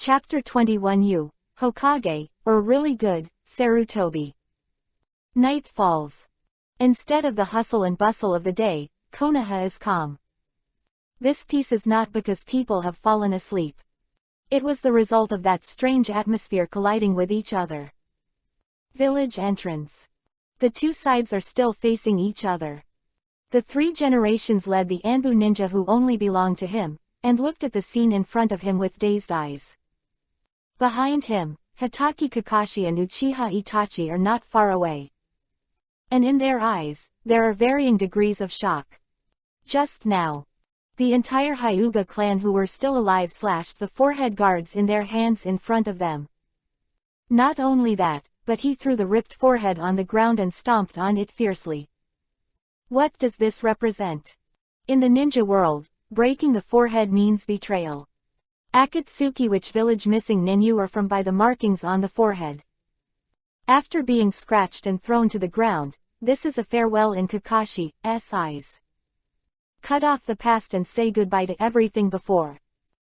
Chapter 21 Hokage, or Really Good, Sarutobi. Night falls. Instead of the hustle and bustle of the day, Konoha is calm. This peace is not because people have fallen asleep. It was the result of that strange atmosphere colliding with each other. Village entrance. The two sides are still facing each other. The three generations led the Anbu ninja who only belonged to him, and looked at the scene in front of him with dazed eyes. Behind him, Hatake Kakashi and Uchiha Itachi are not far away. And in their eyes, there are varying degrees of shock. Just now, the entire Hyuga clan who were still alive slashed the forehead guards in their hands in front of them. Not only that, but he threw the ripped forehead on the ground and stomped on it fiercely. What does this represent? In the ninja world, breaking the forehead means betrayal. Akatsuki, which village missing nin you are from by the markings on the forehead. After being scratched and thrown to the ground, this is a farewell in Kakashi's eyes. Cut off the past and say goodbye to everything before.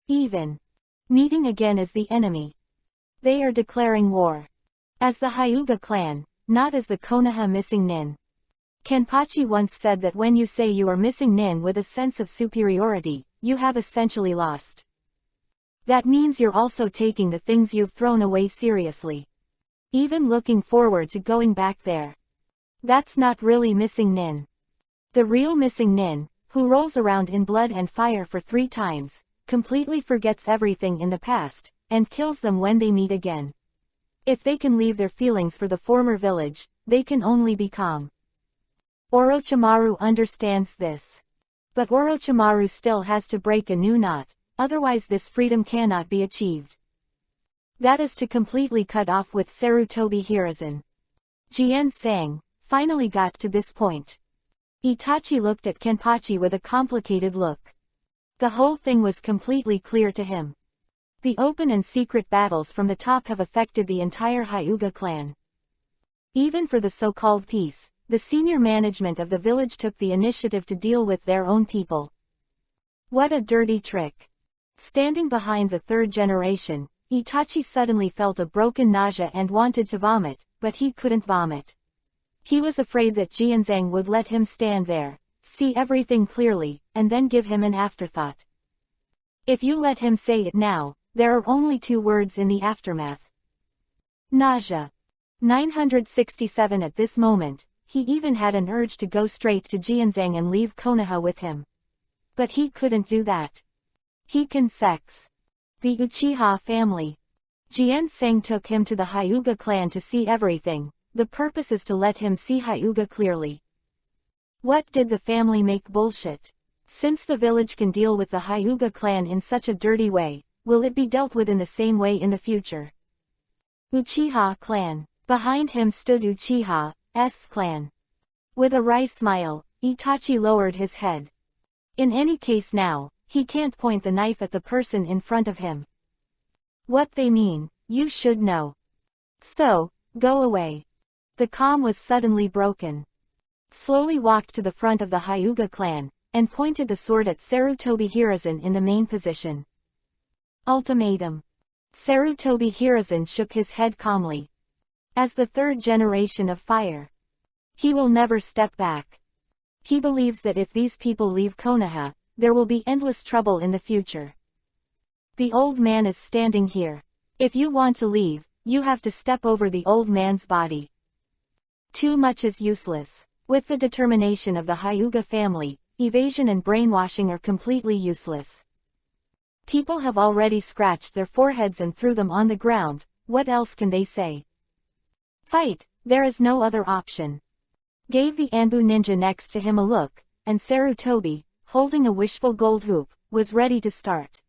Even meeting again as the enemy. They are declaring war. As the Hyuga clan, not as the Konoha missing nin. Kenpachi once said that when you say you are missing nin with a sense of superiority, you have essentially lost. That means you're also taking the things you've thrown away seriously. Even looking forward to going back there. That's not really missing nin. The real missing nin, who rolls around in blood and fire for 3 times, completely forgets everything in the past, and kills them when they meet again. If they can leave their feelings for the former village, they can only be calm. Orochimaru understands this. But Orochimaru still has to break a new knot, otherwise this freedom cannot be achieved. That is to completely cut off with Sarutobi Hiruzen. Jian-sang finally got to this point. Itachi looked at Kenpachi with a complicated look. The whole thing was completely clear to him. The open and secret battles from the top have affected the entire Hyuga clan. Even for the so-called peace, the senior management of the village took the initiative to deal with their own people. What a dirty trick. Standing behind the third generation, Itachi suddenly felt a broken nausea and wanted to vomit, but he couldn't vomit. He was afraid that Jianzhang would let him stand there, see everything clearly, and then give him an afterthought. If you let him say it now, there are only 2 words in the aftermath. Nausea. 967 At this moment, he even had an urge to go straight to Jianzhang and leave Konoha with him. But he couldn't do that. He can sex the Uchiha family. Jian-sang took him to the Hyuga clan to see everything. The purpose is to let him see Hyuga clearly. What did the family make bullshit? Since the village can deal with the Hyuga clan in such a dirty way, will it be dealt with in the same way in the future? Uchiha clan. Behind him stood Uchiha's clan. With a wry smile, Itachi lowered his head. In any case now, he can't point the knife at the person in front of him. What they mean, you should know. So, go away. The calm was suddenly broken. Slowly walked to the front of the Hyuga clan, and pointed the sword at Sarutobi Hiruzen in the main position. Ultimatum. Sarutobi Hiruzen shook his head calmly. As the third generation of fire, he will never step back. He believes that if these people leave Konoha, there will be endless trouble in the future. The old man is standing here. If you want to leave, you have to step over the old man's body. Too much is useless. With the determination of the Hyuga family, evasion and brainwashing are completely useless. People have already scratched their foreheads and threw them on the ground, what else can they say? Fight, there is no other option. Gave the Anbu ninja next to him a look, and Sarutobi, holding a wishful gold hoop, was ready to start.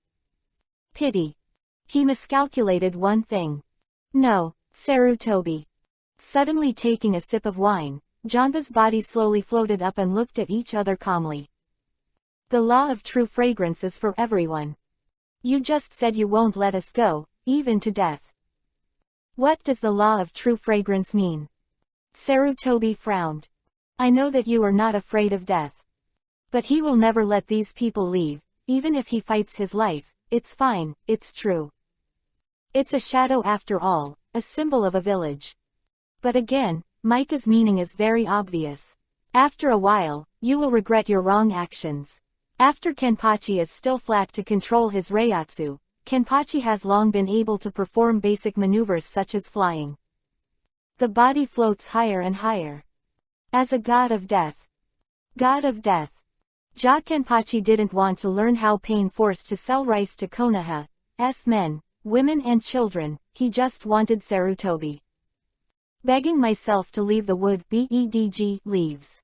Pity. He miscalculated one thing. No, Sarutobi. Suddenly taking a sip of wine, Janba's body slowly floated up and looked at each other calmly. The law of true fragrance is for everyone. You just said you won't let us go, even to death. What does the law of true fragrance mean? Sarutobi frowned. I know that you are not afraid of death. But he will never let these people leave, even if he fights his life. It's fine, it's true. It's a shadow after all, a symbol of a village. But again, Micah's meaning is very obvious. After a while, you will regret your wrong actions. After Kenpachi is still flat to control his Reiatsu, Kenpachi has long been able to perform basic maneuvers such as flying. The body floats higher and higher. As a god of death. God of death. Ja Kenpachi didn't want to learn how pain forced to sell rice to Konoha's men, women and children, he just wanted Sarutobi. Begging myself to leave the wood bedg leaves.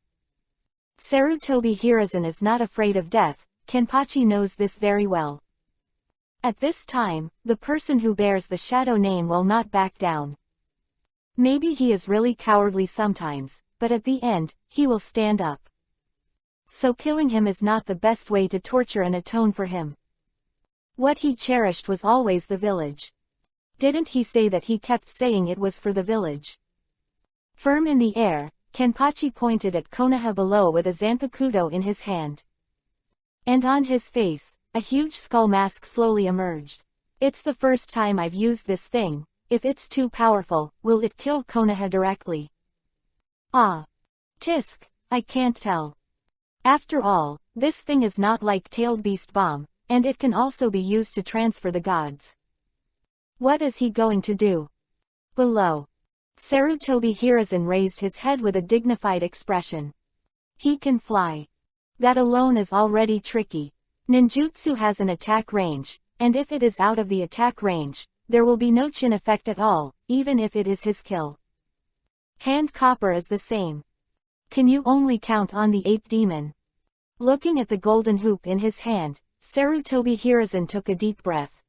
Sarutobi Hiruzen is not afraid of death, Kenpachi knows this very well. At this time, the person who bears the shadow name will not back down. Maybe he is really cowardly sometimes, but at the end, he will stand up. So killing him is not the best way to torture and atone for him. What he cherished was always the village. Didn't he say that he kept saying it was for the village? Firm in the air, Kenpachi pointed at Konoha below with a zanpakuto in his hand. And on his face, a huge skull mask slowly emerged. It's the first time I've used this thing. If it's too powerful, will it kill Konoha directly? Ah. Tisk, I can't tell. After all, this thing is not like Tailed Beast Bomb, and it can also be used to transfer the gods. What is he going to do? Below. Sarutobi Hiruzen raised his head with a dignified expression. He can fly. That alone is already tricky. Ninjutsu has an attack range, and if it is out of the attack range, there will be no chin effect at all, even if it is his kill. Hand copper is the same. Can you only count on the ape demon? Looking at the golden hoop in his hand, Sarutobi Hiruzen took a deep breath.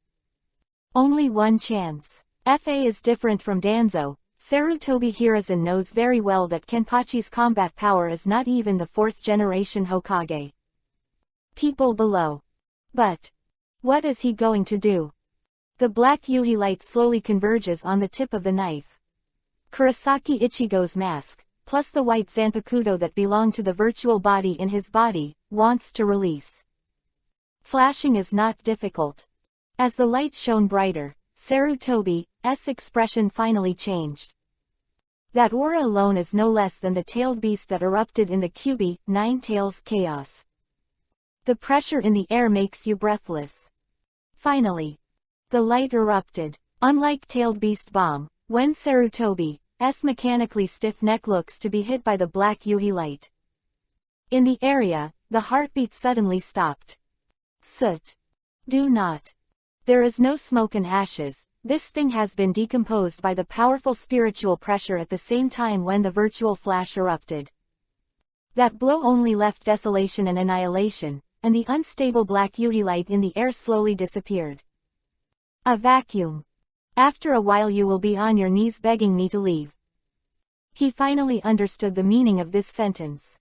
Only one chance. FA is different from Danzo. Sarutobi Hiruzen knows very well that Kenpachi's combat power is not even the 4th generation Hokage. People below. But what is he going to do? The black Yuhi light slowly converges on the tip of the knife. Kurosaki Ichigo's mask, plus the white zanpakuto that belonged to the virtual body in his body, wants to release. Flashing is not difficult. As the light shone brighter, Sarutobi's expression finally changed. That aura alone is no less than the tailed beast that erupted in the Kyubi, 9 Tails chaos. The pressure in the air makes you breathless. Finally, the light erupted. Unlike Tailed Beast Bomb, when Sarutobi's mechanically stiff neck looks to be hit by the black Yuhi light. In the area, the heartbeat suddenly stopped. Soot. Do not. There is no smoke and ashes. This thing has been decomposed by the powerful spiritual pressure at the same time when the virtual flash erupted. That blow only left desolation and annihilation, and the unstable black Yuhi light in the air slowly disappeared. A vacuum. After a while you will be on your knees begging me to leave. He finally understood the meaning of this sentence.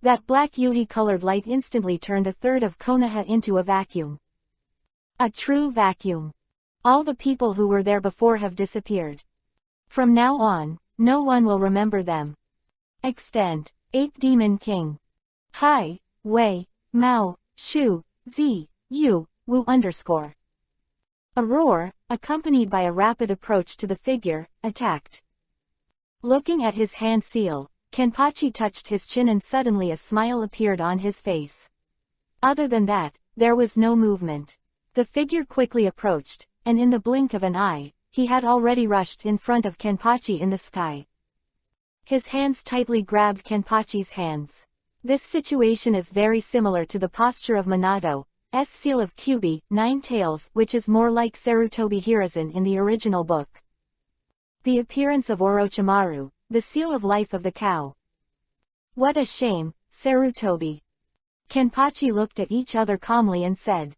That black Yuhi-colored light instantly turned a third of Konoha into a vacuum. A true vacuum. All the people who were there before have disappeared. From now on, no one will remember them. Extend. Ape Demon King. Hi, Wei, Mao, Shu, Z, Yu, Wu _. A roar, accompanied by a rapid approach to the figure, attacked. Looking at his hand seal, Kenpachi touched his chin and suddenly a smile appeared on his face. Other than that, there was no movement. The figure quickly approached, and in the blink of an eye, he had already rushed in front of Kenpachi in the sky. His hands tightly grabbed Kenpachi's hands. This situation is very similar to the posture of Minado's seal of Kyubi, 9 Tails, which is more like Sarutobi Hiruzen in the original book. The appearance of Orochimaru, the seal of life of the cow. What a shame, Sarutobi. Kenpachi looked at each other calmly and said.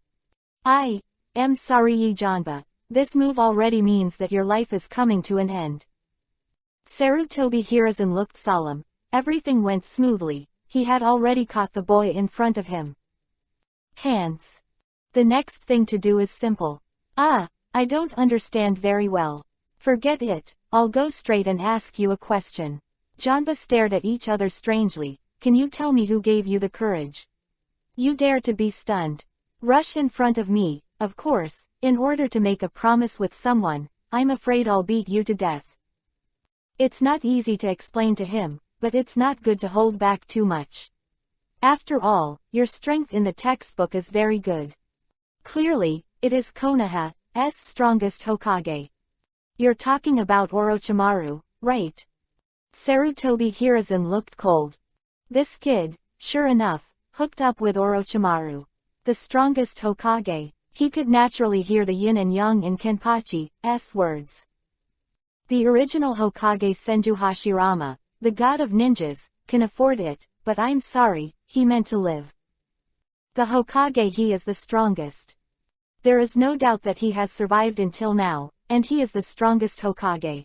I am sorry Janba. This move already means that your life is coming to an end. Sarutobi Hiruzen looked solemn. Everything went smoothly. He had already caught the boy in front of him. Hands. The next thing to do is simple. I don't understand very well. Forget it, I'll go straight and ask you a question. Janba stared at each other strangely. Can you tell me who gave you the courage? You dare to be stunned. Rush in front of me, of course, In order to make a promise with someone, I'm afraid I'll beat you to death. It's not easy to explain to him, but it's not good to hold back too much. After all, your strength in the textbook is very good. Clearly, it is Konoha's strongest Hokage. You're talking about Orochimaru, right? Sarutobi Hiruzen looked cold. This kid, sure enough, hooked up with Orochimaru, the strongest Hokage. He could naturally hear the yin and yang in Kenpachi's words. The original Hokage Senju Hashirama, the god of ninjas, can afford it, but I'm sorry, he meant to live. The Hokage, he is the strongest. There is no doubt that he has survived until now, and he is the strongest Hokage.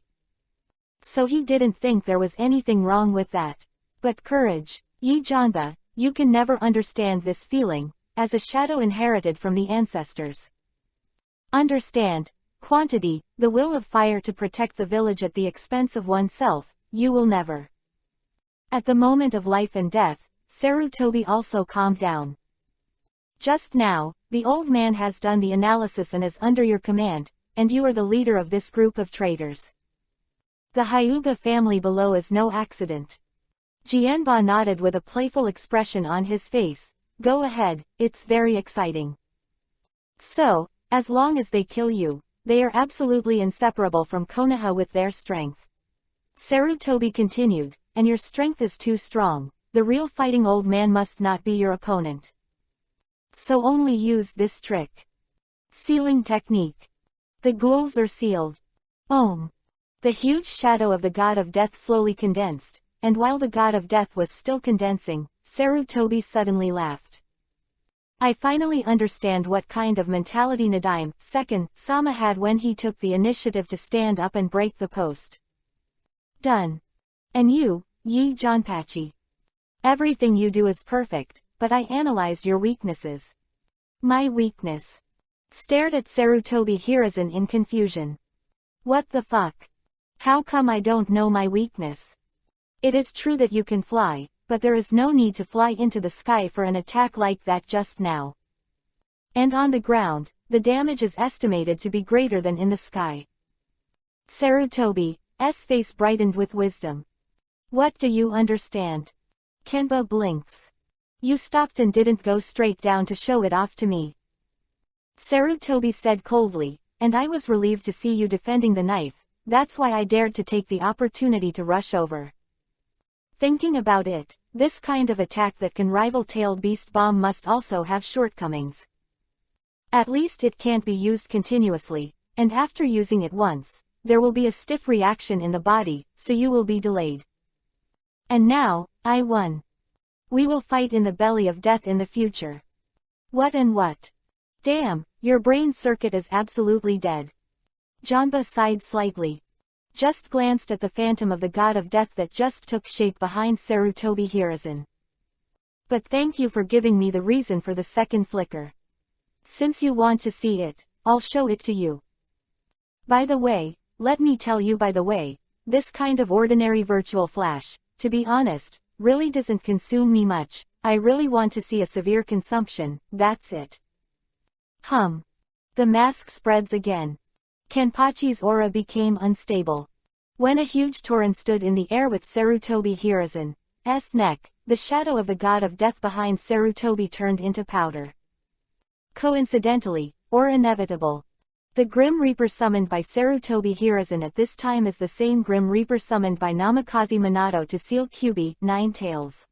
So he didn't think there was anything wrong with that. But courage, Yi Janba, you can never understand this feeling, as a shadow inherited from the ancestors. Understand, quantity, the will of fire to protect the village at the expense of oneself, you will never. At the moment of life and death, Sarutobi also calmed down. Just now, the old man has done the analysis and is under your command, and you are the leader of this group of traitors. The Hyuga family below is no accident. Jianba nodded with a playful expression on his face. Go ahead, it's very exciting. So, as long as they kill you, they are absolutely inseparable from Konoha with their strength. Sarutobi continued, and your strength is too strong. The real fighting old man must not be your opponent. So only use this trick. Sealing technique. The ghouls are sealed. Om. The huge shadow of the god of death slowly condensed, and while the god of death was still condensing, Sarutobi suddenly laughed. I finally understand what kind of mentality Nadime second Sama had when he took the initiative to stand up and break the post. Done. And you, Yi Janpachi. Everything you do is perfect, but I analyzed your weaknesses. My weakness. Stared at Sarutobi Hiruzen in confusion. What the fuck? How come I don't know my weakness? It is true that you can fly, but there is no need to fly into the sky for an attack like that just now. And on the ground, the damage is estimated to be greater than in the sky. Sarutobi's face brightened with wisdom. What do you understand? Kenba blinks. You stopped and didn't go straight down to show it off to me. Sarutobi said coldly, and I was relieved to see you defending the knife, that's why I dared to take the opportunity to rush over. Thinking about it, this kind of attack that can rival Tailed Beast Bomb must also have shortcomings. At least it can't be used continuously, and after using it once, there will be a stiff reaction in the body, so you will be delayed. And now, I won. We will fight in the belly of death in the future. What and what? Damn, your brain circuit is absolutely dead. Janba sighed slightly. Just glanced at the phantom of the god of death that just took shape behind Sarutobi Hiruzen. But thank you for giving me the reason for the second flicker. Since you want to see it, I'll show it to you. By the way, let me tell you this kind of ordinary virtual flash, to be honest, really doesn't consume me much. I really want to see a severe consumption, that's it. The mask spreads again. Kenpachi's aura became unstable. When a huge torrent stood in the air with Sarutobi Hiruzen's neck, the shadow of the god of death behind Sarutobi turned into powder. Coincidentally, or inevitable, the Grim Reaper summoned by Sarutobi Hiruzen at this time is the same Grim Reaper summoned by Namikaze Minato to seal Kyuubi, Nine Tails.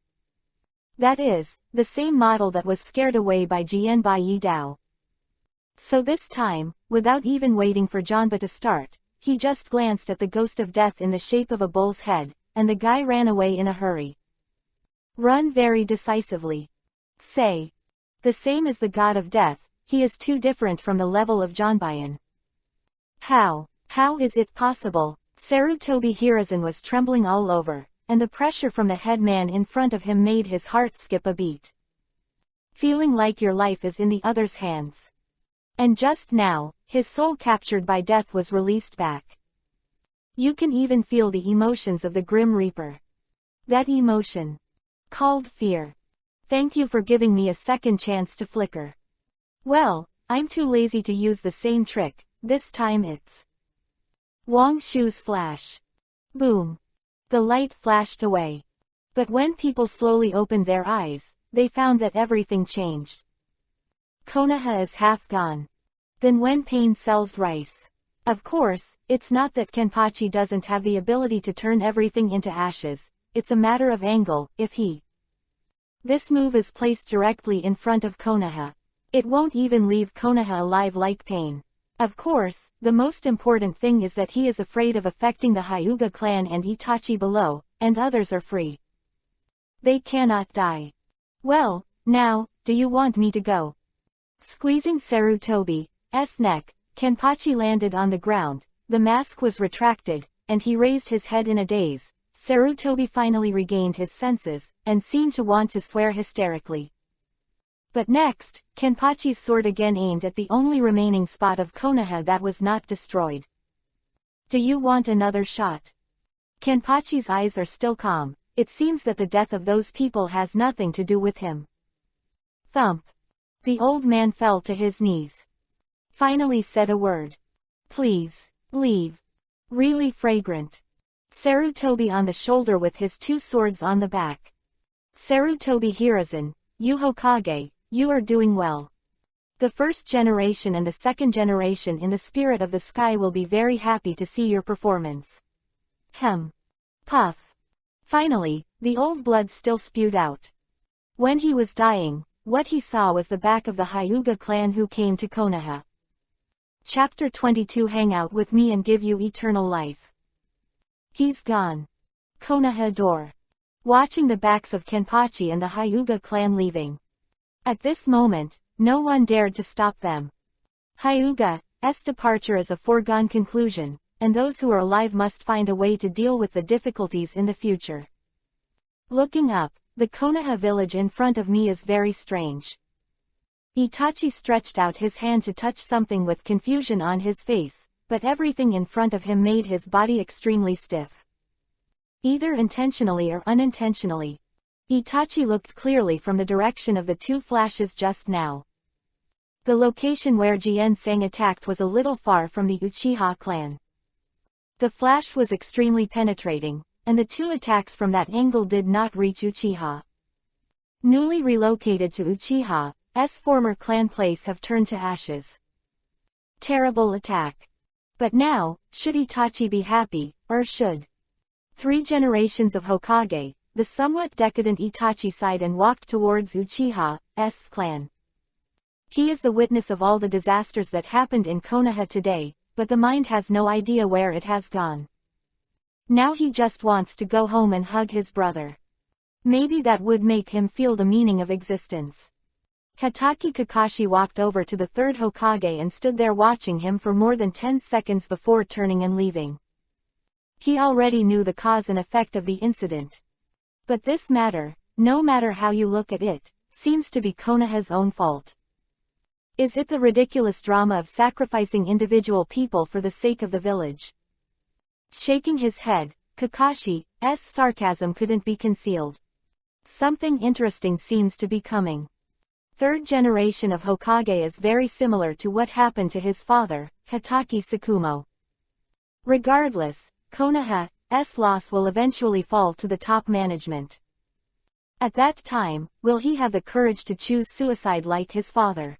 That is, the same model that was scared away by Jianbai Yi Dao. So this time, without even waiting for Janba to start, he just glanced at the ghost of death in the shape of a bull's head, and the guy ran away in a hurry. Run very decisively. Say. The same as the god of death, he is too different from the level of Janbayan. How is it possible? Sarutobi Hiruzen was trembling all over, and the pressure from the headman in front of him made his heart skip a beat. Feeling like your life is in the other's hands. And just now, his soul captured by death was released back. You can even feel the emotions of the Grim Reaper. That emotion. Called fear. Thank you for giving me a second chance to flicker. Well, I'm too lazy to use the same trick, this time it's... Wong Shu's flash. Boom. The light flashed away. But when people slowly opened their eyes, they found that everything changed. Konoha is half gone. Then when pain sells rice. Of course, it's not that Kenpachi doesn't have the ability to turn everything into ashes, it's a matter of angle, if he... This move is placed directly in front of Konoha. It won't even leave Konoha alive like pain. Of course, the most important thing is that he is afraid of affecting the Hyuga clan and Itachi below, and others are free. They cannot die. Well, now, do you want me to go? Squeezing Sarutobi's neck, Kenpachi landed on the ground, the mask was retracted, and he raised his head in a daze. Sarutobi finally regained his senses, and seemed to want to swear hysterically. But next, Kenpachi's sword again aimed at the only remaining spot of Konoha that was not destroyed. Do you want another shot? Kenpachi's eyes are still calm, it seems that the death of those people has nothing to do with him. Thump. The old man fell to his knees. Finally said a word. Please, leave. Really fragrant. Sarutobi on the shoulder with his two swords on the back. Sarutobi Hiruzen, you Hokage, you are doing well. The first generation and the second generation in the spirit of the sky will be very happy to see your performance. Hem. Puff. Finally, the old blood still spewed out. When he was dying, what he saw was the back of the Hyuga clan who came to Konoha. Chapter 22 Hang out with me and give you eternal life. He's gone. Konoha door. Watching the backs of Kenpachi and the Hyuga clan leaving. At this moment, no one dared to stop them. Hyuga's departure is a foregone conclusion, and those who are alive must find a way to deal with the difficulties in the future. Looking up, the Konoha village in front of me is very strange. Itachi stretched out his hand to touch something with confusion on his face, but everything in front of him made his body extremely stiff. Either intentionally or unintentionally. Itachi looked clearly from the direction of the two flashes just now. The location where Jian-sang attacked was a little far from the Uchiha clan. The flash was extremely penetrating, and the two attacks from that angle did not reach Uchiha. Newly relocated to Uchiha's former clan place have turned to ashes. Terrible attack. But now, should Itachi be happy, or should 3 generations of Hokage? The somewhat decadent Itachi sighed and walked towards Uchiha's clan. He is the witness of all the disasters that happened in Konoha today, but the mind has no idea where it has gone. Now he just wants to go home and hug his brother. Maybe that would make him feel the meaning of existence. Hatake Kakashi walked over to the third Hokage and stood there watching him for more than 10 seconds before turning and leaving. He already knew the cause and effect of the incident. But this matter, no matter how you look at it, seems to be Konoha's own fault. Is it the ridiculous drama of sacrificing individual people for the sake of the village? Shaking his head, Kakashi's sarcasm couldn't be concealed. Something interesting seems to be coming. Third generation of Hokage is very similar to what happened to his father, Hatake Tsukumo. Regardless, Konoha's loss will eventually fall to the top management. At that time, will he have the courage to choose suicide like his father?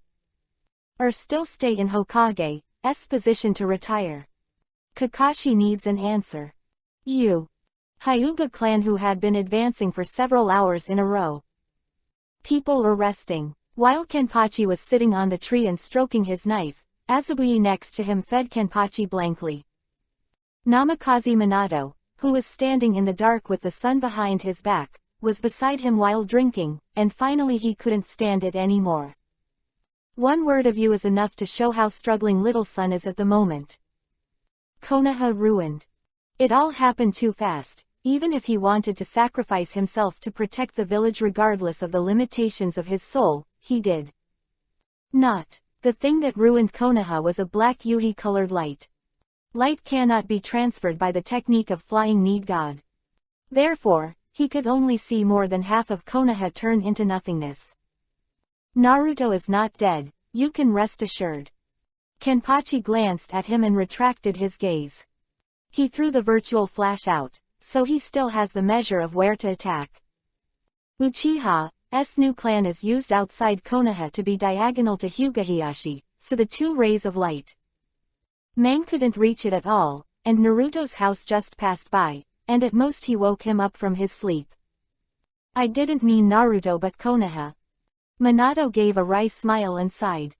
Or still stay in Hokage's position to retire? Kakashi needs an answer. Hyuga clan who had been advancing for several hours in a row. People were resting. While Kenpachi was sitting on the tree and stroking his knife, Azabui next to him fed Kenpachi blankly. Namikaze Minato, who was standing in the dark with the sun behind his back, was beside him while drinking, and finally he couldn't stand it anymore. One word of you is enough to show how struggling little son is at the moment. Konoha ruined. It all happened too fast. Even if he wanted to sacrifice himself to protect the village regardless of the limitations of his soul, he did not. The thing that ruined Konoha was a black Yuhi-colored light. Light cannot be transferred by the technique of flying need God. Therefore, he could only see more than half of Konoha turn into nothingness. Naruto is not dead, you can rest assured. Kenpachi glanced at him and retracted his gaze. He threw the virtual flash out, so he still has the measure of where to attack. Uchiha's new clan is used outside Konoha to be diagonal to Hyuga-Hiyashi, so the two rays of light. Mang couldn't reach it at all, and Naruto's house just passed by, and at most he woke him up from his sleep. I didn't mean Naruto but Konoha. Minato gave a wry smile and sighed.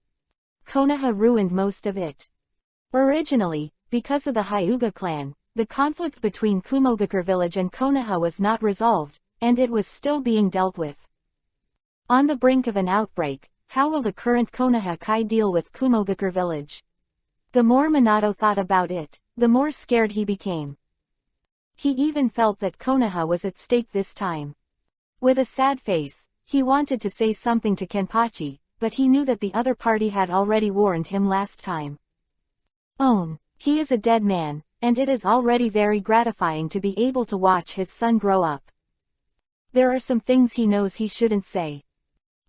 Konoha ruined most of it. Originally, because of the Hyuga clan, the conflict between Kumogakure village and Konoha was not resolved, and it was still being dealt with. On the brink of an outbreak, how will the current Konoha Kai deal with Kumogakure village? The more Minato thought about it, the more scared he became. He even felt that Konoha was at stake this time. With a sad face, he wanted to say something to Kenpachi, but he knew that the other party had already warned him last time. He is a dead man, and it is already very gratifying to be able to watch his son grow up. There are some things he knows he shouldn't say.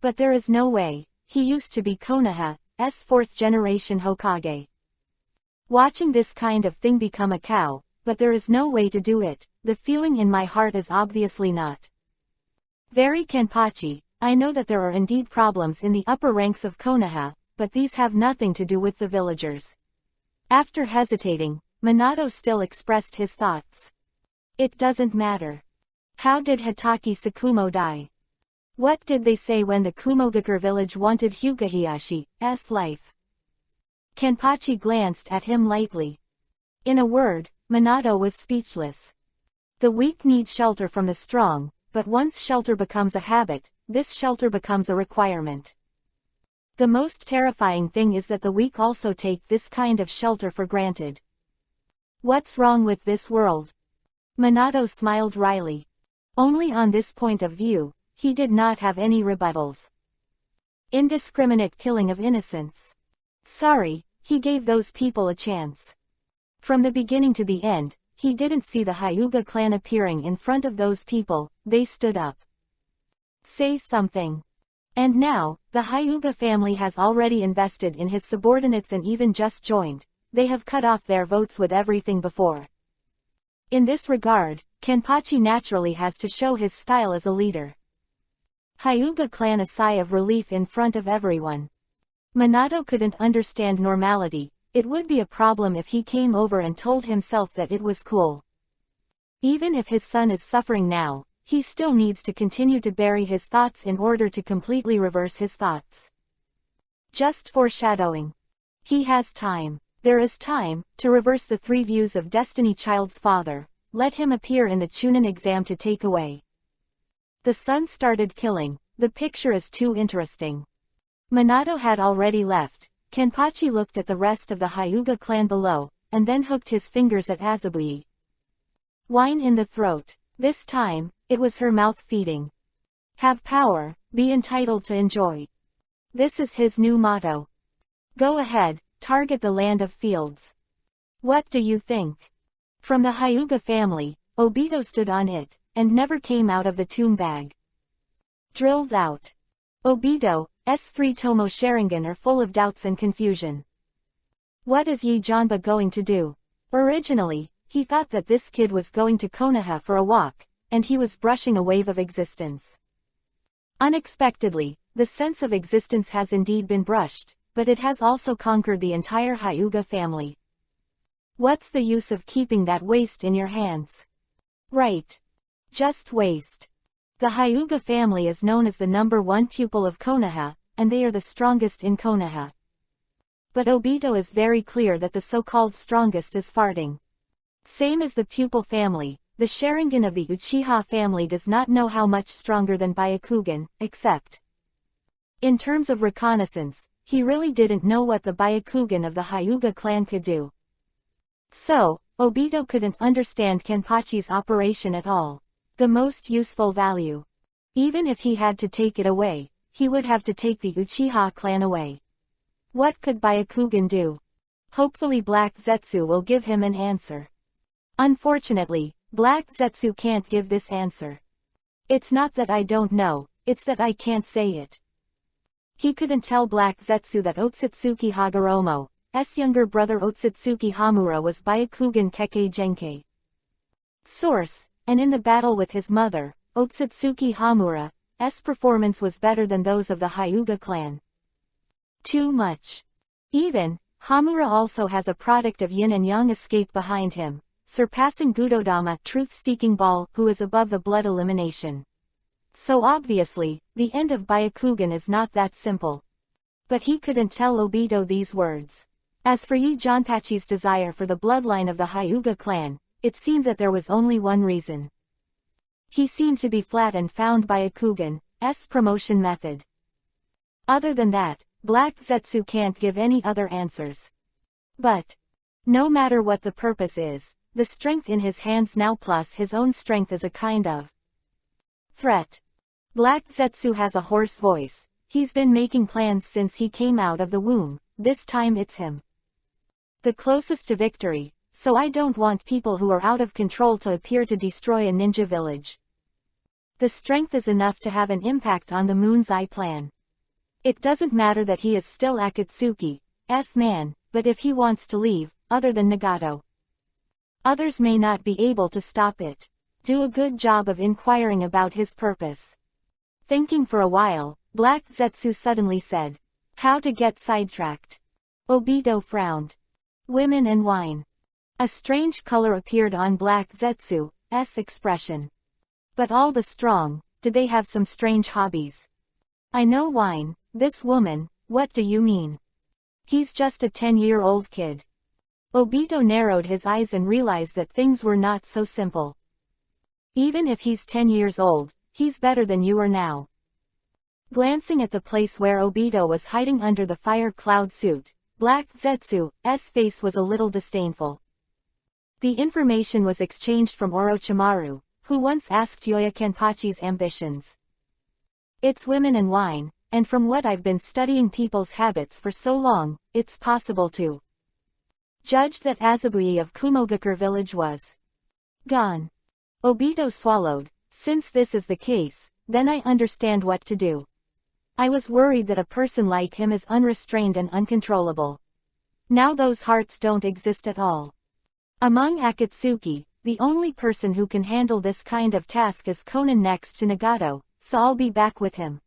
But there is no way, he used to be Konoha's fourth-generation Hokage. Watching this kind of thing become a cow, but there is no way to do it, the feeling in my heart is obviously not. Very Kenpachi, I know that there are indeed problems in the upper ranks of Konoha, but these have nothing to do with the villagers. After hesitating, Minato still expressed his thoughts. It doesn't matter. How did Hatake Tsukumo die? What did they say when the Kumogakure village wanted Hyuga-Hiyashi's life? Kenpachi glanced at him lightly. In a word, Minato was speechless. The weak need shelter from the strong, but once shelter becomes a habit, this shelter becomes a requirement. The most terrifying thing is that the weak also take this kind of shelter for granted. What's wrong with this world? Minato smiled wryly. Only on this point of view, he did not have any rebuttals. Indiscriminate killing of innocents. Sorry, he gave those people a chance. From the beginning to the end, he didn't see the Hyuga clan appearing in front of those people, they stood up. Say something. And now, the Hyuga family has already invested in his subordinates and even just joined, they have cut off their votes with everything before. In this regard, Kenpachi naturally has to show his style as a leader. Hyuga clan a sigh of relief in front of everyone. Minato couldn't understand normality, it would be a problem if he came over and told himself that it was cool. Even if his son is suffering now, he still needs to continue to bury his thoughts in order to completely reverse his thoughts. Just foreshadowing. He has time. There is time to reverse the 3 views of Destiny Child's father. Let him appear in the Chunin exam to take away. The son started killing, the picture is too interesting. Minato had already left. Kenpachi looked at the rest of the Hyuga clan below, and then hooked his fingers at Azabui. Wine in the throat. This time, it was her mouth feeding. Have power, be entitled to enjoy. This is his new motto. Go ahead, target the land of fields. What do you think? From the Hyuga family, Obito stood on it, and never came out of the tomb bag. Drilled out. Obito's 3 Tomo Sharingan are full of doubts and confusion. What is Yi Janba going to do? Originally, he thought that this kid was going to Konoha for a walk, and he was brushing a wave of existence. Unexpectedly, the sense of existence has indeed been brushed, but it has also conquered the entire Hyuga family. What's the use of keeping that waste in your hands? Right. Just waste. The Hyuga family is known as the #1 pupil of Konoha, and they are the strongest in Konoha. But Obito is very clear that the so-called strongest is farting. Same as the pupil family, the Sharingan of the Uchiha family does not know how much stronger than Byakugan, except. In terms of reconnaissance, he really didn't know what the Byakugan of the Hyuga clan could do. So, Obito couldn't understand Kenpachi's operation at all. The most useful value. Even if he had to take it away, he would have to take the Uchiha clan away. What could Byakugan do? Hopefully Black Zetsu will give him an answer. Unfortunately, Black Zetsu can't give this answer. It's not that I don't know, it's that I can't say it. He couldn't tell Black Zetsu that Otsutsuki Hagoromo's younger brother Otsutsuki Hamura was Byakugan Kekkei Genkai. Source, and in the battle with his mother, Otsutsuki Hamura's performance was better than those of the Hyuga clan. Too much. Even, Hamura also has a product of yin and yang escape behind him, surpassing Gudodama, truth-seeking Ball, who is above the blood elimination. So obviously, the end of Byakugan is not that simple. But he couldn't tell Obito these words. As for Yi Janpachi's desire for the bloodline of the Hyuga clan, it seemed that there was only one reason. He seemed to be flat and found Byakugan's promotion method. Other than that, Black Zetsu can't give any other answers. But, no matter what the purpose is, the strength in his hands now plus his own strength is a kind of threat. Black Zetsu has a hoarse voice. He's been making plans since he came out of the womb. This time it's him. The closest to victory, so I don't want people who are out of control to appear to destroy a ninja village. The strength is enough to have an impact on the Moon's Eye plan. It doesn't matter that he is still Akatsuki's man, but if he wants to leave, other than Nagato, others may not be able to stop it. Do a good job of inquiring about his purpose. Thinking for a while, Black Zetsu suddenly said, "How to get sidetracked?" Obito frowned. Women and wine. A strange color appeared on Black Zetsu's expression. But all the strong, did they have some strange hobbies? I know wine. This woman, what do you mean? He's just a 10-year-old kid. Obito narrowed his eyes and realized that things were not so simple. Even if he's 10 years old, he's better than you are now. Glancing at the place where Obito was hiding under the fire cloud suit, Black Zetsu's face was a little disdainful. The information was exchanged from Orochimaru, who once asked Yoya Kenpachi's ambitions. It's women and wine, and from what I've been studying people's habits for so long, it's possible to judge that Azabui of Kumogakure village was gone. Obito swallowed. Since this is the case, then I understand what to do. I was worried that a person like him is unrestrained and uncontrollable. Now those hearts don't exist at all. Among Akatsuki, the only person who can handle this kind of task is Conan next to Nagato, so I'll be back with him.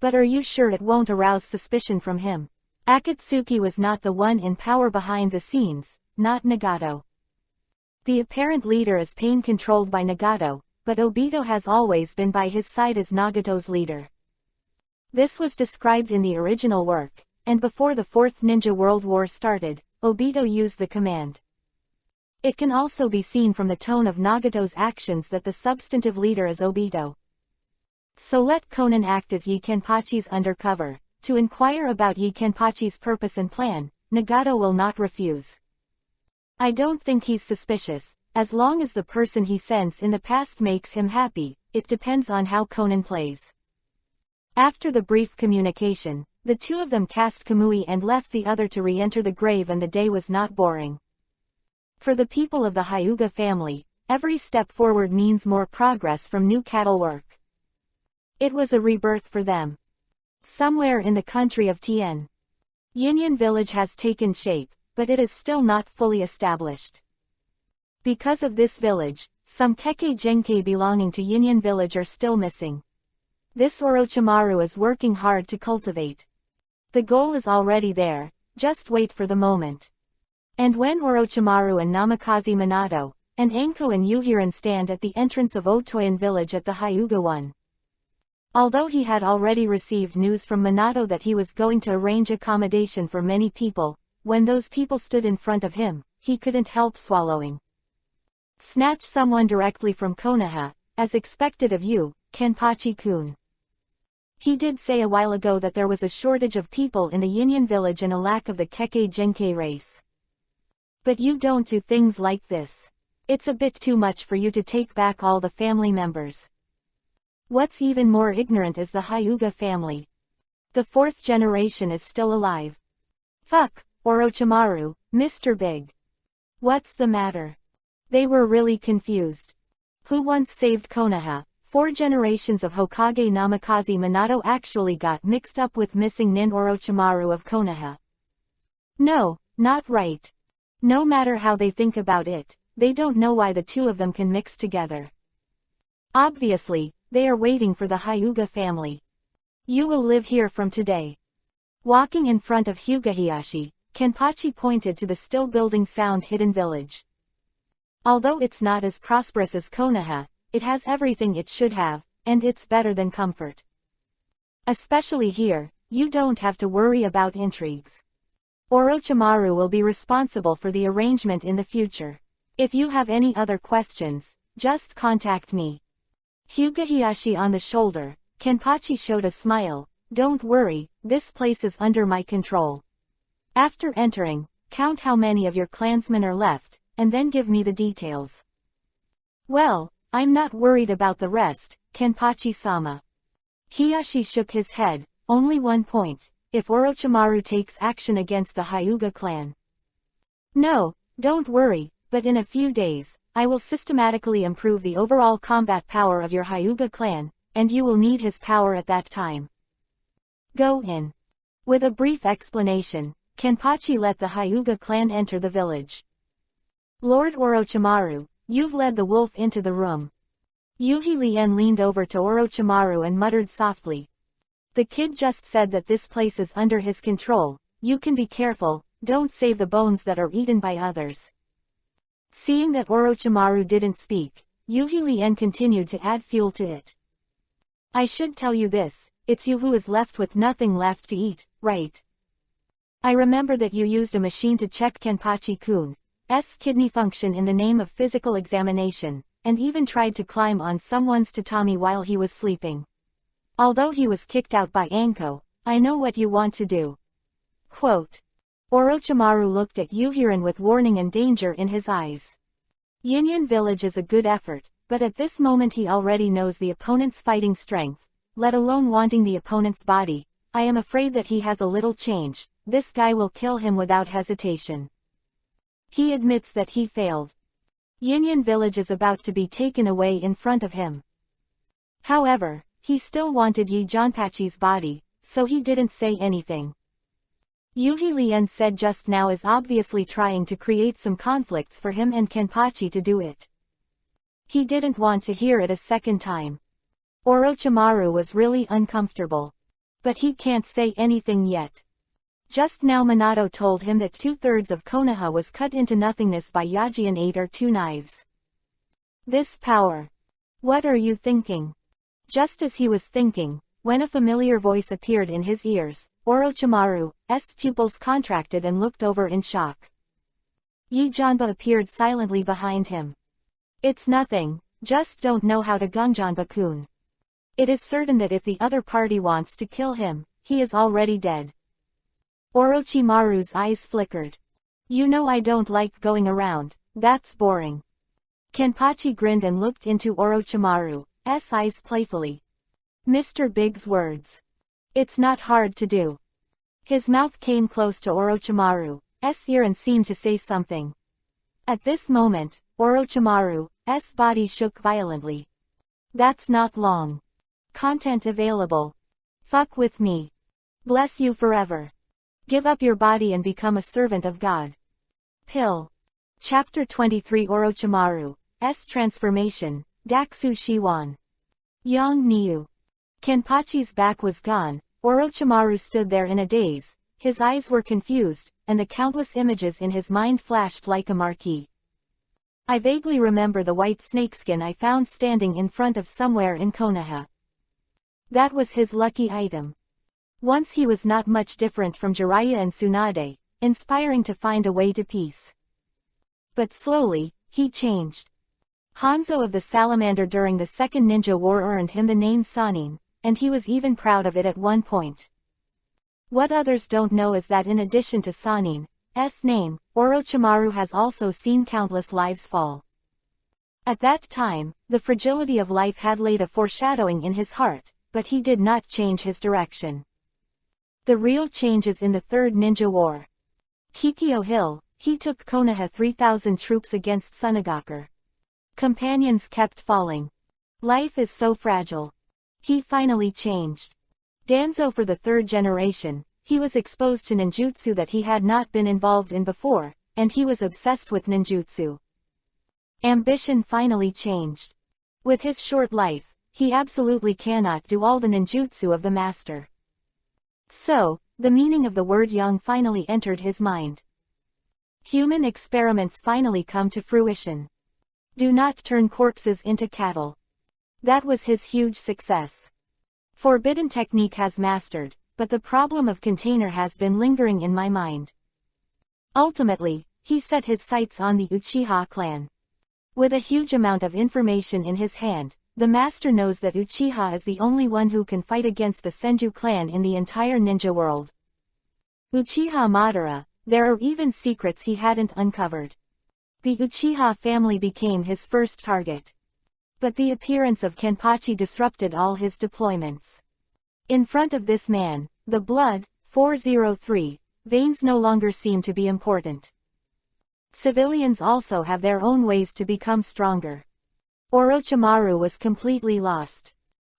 But are you sure it won't arouse suspicion from him? Akatsuki was not the one in power behind the scenes, not Nagato. The apparent leader is pain-controlled by Nagato, but Obito has always been by his side as Nagato's leader. This was described in the original work, and before the Fourth Ninja World War started, Obito used the command. It can also be seen from the tone of Nagato's actions that the substantive leader is Obito. So let Conan act as Yi Kenpachi's undercover, to inquire about Yi Kenpachi's purpose and plan. Nagato will not refuse. I don't think he's suspicious, as long as the person he sends in the past makes him happy. It depends on how Conan plays. After the brief communication, the two of them cast Kamui and left the other to re-enter the grave, and the day was not boring. For the people of the Hyuga family, every step forward means more progress from new cattle work. It was a rebirth for them. Somewhere in the country of Tien, Yinyan village has taken shape, but it is still not fully established. Because of this village, some Kekkei Genkai belonging to Yinyan village are still missing. This Orochimaru is working hard to cultivate. The goal is already there, just wait for the moment. And when Orochimaru and Namikaze Minato, and Anko and Yuhiran stand at the entrance of Otoyan village at the Hyuga one. Although he had already received news from Minato that he was going to arrange accommodation for many people, when those people stood in front of him, he couldn't help swallowing. Snatch someone directly from Konoha, as expected of you, Kenpachi-kun. He did say a while ago that there was a shortage of people in the Yinyan village and a lack of the Kekkei Genkai race. But you don't do things like this. It's a bit too much for you to take back all the family members. What's even more ignorant is the Hyuga family. The fourth generation is still alive. Fuck, Orochimaru, Mr. Big. What's the matter? They were really confused. Who once saved Konoha? 4 generations of Hokage Namikaze Minato actually got mixed up with missing Nin Orochimaru of Konoha. No, not right. No matter how they think about it, they don't know why the two of them can mix together. Obviously, they are waiting for the Hyuga family. You will live here from today. Walking in front of Hyugahiyashi, Kenpachi pointed to the still building sound hidden village. Although it's not as prosperous as Konoha, it has everything it should have, and it's better than comfort. Especially here, you don't have to worry about intrigues. Orochimaru will be responsible for the arrangement in the future. If you have any other questions, just contact me. Hyugahiyashi on the shoulder, Kenpachi showed a smile. Don't worry, this place is under my control. After entering, count how many of your clansmen are left, and then give me the details. Well, I'm not worried about the rest, Kenpachi-sama. Hiyashi shook his head. Only one point: if Orochimaru takes action against the Hyuga clan. No, don't worry, but in a few days, I will systematically improve the overall combat power of your Hyuga clan, and you will need his power at that time. Go in. With a brief explanation, Kenpachi let the Hyuga clan enter the village. Lord Orochimaru, you've led the wolf into the room. Yuhi Lien leaned over to Orochimaru and muttered softly. The kid just said that this place is under his control. You can be careful, don't save the bones that are eaten by others. Seeing that Orochimaru didn't speak, Yuhi Lien continued to add fuel to it. I should tell you this, it's you who is left with nothing left to eat, right? I remember that you used a machine to check Kenpachi-kun's kidney function in the name of physical examination, and even tried to climb on someone's tatami while he was sleeping. Although he was kicked out by Anko, I know what you want to do. Quote. Orochimaru looked at Yuhirin with warning and danger in his eyes. Yinyan village is a good effort, but at this moment he already knows the opponent's fighting strength, let alone wanting the opponent's body. I am afraid that he has a little change. This guy will kill him without hesitation. He admits that he failed. Yinyan village is about to be taken away in front of him. However, he still wanted Yi Janpachi's body, so he didn't say anything. Yuhi Lien said just now is obviously trying to create some conflicts for him and Kenpachi to do it. He didn't want to hear it a second time. Orochimaru was really uncomfortable. But he can't say anything yet. Just now Minato told him that 2/3 of Konoha was cut into nothingness by Yaji and 8 or 2 knives. This power. What are you thinking? Just as he was thinking, when a familiar voice appeared in his ears, Orochimaru's pupils contracted and looked over in shock. Yi Janba appeared silently behind him. It's nothing, just don't know how to Gonjanba-kun. It is certain that if the other party wants to kill him, he is already dead. Orochimaru's eyes flickered. You know I don't like going around, that's boring. Kenpachi grinned and looked into Orochimaru's eyes playfully. Mr. Big's words. It's not hard to do. His mouth came close to Orochimaru's ear and seemed to say something. At this moment, Orochimaru's body shook violently. That's not long. Content available. Fuck with me. Bless you forever. Give up your body and become a servant of God. Pill. Chapter 23 Orochimaru's transformation, Dakusu Shiwan. Yang Niu. Kenpachi's back was gone, Orochimaru stood there in a daze, his eyes were confused, and the countless images in his mind flashed like a marquee. I vaguely remember the white snakeskin I found standing in front of somewhere in Konoha. That was his lucky item. Once he was not much different from Jiraiya and Tsunade, inspiring to find a way to peace. But slowly, he changed. Hanzo of the Salamander during the Second Ninja War earned him the name Sannin, and he was even proud of it at one point. What others don't know is that in addition to Sannin's name, Orochimaru has also seen countless lives fall. At that time, the fragility of life had laid a foreshadowing in his heart, but he did not change his direction. The real change is in the Third Ninja War. Kikyo Hill, he took Konoha 3,000 troops against Sunagakure. Companions kept falling. Life is so fragile. He finally changed. Danzo for the third generation, he was exposed to ninjutsu that he had not been involved in before, and he was obsessed with ninjutsu. Ambition finally changed. With his short life, he absolutely cannot do all the ninjutsu of the master. So, the meaning of the word young finally entered his mind. Human experiments finally come to fruition. Do not turn corpses into cattle. That was his huge success. Forbidden technique has mastered, but the problem of container has been lingering in my mind. Ultimately, he set his sights on the Uchiha clan. With a huge amount of information in his hand, the master knows that Uchiha is the only one who can fight against the Senju clan in the entire ninja world. Uchiha Madara, there are even secrets he hadn't uncovered. The Uchiha family became his first target. But the appearance of Kenpachi disrupted all his deployments. In front of this man, the blood, 403, veins no longer seem to be important. Civilians also have their own ways to become stronger. Orochimaru was completely lost.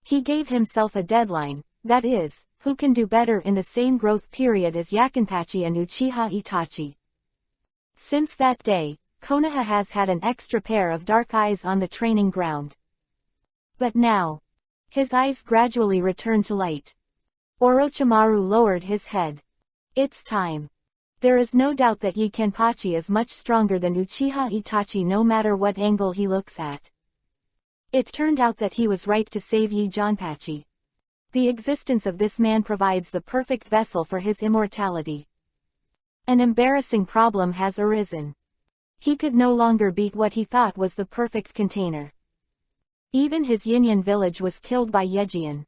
He gave himself a deadline, that is, who can do better in the same growth period as Yakinpachi and Uchiha Itachi. Since that day, Konoha has had an extra pair of dark eyes on the training ground. But now, his eyes gradually returned to light. Orochimaru lowered his head. It's time. There is no doubt that Yi Kenpachi is much stronger than Uchiha Itachi no matter what angle he looks at. It turned out that he was right to save Yi Janpachi. The existence of this man provides the perfect vessel for his immortality. An embarrassing problem has arisen. He could no longer beat what he thought was the perfect container. Even his Yinyan village was killed by Yejian.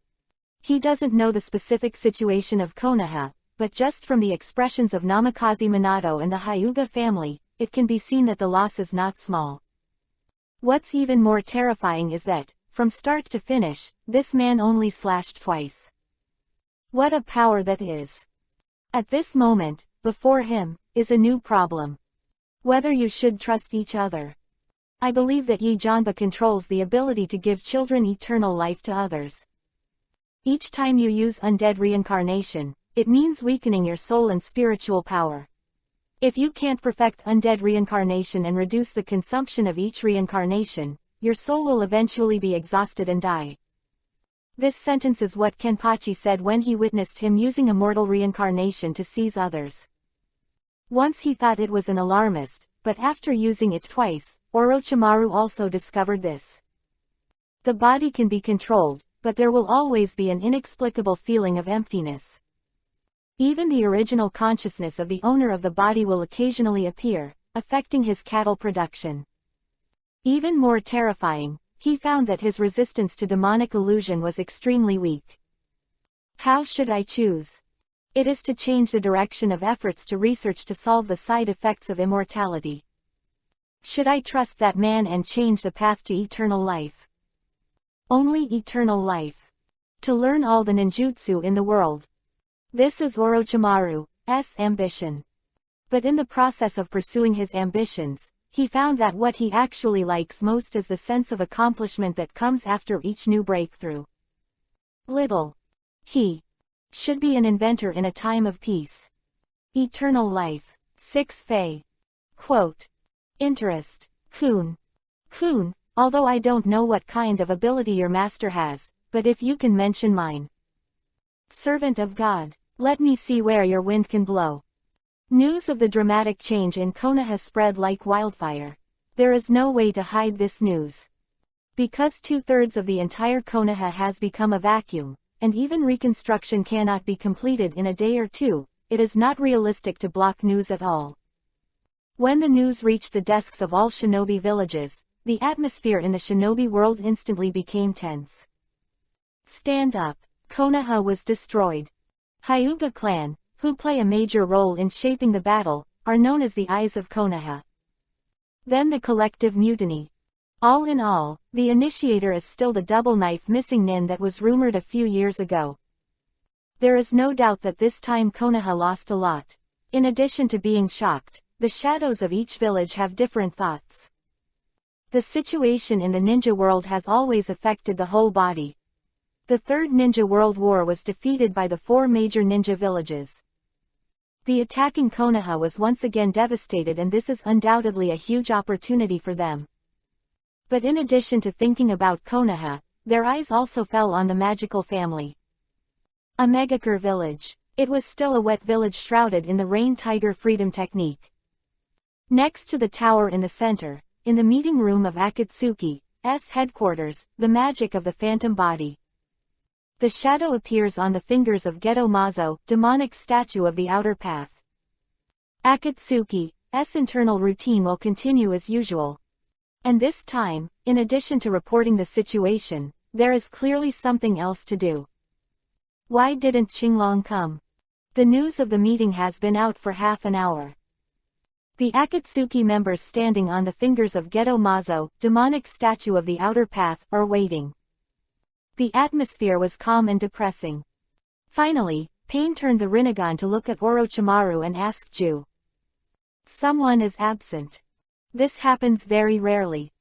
He doesn't know the specific situation of Konoha, but just from the expressions of Namikaze Minato and the Hyuga family, it can be seen that the loss is not small. What's even more terrifying is that, from start to finish, this man only slashed twice. What a power that is! At this moment, before him, is a new problem. Whether you should trust each other. I believe that Yi Janba controls the ability to give children eternal life to others. Each time you use undead reincarnation, it means weakening your soul and spiritual power. If you can't perfect undead reincarnation and reduce the consumption of each reincarnation, your soul will eventually be exhausted and die. This sentence is what Kenpachi said when he witnessed him using immortal reincarnation to seize others. Once he thought it was an alarmist, but after using it twice, Orochimaru also discovered this. The body can be controlled, but there will always be an inexplicable feeling of emptiness. Even the original consciousness of the owner of the body will occasionally appear, affecting his cattle production. Even more terrifying, he found that his resistance to demonic illusion was extremely weak. How should I choose? It is to change the direction of efforts to research to solve the side effects of immortality. Should I trust that man and change the path to eternal life? Only eternal life. To learn all the ninjutsu in the world. This is Orochimaru's ambition. But in the process of pursuing his ambitions, he found that what he actually likes most is the sense of accomplishment that comes after each new breakthrough. He should be an inventor in a time of peace. Eternal life. 6 Fei. Quote. Interest. Kun. Although I don't know what kind of ability your master has, but if you can mention mine. Servant of God. Let me see where your wind can blow. News of the dramatic change in Konoha spread like wildfire. There is no way to hide this news. Because 2/3 of the entire Konoha has become a vacuum, and even reconstruction cannot be completed in a day or two, it is not realistic to block news at all. When the news reached the desks of all shinobi villages, the atmosphere in the shinobi world instantly became tense. Stand up. Konoha was destroyed. Hyuga clan, who play a major role in shaping the battle, are known as the Eyes of Konoha. Then the collective mutiny. All in all, the initiator is still the double knife missing nin that was rumored a few years ago. There is no doubt that this time Konoha lost a lot. In addition to being shocked, the shadows of each village have different thoughts. The situation in the ninja world has always affected the whole body. The Third Ninja World War was defeated by the 4 major ninja villages. The attacking Konoha was once again devastated, and this is undoubtedly a huge opportunity for them. But in addition to thinking about Konoha, their eyes also fell on the magical family. A Megakure village. It was still a wet village shrouded in the rain tiger freedom technique. Next to the tower in the center, in the meeting room of Akatsuki's headquarters, the magic of the phantom body. The shadow appears on the fingers of Geto Mazo, demonic statue of the outer path. Akatsuki's internal routine will continue as usual. And this time, in addition to reporting the situation, there is clearly something else to do. Why didn't Qinglong come? The news of the meeting has been out for half an hour. The Akatsuki members standing on the fingers of Geto Mazo, demonic statue of the outer path, are waiting. The atmosphere was calm and depressing. Finally, Pain turned the Rinnegan to look at Orochimaru and asked Ju. Someone is absent. This happens very rarely.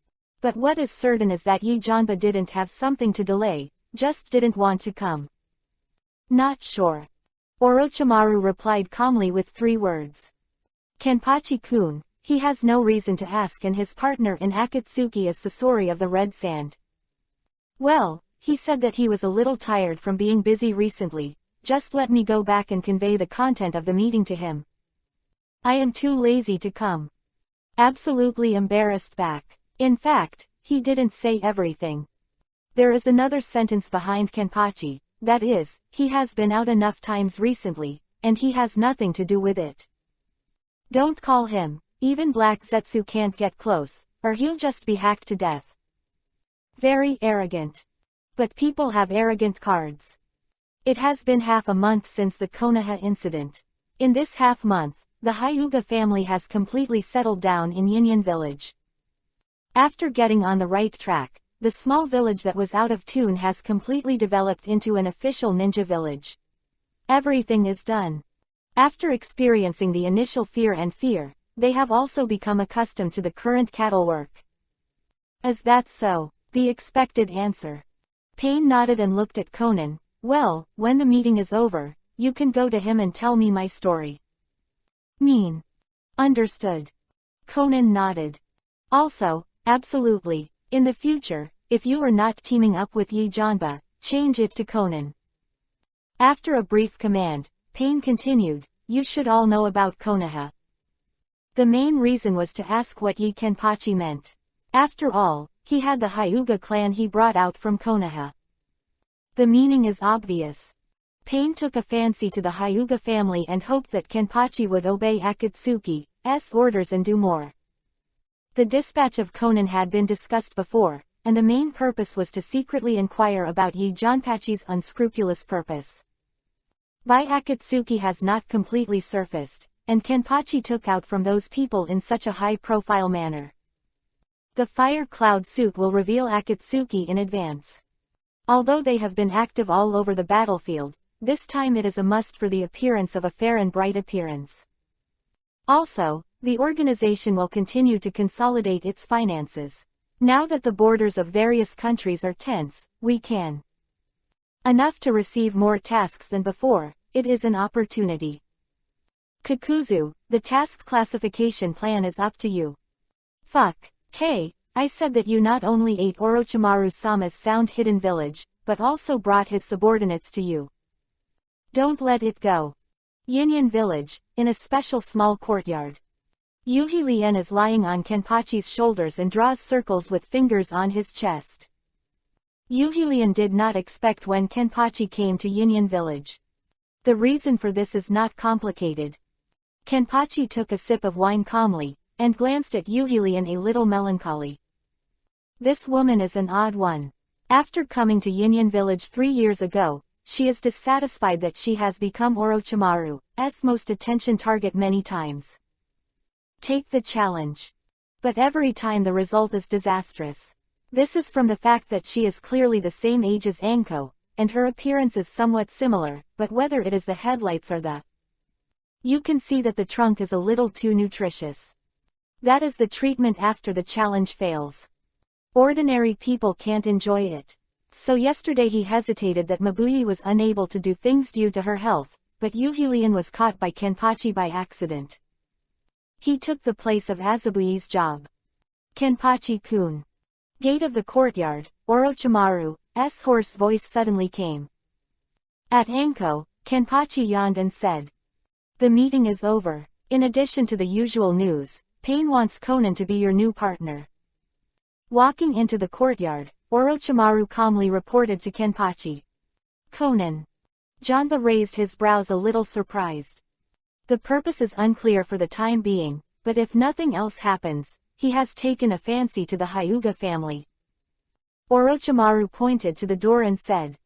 But what is certain is that Yi Janba didn't have something to delay, just didn't want to come. Not sure. Orochimaru replied calmly with 3 words. Kenpachi-kun, he has no reason to ask, and his partner in Akatsuki is Sasori of the Red Sand. Well, he said that he was a little tired from being busy recently, just let me go back and convey the content of the meeting to him. I am too lazy to come. Absolutely embarrassed back. In fact, he didn't say everything. There is another sentence behind Kenpachi, that is, he has been out enough times recently, and he has nothing to do with it. Don't call him, even Black Zetsu can't get close, or he'll just be hacked to death. Very arrogant. But people have arrogant cards. It has been half a month since the Konoha incident. In this half month, the Hyuga family has completely settled down in Yinyan village. After getting on the right track, the small village that was out of tune has completely developed into an official ninja village. Everything is done. After experiencing the initial fear, they have also become accustomed to the current cattle work. Is that so? The expected answer. Pain nodded and looked at Conan. Well, when the meeting is over, you can go to him and tell me my story. Mean. Understood. Conan nodded. Also, absolutely, in the future, if you are not teaming up with Yi Janba, change it to Conan. After a brief command, Pain continued, you should all know about Konoha. The main reason was to ask what Yi Kenpachi meant. After all, he had the Hyuga clan he brought out from Konoha. The meaning is obvious. Pain took a fancy to the Hyuga family and hoped that Kenpachi would obey Akatsuki's orders and do more. The dispatch of Conan had been discussed before, and the main purpose was to secretly inquire about Yi Janpachi's unscrupulous purpose. Bai Akatsuki has not completely surfaced, and Kenpachi took out from those people in such a high-profile manner. The fire cloud suit will reveal Akatsuki in advance. Although they have been active all over the battlefield, this time it is a must for the appearance of a fair and bright appearance. Also, the organization will continue to consolidate its finances. Now that the borders of various countries are tense, we can enough to receive more tasks than before. It is an opportunity. Kakuzu, the task classification plan is up to you. Fuck. Hey, I said that you not only ate Orochimaru-sama's sound hidden village, but also brought his subordinates to you. Don't let it go. Yinyan village, in a special small courtyard. Yuhi Lien is lying on Kenpachi's shoulders and draws circles with fingers on his chest. Yuhi Lien did not expect when Kenpachi came to Yinyan village. The reason for this is not complicated. Kenpachi took a sip of wine calmly, and glanced at Yuhi Lien a little melancholy. This woman is an odd one. After coming to Yinyan village 3 years ago, she is dissatisfied that she has become Orochimaru's most attention target many times. Take the challenge. But every time the result is disastrous. This is from the fact that she is clearly the same age as Anko, and her appearance is somewhat similar, but whether it is the headlights or you can see that the trunk is a little too nutritious. That is the treatment after the challenge fails. Ordinary people can't enjoy it. So yesterday he hesitated that Mabuyi was unable to do things due to her health, but Yuhilian was caught by Kenpachi by accident. He took the place of Azabui's job. Kenpachi-kun. Gate of the courtyard, Orochimaru's hoarse voice suddenly came. At Anko, Kenpachi yawned and said, "The meeting is over. In addition to the usual news, Pain wants Conan to be your new partner." Walking into the courtyard, Orochimaru calmly reported to Kenpachi. "Conan." Janba raised his brows a little surprised. "The purpose is unclear for the time being, but if nothing else happens, he has taken a fancy to the Hyuga family." Orochimaru pointed to the door and said,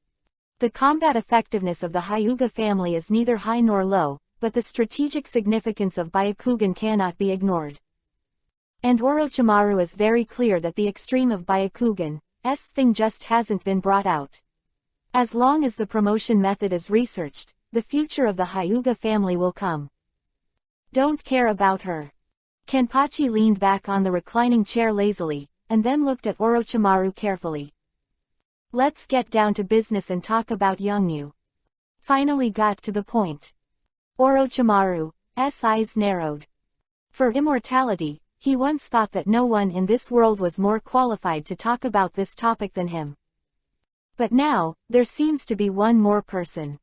"The combat effectiveness of the Hyuga family is neither high nor low, but the strategic significance of Byakugan cannot be ignored." And Orochimaru is very clear that the extreme of Byakugan's thing just hasn't been brought out. As long as the promotion method is researched, the future of the Hyuga family will come. "Don't care about her." Kenpachi leaned back on the reclining chair lazily, and then looked at Orochimaru carefully. "Let's get down to business and talk about Youngnu." Finally got to the point. Orochimaru's eyes narrowed. For immortality, he once thought that no one in this world was more qualified to talk about this topic than him. But now, there seems to be one more person.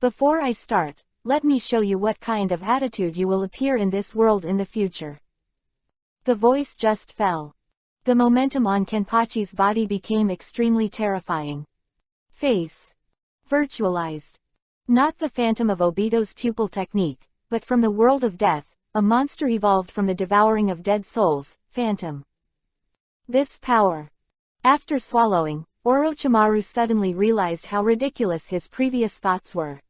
"Before I start, let me show you what kind of attitude you will appear in this world in the future." The voice just fell. The momentum on Kenpachi's body became extremely terrifying. Face. Virtualized. Not the phantom of Obito's pupil technique, but from the world of death, a monster evolved from the devouring of dead souls, Phantom. This power. After swallowing, Orochimaru suddenly realized how ridiculous his previous thoughts were.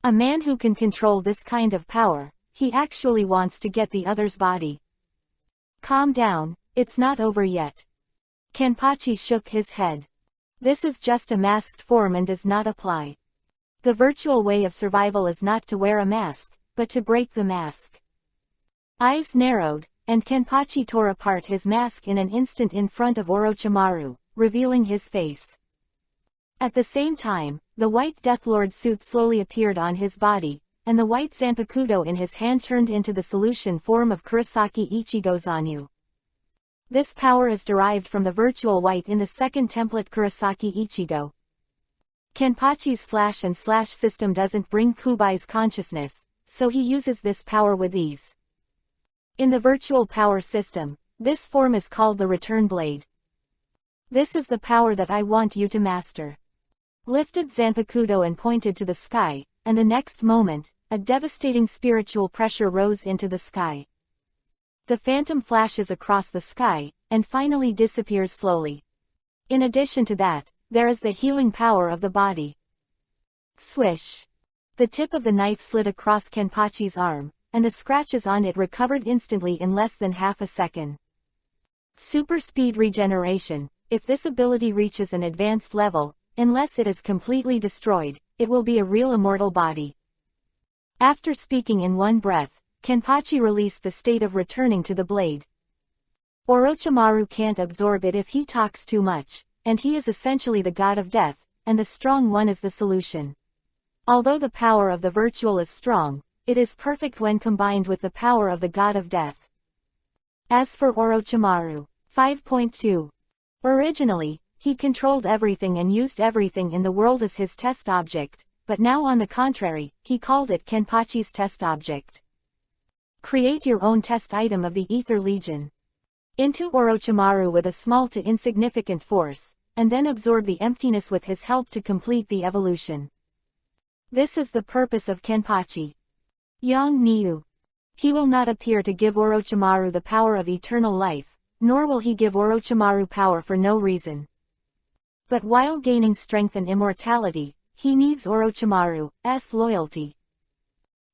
A man who can control this kind of power, he actually wants to get the other's body. "Calm down, it's not over yet." Kenpachi shook his head. "This is just a masked form and does not apply. The virtual way of survival is not to wear a mask, but to break the mask." Eyes narrowed, and Kenpachi tore apart his mask in an instant in front of Orochimaru, revealing his face. At the same time, the white Deathlord suit slowly appeared on his body, and the white Zanpakuto in his hand turned into the solution form of Kurosaki Ichigo Zanyu. This power is derived from the virtual white in the second template Kurosaki Ichigo. Kenpachi's slash system doesn't bring Kubai's consciousness, so he uses this power with ease. In the virtual power system, this form is called the Return Blade. "This is the power that I want you to master." Lifted Zanpakuto and pointed to the sky, and the next moment, a devastating spiritual pressure rose into the sky. The phantom flashes across the sky, and finally disappears slowly. In addition to that, there is the healing power of the body. Swish. The tip of the knife slid across Kenpachi's arm, and the scratches on it recovered instantly in less than half a second. Super speed regeneration. If this ability reaches an advanced level, unless it is completely destroyed, it will be a real immortal body. After speaking in one breath, Kenpachi released the state of returning to the blade. Orochimaru can't absorb it if he talks too much, and he is essentially the god of death, and the strong one is the solution. Although the power of the virtual is strong, it is perfect when combined with the power of the god of death. As for Orochimaru, 5.2. Originally, he controlled everything and used everything in the world as his test object, but now on the contrary, he called it Kenpachi's test object. Create your own test item of the Ether Legion. Into Orochimaru with a small to insignificant force, and then absorb the emptiness with his help to complete the evolution. This is the purpose of Kenpachi. Yang Niu. He will not appear to give Orochimaru the power of eternal life, nor will he give Orochimaru power for no reason. But while gaining strength and immortality, he needs Orochimaru's loyalty.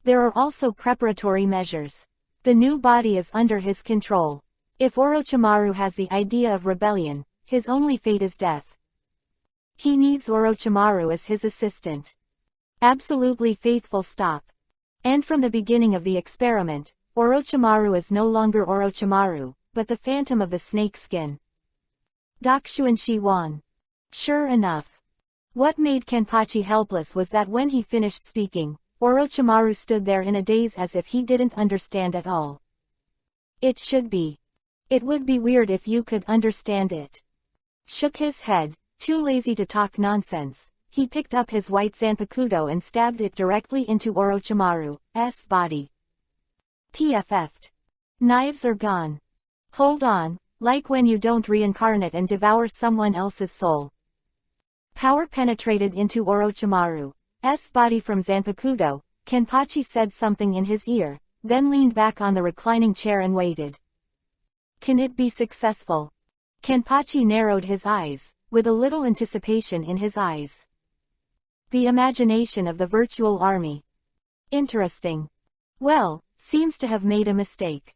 There are also preparatory measures. The new body is under his control. If Orochimaru has the idea of rebellion, his only fate is death. He needs Orochimaru as his assistant. Absolutely faithful. Stop. And from the beginning of the experiment, Orochimaru is no longer Orochimaru, but the phantom of the snake skin. Dakshuan Shiwan. Sure enough. What made Kenpachi helpless was that when he finished speaking, Orochimaru stood there in a daze as if he didn't understand at all. It should be. It would be weird if you could understand it. Shook his head, too lazy to talk nonsense. He picked up his white zanpakuto and stabbed it directly into Orochimaru's body. PFF'd. Knives are gone. Hold on, like when you don't reincarnate and devour someone else's soul. Power penetrated into Orochimaru's body from zanpakuto. Kenpachi said something in his ear, then leaned back on the reclining chair and waited. Can it be successful? Kenpachi narrowed his eyes, with a little anticipation in his eyes. The imagination of the virtual army. Interesting. Well, seems to have made a mistake.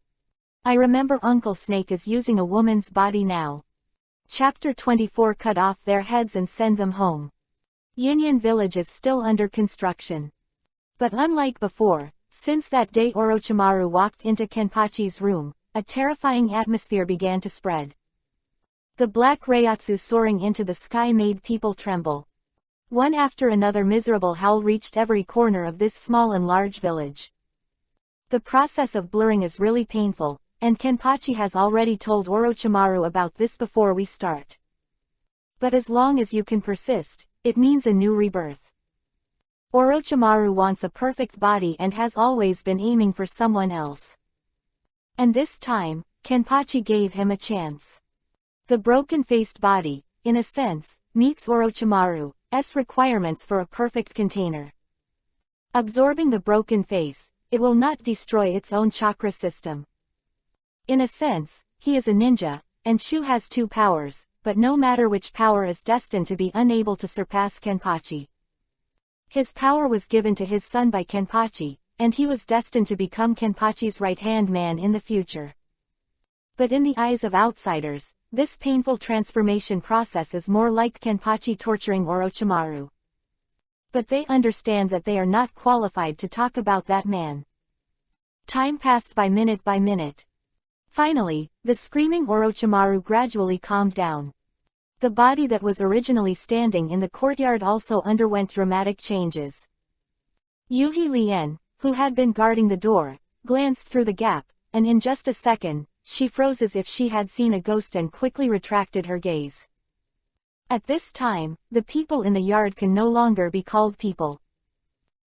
I remember Uncle Snake is using a woman's body now. Chapter 24. Cut off their heads and send them home. Yinyan village is still under construction. But unlike before, since that day Orochimaru walked into Kenpachi's room, a terrifying atmosphere began to spread. The black Reiatsu soaring into the sky made people tremble. One after another miserable howl reached every corner of this small and large village. The process of blurring is really painful, and Kenpachi has already told Orochimaru about this before we start. But as long as you can persist, it means a new rebirth. Orochimaru wants a perfect body and has always been aiming for someone else. And this time, Kenpachi gave him a chance. The broken-faced body, in a sense, meets Orochimaru's requirements for a perfect container. Absorbing the broken face, it will not destroy its own chakra system. In a sense, he is a ninja, and Shu has two powers, but no matter which power is destined to be unable to surpass Kenpachi. His power was given to his son by Kenpachi, and he was destined to become Kenpachi's right-hand man in the future. But in the eyes of outsiders, this painful transformation process is more like Kenpachi torturing Orochimaru. But they understand that they are not qualified to talk about that man. Time passed by minute. Finally, the screaming Orochimaru gradually calmed down. The body that was originally standing in the courtyard also underwent dramatic changes. Yuhi Lien, who had been guarding the door, glanced through the gap, and in just a second, she froze as if she had seen a ghost and quickly retracted her gaze. At this time, the people in the yard can no longer be called people.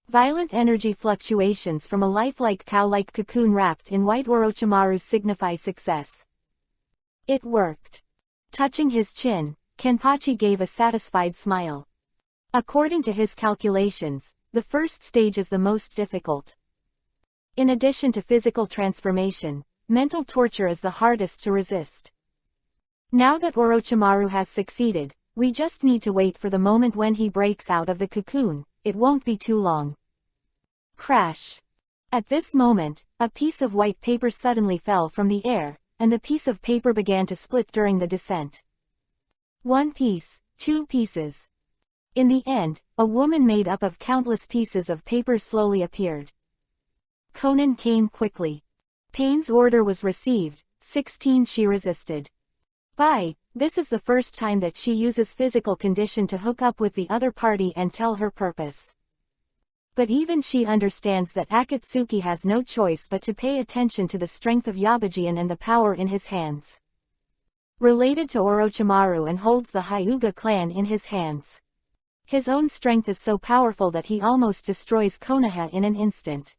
Violent energy fluctuations from a lifelike cow-like cocoon wrapped in white Orochimaru signify success. It worked. Touching his chin, Kenpachi gave a satisfied smile. According to his calculations, the first stage is the most difficult. In addition to physical transformation, mental torture is the hardest to resist. Now that Orochimaru has succeeded, we just need to wait for the moment when he breaks out of the cocoon. It won't be too long. Crash. At this moment, a piece of white paper suddenly fell from the air, and the piece of paper began to split during the descent. One piece, two pieces. In the end, a woman made up of countless pieces of paper slowly appeared. Conan came quickly. Pain's order was received. 16. She resisted. This is the first time that she uses physical condition to hook up with the other party and tell her purpose. But even she understands that Akatsuki has no choice but to pay attention to the strength of Yabajian and the power in his hands. Related to Orochimaru and holds the Hyuga clan in his hands. His own strength is so powerful that he almost destroys Konoha in an instant.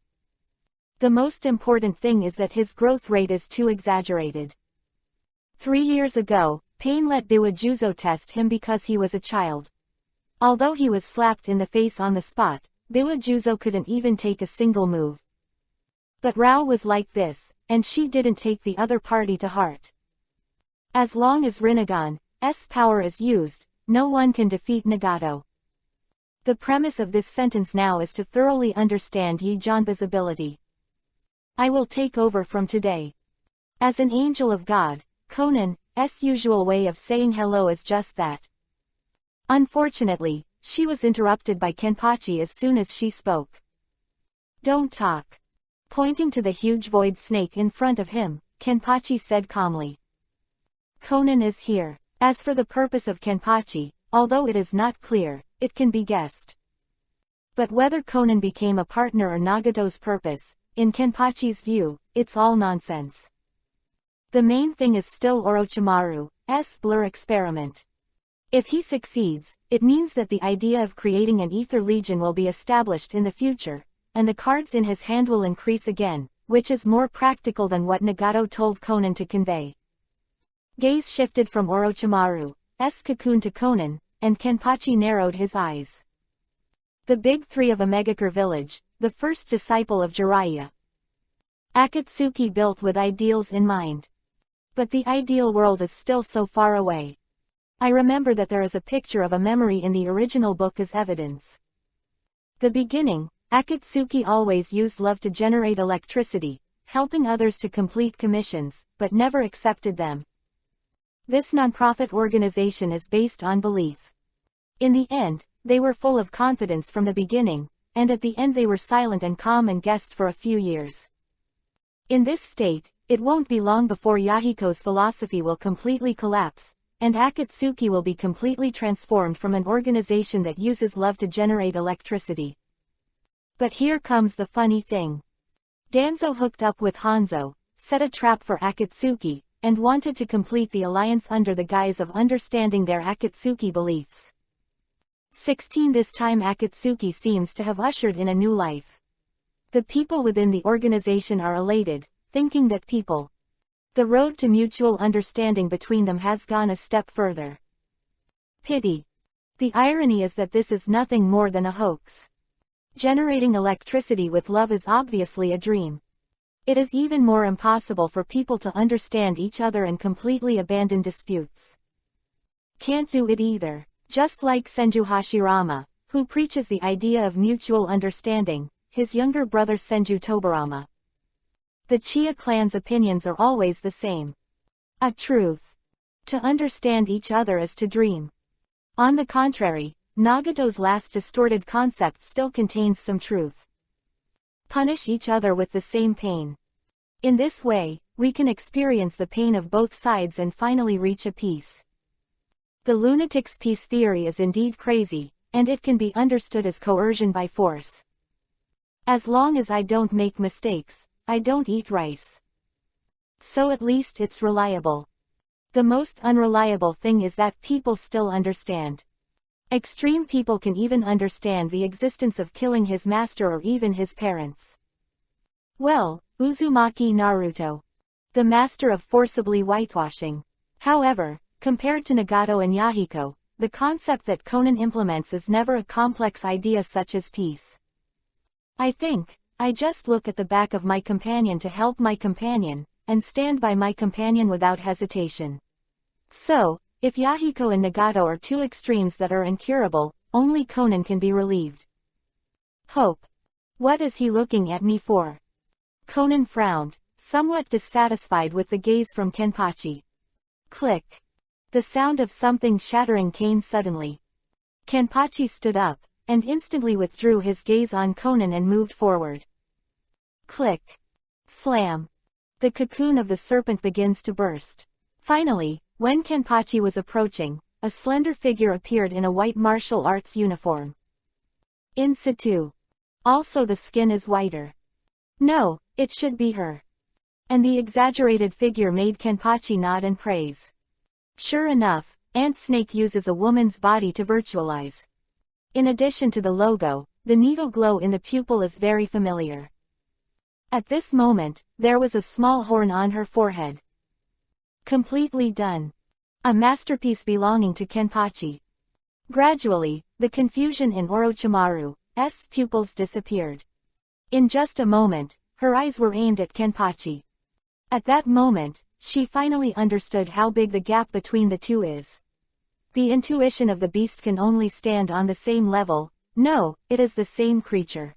The most important thing is that his growth rate is too exaggerated. 3 years ago, Pain let Biwajuzo test him because he was a child. Although he was slapped in the face on the spot, Biwajuzo couldn't even take a single move. But Rao was like this, and she didn't take the other party to heart. As long as Rinnegan's power is used, no one can defeat Nagato. The premise of this sentence now is to thoroughly understand Yi Janba's ability. I will take over from today. As an angel of God, Conan's usual way of saying hello is just that. Unfortunately, she was interrupted by Kenpachi as soon as she spoke. Don't talk. Pointing to the huge void snake in front of him, Kenpachi said calmly. Conan is here. As for the purpose of Kenpachi, although it is not clear, it can be guessed. But whether Konan became a partner or Nagato's purpose, in Kenpachi's view, it's all nonsense. The main thing is still Orochimaru's blur experiment. If he succeeds, it means that the idea of creating an ether legion will be established in the future, and the cards in his hand will increase again, which is more practical than what Nagato told Konan to convey. Gaze shifted from Orochimaru's cocoon to Konan, and Kenpachi narrowed his eyes. The big three of Omegakure village, the first disciple of Jiraiya. Akatsuki built with ideals in mind. But the ideal world is still so far away. I remember that there is a picture of a memory in the original book as evidence. The beginning, Akatsuki always used love to generate electricity, helping others to complete commissions, but never accepted them. This nonprofit organization is based on belief. In the end, they were full of confidence from the beginning, and at the end they were silent and calm and guessed for a few years. In this state, it won't be long before Yahiko's philosophy will completely collapse, and Akatsuki will be completely transformed from an organization that uses love to generate electricity. But here comes the funny thing. Danzo hooked up with Hanzo, set a trap for Akatsuki, and wanted to complete the alliance under the guise of understanding their Akatsuki beliefs. 16 This time Akatsuki seems to have ushered in a new life. The people within the organization are elated, thinking that the road to mutual understanding between them has gone a step further. Pity. The irony is that this is nothing more than a hoax. Generating electricity with love is obviously a dream. It is even more impossible for people to understand each other and completely abandon disputes. Can't do it either. Just like Senju Hashirama, who preaches the idea of mutual understanding, his younger brother Senju Tobarama. The Chia clan's opinions are always the same. A truth. To understand each other is to dream. On the contrary, Nagato's last distorted concept still contains some truth. Punish each other with the same pain. In this way, we can experience the pain of both sides and finally reach a peace. The lunatic's peace theory is indeed crazy, and it can be understood as coercion by force. As long as I don't make mistakes, I don't eat rice. So at least it's reliable. The most unreliable thing is that people still understand. Extreme people can even understand the existence of killing his master or even his parents. Well, Uzumaki Naruto. The master of forcibly whitewashing. However, compared to Nagato and Yahiko, the concept that Konan implements is never a complex idea such as peace. I think, I just look at the back of my companion to help my companion, and stand by my companion without hesitation. So, if Yahiko and Nagato are two extremes that are incurable, only Konan can be relieved. Hope. What is he looking at me for? Konan frowned, somewhat dissatisfied with the gaze from Kenpachi. Click. The sound of something shattering came suddenly. Kenpachi stood up, and instantly withdrew his gaze on Konan and moved forward. Click. Slam. The cocoon of the serpent begins to burst. Finally, when Kenpachi was approaching, a slender figure appeared in a white martial arts uniform. In situ. Also the skin is whiter. No, it should be her. And the exaggerated figure made Kenpachi nod and praise. Sure enough, Ant Snake uses a woman's body to virtualize. In addition to the logo, the needle glow in the pupil is very familiar. At this moment, there was a small horn on her forehead. Completely done. A masterpiece belonging to Kenpachi. Gradually, the confusion in Orochimaru's pupils disappeared. In just a moment, her eyes were aimed at Kenpachi. At that moment, she finally understood how big the gap between the two is. The intuition of the beast can only stand on the same level. No, it is the same creature.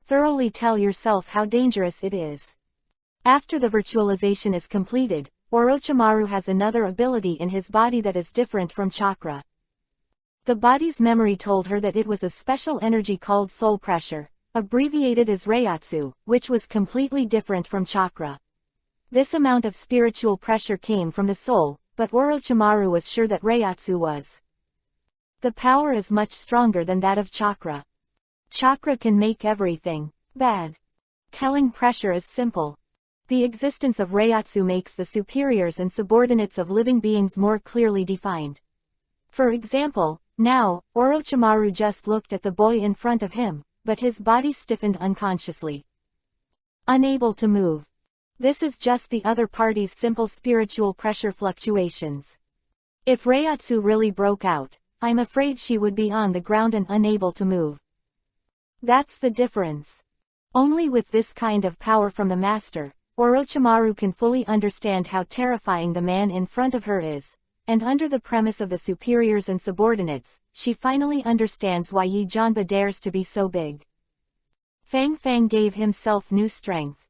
Thoroughly tell yourself how dangerous it is. After the virtualization is completed, Orochimaru has another ability in his body that is different from chakra. The body's memory told her that it was a special energy called soul pressure, abbreviated as Reiatsu, which was completely different from chakra. This amount of spiritual pressure came from the soul, but Orochimaru was sure that Reiatsu was. The power is much stronger than that of chakra. Chakra can make everything bad. Killing pressure is simple. The existence of Reiatsu makes the superiors and subordinates of living beings more clearly defined. For example, now, Orochimaru just looked at the boy in front of him, but his body stiffened unconsciously. Unable to move. This is just the other party's simple spiritual pressure fluctuations. If Reiatsu really broke out, I'm afraid she would be on the ground and unable to move. That's the difference. Only with this kind of power from the master, Orochimaru can fully understand how terrifying the man in front of her is, and under the premise of the superiors and subordinates, she finally understands why Yi Janba dares to be so big. Fang Fang gave himself new strength.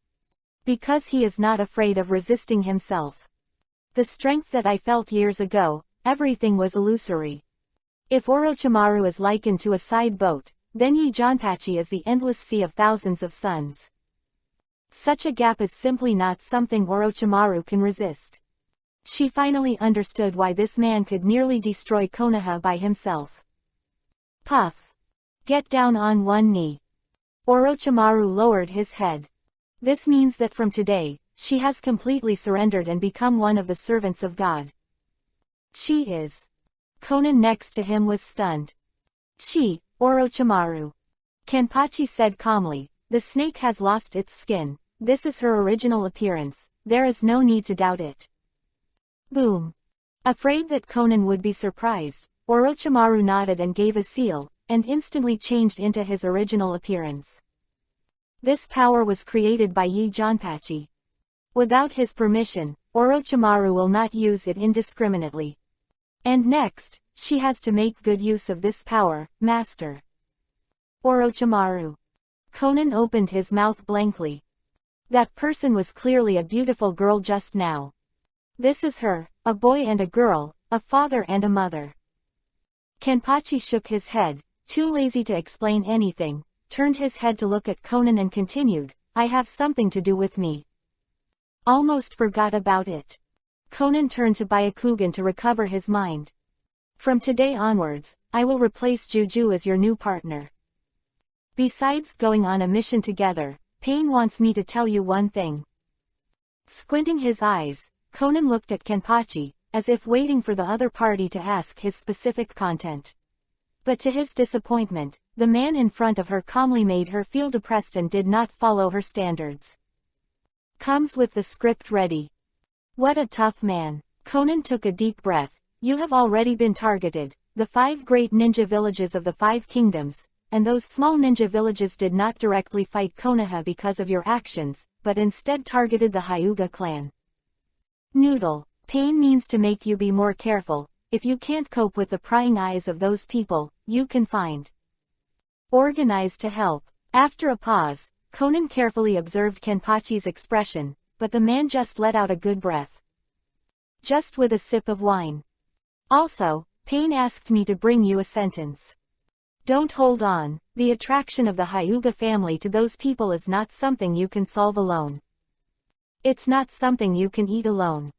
Because he is not afraid of resisting himself. The strength that I felt years ago, everything was illusory. If Orochimaru is likened to a side boat, then Yi Janpachi is the endless sea of thousands of suns. Such a gap is simply not something Orochimaru can resist. She finally understood why this man could nearly destroy Konoha by himself. Puff. Get down on one knee. Orochimaru lowered his head. This means that from today, she has completely surrendered and become one of the servants of God. She is. Konan next to him was stunned. She, Orochimaru. Kenpachi said calmly, the snake has lost its skin, this is her original appearance, there is no need to doubt it. Boom. Afraid that Konan would be surprised, Orochimaru nodded and gave a seal, and instantly changed into his original appearance. This power was created by Yi Janpachi. Without his permission, Orochimaru will not use it indiscriminately. And next, she has to make good use of this power, master. Orochimaru. Konan opened his mouth blankly. That person was clearly a beautiful girl just now. This is her, a boy and a girl, a father and a mother. Kenpachi shook his head, too lazy to explain anything, turned his head to look at Konan and continued, I have something to do with me. Almost forgot about it. Konan turned to Byakugan to recover his mind. From today onwards, I will replace Juju as your new partner. Besides going on a mission together, Pain wants me to tell you one thing. Squinting his eyes, Konan looked at Kenpachi, as if waiting for the other party to ask his specific content. But to his disappointment, the man in front of her calmly made her feel depressed and did not follow her standards. Comes with the script ready. What a tough man. Konan took a deep breath. You have already been targeted, the 5 great ninja villages of the 5 kingdoms, and those small ninja villages did not directly fight Konoha because of your actions, but instead targeted the Hyuga clan. Noodle. Pain means to make you be more careful. If you can't cope with the prying eyes of those people, you can find. Organize to help. After a pause, Konan carefully observed Kenpachi's expression, but the man just let out a good breath. Just with a sip of wine. Also, Pain asked me to bring you a sentence. Don't hold on, the attraction of the Hyuga family to those people is not something you can solve alone. It's not something you can eat alone.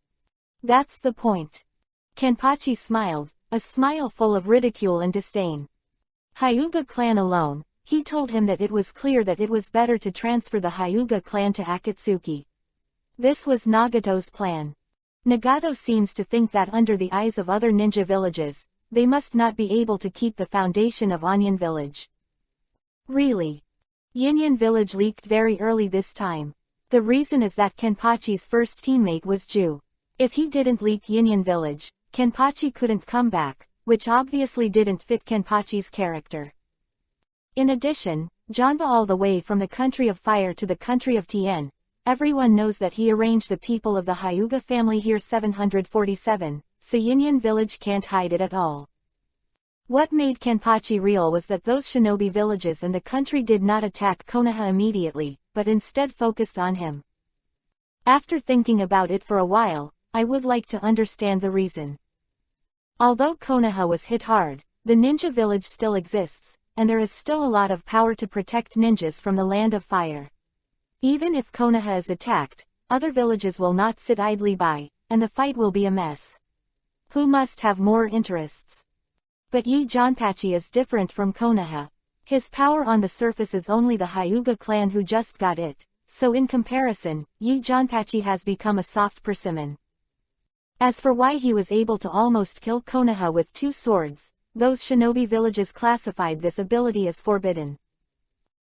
That's the point. Kenpachi smiled, a smile full of ridicule and disdain. Hyuga clan alone, he told him that it was clear that it was better to transfer the Hyuga clan to Akatsuki. This was Nagato's plan. Nagato seems to think that under the eyes of other ninja villages, they must not be able to keep the foundation of Onion Village. Really? Yinyan Village leaked very early this time. The reason is that Kenpachi's first teammate was Ju. If he didn't leak Yinyan Village, Kenpachi couldn't come back, which obviously didn't fit Kenpachi's character. In addition, Janba all the way from the country of fire to the country of Tien, everyone knows that he arranged the people of the Hyuga family here 747, so Yinyan Village can't hide it at all. What made Kenpachi real was that those shinobi villages and the country did not attack Konoha immediately, but instead focused on him. After thinking about it for a while, I would like to understand the reason. Although Konoha was hit hard, the ninja village still exists, and there is still a lot of power to protect ninjas from the land of fire. Even if Konoha is attacked, other villages will not sit idly by, and the fight will be a mess. who must have more interests. But Yi Janpachi is different from Konoha. His power on the surface is only the Hyuga clan who just got it, so in comparison, Yi Janpachi has become a soft persimmon. As for why he was able to almost kill Konoha with 2 swords, those shinobi villages classified this ability as forbidden.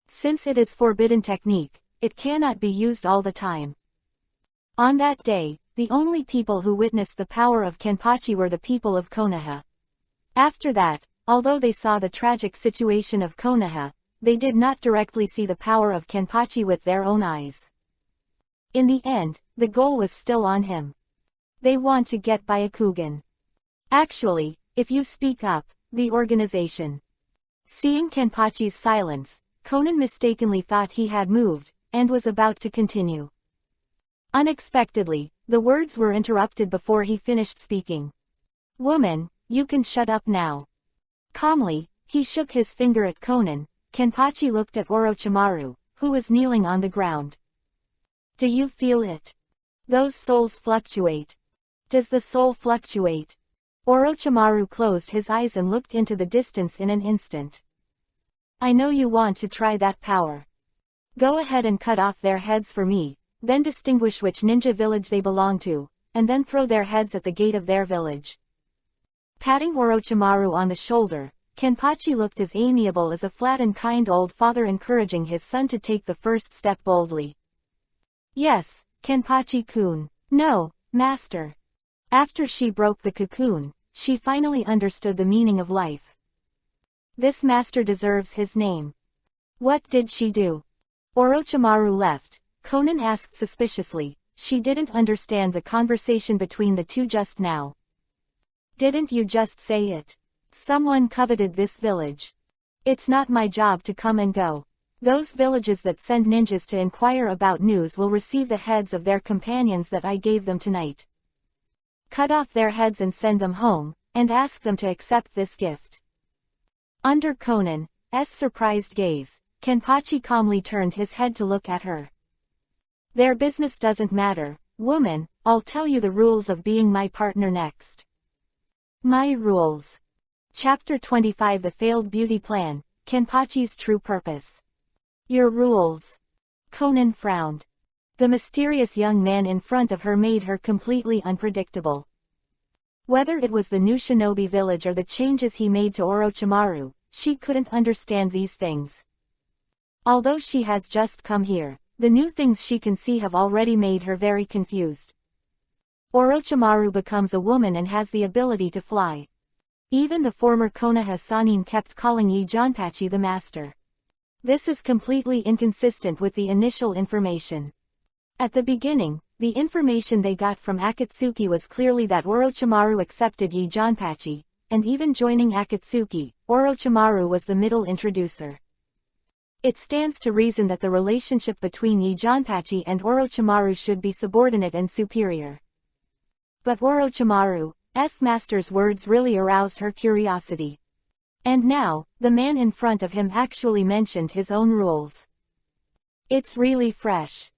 Since it is forbidden technique, it cannot be used all the time. On that day, the only people who witnessed the power of Kenpachi were the people of Konoha. After that, although they saw the tragic situation of Konoha, they did not directly see the power of Kenpachi with their own eyes. In the end, the goal was still on him. They want to get Byakugan. Actually, if you speak up, the organization. Seeing Kenpachi's silence, Conan mistakenly thought he had moved, and was about to continue. Unexpectedly, the words were interrupted before he finished speaking. "Woman, you can shut up now." Calmly, he shook his finger at Conan. Kenpachi looked at Orochimaru, who was kneeling on the ground. "Do you feel it? Those souls fluctuate." "Does the soul fluctuate?" Orochimaru closed his eyes and looked into the distance in an instant. "I know you want to try that power. Go ahead and cut off their heads for me, then distinguish which ninja village they belong to, and then throw their heads at the gate of their village." Patting Orochimaru on the shoulder, Kenpachi looked as amiable as a flat and kind old father encouraging his son to take the first step boldly. "Yes, Kenpachi-kun." "No, master." After she broke the cocoon, she finally understood the meaning of life. This master deserves his name. What did she do? Orochimaru left. Conan asked suspiciously. She didn't understand the conversation between the two just now. "Didn't you just say it? Someone coveted this village. It's not my job to come and go. Those villages that send ninjas to inquire about news will receive the heads of their companions that I gave them tonight. Cut off their heads and send them home, and ask them to accept this gift." Under Conan's surprised gaze, Kenpachi calmly turned his head to look at her. "Their business doesn't matter, woman. I'll tell you the rules of being my partner next." "My rules." Chapter 25 The Failed Beauty Plan, Kenpachi's True Purpose. "Your rules." Conan frowned. The mysterious young man in front of her made her completely unpredictable. Whether it was the new shinobi village or the changes he made to Orochimaru, she couldn't understand these things. Although she has just come here, the new things she can see have already made her very confused. Orochimaru becomes a woman and has the ability to fly. Even the former Konoha Sannin kept calling Yi Janpachi the master. This is completely inconsistent with the initial information. At the beginning, the information they got from Akatsuki was clearly that Orochimaru accepted Yi Janpachi, and even joining Akatsuki, Orochimaru was the middle introducer. It stands to reason that the relationship between Yi Janpachi and Orochimaru should be subordinate and superior. But Orochimaru's master's words really aroused her curiosity. And now, the man in front of him actually mentioned his own rules. It's really fresh.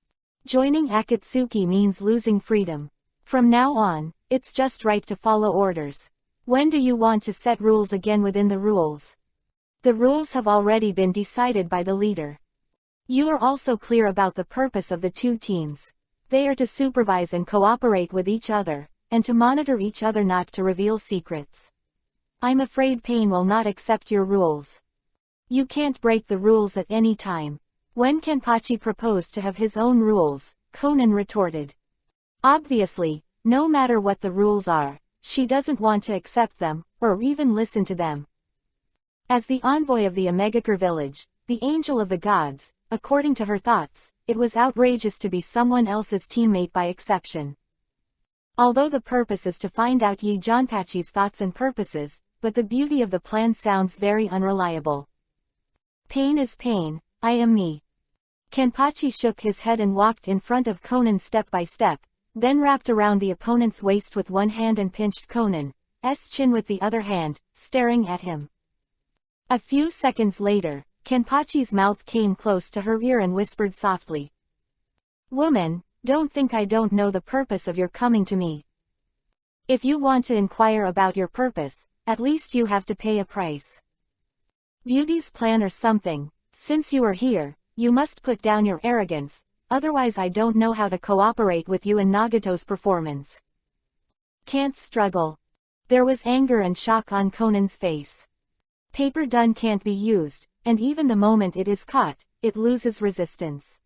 Joining Akatsuki means losing freedom. From now on, it's just right to follow orders. When do you want to set rules again within the rules? The rules have already been decided by the leader. You are also clear about the purpose of the two teams. They are to supervise and cooperate with each other, and to monitor each other, not to reveal secrets. I'm afraid Pain will not accept your rules. You can't break the rules at any time. When Kenpachi proposed to have his own rules, Conan retorted. Obviously, no matter what the rules are, she doesn't want to accept them, or even listen to them. As the envoy of the Omegakure village, the angel of the gods, according to her thoughts, it was outrageous to be someone else's teammate by exception. Although the purpose is to find out Yi Janpachi's thoughts and purposes, but the beauty of the plan sounds very unreliable. Pain is pain, I am me. Kenpachi shook his head and walked in front of Conan step by step, then wrapped around the opponent's waist with one hand and pinched Conan's chin with the other hand, staring at him. A few seconds later, Kenpachi's mouth came close to her ear and whispered softly. "Woman, don't think I don't know the purpose of your coming to me. If you want to inquire about your purpose, at least you have to pay a price. Beauty's plan or something. Since you are here, you must put down your arrogance, otherwise I don't know how to cooperate with you in Nagato's performance. Can't struggle. There was anger and shock on Conan's face. Paper done can't be used, and even the moment it is caught, it loses resistance.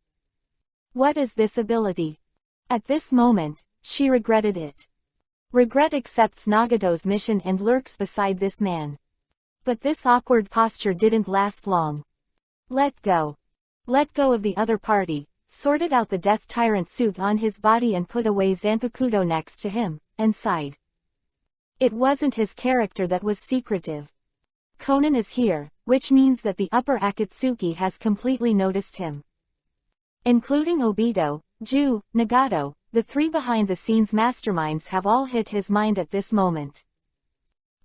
What is this ability? At this moment, she regretted it. Regret accepts Nagato's mission and lurks beside this man. But this awkward posture didn't last long. Let go. Let go of the other party, sorted out the death tyrant suit on his body and put away Zanpakuto next to him, and sighed. It wasn't his character that was secretive. Conan is here, which means that the upper Akatsuki has completely noticed him. Including Obito, Ju, Nagato, the three behind-the-scenes masterminds have all hit his mind at this moment.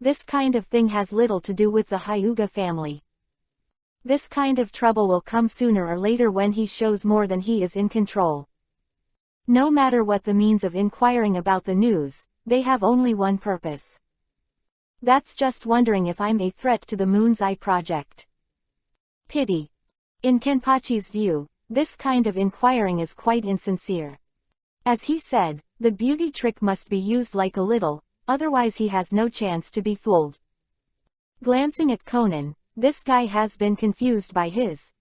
This kind of thing has little to do with the Hyuga family. This kind of trouble will come sooner or later when he shows more than he is in control. No matter what the means of inquiring about the news, they have only one purpose. That's just wondering if I'm a threat to the Moon's Eye project. Pity. In Kenpachi's view, this kind of inquiring is quite insincere. As he said, the beauty trick must be used like a little, otherwise he has no chance to be fooled. Glancing at Conan, this guy has been confused by his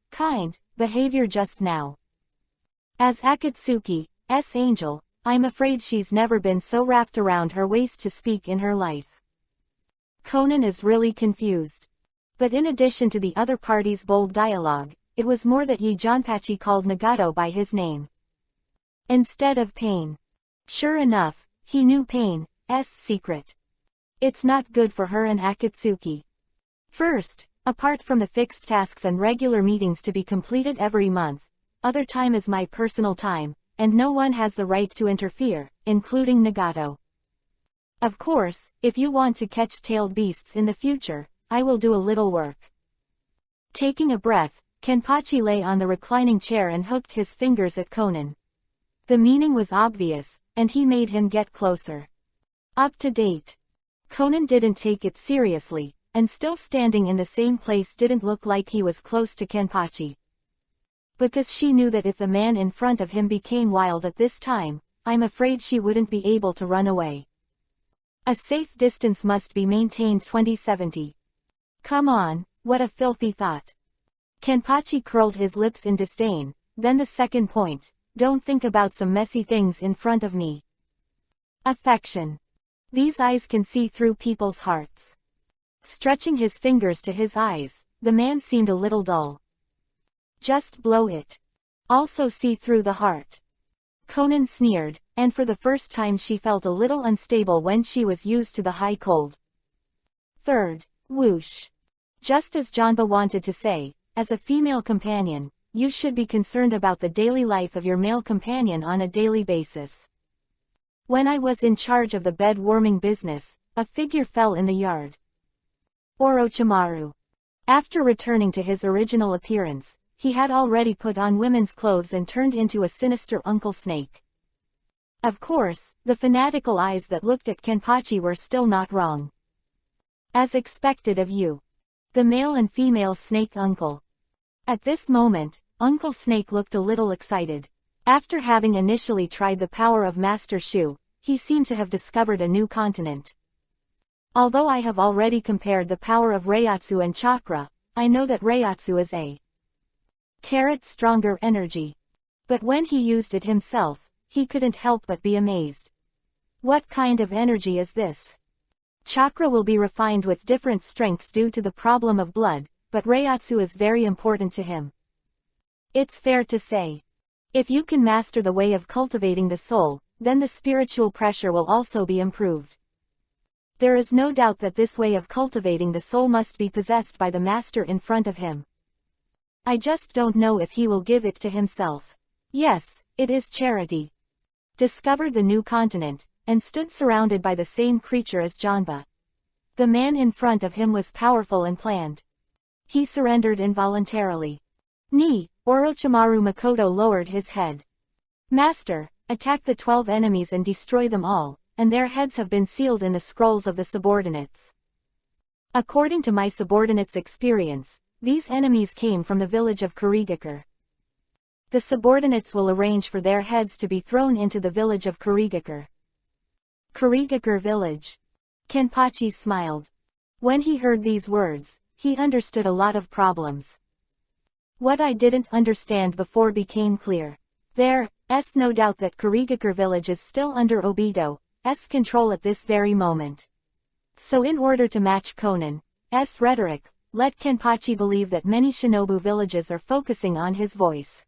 behavior just now. As Akatsuki's angel, I'm afraid she's never been so wrapped around her waist to speak in her life. Conan is really confused. But in addition to the other party's bold dialogue, it was more that Janpachi called Nagato by his name instead of Pain. Sure enough, he knew Pain's secret. It's not good for her and Akatsuki. First, apart from the fixed tasks and regular meetings to be completed every month, other time is my personal time, and no one has the right to interfere, including Nagato. Of course, if you want to catch tailed beasts in the future, I will do a little work. Taking a breath, Kenpachi lay on the reclining chair and hooked his fingers at Conan. The meaning was obvious, and he made him get closer. Up to date. Conan didn't take it seriously, and still standing in the same place didn't look like he was close to Kenpachi. Because she knew that if the man in front of him became wild at this time, I'm afraid she wouldn't be able to run away. A safe distance must be maintained 2070. Come on, what a filthy thought. Kenpachi curled his lips in disdain, then the second point, don't think about some messy things in front of me. Affection. These eyes can see through people's hearts. Stretching his fingers to his eyes, the man seemed a little dull. Just blow it. Also see through the heart. Conan sneered, and for the first time she felt a little unstable when she was used to the high cold. Third, whoosh. Just as Janba wanted to say, as a female companion, you should be concerned about the daily life of your male companion on a daily basis. When I was in charge of the bed warming business, a figure fell in the yard. Orochimaru. After returning to his original appearance, he had already put on women's clothes and turned into a sinister Uncle Snake. Of course, the fanatical eyes that looked at Kenpachi were still not wrong. As expected of you. The male and female snake uncle. At this moment, Uncle Snake looked a little excited. After having initially tried the power of Master Shu, he seemed to have discovered a new continent. Although I have already compared the power of Reiatsu and Chakra, I know that Reiatsu is a stronger energy. But when he used it himself, he couldn't help but be amazed. What kind of energy is this? Chakra will be refined with different strengths due to the problem of blood, but Reiatsu is very important to him. It's fair to say. If you can master the way of cultivating the soul, then the spiritual pressure will also be improved. There is no doubt that this way of cultivating the soul must be possessed by the master in front of him. I just don't know if he will give it to himself. Yes, it is charity. Discovered the new continent, and stood surrounded by the same creature as Janba. The man in front of him was powerful and planned. He surrendered involuntarily. Orochimaru Makoto lowered his head. Master, attack the 12 enemies and destroy them all, and their heads have been sealed in the scrolls of the subordinates. According to my subordinates' experience, these enemies came from the village of Kurigakure. The subordinates will arrange for their heads to be thrown into the village of Kurigakure. Kurigakure village. Kenpachi smiled. When he heard these words, he understood a lot of problems. What I didn't understand before became clear. There's no doubt that Kurigakure village is still under Obito's control at this very moment. So in order to match Conan's rhetoric, let Kenpachi believe that many shinobu villages are focusing on his voice.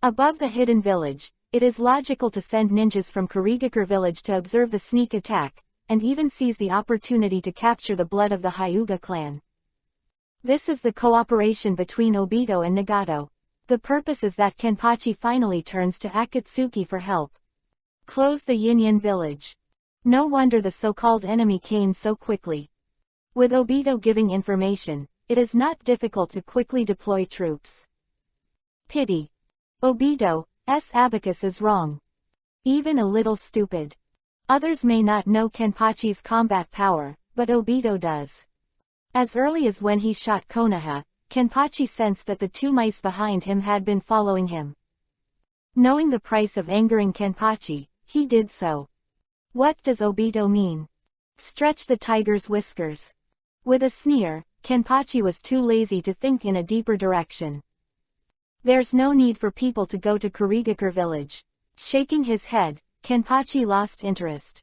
Above the hidden village, it is logical to send ninjas from Kurigakure village to observe the sneak attack, and even seize the opportunity to capture the blood of the Hyuga clan. This is the cooperation between Obito and Nagato. The purpose is that Kenpachi finally turns to Akatsuki for help. Close the Yin village. No wonder the so-called enemy came so quickly. With Obito giving information, it is not difficult to quickly deploy troops. Pity. Obito's abacus is wrong. Even a little stupid. Others may not know Kenpachi's combat power, but Obito does. As early as when he shot Konoha, Kenpachi sensed that the two mice behind him had been following him. Knowing the price of angering Kenpachi, he did so. What does Obito mean? Stretch the tiger's whiskers. With a sneer, Kenpachi was too lazy to think in a deeper direction. There's no need for people to go to Kurigakure village. Shaking his head, Kenpachi lost interest.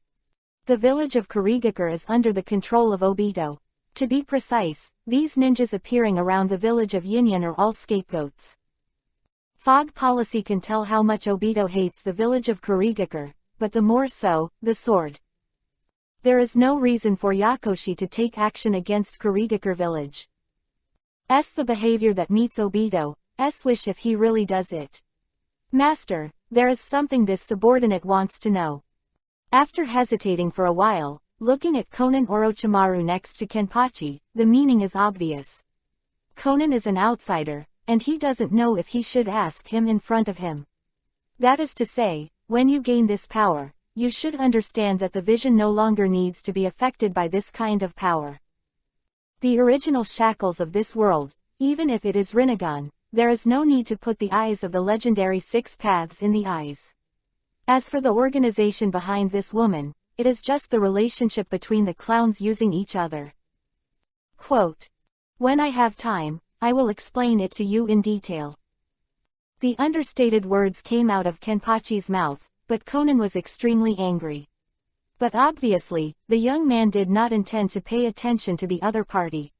The village of Kurigakure is under the control of Obito. To be precise, these ninjas appearing around the village of Yinyan are all scapegoats. Fog policy can tell how much Obito hates the village of Kurigakure, but the more so, the sword. There is no reason for Yakoshi to take action against Kurigakure village. The behavior that meets Obito's wish if he really does it. Master, there is something this subordinate wants to know. After hesitating for a while, looking at Konan Orochimaru next to Kenpachi, the meaning is obvious. Konan is an outsider, and he doesn't know if he should ask him in front of him. That is to say, when you gain this power, you should understand that the vision no longer needs to be affected by this kind of power. The original shackles of this world, even if it is Rinnegan, there is no need to put the eyes of the legendary six paths in the eyes. As for the organization behind this woman, it is just the relationship between the clowns using each other. Quote. When I have time, I will explain it to you in detail. The understated words came out of Kenpachi's mouth, but Konan was extremely angry. But obviously, the young man did not intend to pay attention to the other party.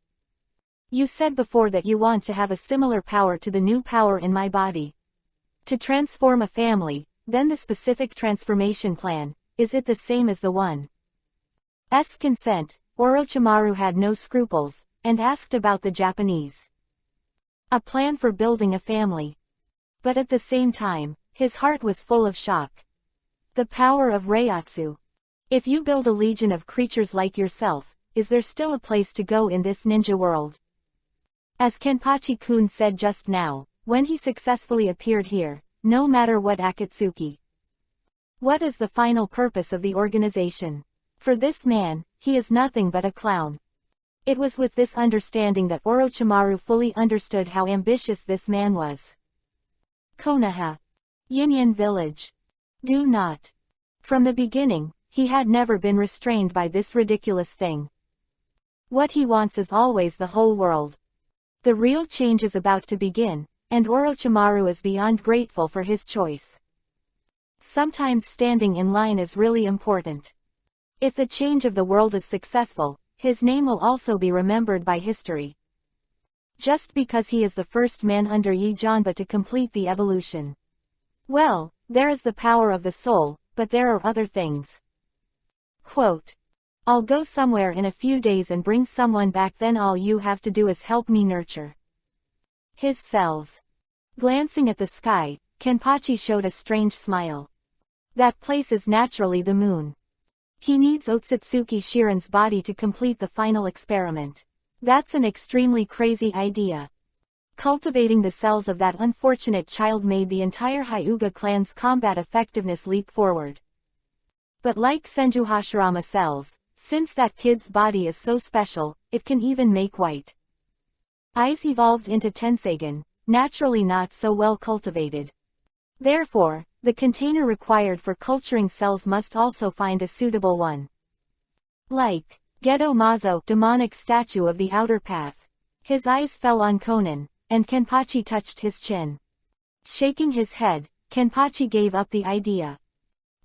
You said before that you want to have a similar power to the new power in my body. To transform a family, then the specific transformation plan, is it the same as the one's consent? Orochimaru had no scruples, and asked about the Japanese. A plan for building a family. But at the same time, his heart was full of shock. The power of Reiatsu. If you build a legion of creatures like yourself, is there still a place to go in this ninja world? As Kenpachi-kun said just now, when he successfully appeared here, no matter what Akatsuki. What is the final purpose of the organization? For this man, he is nothing but a clown. It was with this understanding that Orochimaru fully understood how ambitious this man was. Konoha. Yinyan village. Do not. From the beginning, he had never been restrained by this ridiculous thing. What he wants is always the whole world. The real change is about to begin, and Orochimaru is beyond grateful for his choice. Sometimes standing in line is really important. If the change of the world is successful, his name will also be remembered by history. Just because he is the first man under Yi Janba to complete the evolution. Well, there is the power of the soul, but there are other things. Quote. I'll go somewhere in a few days and bring someone back, then all you have to do is help me nurture his cells. Glancing at the sky, Kenpachi showed a strange smile. That place is naturally the moon. He needs Otsutsuki Shiran's body to complete the final experiment. That's an extremely crazy idea. Cultivating the cells of that unfortunate child made the entire Hyuga clan's combat effectiveness leap forward. But like Senju Hashirama cells, since that kid's body is so special, it can even make white eyes evolved into Tenseigan, naturally not so well cultivated. Therefore, the container required for culturing cells must also find a suitable one. Like Gedo Mazo, demonic statue of the outer path. His eyes fell on Conan, and Kenpachi touched his chin. Shaking his head, Kenpachi gave up the idea.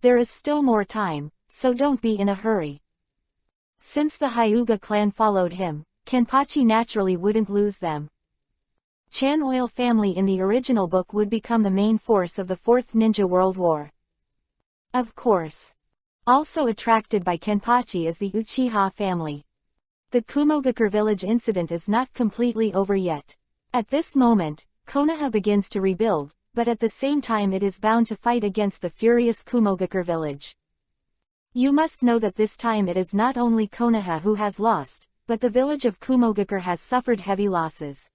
There is still more time, so don't be in a hurry. Since the Hyuga clan followed him, Kenpachi naturally wouldn't lose them. Chan Oil family in the original book would become the main force of the Fourth Ninja World War. Of course. Also attracted by Kenpachi is the Uchiha family. The Kumogakure village incident is not completely over yet. At this moment, Konoha begins to rebuild, but at the same time it is bound to fight against the furious Kumogakure village. You must know that this time it is not only Konoha who has lost, but the village of Kumogakure has suffered heavy losses.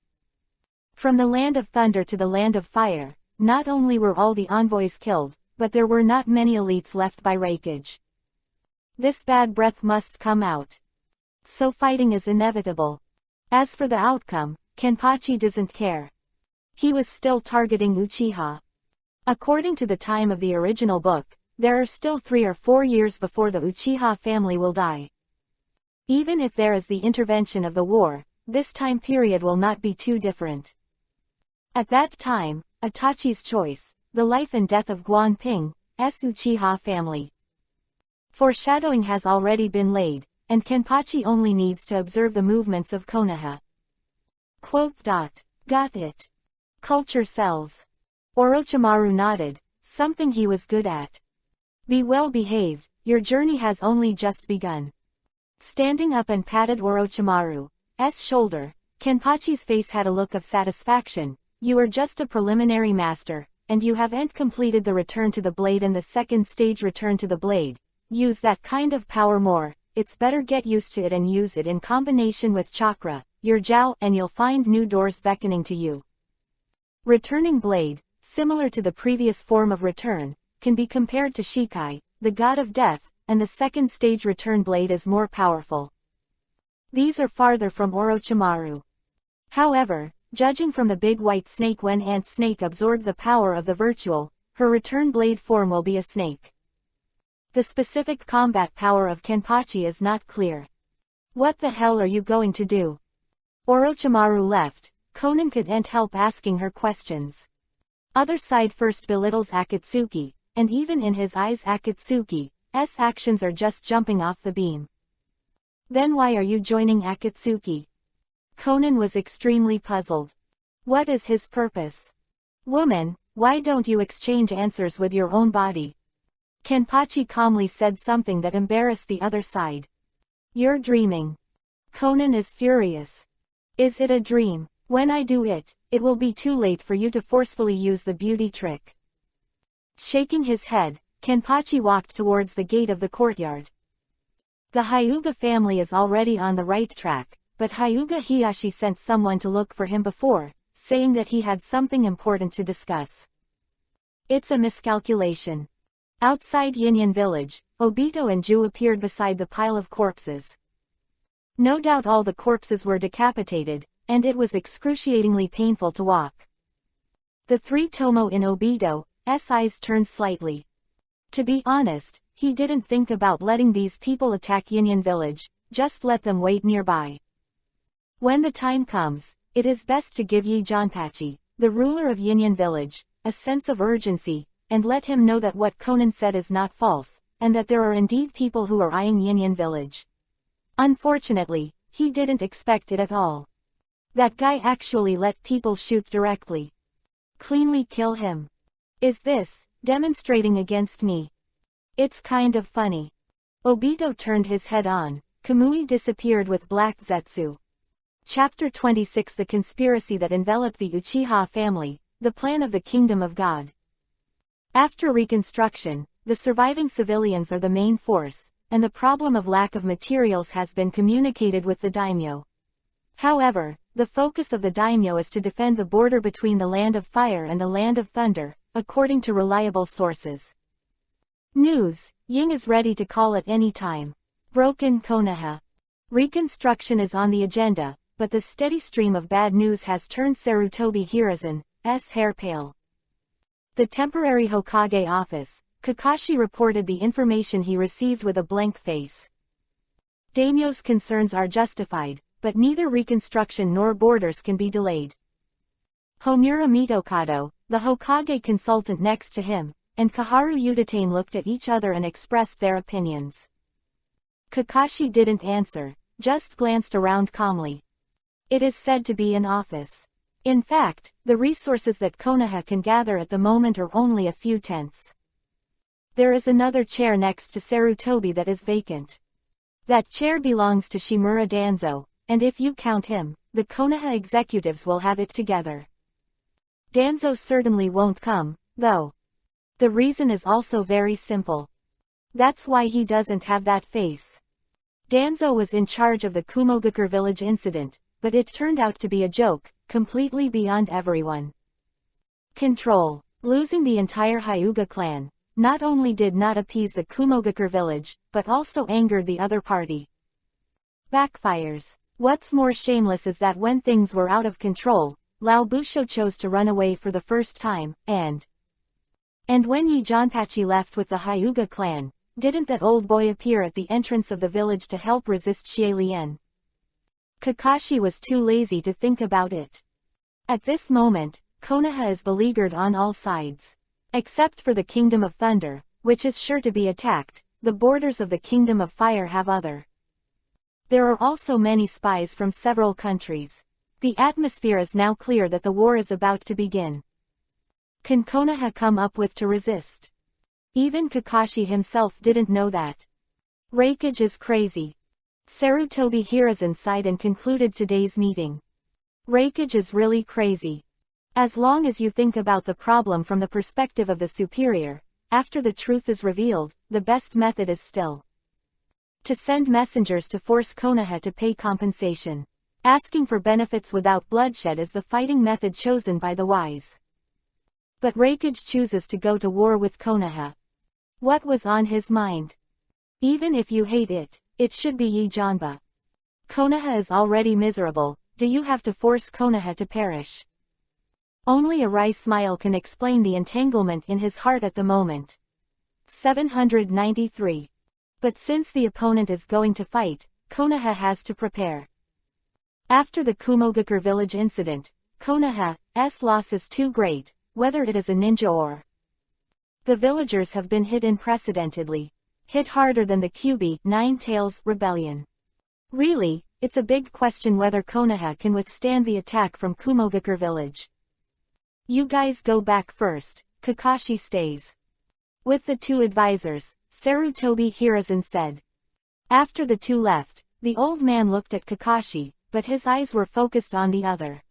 From the land of thunder to the land of fire, not only were all the envoys killed, but there were not many elites left by wreckage. This bad breath must come out. So fighting is inevitable. As for the outcome, Kenpachi doesn't care. He was still targeting Uchiha. According to the time of the original book, there are still 3 or 4 years before the Uchiha family will die. Even if there is the intervention of the war, this time period will not be too different. At that time, Itachi's choice, the life and death of Guan Ping's Uchiha family. Foreshadowing has already been laid, and Kenpachi only needs to observe the movements of Konoha. Got it. Culture cells. Orochimaru nodded, something he was good at. Be well behaved, your journey has only just begun. Standing up and patted Orochimaru's shoulder, Kenpachi's face had a look of satisfaction. You are just a preliminary master, and you haven't completed the return to the blade and the second stage return to the blade. Use that kind of power more, it's better get used to it and use it in combination with chakra, your Jiao, and you'll find new doors beckoning to you. Returning blade, similar to the previous form of return, can be compared to Shikai, the god of death, and the second stage return blade is more powerful. These are farther from Orochimaru. However, judging from the big white snake when Ant Snake absorbed the power of the virtual, her return blade form will be a snake. The specific combat power of Kenpachi is not clear. What the hell are you going to do? Orochimaru left, Conan couldn't help asking her questions. Other side first belittles Akatsuki, and even in his eyes Akatsuki's actions are just jumping off the beam. Then why are you joining Akatsuki? Conan was extremely puzzled. What is his purpose? Woman, why don't you exchange answers with your own body? Kenpachi calmly said something that embarrassed the other side. You're dreaming. Conan is furious. Is it a dream? When I do it, it will be too late for you to forcefully use the beauty trick. Shaking his head, Kenpachi walked towards the gate of the courtyard. The Hyuga family is already on the right track, but Hyuga Hiyashi sent someone to look for him before, saying that he had something important to discuss. It's a miscalculation. Outside Yinyan village, Obito and Ju appeared beside the pile of corpses. No doubt all the corpses were decapitated, and it was excruciatingly painful to walk. The 3 Tomo in Obito's eyes turned slightly. To be honest, he didn't think about letting these people attack Yinyan village, just let them wait nearby. When the time comes, it is best to give Yi Janpachi, the ruler of Yinyan village, a sense of urgency, and let him know that what Conan said is not false, and that there are indeed people who are eyeing Yinyan village. Unfortunately, he didn't expect it at all. That guy actually let people shoot directly. Cleanly kill him. Is this demonstrating against me? It's kind of funny. Obito turned his head on. Kamui disappeared with Black Zetsu. Chapter 26: The conspiracy that enveloped the Uchiha family, the plan of the Kingdom of God. After reconstruction, the surviving civilians are the main force, and the problem of lack of materials has been communicated with the daimyo. However, the focus of the daimyo is to defend the border between the land of fire and the land of thunder, according to reliable sources. News, Ying is ready to call at any time. Broken Konoha. Reconstruction is on the agenda, but the steady stream of bad news has turned Sarutobi Hiruzen's hair pale. The temporary Hokage office, Kakashi reported the information he received with a blank face. Daimyo's concerns are justified, but neither reconstruction nor borders can be delayed. Homura Mitokado, the Hokage consultant next to him, and Kaharu Udatane looked at each other and expressed their opinions. Kakashi didn't answer, just glanced around calmly. It is said to be an office. In fact, the resources that Konoha can gather at the moment are only a few tenths. There is another chair next to Sarutobi that is vacant. That chair belongs to Shimura Danzo, and if you count him, the Konoha executives will have it together. Danzo certainly won't come, though. The reason is also very simple. That's why he doesn't have that face. Danzo was in charge of the Kumogakure village incident, but it turned out to be a joke, completely beyond everyone. Control. Losing the entire Hyuga clan, not only did not appease the Kumogakure village, but also angered the other party. Backfires. What's more shameless is that when things were out of control, Lao Busho chose to run away for the first time, and when Yi Janpachi left with the Hyuga clan, didn't that old boy appear at the entrance of the village to help resist Xie Lian? Kakashi was too lazy to think about it. At this moment, Konoha is beleaguered on all sides. Except for the Kingdom of Thunder, which is sure to be attacked, the borders of the Kingdom of Fire have other. There are also many spies from several countries. The atmosphere is now clear that the war is about to begin. Can Konoha come up with to resist? Even Kakashi himself didn't know that. Reikage is crazy. Sarutobi Hiruzen sighed and concluded today's meeting. Reikage is really crazy. As long as you think about the problem from the perspective of the superior, after the truth is revealed, the best method is still to send messengers to force Konoha to pay compensation. Asking for benefits without bloodshed is the fighting method chosen by the wise. But Reikage chooses to go to war with Konoha. What was on his mind? Even if you hate it, it should be Yi Janba. Konoha is already miserable, do you have to force Konoha to perish? Only a wry smile can explain the entanglement in his heart at the moment. 793. But since the opponent is going to fight, Konoha has to prepare. After the Kumogakure village incident, Konoha's loss is too great, whether it is a ninja or the villagers have been hit unprecedentedly. Hit harder than the Kyubi Nine Tails rebellion. Really, it's a big question whether Konoha can withstand the attack from Kumogakure village. You guys go back first, Kakashi stays with the two advisors, Sarutobi Hiruzen said. After the two left, the old man looked at Kakashi, but his eyes were focused on the other.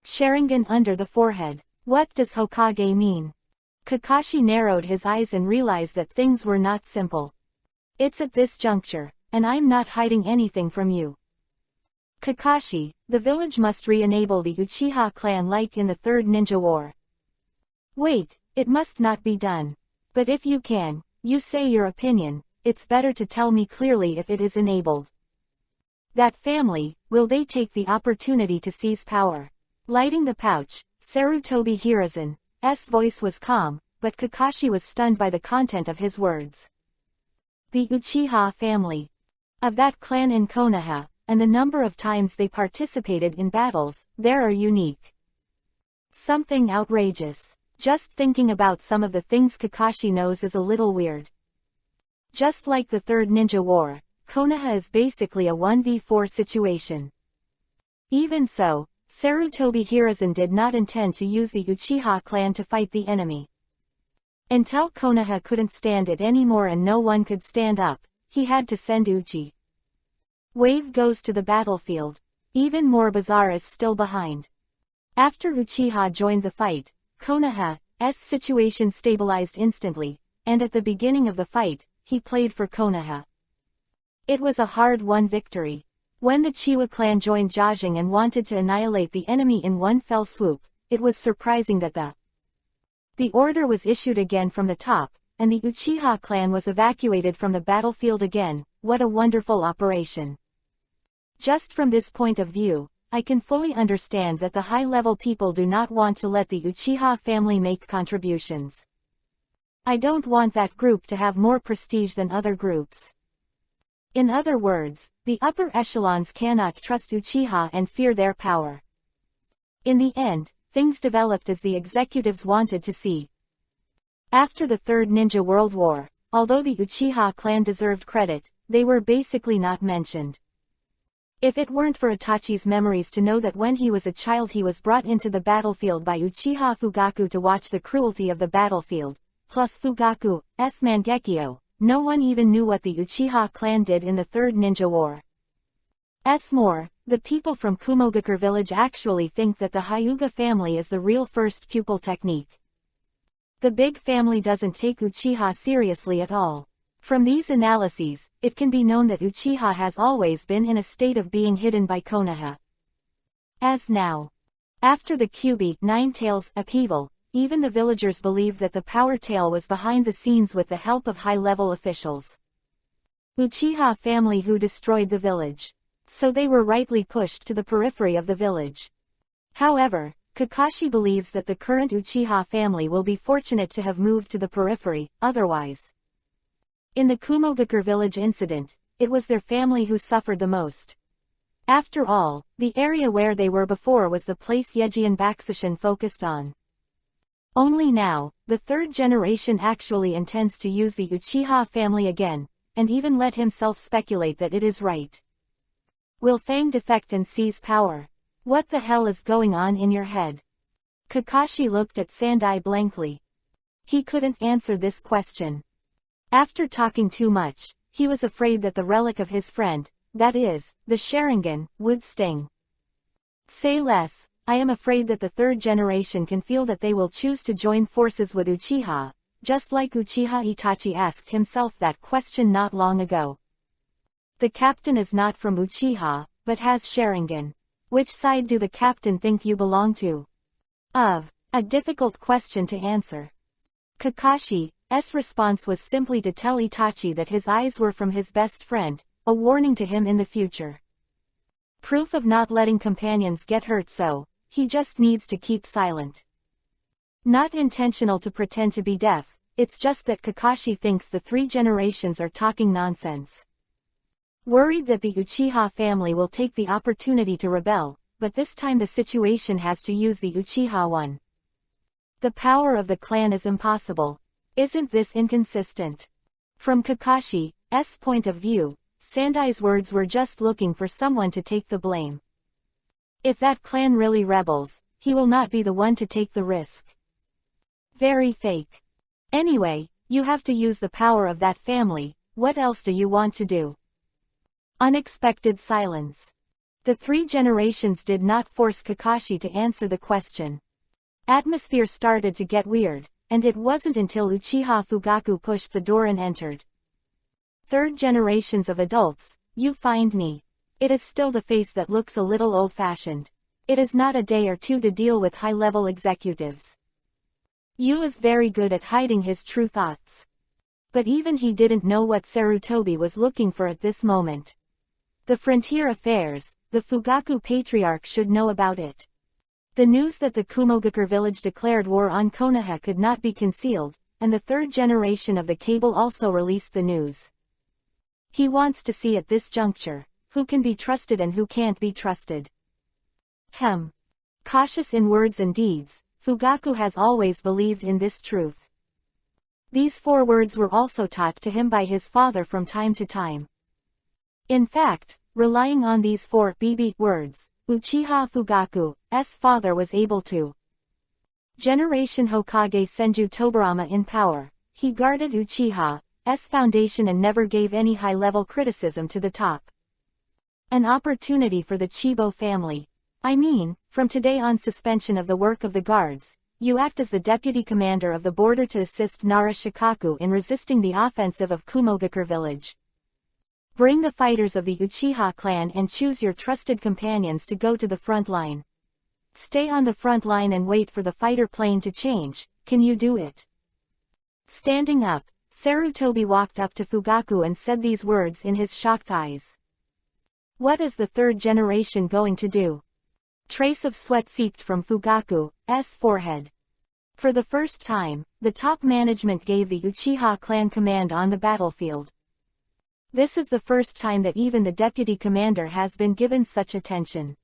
Sharingan under the forehead. What does Hokage mean? Kakashi narrowed his eyes and realized that things were not simple. It's at this juncture, and I'm not hiding anything from you. Kakashi, the village must re-enable the Uchiha clan like in the Third Ninja War. Wait, it must not be done. But if you can, you say your opinion, it's better to tell me clearly if it is enabled. That family, will they take the opportunity to seize power? Lighting the pouch, Sarutobi Hiruzen's voice was calm, but Kakashi was stunned by the content of his words. The Uchiha family. Of that clan in Konoha, and the number of times they participated in battles, there are unique. Something outrageous. Just thinking about some of the things Kakashi knows is a little weird. Just like the Third Ninja War, Konoha is basically a 1v4 situation. Even so, Sarutobi Hiruzen did not intend to use the Uchiha clan to fight the enemy. Until Konoha couldn't stand it anymore and no one could stand up, he had to send Uchi. Wave goes to the battlefield. Even more bizarre is still behind. After Uchiha joined the fight, Konoha's situation stabilized instantly, and at the beginning of the fight, he played for Konoha. It was a hard-won victory. When the Chiwa clan joined Jajing and wanted to annihilate the enemy in one fell swoop, it was surprising that the order was issued again from the top, and the Uchiha clan was evacuated from the battlefield again. What a wonderful operation. Just from this point of view, I can fully understand that the high-level people do not want to let the Uchiha family make contributions. I don't want that group to have more prestige than other groups. In other words, the upper echelons cannot trust Uchiha and fear their power. In the end, things developed as the executives wanted to see. After the Third Ninja World War, although the Uchiha clan deserved credit, they were basically not mentioned. If it weren't for Itachi's memories to know that when he was a child he was brought into the battlefield by Uchiha Fugaku to watch the cruelty of the battlefield, plus Fugaku's Mangekyo, no one even knew what the Uchiha clan did in the Third Ninja War. More, the people from Kumogakure village actually think that the Hyuga family is the real first pupil technique. The big family doesn't take Uchiha seriously at all. From these analyses, it can be known that Uchiha has always been in a state of being hidden by Konoha. As now. After the Kyuubi Nine Tails upheaval, even the villagers believed that the Power Tail was behind the scenes with the help of high-level officials. Uchiha family who destroyed the village. So they were rightly pushed to the periphery of the village. However, Kakashi believes that the current Uchiha family will be fortunate to have moved to the periphery, otherwise. In the Kumogakure village incident, it was their family who suffered the most. After all, the area where they were before was the place Yeji and Bakushin focused on. Only now, the third generation actually intends to use the Uchiha family again, and even let himself speculate that it is right. Will Fang defect and seize power? What the hell is going on in your head? Kakashi looked at Sandai blankly. He couldn't answer this question. After talking too much, he was afraid that the relic of his friend, that is, the Sharingan, would sting. Say less. I am afraid that the third generation can feel that they will choose to join forces with Uchiha, just like Uchiha Itachi asked himself that question not long ago. The captain is not from Uchiha, but has Sharingan. Which side do the captain think you belong to? A difficult question to answer. Kakashi's response was simply to tell Itachi that his eyes were from his best friend, a warning to him in the future. Proof of not letting companions get hurt, so he just needs to keep silent. Not intentional to pretend to be deaf, it's just that Kakashi thinks the three generations are talking nonsense. Worried that the Uchiha family will take the opportunity to rebel, but this time the situation has to use the Uchiha one. The power of the clan is impossible. Isn't this inconsistent? From Kakashi's point of view, Sandai's words were just looking for someone to take the blame. If that clan really rebels, he will not be the one to take the risk. Very fake. Anyway, you have to use the power of that family. What else do you want to do? Unexpected silence. The three generations did not force Kakashi to answer the question. Atmosphere started to get weird, and it wasn't until Uchiha Fugaku pushed the door and entered. Third generations of adults, you find me. It is still the face that looks a little old-fashioned. It is not a day or two to deal with high-level executives. Yu is very good at hiding his true thoughts. But even he didn't know what Sarutobi was looking for at this moment. The frontier affairs, the Fugaku patriarch should know about it. The news that the Kumogakure village declared war on Konoha could not be concealed, and the third generation of the cable also released the news. He wants to see at this juncture, who can be trusted and who can't be trusted. Cautious in words and deeds, Fugaku has always believed in this truth. These 4 words were also taught to him by his father from time to time. In fact, relying on these 4 words, Uchiha Fugaku's father was able to Generation Hokage Senju Tobirama in power. He guarded Uchiha's foundation and never gave any high-level criticism to the top. An opportunity for the Chibo family. I mean, from today on suspension of the work of the guards, you act as the deputy commander of the border to assist Nara Shikaku in resisting the offensive of Kumogakure village. Bring the fighters of the Uchiha clan and choose your trusted companions to go to the front line. Stay on the front line and wait for the fighter plane to change. Can you do it? Standing up, Sarutobi walked up to Fugaku and said these words in his shocked eyes. What is the third generation going to do? Trace of sweat seeped from Fugaku's forehead. For the first time, the top management gave the Uchiha clan command on the battlefield. This is the first time that even the deputy commander has been given such attention.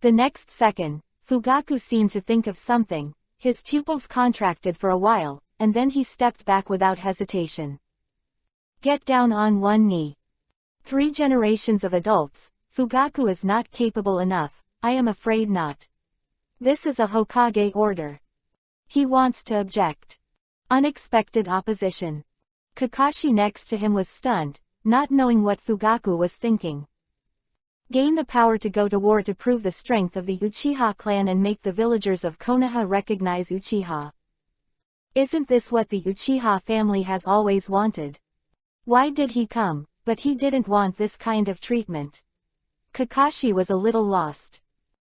The next second, Fugaku seemed to think of something, his pupils contracted for a while, and then he stepped back without hesitation. Get down on one knee. 3 generations of adults, Fugaku is not capable enough, I am afraid not. This is a Hokage order. He wants to object. Unexpected opposition. Kakashi next to him was stunned, not knowing what Fugaku was thinking. Gain the power to go to war to prove the strength of the Uchiha clan and make the villagers of Konoha recognize Uchiha. Isn't this what the Uchiha family has always wanted? Why did he come? But he didn't want this kind of treatment. Kakashi was a little lost.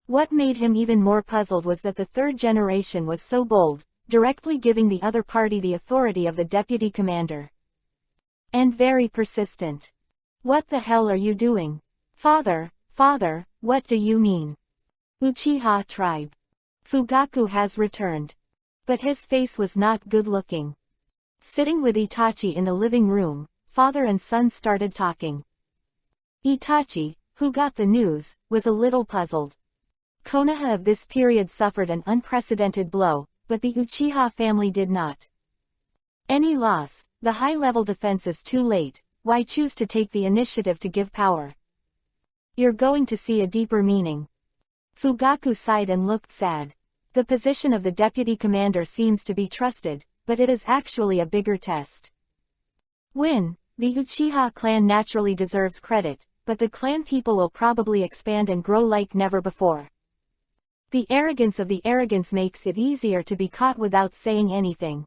What made him even more puzzled was that the third generation was so bold, directly giving the other party the authority of the deputy commander. And very persistent. What the hell are you doing? Father, what do you mean? Uchiha tribe. Fugaku has returned. But his face was not good-looking. Sitting with Itachi in the living room, father and son started talking. Itachi, who got the news, was a little puzzled. Konoha of this period suffered an unprecedented blow, but the Uchiha family did not. Any loss, the high-level defense is too late, why choose to take the initiative to give power? You're going to see a deeper meaning. Fugaku sighed and looked sad. The position of the deputy commander seems to be trusted, but it is actually a bigger test. Win, the Uchiha clan naturally deserves credit, but the clan people will probably expand and grow like never before. The arrogance of the arrogance makes it easier to be caught without saying anything.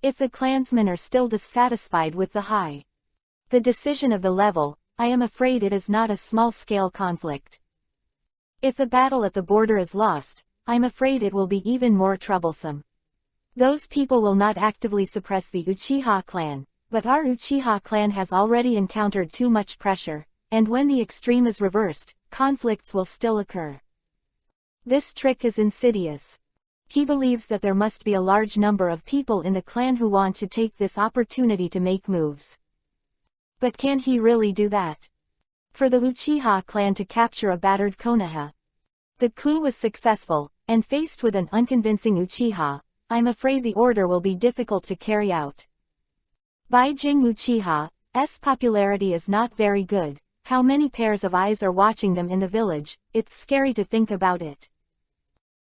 If the clansmen are still dissatisfied with the decision of the level, I am afraid it is not a small-scale conflict. If the battle at the border is lost, I'm afraid it will be even more troublesome. Those people will not actively suppress the Uchiha clan, but our Uchiha clan has already encountered too much pressure, and when the extreme is reversed, conflicts will still occur. This trick is insidious. He believes that there must be a large number of people in the clan who want to take this opportunity to make moves. But can he really do that? For the Uchiha clan to capture a battered Konoha. The coup was successful, and faced with an unconvincing Uchiha, I'm afraid the order will be difficult to carry out. Baijing Uchiha's popularity is not very good. How many pairs of eyes are watching them in the village? It's scary to think about it.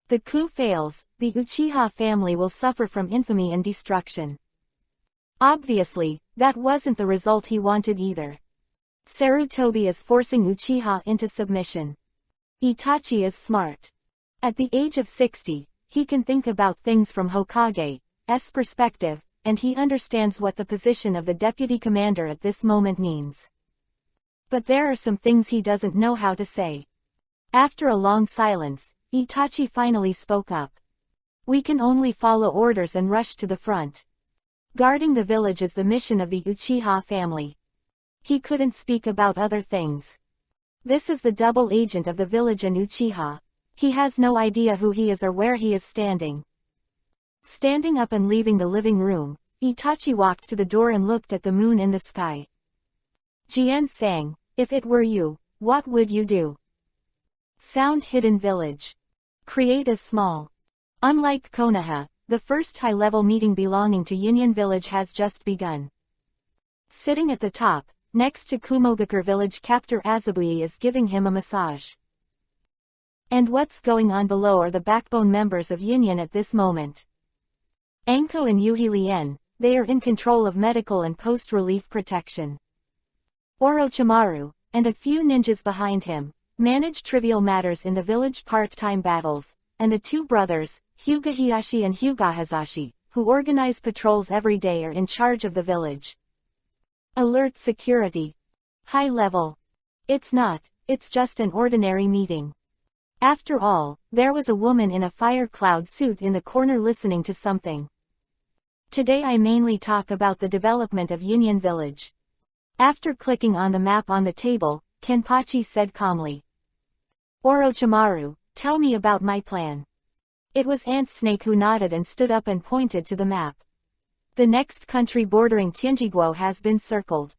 The coup fails, the Uchiha family will suffer from infamy and destruction. Obviously, that wasn't the result he wanted either. Sarutobi is forcing Uchiha into submission. Itachi is smart. At the age of 60, he can think about things from Hokage's perspective, and he understands what the position of the deputy commander at this moment means. But there are some things he doesn't know how to say. After a long silence, Itachi finally spoke up. We can only follow orders and rush to the front. Guarding the village is the mission of the Uchiha family. He couldn't speak about other things. This is the double agent of the village and Uchiha. He has no idea who he is or where he is standing. Standing up and leaving the living room, Itachi walked to the door and looked at the moon in the sky. Jien sang, if it were you, what would you do? Sound hidden village. Create a small. Unlike Konoha, the first high-level meeting belonging to Yinyan village has just begun. Sitting at the top, next to Kumogakure village, Captor Azabui is giving him a massage. And what's going on below are the backbone members of Yinyan at this moment. Anko and Yuhi Lien, they are in control of medical and post-relief protection. Orochimaru, and a few ninjas behind him, manage trivial matters in the village part-time battles, and the two brothers, Hyuga Hiyashi and Hyuga Hazashi, who organize patrols every day, are in charge of the village. Alert security. High level. It's just an ordinary meeting. After all, there was a woman in a fire cloud suit in the corner listening to something. Today I mainly talk about the development of Union Village. After clicking on the map on the table, Kenpachi said calmly. Orochimaru, tell me about my plan. It was Ant Snake who nodded and stood up and pointed to the map. The next country bordering Tianjiguo has been circled.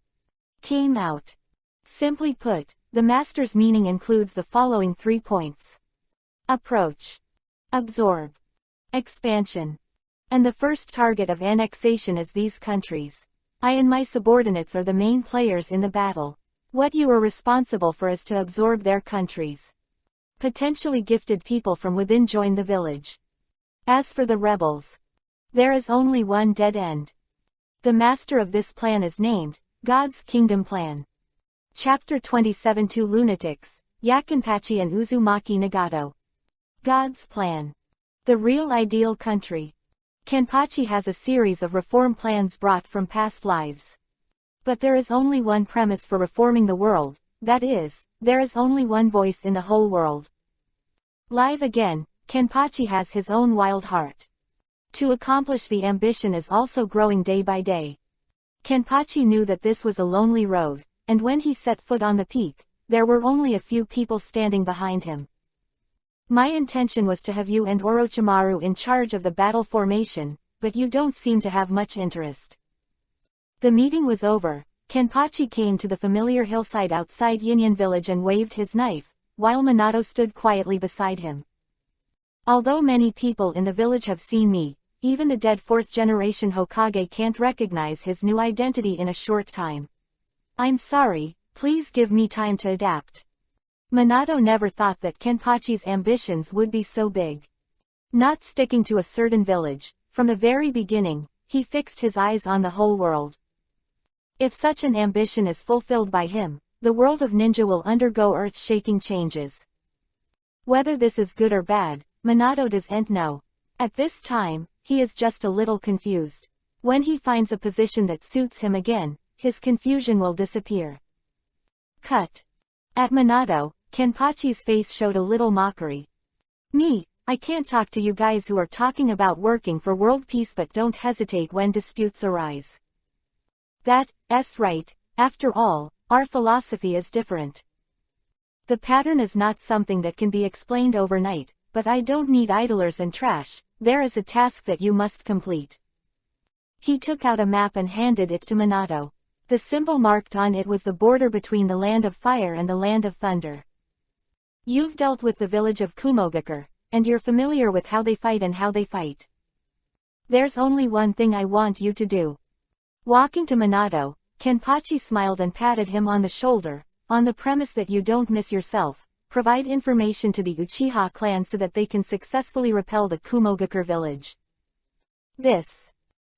Came out. Simply put, the master's meaning includes the following 3 points. Approach. Absorb. Expansion. And the first target of annexation is these countries. I and my subordinates are the main players in the battle. What you are responsible for is to absorb their countries. Potentially gifted people from within join the village. As for the rebels, there is only one dead end. The master of this plan is named God's Kingdom Plan. Chapter 27 2 Lunatics, Yakinpachi and Uzumaki Nagato. God's Plan. The real ideal country. Kenpachi has a series of reform plans brought from past lives. But there is only one premise for reforming the world, that is, there is only one voice in the whole world. Live again, Kenpachi has his own wild heart. To accomplish the ambition is also growing day by day. Kenpachi knew that this was a lonely road, and when he set foot on the peak, there were only a few people standing behind him. My intention was to have you and Orochimaru in charge of the battle formation, but you don't seem to have much interest. The meeting was over. Kenpachi came to the familiar hillside outside Union Village and waved his knife, while Minato stood quietly beside him. Although many people in the village have seen me, even the dead 4th generation Hokage can't recognize his new identity in a short time. I'm sorry, please give me time to adapt. Minato never thought that Kenpachi's ambitions would be so big. Not sticking to a certain village, from the very beginning, he fixed his eyes on the whole world. If such an ambition is fulfilled by him, the world of ninja will undergo earth-shaking changes. Whether this is good or bad, Minato doesn't know. At this time, he is just a little confused. When he finds a position that suits him again, his confusion will disappear. Cut. At Minato, Kenpachi's face showed a little mockery. Me, I can't talk to you guys who are talking about working for world peace but don't hesitate when disputes arise. That's right, after all, our philosophy is different. The pattern is not something that can be explained overnight, but I don't need idlers and trash, there is a task that you must complete. He took out a map and handed it to Minato. The symbol marked on it was the border between the land of fire and the land of thunder. You've dealt with the village of Kumogakure, and you're familiar with how they fight and how they fight. There's only one thing I want you to do. Walking to Minato, Kenpachi smiled and patted him on the shoulder, on the premise that you don't miss yourself, provide information to the Uchiha clan so that they can successfully repel the Kumogakure village. This.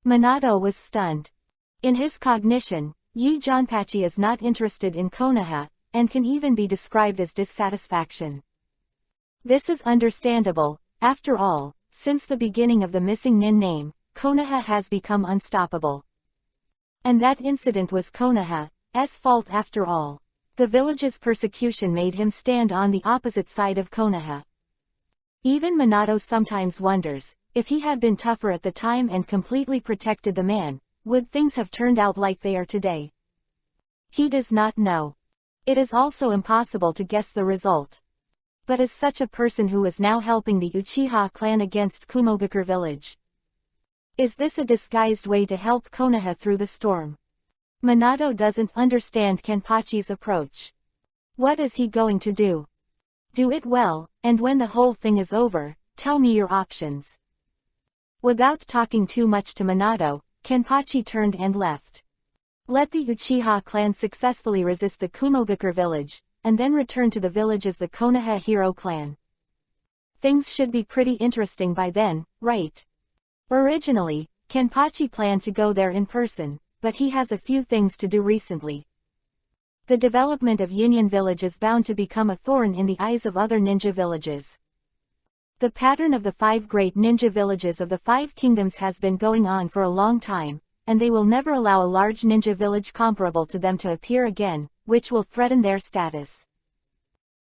Minato was stunned. In his cognition, Yi Janpachi is not interested in Konoha, and can even be described as dissatisfaction. This is understandable, after all, since the beginning of the missing nin name, Konoha has become unstoppable. And that incident was Konoha's fault after all. The village's persecution made him stand on the opposite side of Konoha. Even Minato sometimes wonders, if he had been tougher at the time and completely protected the man, would things have turned out like they are today? He does not know. It is also impossible to guess the result. But as such a person who is now helping the Uchiha clan against Kumogakure village. Is this a disguised way to help Konoha through the storm? Minato doesn't understand Kenpachi's approach. What is he going to do? Do it well, and when the whole thing is over, tell me your options. Without talking too much to Minato, Kenpachi turned and left. Let the Uchiha clan successfully resist the Kumogakure village, and then return to the village as the Konoha hero clan. Things should be pretty interesting by then, right? Originally, Kenpachi planned to go there in person, but he has a few things to do recently. The development of Union Village is bound to become a thorn in the eyes of other ninja villages. The pattern of the 5 great ninja villages of the 5 kingdoms has been going on for a long time, and they will never allow a large ninja village comparable to them to appear again, which will threaten their status.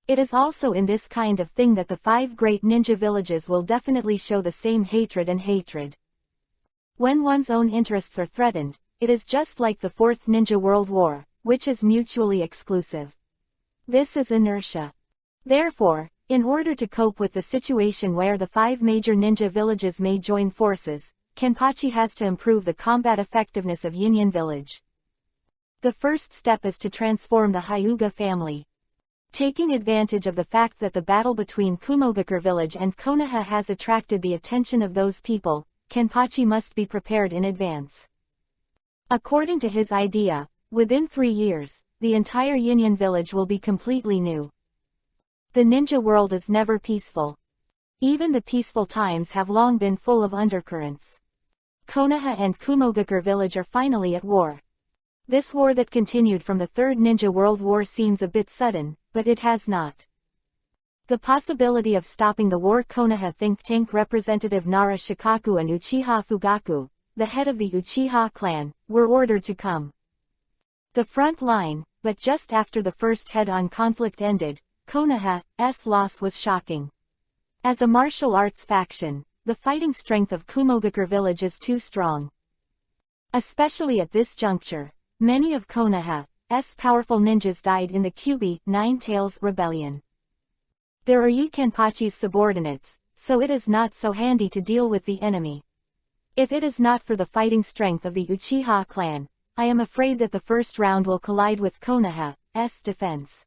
It is also in this kind of thing that the 5 great ninja villages will definitely show the same hatred. When one's own interests are threatened, it is just like the Fourth Ninja World War, which is mutually exclusive. This is inertia. Therefore, in order to cope with the situation where the 5 major ninja villages may join forces, Kenpachi has to improve the combat effectiveness of Union Village. The first step is to transform the Hyuga family. Taking advantage of the fact that the battle between Kumogakure village and Konoha has attracted the attention of those people, Kenpachi must be prepared in advance. According to his idea, within 3 years, the entire Union village will be completely new. The ninja world is never peaceful. Even the peaceful times have long been full of undercurrents. Konoha and Kumogakure village are finally at war. This war that continued from the Third Ninja World War seems a bit sudden, but it has not. The possibility of stopping the war. Konoha think tank representative Nara Shikaku and Uchiha Fugaku, the head of the Uchiha clan, were ordered to come the front line, but just after the first head-on conflict ended, Konoha's loss was shocking. As a martial arts faction, the fighting strength of Kumogakure village is too strong. Especially at this juncture, many of Konoha's powerful ninjas died in the Kyubi Nine Tails Rebellion. There are Kenpachi's subordinates, so it is not so handy to deal with the enemy. If it is not for the fighting strength of the Uchiha clan, I am afraid that the first round will collide with Konoha's defense.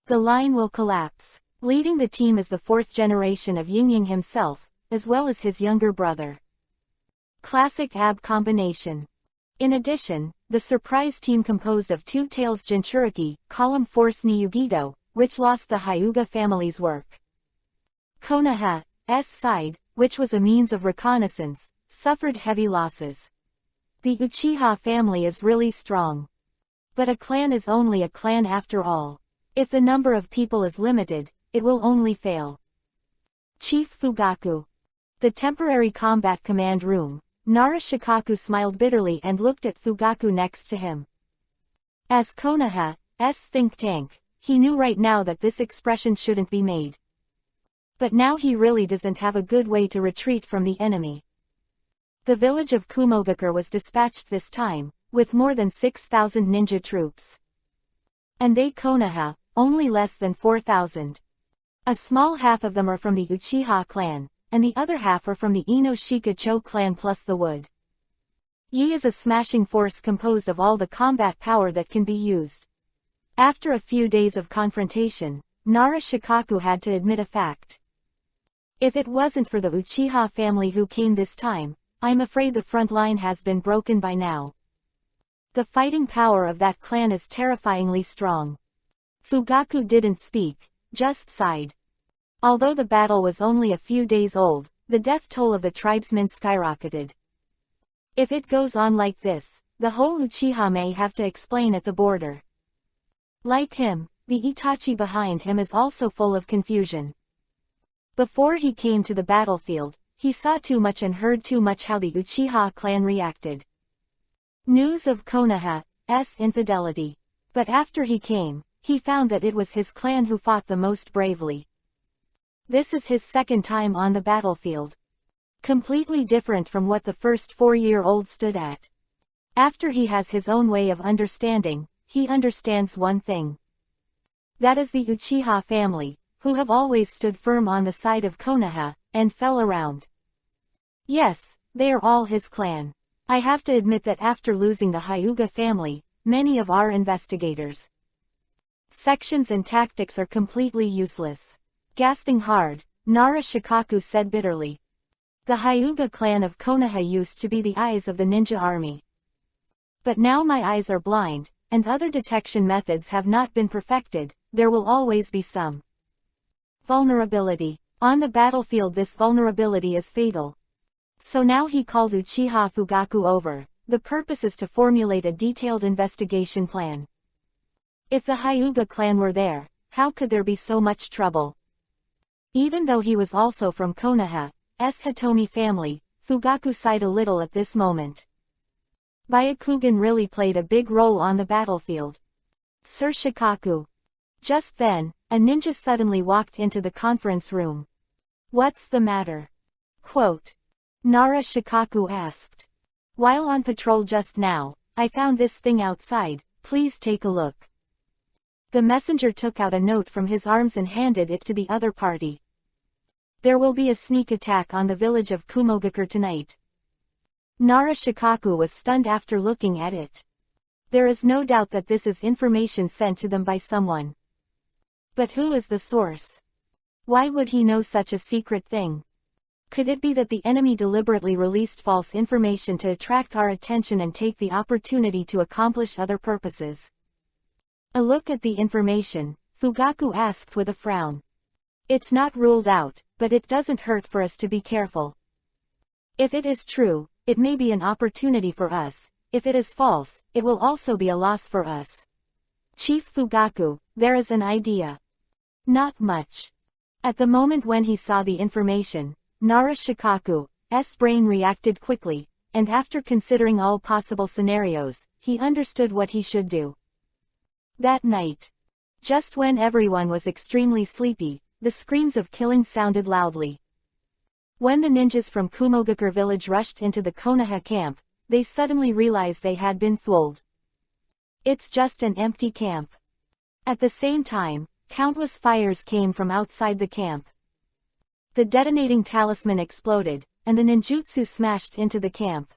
The line will collapse. Leading the team is the 4th generation of Yingying himself, as well as his younger brother. Classic EPUB combination. In addition, the surprise team composed of 2 Tails Jinchuriki, Column Force Niyugido, which lost the Hyuga family's work. Konoha's side, which was a means of reconnaissance, suffered heavy losses. The Uchiha family is really strong. But a clan is only a clan after all. If the number of people is limited, it will only fail. Chief Fugaku. The temporary combat command room. Nara Shikaku smiled bitterly and looked at Fugaku next to him. As Konoha's think tank, he knew right now that this expression shouldn't be made. But now he really doesn't have a good way to retreat from the enemy. The village of Kumogakure was dispatched this time, with more than 6,000 ninja troops. And they Konoha, only less than 4,000. A small half of them are from the Uchiha clan, and the other half are from the Ino-Shika-Cho clan plus the Wood. Yi is a smashing force composed of all the combat power that can be used. After a few days of confrontation, Nara Shikaku had to admit a fact. If it wasn't for the Uchiha family who came this time, I'm afraid the front line has been broken by now. The fighting power of that clan is terrifyingly strong. Fugaku didn't speak, just sighed. Although the battle was only a few days old, the death toll of the tribesmen skyrocketed. If it goes on like this, the whole Uchiha may have to explain at the border. Like him, the Itachi behind him is also full of confusion. Before he came to the battlefield, he saw too much and heard too much how the Uchiha clan reacted. News of Konoha's infidelity. But after he came, he found that it was his clan who fought the most bravely. This is his second time on the battlefield. Completely different from what the first 4-year-old stood at. After he has his own way of understanding, he understands one thing. That is the Uchiha family, who have always stood firm on the side of Konoha, and fell around. Yes, they are all his clan. I have to admit that after losing the Hyuga family, many of our investigators' sections and tactics are completely useless. Gasping hard, Nara Shikaku said bitterly. The Hyuga clan of Konoha used to be the eyes of the ninja army. But now my eyes are blind, and other detection methods have not been perfected. There will always be some vulnerability. On the battlefield this vulnerability is fatal. So now he called Uchiha Fugaku over. The purpose is to formulate a detailed investigation plan. If the Hyuga clan were there, how could there be so much trouble? Even though he was also from Konoha's Hitomi family, Fugaku sighed a little at this moment. Byakugan really played a big role on the battlefield. Sir Shikaku. Just then, a ninja suddenly walked into the conference room. What's the matter? Quote. Nara Shikaku asked. While on patrol just now, I found this thing outside, please take a look. The messenger took out a note from his arms and handed it to the other party. There will be a sneak attack on the village of Kumogakure tonight. Nara Shikaku was stunned after looking at it. There is no doubt that this is information sent to them by someone. But who is the source? Why would he know such a secret thing? Could it be that the enemy deliberately released false information to attract our attention and take the opportunity to accomplish other purposes? A look at the information, Fugaku asked with a frown. It's not ruled out, but it doesn't hurt for us to be careful. If it is true, it may be an opportunity for us. If it is false, it will also be a loss for us. Chief Fugaku, there is an idea. Not much. At the moment when he saw the information, Nara Shikaku's brain reacted quickly, and after considering all possible scenarios, he understood what he should do. That night, just when everyone was extremely sleepy, the screams of killing sounded loudly. When the ninjas from Kumogakure village rushed into the Konoha camp, they suddenly realized they had been fooled. It's just an empty camp. At the same time, countless fires came from outside the camp. The detonating talisman exploded, and the ninjutsu smashed into the camp.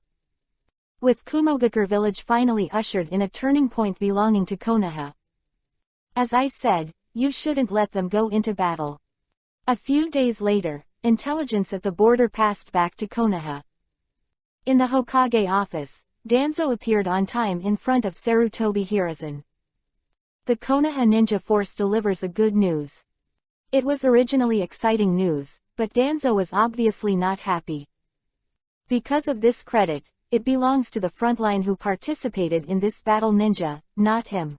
With Kumogakure village finally ushered in a turning point belonging to Konoha. As I said, you shouldn't let them go into battle. A few days later, intelligence at the border passed back to Konoha. In the Hokage office, Danzo appeared on time in front of Sarutobi Hiruzen. The Konoha ninja force delivers a good news. It was originally exciting news, but Danzo was obviously not happy. Because of this credit, it belongs to the frontline who participated in this battle ninja, not him.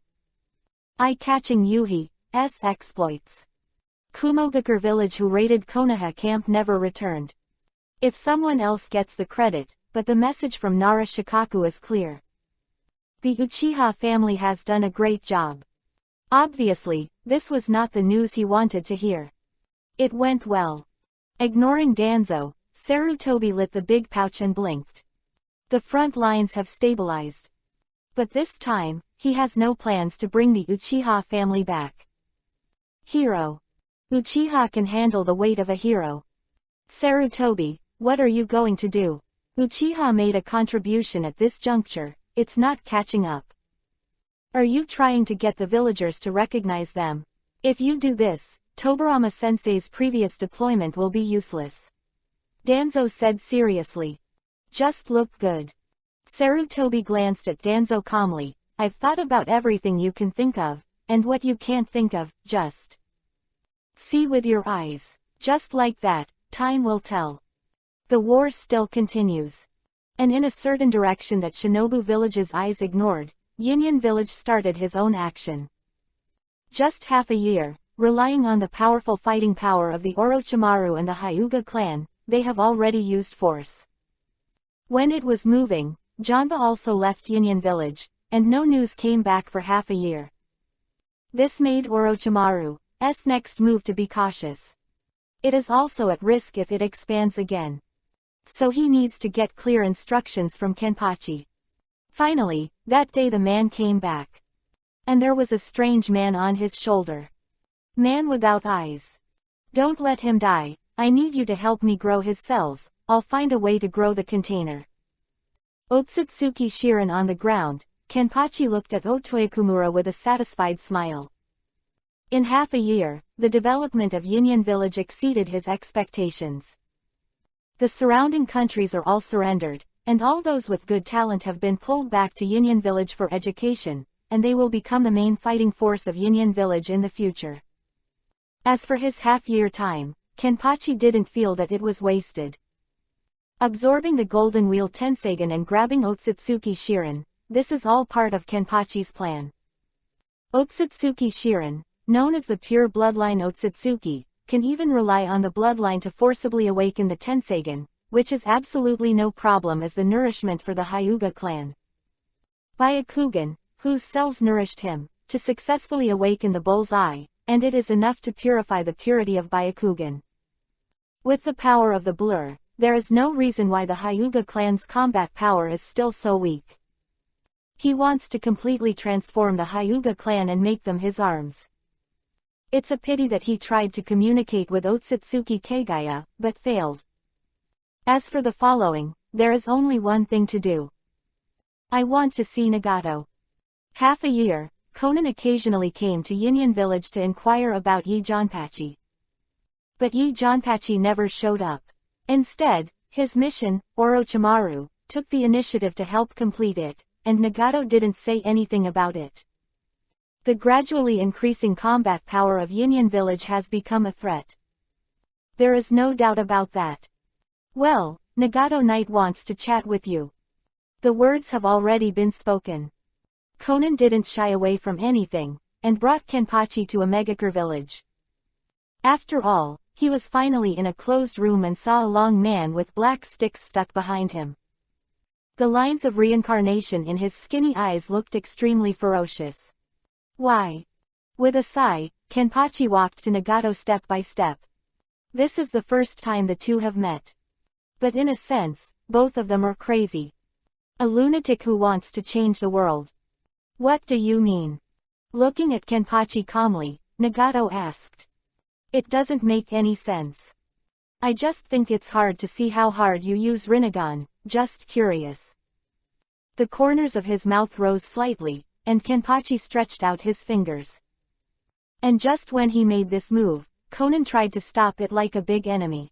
Eye-catching Yuhi's exploits. Kumogakure village who raided Konoha camp never returned. If someone else gets the credit, but the message from Nara Shikaku is clear. The Uchiha family has done a great job. Obviously, this was not the news he wanted to hear. It went well. Ignoring Danzo, Sarutobi lit the big pouch and blinked. The front lines have stabilized. But this time, he has no plans to bring the Uchiha family back. Hero. Uchiha can handle the weight of a hero. Sarutobi, what are you going to do? Uchiha made a contribution at this juncture, it's not catching up. Are you trying to get the villagers to recognize them? If you do this, Tobarama-sensei's previous deployment will be useless. Danzo said seriously. Just look good. Sarutobi glanced at Danzo calmly. I've thought about everything you can think of, and what you can't think of, just see with your eyes. Just like that, time will tell. The war still continues. And in a certain direction that Shinobu Village's eyes ignored, Yinyan Village started his own action. Just half a year, relying on the powerful fighting power of the Orochimaru and the Hyuga clan, they have already used force. When it was moving, Janba also left Yinyan Village, and no news came back for half a year. This made Orochimaru's next move to be cautious. It is also at risk if it expands again. So he needs to get clear instructions from Kenpachi. Finally, that day the man came back. And there was a strange man on his shoulder. Man without eyes. Don't let him die, I need you to help me grow his cells, I'll find a way to grow the container. Otsutsuki Shirin on the ground, Kenpachi looked at Otoyakumura with a satisfied smile. In half a year, the development of Yinyan Village exceeded his expectations. The surrounding countries are all surrendered, and all those with good talent have been pulled back to Yinyan Village for education, and they will become the main fighting force of Yinyan Village in the future. As for his half-year time, Kenpachi didn't feel that it was wasted. Absorbing the Golden Wheel Tenseigan and grabbing Otsutsuki Shirin, this is all part of Kenpachi's plan. Otsutsuki Shirin, known as the pure bloodline Otsutsuki, can even rely on the bloodline to forcibly awaken the Tenseigan, which is absolutely no problem as the nourishment for the Hyuga clan. Byakugan, whose cells nourished him, to successfully awaken the bull's eye, and it is enough to purify the purity of Byakugan. With the power of the blur, there is no reason why the Hyuga clan's combat power is still so weak. He wants to completely transform the Hyuga clan and make them his arms. It's a pity that he tried to communicate with Otsutsuki Kagaya, but failed. As for the following, there is only one thing to do. I want to see Nagato. Half a year, Conan occasionally came to Yinyan village to inquire about Yi Jonpachi. But Yi Jonpachi never showed up. Instead, his mission, Orochimaru, took the initiative to help complete it, and Nagato didn't say anything about it. The gradually increasing combat power of Yinyan village has become a threat. There is no doubt about that. Well, Nagato Knight wants to chat with you. The words have already been spoken. Conan didn't shy away from anything, and brought Kenpachi to a Megakure village. After all, he was finally in a closed room and saw a long man with black sticks stuck behind him. The lines of reincarnation in his skinny eyes looked extremely ferocious. Why? With a sigh, Kenpachi walked to Nagato step by step. This is the first time the two have met. But in a sense, both of them are crazy. A lunatic who wants to change the world. What do you mean? Looking at Kenpachi calmly, Nagato asked. It doesn't make any sense. I just think it's hard to see how hard you use Rinnegan, just curious. The corners of his mouth rose slightly, and Kenpachi stretched out his fingers. And just when he made this move, Conan tried to stop it like a big enemy.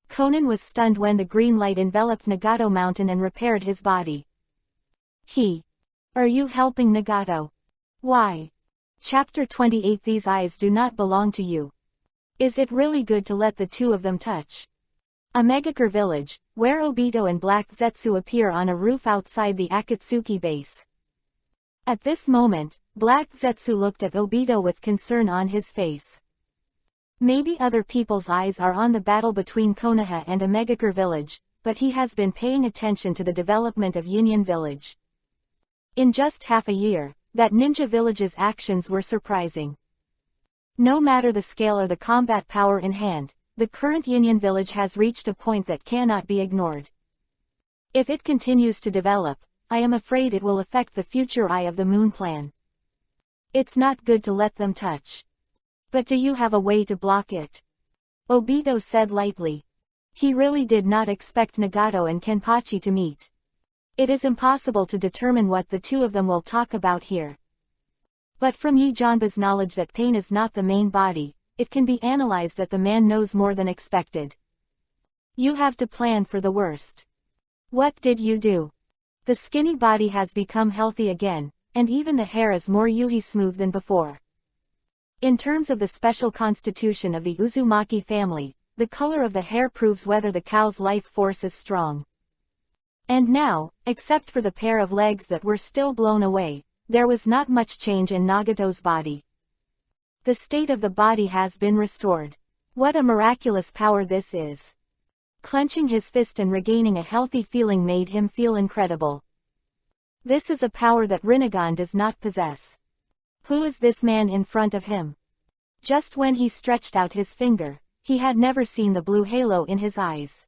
Conan was stunned when the green light enveloped Nagato Mountain and repaired his body. Are you helping Nagato? Why? Chapter 28. These eyes do not belong to you. Is it really good to let the two of them touch? A Megakure village, where Obito and Black Zetsu appear on a roof outside the Akatsuki base. At this moment, Black Zetsu looked at Obito with concern on his face. Maybe other people's eyes are on the battle between Konoha and a Megakure village, but he has been paying attention to the development of Yinyan village. In just half a year, that ninja village's actions were surprising. No matter the scale or the combat power in hand, the current Yinyan village has reached a point that cannot be ignored. If it continues to develop, I am afraid it will affect the future Eye of the Moon plan. It's not good to let them touch. But do you have a way to block it? Obito said lightly. He really did not expect Nagato and Kenpachi to meet. It is impossible to determine what the two of them will talk about here. But from Yi Janba's knowledge that pain is not the main body, it can be analyzed that the man knows more than expected. You have to plan for the worst. What did you do? The skinny body has become healthy again, and even the hair is more Yuhi smooth than before. In terms of the special constitution of the Uzumaki family, the color of the hair proves whether the cow's life force is strong. And now, except for the pair of legs that were still blown away, there was not much change in Nagato's body. The state of the body has been restored. What a miraculous power this is. Clenching his fist and regaining a healthy feeling made him feel incredible. This is a power that Rinnegan does not possess. Who is this man in front of him? Just when he stretched out his finger, he had never seen the blue halo in his eyes.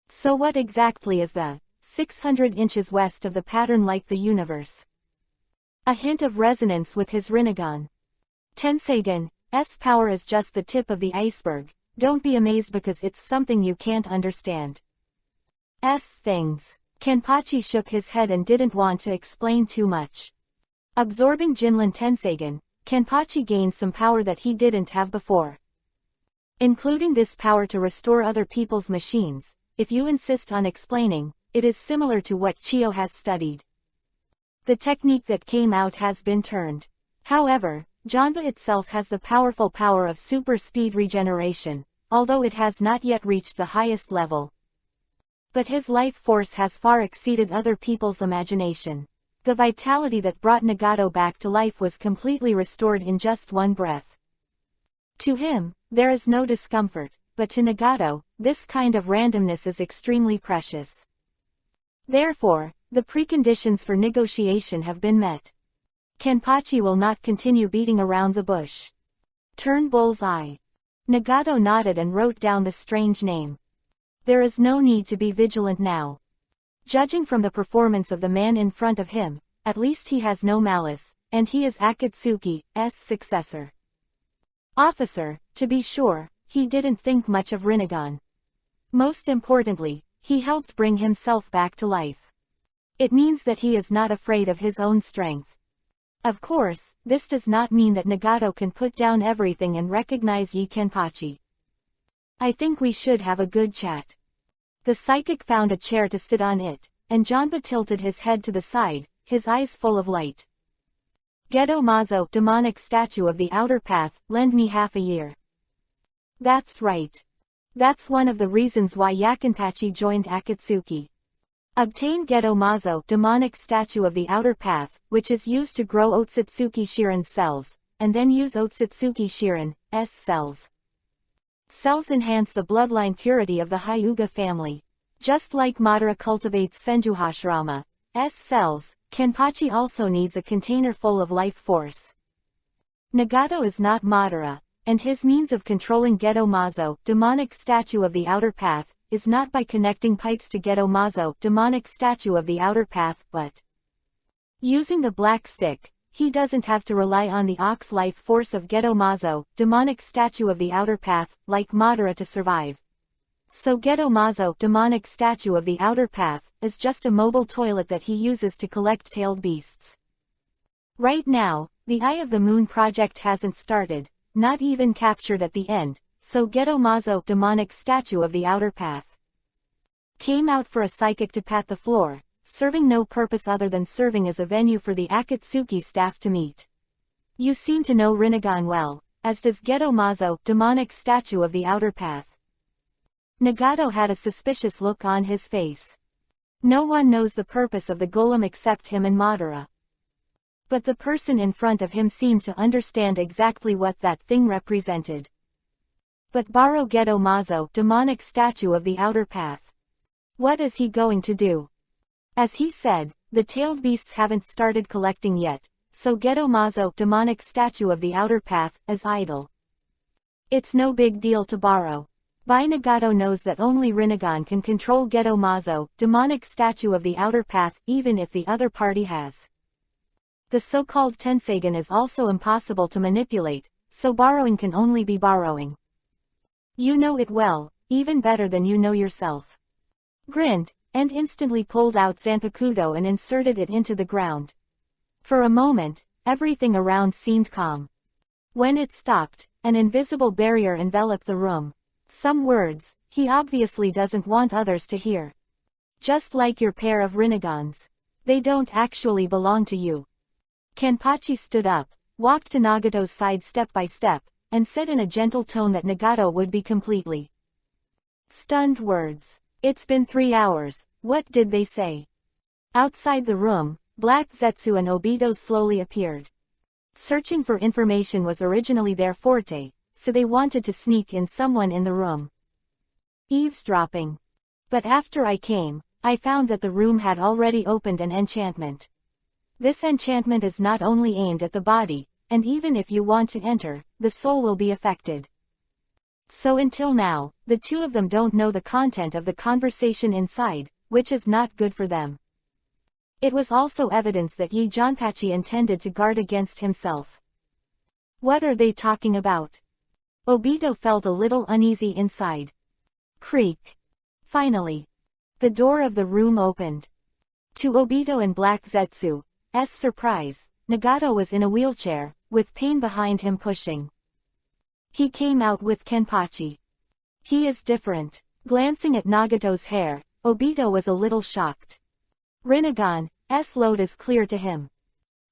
So what exactly is the 600 inches west of the pattern like the universe? A hint of resonance with his Rinnegan. Tenseigen's power is just the tip of the iceberg, don't be amazed because it's something you can't understand. Things. Kenpachi shook his head and didn't want to explain too much. Absorbing Jinlan Tenseigen, Kenpachi gained some power that he didn't have before. Including this power to restore other people's machines. If you insist on explaining, it is similar to what Chio has studied. The technique that came out has been turned. However, Janba itself has the powerful power of super speed regeneration, although it has not yet reached the highest level. But his life force has far exceeded other people's imagination. The vitality that brought Nagato back to life was completely restored in just one breath. To him, there is no discomfort. But to Nagato, this kind of randomness is extremely precious. Therefore, the preconditions for negotiation have been met. Kenpachi will not continue beating around the bush. Turn bull's eye. Nagato nodded and wrote down the strange name. There is no need to be vigilant now. Judging from the performance of the man in front of him, at least he has no malice, and he is Akatsuki's successor. Officer, to be sure, he didn't think much of Rinnegan. Most importantly, he helped bring himself back to life. It means that he is not afraid of his own strength. Of course, this does not mean that Nagato can put down everything and recognize Yi Kenpachi. I think we should have a good chat. The psychic found a chair to sit on it, and Janba tilted his head to the side, his eyes full of light. Gedo Mazo, demonic statue of the outer path, lend me half a year. That's right. That's one of the reasons why Yakenpachi joined Akatsuki. Obtain Gedo Mazo, demonic statue of the outer path, which is used to grow Otsutsuki Shirin's cells, and then use Otsutsuki Shirin's cells. Cells enhance the bloodline purity of the Hyuga family. Just like Madara cultivates Senjuhashirama's cells, Kenpachi also needs a container full of life force. Nagato is not Madara, and his means of controlling Gedo Mazo, demonic statue of the outer path, is not by connecting pipes to Gedo Mazo, demonic statue of the outer path, but using the black stick. He doesn't have to rely on the ox life force of Gedo Mazo, demonic statue of the outer path, like Madara to survive. So Gedo Mazo, demonic statue of the outer path, is just a mobile toilet that he uses to collect tailed beasts. Right now, the Eye of the Moon project hasn't started, not even captured at the end, so Gedo Mazo, demonic statue of the outer path, came out for a psychic to pat the floor, serving no purpose other than serving as a venue for the Akatsuki staff to meet. You seem to know Rinnegan well, as does Gedo Mazo, demonic statue of the outer path. Nagato had a suspicious look on his face. No one knows the purpose of the golem except him and Madara. But the person in front of him seemed to understand exactly what that thing represented. But borrow Gedo Mazo, demonic statue of the outer path. What is he going to do? As he said, the tailed beasts haven't started collecting yet, so Gedo Mazo, demonic statue of the outer path, is idle. It's no big deal to borrow. Bai Nagato knows that only Rinnegan can control Gedo Mazo, demonic statue of the outer path, even if the other party has. The so-called Tensegan is also impossible to manipulate, so borrowing can only be borrowing. You know it well, even better than you know yourself. Grinned, and instantly pulled out Zanpakuto and inserted it into the ground. For a moment, everything around seemed calm. When it stopped, an invisible barrier enveloped the room. Some words, he obviously doesn't want others to hear. Just like your pair of Rinnegans. They don't actually belong to you. Kenpachi stood up, walked to Nagato's side step by step, and said in a gentle tone that Nagato would be completely stunned. Words. It's been 3 hours, what did they say? Outside the room, Black Zetsu and Obito slowly appeared. Searching for information was originally their forte, so they wanted to sneak in someone in the room. Eavesdropping. But after I came, I found that the room had already opened an enchantment. This enchantment is not only aimed at the body, and even if you want to enter, the soul will be affected. So until now, the two of them don't know the content of the conversation inside, which is not good for them. It was also evidence that Yi Janpachi intended to guard against himself. What are they talking about? Obito felt a little uneasy inside. Creak. Finally. The door of the room opened. To Obito and Black Zetsu's surprise, Nagato was in a wheelchair, with Pain behind him pushing. He came out with Kenpachi. He is different. Glancing at Nagato's hair, Obito was a little shocked. Rinnegan's load is clear to him.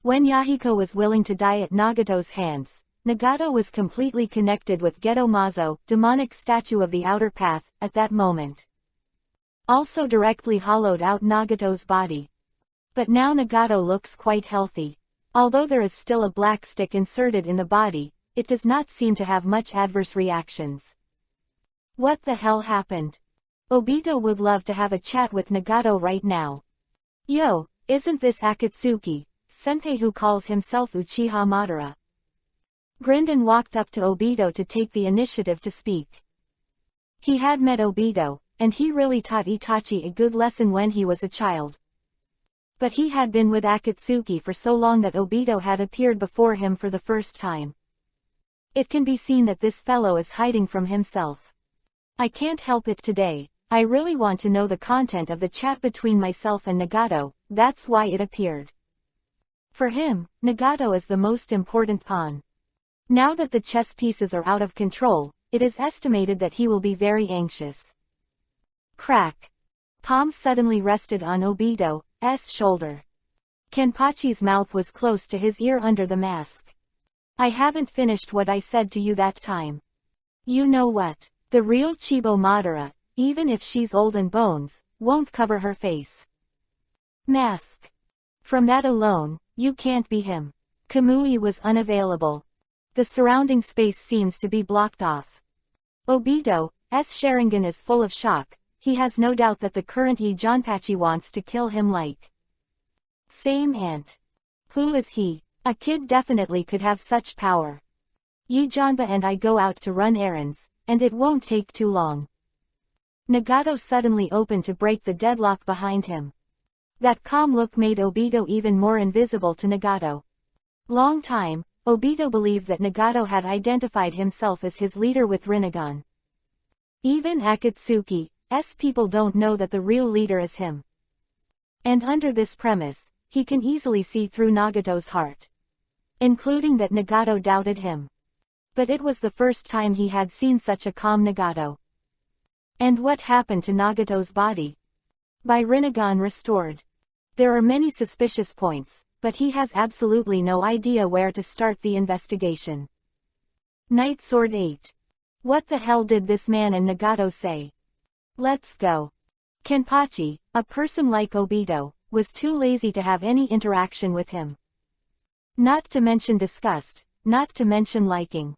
When Yahiko was willing to die at Nagato's hands, Nagato was completely connected with Gedo Mazo, demonic statue of the outer path, at that moment. Also directly hollowed out Nagato's body. But now Nagato looks quite healthy. Although there is still a black stick inserted in the body, it does not seem to have much adverse reactions. What the hell happened? Obito would love to have a chat with Nagato right now. Yo, isn't this Akatsuki, Senpai who calls himself Uchiha Madara? Grinned and walked up to Obito to take the initiative to speak. He had met Obito, and he really taught Itachi a good lesson when he was a child. But he had been with Akatsuki for so long that Obito had appeared before him for the first time. It can be seen that this fellow is hiding from himself. I can't help it today, I really want to know the content of the chat between myself and Nagato, that's why it appeared. For him, Nagato is the most important pawn. Now that the chess pieces are out of control, it is estimated that he will be very anxious. Crack. Palm suddenly rested on Obito's shoulder. Kenpachi's mouth was close to his ear under the mask. I haven't finished what I said to you that time. You know what? The real Chibo Madara, even if she's old and bones, won't cover her face. Mask. From that alone, you can't be him. Kamui was unavailable. The surrounding space seems to be blocked off. Obito's Sharingan is full of shock, he has no doubt that the current Janpachi wants to kill him like. Same ant. Who is he? A kid definitely could have such power. Janba and I go out to run errands, and it won't take too long. Nagato suddenly opened to break the deadlock behind him. That calm look made Obito even more invisible to Nagato. Long time, Obito believed that Nagato had identified himself as his leader with Rinnegan. Even Akatsuki's people don't know that the real leader is him. And under this premise, he can easily see through Nagato's heart. Including that Nagato doubted him. But it was the first time he had seen such a calm Nagato. And what happened to Nagato's body? By Rinnegan restored. There are many suspicious points, but he has absolutely no idea where to start the investigation. Night Sword 8. What the hell did this man and Nagato say? Let's go. Kenpachi, a person like Obito, was too lazy to have any interaction with him. Not to mention disgust, not to mention liking.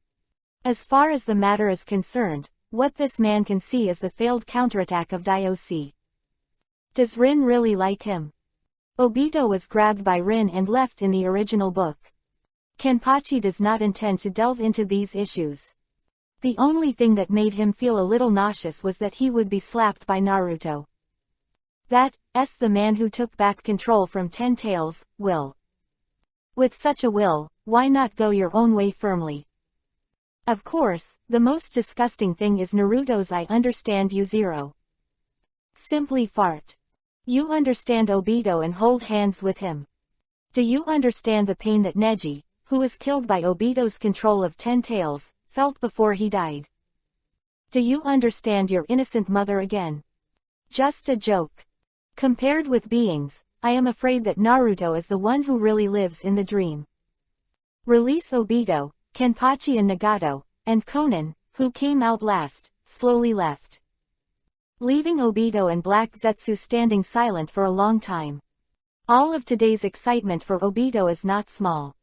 As far as the matter is concerned, what this man can see is the failed counterattack of Diosi. Does Rin really like him? Obito was grabbed by Rin and left in the original book. Kenpachi does not intend to delve into these issues. The only thing that made him feel a little nauseous was that he would be slapped by Naruto. That's the man who took back control from Ten Tails, will. With such a will, why not go your own way firmly? Of course, the most disgusting thing is Naruto's I understand you zero. Simply fart. You understand Obito and hold hands with him. Do you understand the pain that Neji, who was killed by Obito's control of Ten Tails, felt before he died? Do you understand your innocent mother again? Just a joke. Compared with beings, I am afraid that Naruto is the one who really lives in the dream. Release Obito, Kenpachi and Nagato, and Konan, who came out last, slowly left. Leaving Obito and Black Zetsu standing silent for a long time. All of today's excitement for Obito is not small.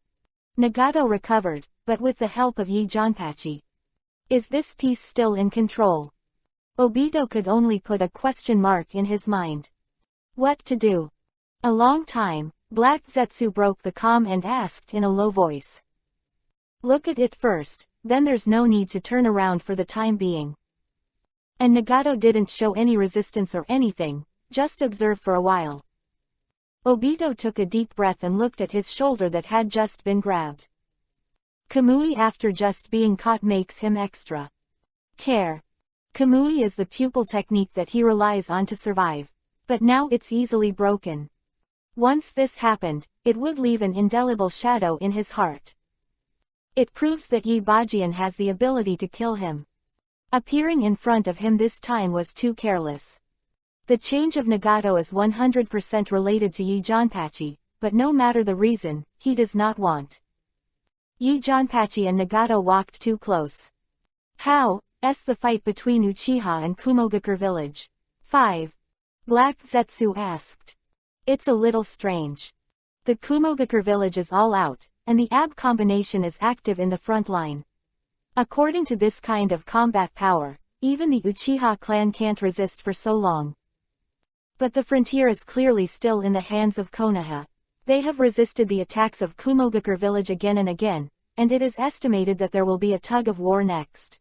Nagato recovered, but with the help of Janpachi. Is this piece still in control? Obito could only put a question mark in his mind. What to do? A long time, Black Zetsu broke the calm and asked in a low voice. Look at it first, then there's no need to turn around for the time being. And Nagato didn't show any resistance or anything, just observe for a while. Obito took a deep breath and looked at his shoulder that had just been grabbed. Kamui after just being caught makes him extra care. Kamui is the pupil technique that he relies on to survive, but now it's easily broken. Once this happened, it would leave an indelible shadow in his heart. It proves that Yi Bajian has the ability to kill him. Appearing in front of him this time was too careless. The change of Nagato is 100% related to Janpachi, but no matter the reason, he does not want. Janpachi and Nagato walked too close. How's the fight between Uchiha and Kumogakure village? 5. Black Zetsu asked. It's a little strange. The Kumogakure village is all out, and the EPUB combination is active in the front line. According to this kind of combat power, even the Uchiha clan can't resist for so long. But the frontier is clearly still in the hands of Konoha. They have resisted the attacks of Kumogakure village again and again, and it is estimated that there will be a tug of war next.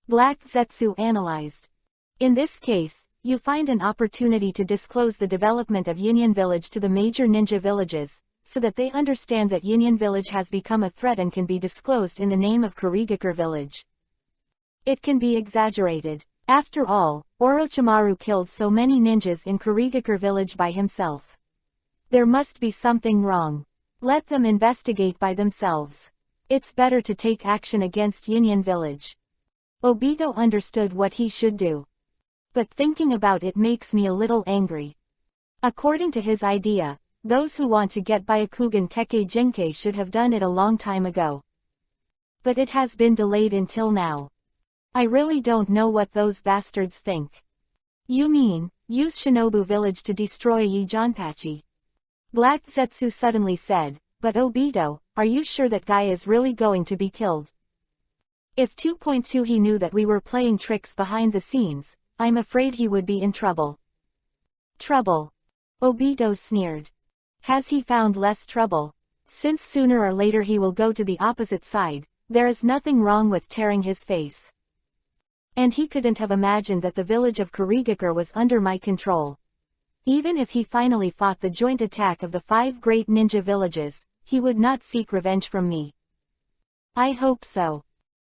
Black Zetsu analyzed. In this case, you find an opportunity to disclose the development of Union Village to the major ninja villages, so that they understand that Union Village has become a threat and can be disclosed in the name of Kurigakure Village. It can be exaggerated. After all, Orochimaru killed so many ninjas in Kurigakure Village by himself. There must be something wrong. Let them investigate by themselves. It's better to take action against Union Village. Obito understood what he should do. But thinking about it makes me a little angry. According to his idea, those who want to get Byakugan Kekkei Jinkei should have done it a long time ago. But it has been delayed until now. I really don't know what those bastards think. You mean, use Shinobu Village to destroy Yi Janpachi? Black Zetsu suddenly said, but Obito, are you sure that guy is really going to be killed? If 2.2 he knew that we were playing tricks behind the scenes, I'm afraid he would be in trouble. Trouble? Obito sneered. Has he found less trouble? Since sooner or later he will go to the opposite side, there is nothing wrong with tearing his face. And he couldn't have imagined that the village of Kurigakure was under my control. Even if he finally fought the joint attack of the 5 great ninja villages, he would not seek revenge from me. I hope so.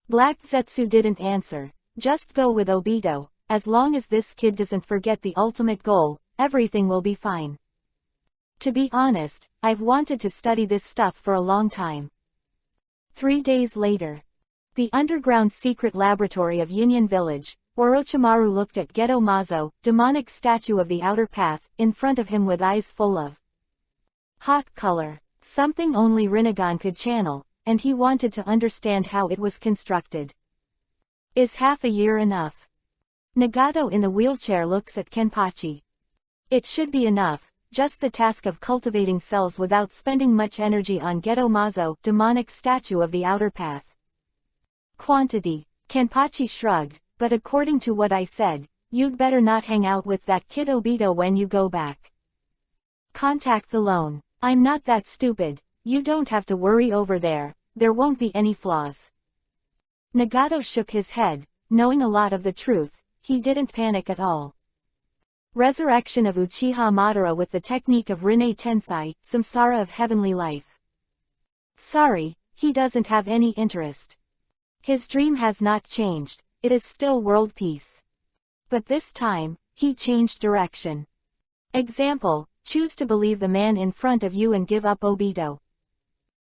Black Zetsu didn't answer. Just go with Obito. As long as this kid doesn't forget the ultimate goal, everything will be fine. To be honest, I've wanted to study this stuff for a long time. 3 days later. The underground secret laboratory of Union Village, Orochimaru looked at Geto Mazo, demonic statue of the outer path, in front of him with eyes full of hot color, something only Rinnegan could channel, and he wanted to understand how it was constructed. Is half a year enough? Nagato in the wheelchair looks at Kenpachi. It should be enough, just the task of cultivating cells without spending much energy on Geto Mazo, demonic statue of the outer path. Quantity. Kenpachi shrugged, but according to what I said, you'd better not hang out with that kid Obito when you go back. Contact the loan. I'm not that stupid, you don't have to worry over there won't be any flaws. Nagato shook his head, knowing a lot of the truth, he didn't panic at all. Resurrection of Uchiha Madara with the technique of Rinne Tensai, Samsara of heavenly life. Sorry, he doesn't have any interest. His dream has not changed, it is still world peace. But this time, he changed direction. Example, choose to believe the man in front of you and give up Obito.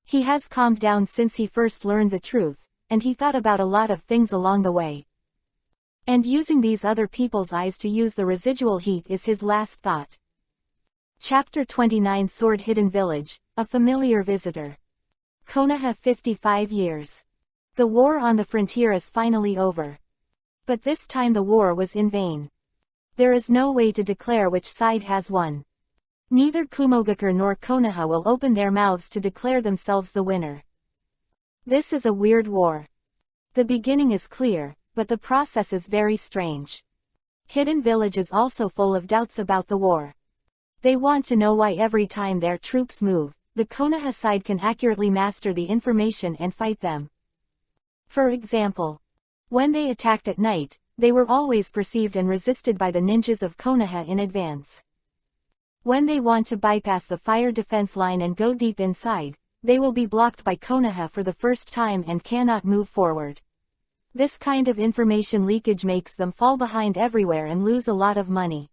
He has calmed down since he first learned the truth, and he thought about a lot of things along the way. And using these other people's eyes to use the residual heat is his last thought. Chapter 29 Sword Hidden Village, a familiar visitor. Konoha 55 years. The war on the frontier is finally over. But this time the war was in vain. There is no way to declare which side has won. Neither Kumogakure nor Konoha will open their mouths to declare themselves the winner. This is a weird war. The beginning is clear, but the process is very strange. Hidden Village is also full of doubts about the war. They want to know why every time their troops move, the Konoha side can accurately master the information and fight them. For example, when they attacked at night, they were always perceived and resisted by the ninjas of Konoha in advance. When they want to bypass the fire defense line and go deep inside, they will be blocked by Konoha for the first time and cannot move forward. This kind of information leakage makes them fall behind everywhere and lose a lot of money.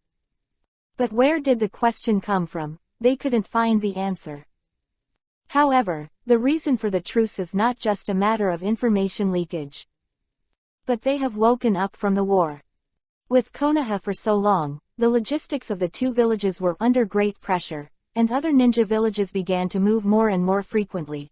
But where did the question come from? They couldn't find the answer. However, the reason for the truce is not just a matter of information leakage. But they have woken up from the war. With Konoha for so long, the logistics of the two villages were under great pressure, and other ninja villages began to move more and more frequently.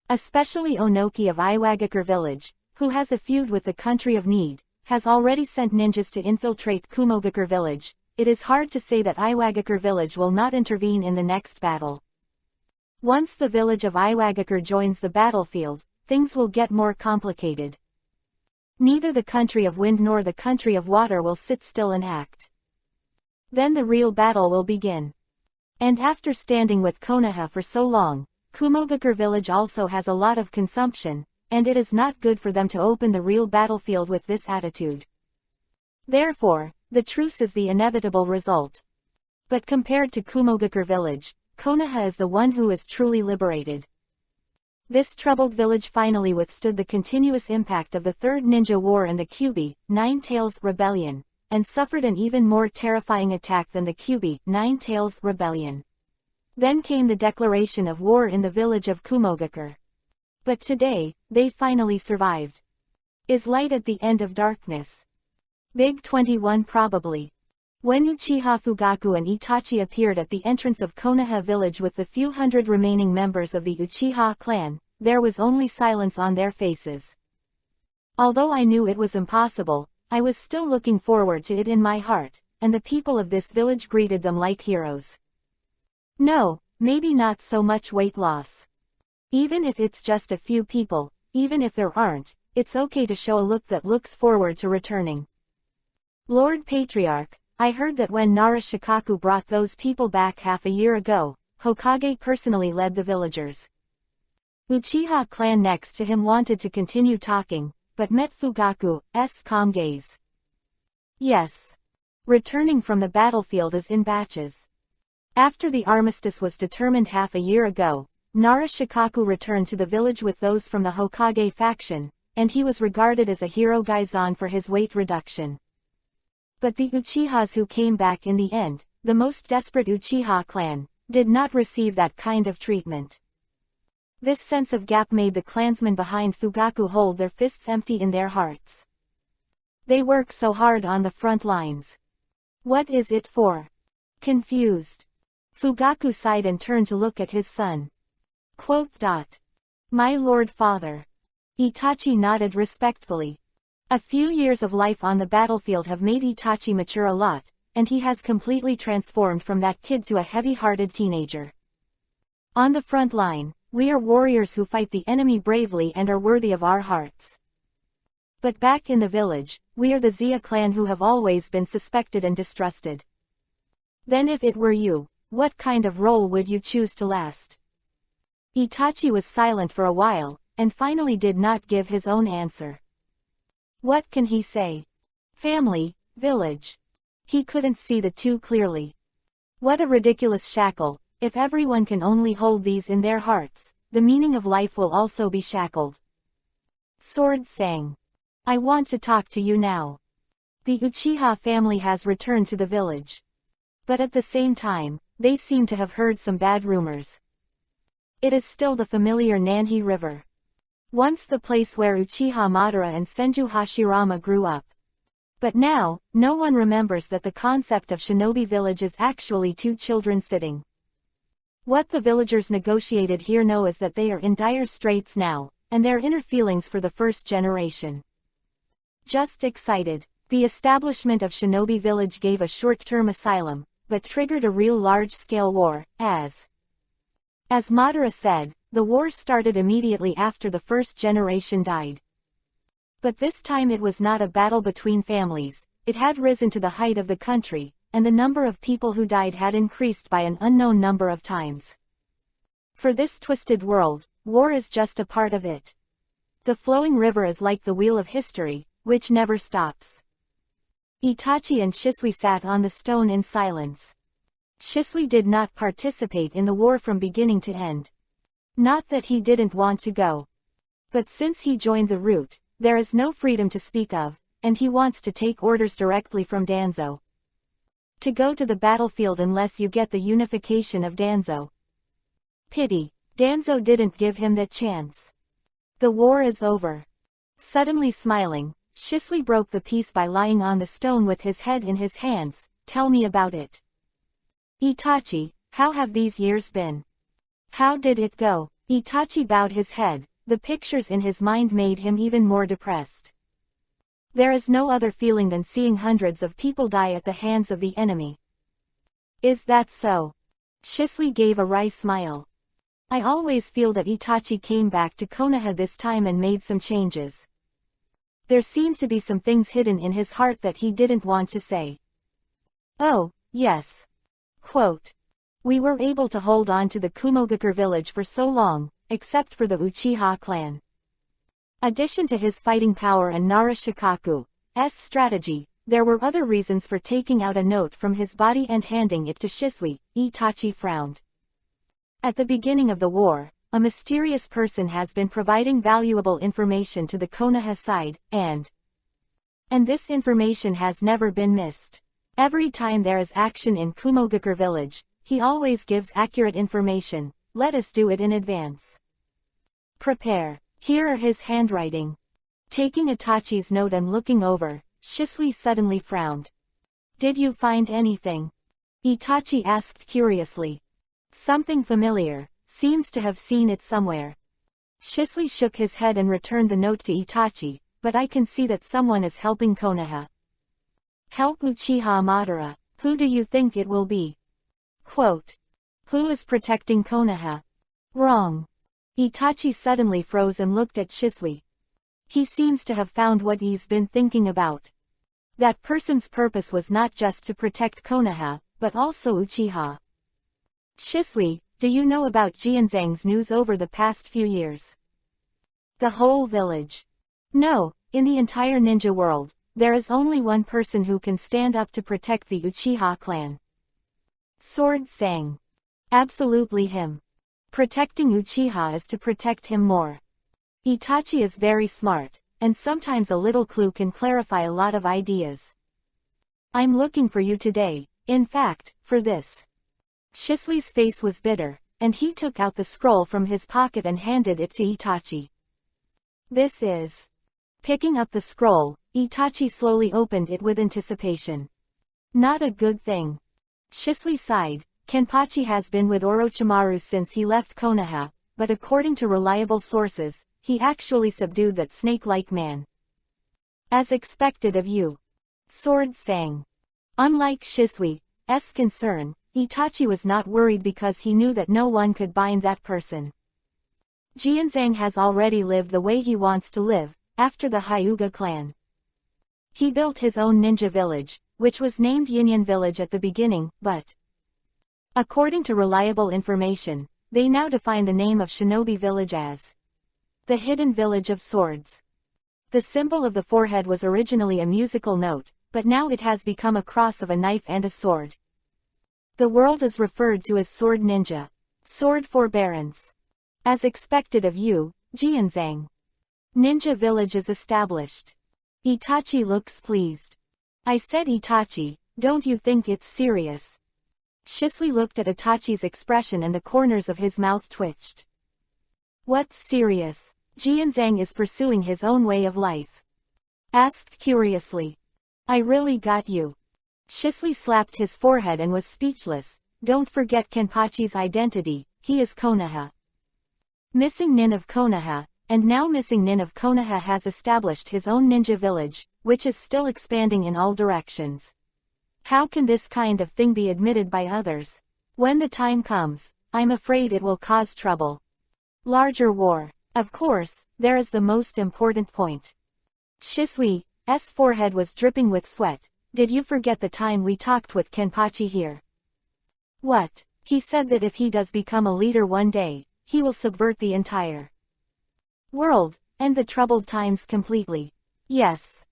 Especially Onoki of Iwagakure Village, who has a feud with the Country of Need, has already sent ninjas to infiltrate Kumogakure Village. It is hard to say that Iwagakure Village will not intervene in the next battle. Once the village of Iwagakure joins the battlefield, things will get more complicated. Neither the Country of Wind nor the Country of Water will sit still and act. Then the real battle will begin. And after standing with Konoha for so long, Kumogakure Village also has a lot of consumption, and it is not good for them to open the real battlefield with this attitude. Therefore, the truce is the inevitable result. But compared to Kumogakure village, Konoha is the one who is truly liberated. This troubled village finally withstood the continuous impact of the Third Ninja War and the Kyubi, Nine Tails Rebellion, and suffered an even more terrifying attack than the Kyubi, Nine Tails Rebellion. Then came the declaration of war in the village of Kumogakure. But today, they finally survived. Is light at the end of darkness? Big 21 probably. When Uchiha Fugaku and Itachi appeared at the entrance of Konoha village with the few hundred remaining members of the Uchiha clan, there was only silence on their faces. Although I knew it was impossible, I was still looking forward to it in my heart, and the people of this village greeted them like heroes. No, maybe not so much weight loss. Even if it's just a few people, even if there aren't, it's okay to show a look that looks forward to returning. Lord Patriarch, I heard that when Nara Shikaku brought those people back half a year ago, Hokage personally led the villagers. Uchiha clan next to him wanted to continue talking, but met Fugaku's calm gaze. Yes. Returning from the battlefield is in batches. After the armistice was determined half a year ago, Nara Shikaku returned to the village with those from the Hokage faction, and he was regarded as a hero Gaizan for his weight reduction. But the Uchihas who came back in the end, the most desperate Uchiha clan, did not receive that kind of treatment. This sense of gap made the clansmen behind Fugaku hold their fists empty in their hearts. They work so hard on the front lines. What is it for? Confused. Fugaku sighed and turned to look at his son. My lord father. Itachi nodded respectfully. A few years of life on the battlefield have made Itachi mature a lot, and he has completely transformed from that kid to a heavy-hearted teenager. On the front line, we are warriors who fight the enemy bravely and are worthy of our hearts. But back in the village, we are the Zia clan who have always been suspected and distrusted. Then if it were you, what kind of role would you choose to last? Itachi was silent for a while, and finally did not give his own answer. What can he say? Family, village. He couldn't see the two clearly. What a ridiculous shackle. If everyone can only hold these in their hearts, the meaning of life will also be shackled. Sword sang. I want to talk to you now. The Uchiha family has returned to the village. But at the same time, they seem to have heard some bad rumors. It is still the familiar Nanhi River. Once the place where Uchiha Madara and Senju Hashirama grew up. But now, no one remembers that the concept of shinobi village is actually two children sitting. What the villagers negotiated here know is that they are in dire straits now, and their inner feelings for the first generation. Just excited. The establishment of shinobi village gave a short-term asylum, but triggered a real large-scale war, as Madara said, the war started immediately after the first generation died. But this time it was not a battle between families, it had risen to the height of the country, and the number of people who died had increased by an unknown number of times. For this twisted world, war is just a part of it. The flowing river is like the wheel of history, which never stops. Itachi and Shisui sat on the stone in silence. Shisui did not participate in the war from beginning to end. Not that he didn't want to go. But since he joined the route, there is no freedom to speak of, and he wants to take orders directly from Danzo. To go to the battlefield unless you get the unification of Danzo. Pity, Danzo didn't give him that chance. The war is over. Suddenly smiling, Shisui broke the peace by lying on the stone with his head in his hands. Tell me about it. Itachi, how have these years been? How did it go? Itachi bowed his head, the pictures in his mind made him even more depressed. There is no other feeling than seeing hundreds of people die at the hands of the enemy. Is that so? Shisui gave a wry smile. I always feel that Itachi came back to Konoha this time and made some changes. There seemed to be some things hidden in his heart that he didn't want to say. Oh, yes. Quote. We were able to hold on to the Kumogakure village for so long, except for the Uchiha clan. Addition to his fighting power and Nara Shikaku's strategy, there were other reasons for taking out a note from his body and handing it to Shisui. Itachi frowned. At the beginning of the war, a mysterious person has been providing valuable information to the Konoha side, and this information has never been missed. Every time there is action in Kumogakure village, he always gives accurate information. Let us do it in advance. Prepare. Here are his handwriting. Taking Itachi's note and looking over, Shisui suddenly frowned. Did you find anything? Itachi asked curiously. Something familiar, seems to have seen it somewhere. Shisui shook his head and returned the note to Itachi, but I can see that someone is helping Konoha. Help Uchiha Madara. Who do you think it will be? Quote. Who is protecting Konoha? Wrong. Itachi suddenly froze and looked at Shisui. He seems to have found what he's been thinking about. That person's purpose was not just to protect Konoha, but also Uchiha. Shisui, do you know about Jianzhang's news over the past few years? The whole village. No, in the entire ninja world, there is only one person who can stand up to protect the Uchiha clan. Sword sang. Absolutely him. Protecting Uchiha is to protect him more. Itachi is very smart, and sometimes a little clue can clarify a lot of ideas. I'm looking for you today, in fact, for this. Shisui's face was bitter, and he took out the scroll from his pocket and handed it to Itachi. This is. Picking up the scroll, Itachi slowly opened it with anticipation. Not a good thing. Shisui sighed. Kenpachi has been with Orochimaru since he left Konoha, but according to reliable sources, he actually subdued that snake-like man. As expected of you. Sword sang. Unlike Shisui's concern, Itachi was not worried because he knew that no one could bind that person. Jianzhang has already lived the way he wants to live, after the Hyuga clan. He built his own ninja village, which was named Yinyan Village at the beginning, but according to reliable information, they now define the name of Shinobi Village as the Hidden Village of Swords. The symbol of the forehead was originally a musical note, but now it has become a cross of a knife and a sword. The world is referred to as Sword Ninja. Sword Forbearance. As expected of you, Jianzhang. Ninja Village is established. Itachi looks pleased. I said Itachi, don't you think it's serious? Shisui looked at Itachi's expression and the corners of his mouth twitched. What's serious? Jianzhang is pursuing his own way of life. Asked curiously. I really got you. Shisui slapped his forehead and was speechless. Don't forget Kenpachi's identity, he is Konoha. Missing Nin of Konoha, and now Missing Nin of Konoha has established his own ninja village, which is still expanding in all directions. How can this kind of thing be admitted by others? When the time comes, I'm afraid it will cause trouble. Larger war. Of course, there is the most important point. Shisui's forehead was dripping with sweat. Did you forget the time we talked with Kenpachi here? What? He said that if he does become a leader one day, he will subvert the entire world, end the troubled times completely. Yes.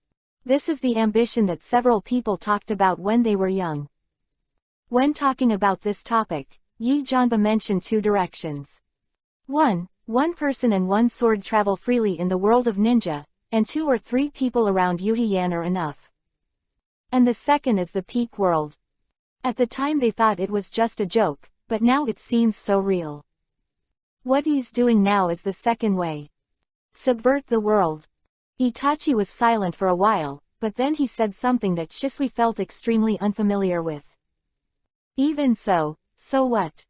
This is the ambition that several people talked about when they were young. When talking about this topic, Yi Janba mentioned two directions. 1. One person and one sword travel freely in the world of ninja, and 2 or 3 people around Yuhiyan are enough. And the second is the peak world. At the time they thought it was just a joke, but now it seems so real. What he's doing now is the second way. Subvert the world. Itachi was silent for a while, but then he said something that Shisui felt extremely unfamiliar with. Even so, so what?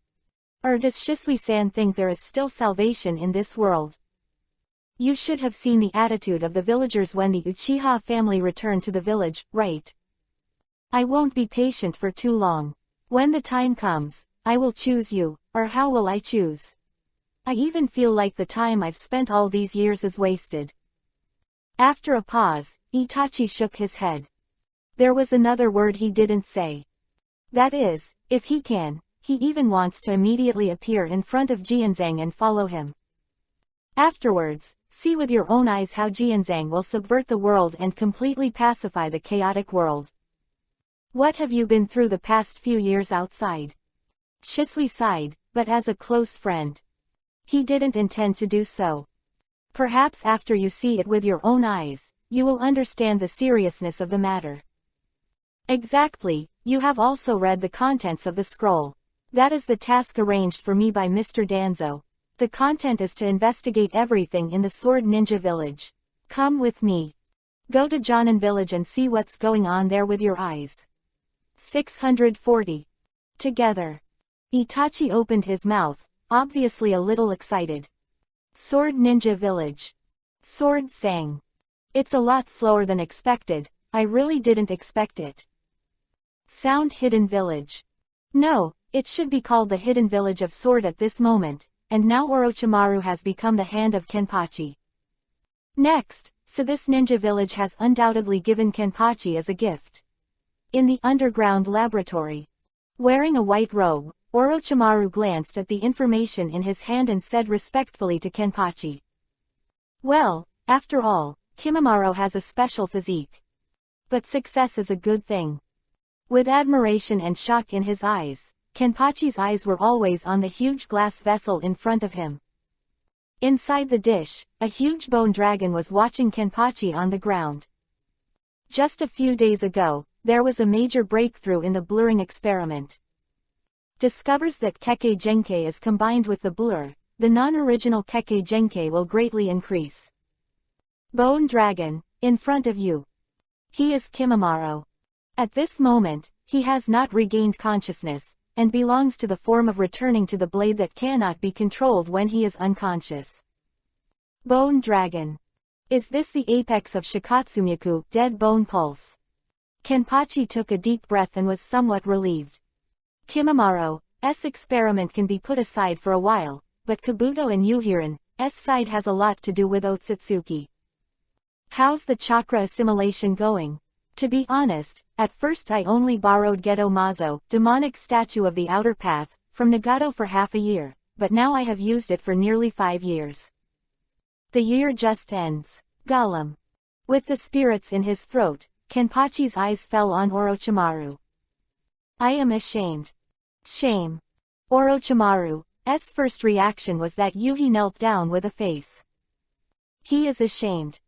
Or does Shisui-san think there is still salvation in this world? You should have seen the attitude of the villagers when the Uchiha family returned to the village, right? I won't be patient for too long. When the time comes, I will choose you, or how will I choose? I even feel like the time I've spent all these years is wasted. After a pause, Itachi shook his head. There was another word he didn't say. That is, if he can, he even wants to immediately appear in front of Jianzhang and follow him. Afterwards, See with your own eyes how Jianzhang will subvert the world and completely pacify the chaotic world. What have you been through the past few years outside? Shisui sighed, but as a close friend. He didn't intend to do so. Perhaps after you see it with your own eyes, you will understand the seriousness of the matter. Exactly, you have also read the contents of the scroll. That is the task arranged for me by Mr. Danzo. The content is to investigate everything in the Sword Ninja Village. Come with me. Go to Jonan Village and see what's going on there with your eyes. 640. Together. Itachi opened his mouth, obviously a little excited. Sword Ninja Village. Sword sang. It's a lot slower than expected, I really didn't expect it. Sound Hidden Village. No, it should be called the Hidden Village of Sword at this moment, and now Orochimaru has become the hand of Kenpachi. Next, so this ninja village has undoubtedly given Kenpachi as a gift. In the underground laboratory. Wearing a white robe, Orochimaru glanced at the information in his hand and said respectfully to Kenpachi. Well, after all, Kimimaro has a special physique. But success is a good thing. With admiration and shock in his eyes, Kenpachi's eyes were always on the huge glass vessel in front of him. Inside the dish, a huge bone dragon was watching Kenpachi on the ground. Just a few days ago, there was a major breakthrough in the blurring experiment. Discovers that Kekkei Genkai is combined with the blur, the non-original Kekkei Genkai will greatly increase. Bone Dragon, in front of you. He is Kimimaro. At this moment, he has not regained consciousness, and belongs to the form of returning to the blade that cannot be controlled when he is unconscious. Bone Dragon. Is this the apex of Shikatsumyaku, Dead Bone Pulse? Kenpachi took a deep breath and was somewhat relieved. Kimimaro's experiment can be put aside for a while, but Kabuto and Yuhirin's side has a lot to do with Otsutsuki. How's the chakra assimilation going? To be honest, at first I only borrowed Geto Mazo, demonic statue of the outer path, from Nagato for half a year, but now I have used it for nearly 5 years. The year just ends. Gollum. With the spirits in his throat, Kenpachi's eyes fell on Orochimaru. I am ashamed. Shame. Orochimaru's first reaction was that Yuhi knelt down with a face. He is ashamed.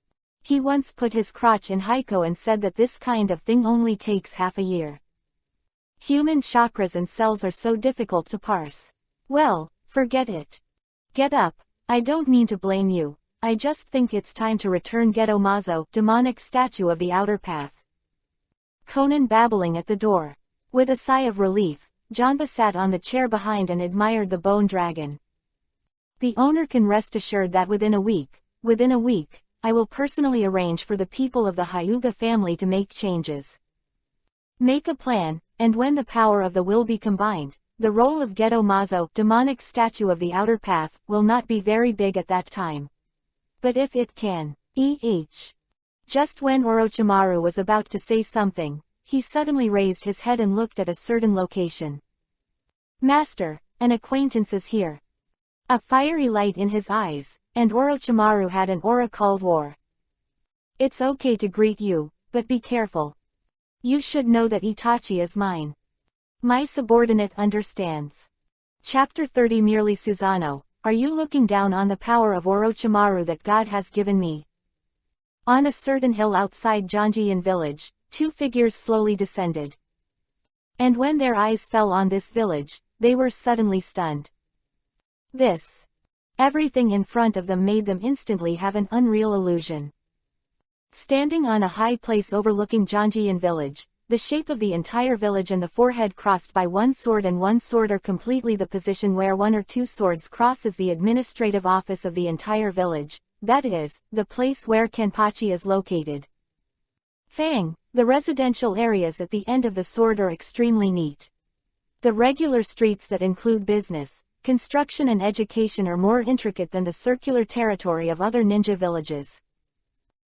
He once put his crotch in Heiko and said that this kind of thing only takes half a year. Human chakras and cells are so difficult to parse. Well, forget it. Get up, I don't mean to blame you, I just think it's time to return Geto Mazo, demonic statue of the outer path. Conan babbling at the door. With a sigh of relief, Janba sat on the chair behind and admired the bone dragon. The owner can rest assured that within a week, I will personally arrange for the people of the Hyuga family to make changes. Make a plan, and when the power of the will be combined, the role of Geto Mazo, demonic statue of the outer path, will not be very big at that time. But if it can, Just when Orochimaru was about to say something, he suddenly raised his head and looked at a certain location. Master, an acquaintance is here. A fiery light in his eyes, and Orochimaru had an aura called war. It's okay to greet you, but be careful. You should know that Itachi is mine. My subordinate understands. Chapter 30 Merely Susanoo, are you looking down on the power of Orochimaru that God has given me? On a certain hill outside Janjian village, 2 figures slowly descended. And when their eyes fell on this village, they were suddenly stunned. Everything in front of them made them instantly have an unreal illusion. Standing on a high place overlooking Janjian village, the shape of the entire village and the forehead crossed by one sword and one sword are completely the position where 1 or 2 swords cross is the administrative office of the entire village, that is, the place where Kenpachi is located. Fang, the residential areas at the end of the sword are extremely neat. The regular streets that include business, construction and education are more intricate than the circular territory of other ninja villages.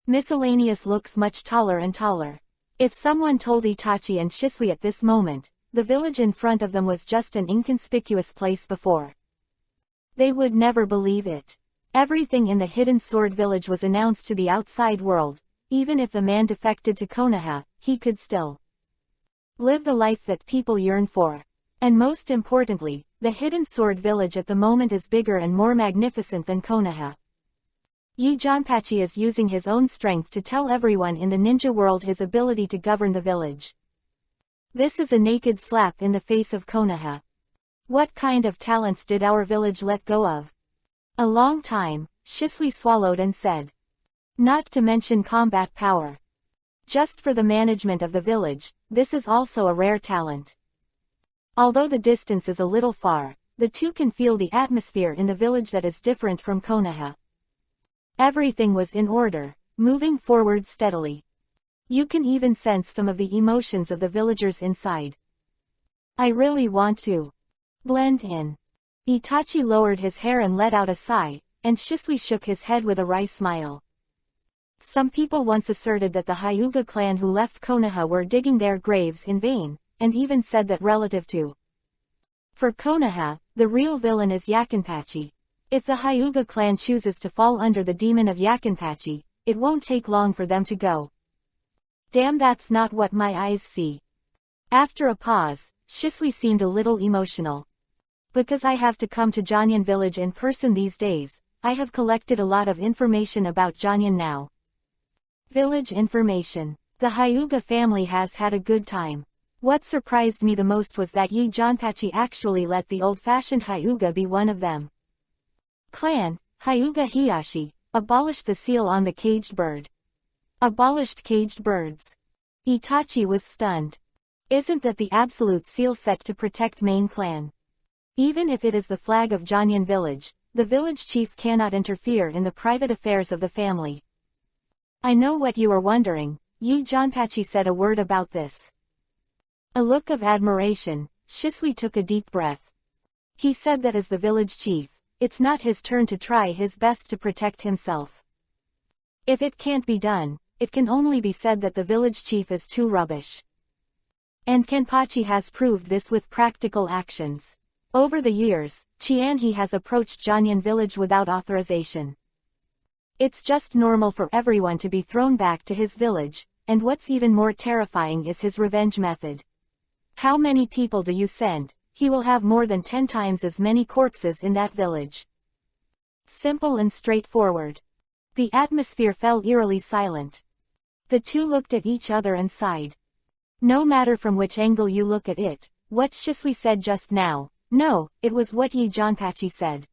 Miscellaneous looks much taller and taller. If someone told Itachi and Shisui at this moment, the village in front of them was just an inconspicuous place before, they would never believe it. Everything in the Hidden Sword Village was announced to the outside world. Even if the man defected to Konoha, he could still live the life that people yearn for. And most importantly, the Hidden Sword Village at the moment is bigger and more magnificent than Konoha. Yi Janpachi is using his own strength to tell everyone in the ninja world his ability to govern the village. This is a naked slap in the face of Konoha. What kind of talents did our village let go of? A long time, Shisui swallowed and said. Not to mention combat power. Just for the management of the village, this is also a rare talent. Although the distance is a little far, the two can feel the atmosphere in the village that is different from Konoha. Everything was in order, moving forward steadily. You can even sense some of the emotions of the villagers inside. I really want to blend in. Itachi lowered his hair and let out a sigh, and Shisui shook his head with a wry smile. Some people once asserted that the Hyuga clan who left Konoha were digging their graves in vain, and even said that relative to for Konoha, the real villain is Yakinpachi. If the Hyuga clan chooses to fall under the demon of Yakinpachi, it won't take long for them to go. Damn, that's not what my eyes see. After a pause, Shisui seemed a little emotional. Because I have to come to Janyan village in person these days, I have collected a lot of information about Janyan now. Village information. The Hyuga family has had a good time. What surprised me the most was that Yi Janpachi actually let the old-fashioned Hyuga be one of them. Clan, Hyuga Hiyashi, abolished the seal on the caged bird. Abolished caged birds. Itachi was stunned. Isn't that the absolute seal set to protect main clan? Even if it is the flag of Janyan village, the village chief cannot interfere in the private affairs of the family. I know what you are wondering. Yi Janpachi said a word about this. A look of admiration, Shisui took a deep breath. He said that as the village chief, it's not his turn to try his best to protect himself. If it can't be done, it can only be said that the village chief is too rubbish. And Kenpachi has proved this with practical actions. Over the years, Chianhe has approached Janyan village without authorization. It's just normal for everyone to be thrown back to his village, and what's even more terrifying is his revenge method. How many people do you send? He will have more than 10 times as many corpses in that village. Simple and straightforward. The atmosphere fell eerily silent. The two looked at each other and sighed. No matter from which angle you look at it, what Shisui said just now, no, it was what Yi Janpachi said.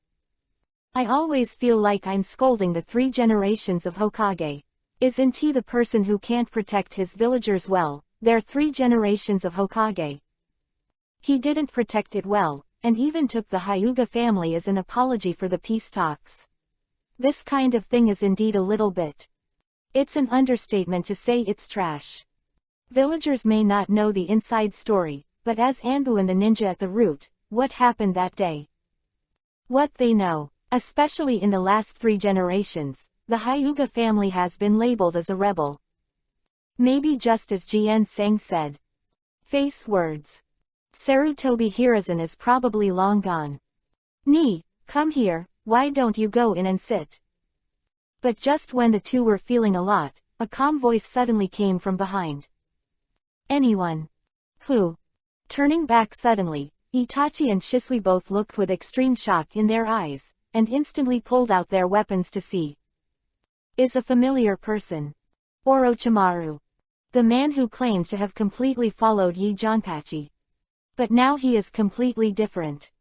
I always feel like I'm scolding the 3 generations of Hokage. Isn't he the person who can't protect his villagers well? They're 3 generations of Hokage. He didn't protect it well, and even took the Hyuga family as an apology for the peace talks. This kind of thing is indeed a little bit. It's an understatement to say it's trash. Villagers may not know the inside story, but as Anbu and the ninja at the root, what happened that day? What they know, especially in the last 3 generations, the Hyuga family has been labeled as a rebel. Maybe just as Jien Sang said. Face words. Sarutobi Hiruzen is probably long gone. Ni, come here, why don't you go in and sit? But just when the two were feeling a lot, a calm voice suddenly came from behind. Anyone? Who? Turning back suddenly, Itachi and Shisui both looked with extreme shock in their eyes, and instantly pulled out their weapons to see. Is a familiar person. Orochimaru. The man who claimed to have completely followed Yi Janpachi. But now he is completely different.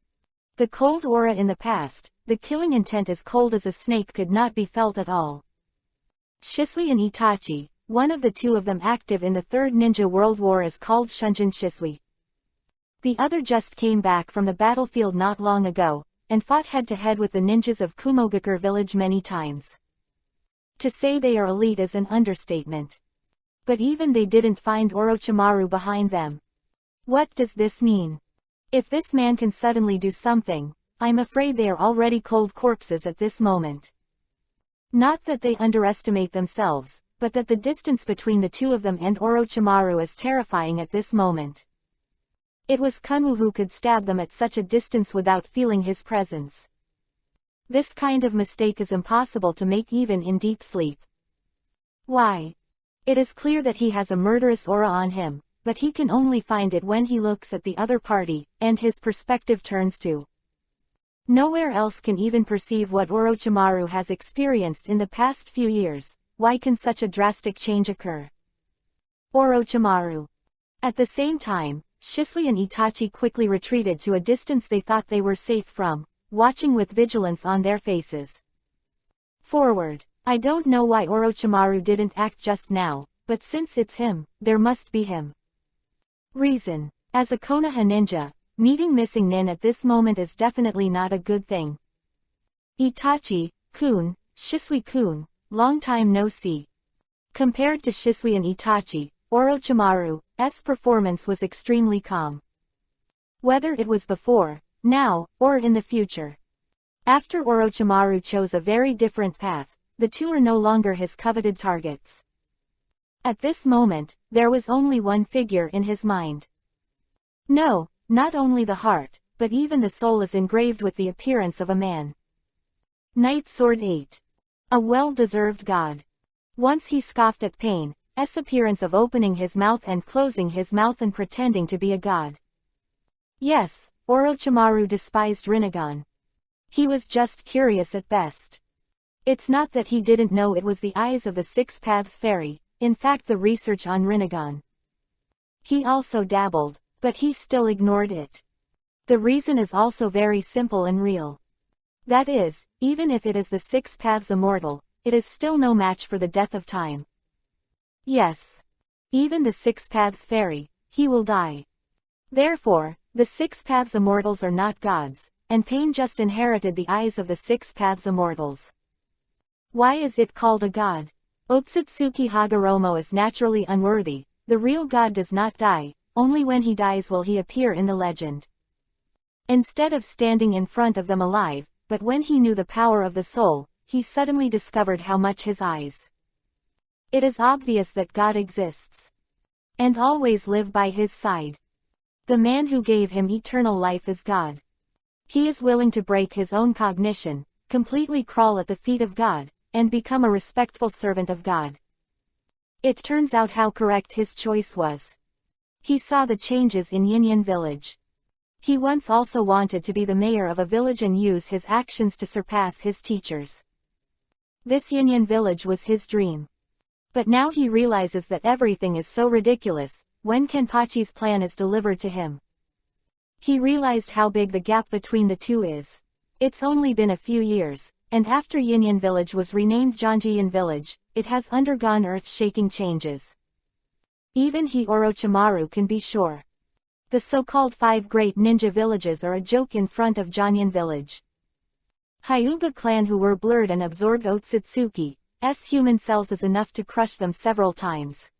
The cold aura in the past, the killing intent as cold as a snake could not be felt at all. Shisui and Itachi, one of the two of them active in the Third Ninja World War, is called Shunjin Shisui. The other just came back from the battlefield not long ago, and fought head-to-head with the ninjas of Kumogakure village many times. To say they are elite is an understatement. But even they didn't find Orochimaru behind them. What does this mean? If this man can suddenly do something, I'm afraid they are already cold corpses at this moment. Not that they underestimate themselves, but that the distance between the two of them and Orochimaru is terrifying at this moment. It was Kunwu who could stab them at such a distance without feeling his presence. This kind of mistake is impossible to make even in deep sleep. Why? It is clear that he has a murderous aura on him, but he can only find it when he looks at the other party, and his perspective turns to. Nowhere else can even perceive what Orochimaru has experienced in the past few years. Why can such a drastic change occur? Orochimaru. At the same time, Shisui and Itachi quickly retreated to a distance they thought they were safe from, watching with vigilance on their faces. Forward. I don't know why Orochimaru didn't act just now, but since it's him, there must be him. Reason. As a Konoha ninja, meeting missing nin at this moment is definitely not a good thing. Itachi-kun, Shisui-kun, long time no see. Compared to Shisui and Itachi, Orochimaru's performance was extremely calm. Whether it was before, now, or in the future. After Orochimaru chose a very different path, the two are no longer his coveted targets. At this moment, there was only one figure in his mind. No, not only the heart, but even the soul is engraved with the appearance of a man. Knight Sword 8. A well-deserved god. Once he scoffed at pain's appearance of opening his mouth and closing his mouth and pretending to be a god. Yes, Orochimaru despised Rinnegan. He was just curious at best. It's not that he didn't know it was the eyes of the Six Paths Fairy, in fact the research on Rinnegan. He also dabbled, but he still ignored it. The reason is also very simple and real. That is, even if it is the Six Paths Immortal, it is still no match for the death of time. Yes. Even the Six Paths Fairy, he will die. Therefore, the Six Paths Immortals are not gods, and Pain just inherited the eyes of the Six Paths Immortals. Why is it called a god? Otsutsuki Hagoromo is naturally unworthy. The real god does not die, only when he dies will he appear in the legend. Instead of standing in front of them alive, but when he knew the power of the soul, he suddenly discovered how much his eyes. It is obvious that God exists. And always live by his side. The man who gave him eternal life is God. He is willing to break his own cognition, completely crawl at the feet of God, and become a respectful servant of God. It turns out how correct his choice was. He saw the changes in Yinyan village. He once also wanted to be the mayor of a village and use his actions to surpass his teachers. This Yinyan village was his dream. But now he realizes that everything is so ridiculous, when Kenpachi's plan is delivered to him. He realized how big the gap between the two is. It's only been a few years, and after Yinyan village was renamed Janjiyan village, it has undergone earth-shaking changes. Even he Orochimaru can be sure. The so-called 5 great ninja villages are a joke in front of Janjiyan village. Hyuga clan who were blurred and absorbed Otsutsuki's human cells is enough to crush them several times.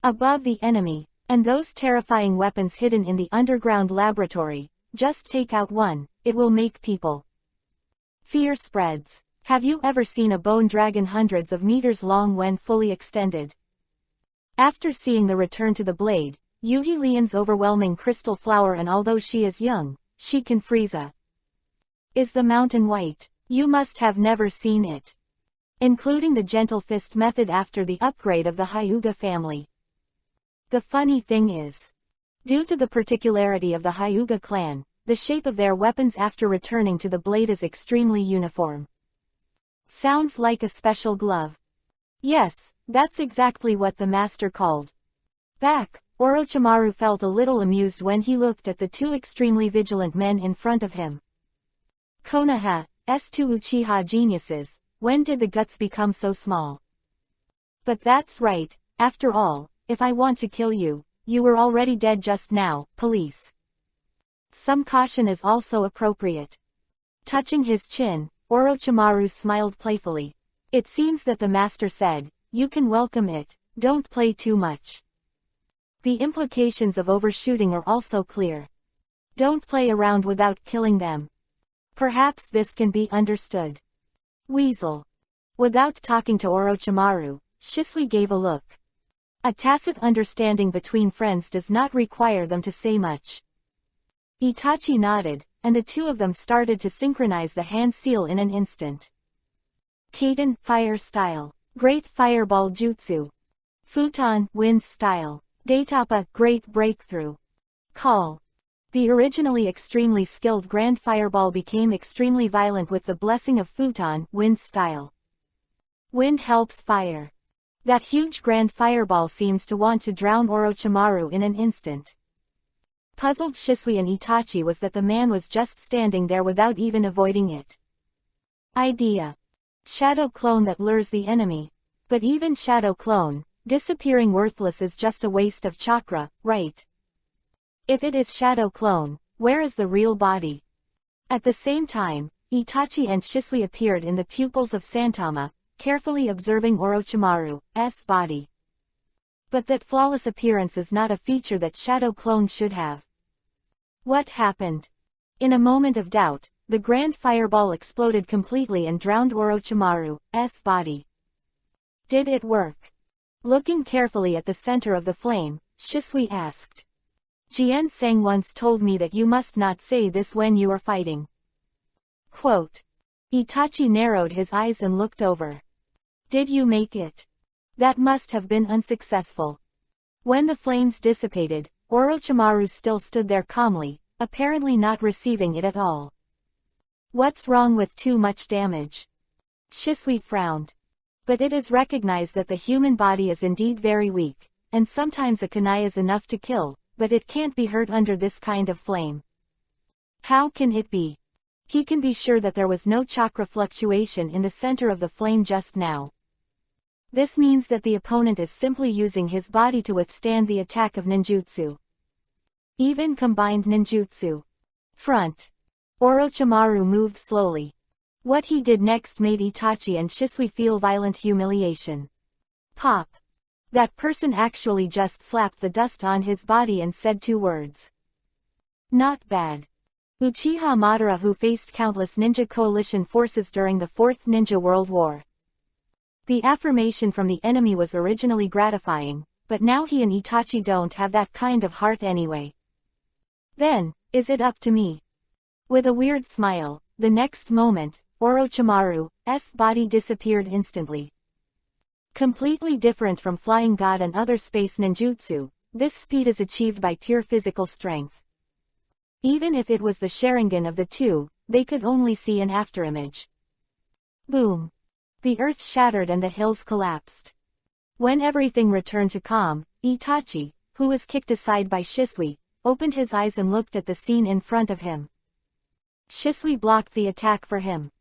Above the enemy, and those terrifying weapons hidden in the underground laboratory, just take out one, it will make people. Fear spreads. Have you ever seen a bone dragon hundreds of meters long when fully extended? After seeing the return to the blade, Yuhi Leon's overwhelming crystal flower, and although she is young, she can freeze a. Is the mountain white? You must have never seen it. Including the gentle fist method after the upgrade of the Hyuga family. The funny thing is, due to the particularity of the Hyuga clan, the shape of their weapons after returning to the blade is extremely uniform. Sounds like a special glove. Yes, that's exactly what the master called. Back, Orochimaru felt a little amused when he looked at the two extremely vigilant men in front of him. Konoha's two Uchiha geniuses, when did the guts become so small? But that's right, after all, if I want to kill you, you were already dead just now, police. Some caution is also appropriate. Touching his chin, Orochimaru smiled playfully. It seems that the master said, you can welcome it, don't play too much. The implications of overshooting are also clear. Don't play around without killing them. Perhaps this can be understood. Weasel. Without talking to Orochimaru, Shisui gave a look. A tacit understanding between friends does not require them to say much. Itachi nodded, and the two of them started to synchronize the hand seal in an instant. Kaiten, fire style. Great fireball jutsu. Futon, wind style. Daitapa, great breakthrough. Call. The originally extremely skilled grand fireball became extremely violent with the blessing of Futon, wind style. Wind helps fire. That huge grand fireball seems to want to drown Orochimaru in an instant. Puzzled Shisui and Itachi was that the man was just standing there without even avoiding it. Idea. Shadow clone that lures the enemy. But even shadow clone, disappearing worthless is just a waste of chakra, right? If it is shadow clone, where is the real body? At the same time, Itachi and Shisui appeared in the pupils of Santama, carefully observing Orochimaru's body. But that flawless appearance is not a feature that shadow clone should have. What happened? In a moment of doubt, the grand fireball exploded completely and drowned Orochimaru's body. Did it work? Looking carefully at the center of the flame, Shisui asked. Jian Sang once told me that you must not say this when you are fighting. Quote. Itachi narrowed his eyes and looked over. Did you make it? That must have been unsuccessful. When the flames dissipated, Orochimaru still stood there calmly, apparently not receiving it at all. What's wrong with too much damage? Shisui frowned. But it is recognized that the human body is indeed very weak, and sometimes a kunai is enough to kill, but it can't be hurt under this kind of flame. How can it be? He can be sure that there was no chakra fluctuation in the center of the flame just now. This means that the opponent is simply using his body to withstand the attack of ninjutsu. Even combined ninjutsu. Front. Orochimaru moved slowly. What he did next made Itachi and Shisui feel violent humiliation. Pop. That person actually just slapped the dust on his body and said 2 words. Not bad. Uchiha Madara, who faced countless ninja coalition forces during the 4th Ninja World War. The affirmation from the enemy was originally gratifying, but now he and Itachi don't have that kind of heart anyway. Then, is it up to me? With a weird smile, the next moment, Orochimaru's body disappeared instantly. Completely different from Flying God and other space ninjutsu, this speed is achieved by pure physical strength. Even if it was the Sharingan of the two, they could only see an afterimage. Boom. The earth shattered and the hills collapsed. When everything returned to calm, Itachi, who was kicked aside by Shisui, opened his eyes and looked at the scene in front of him. Shisui blocked the attack for him.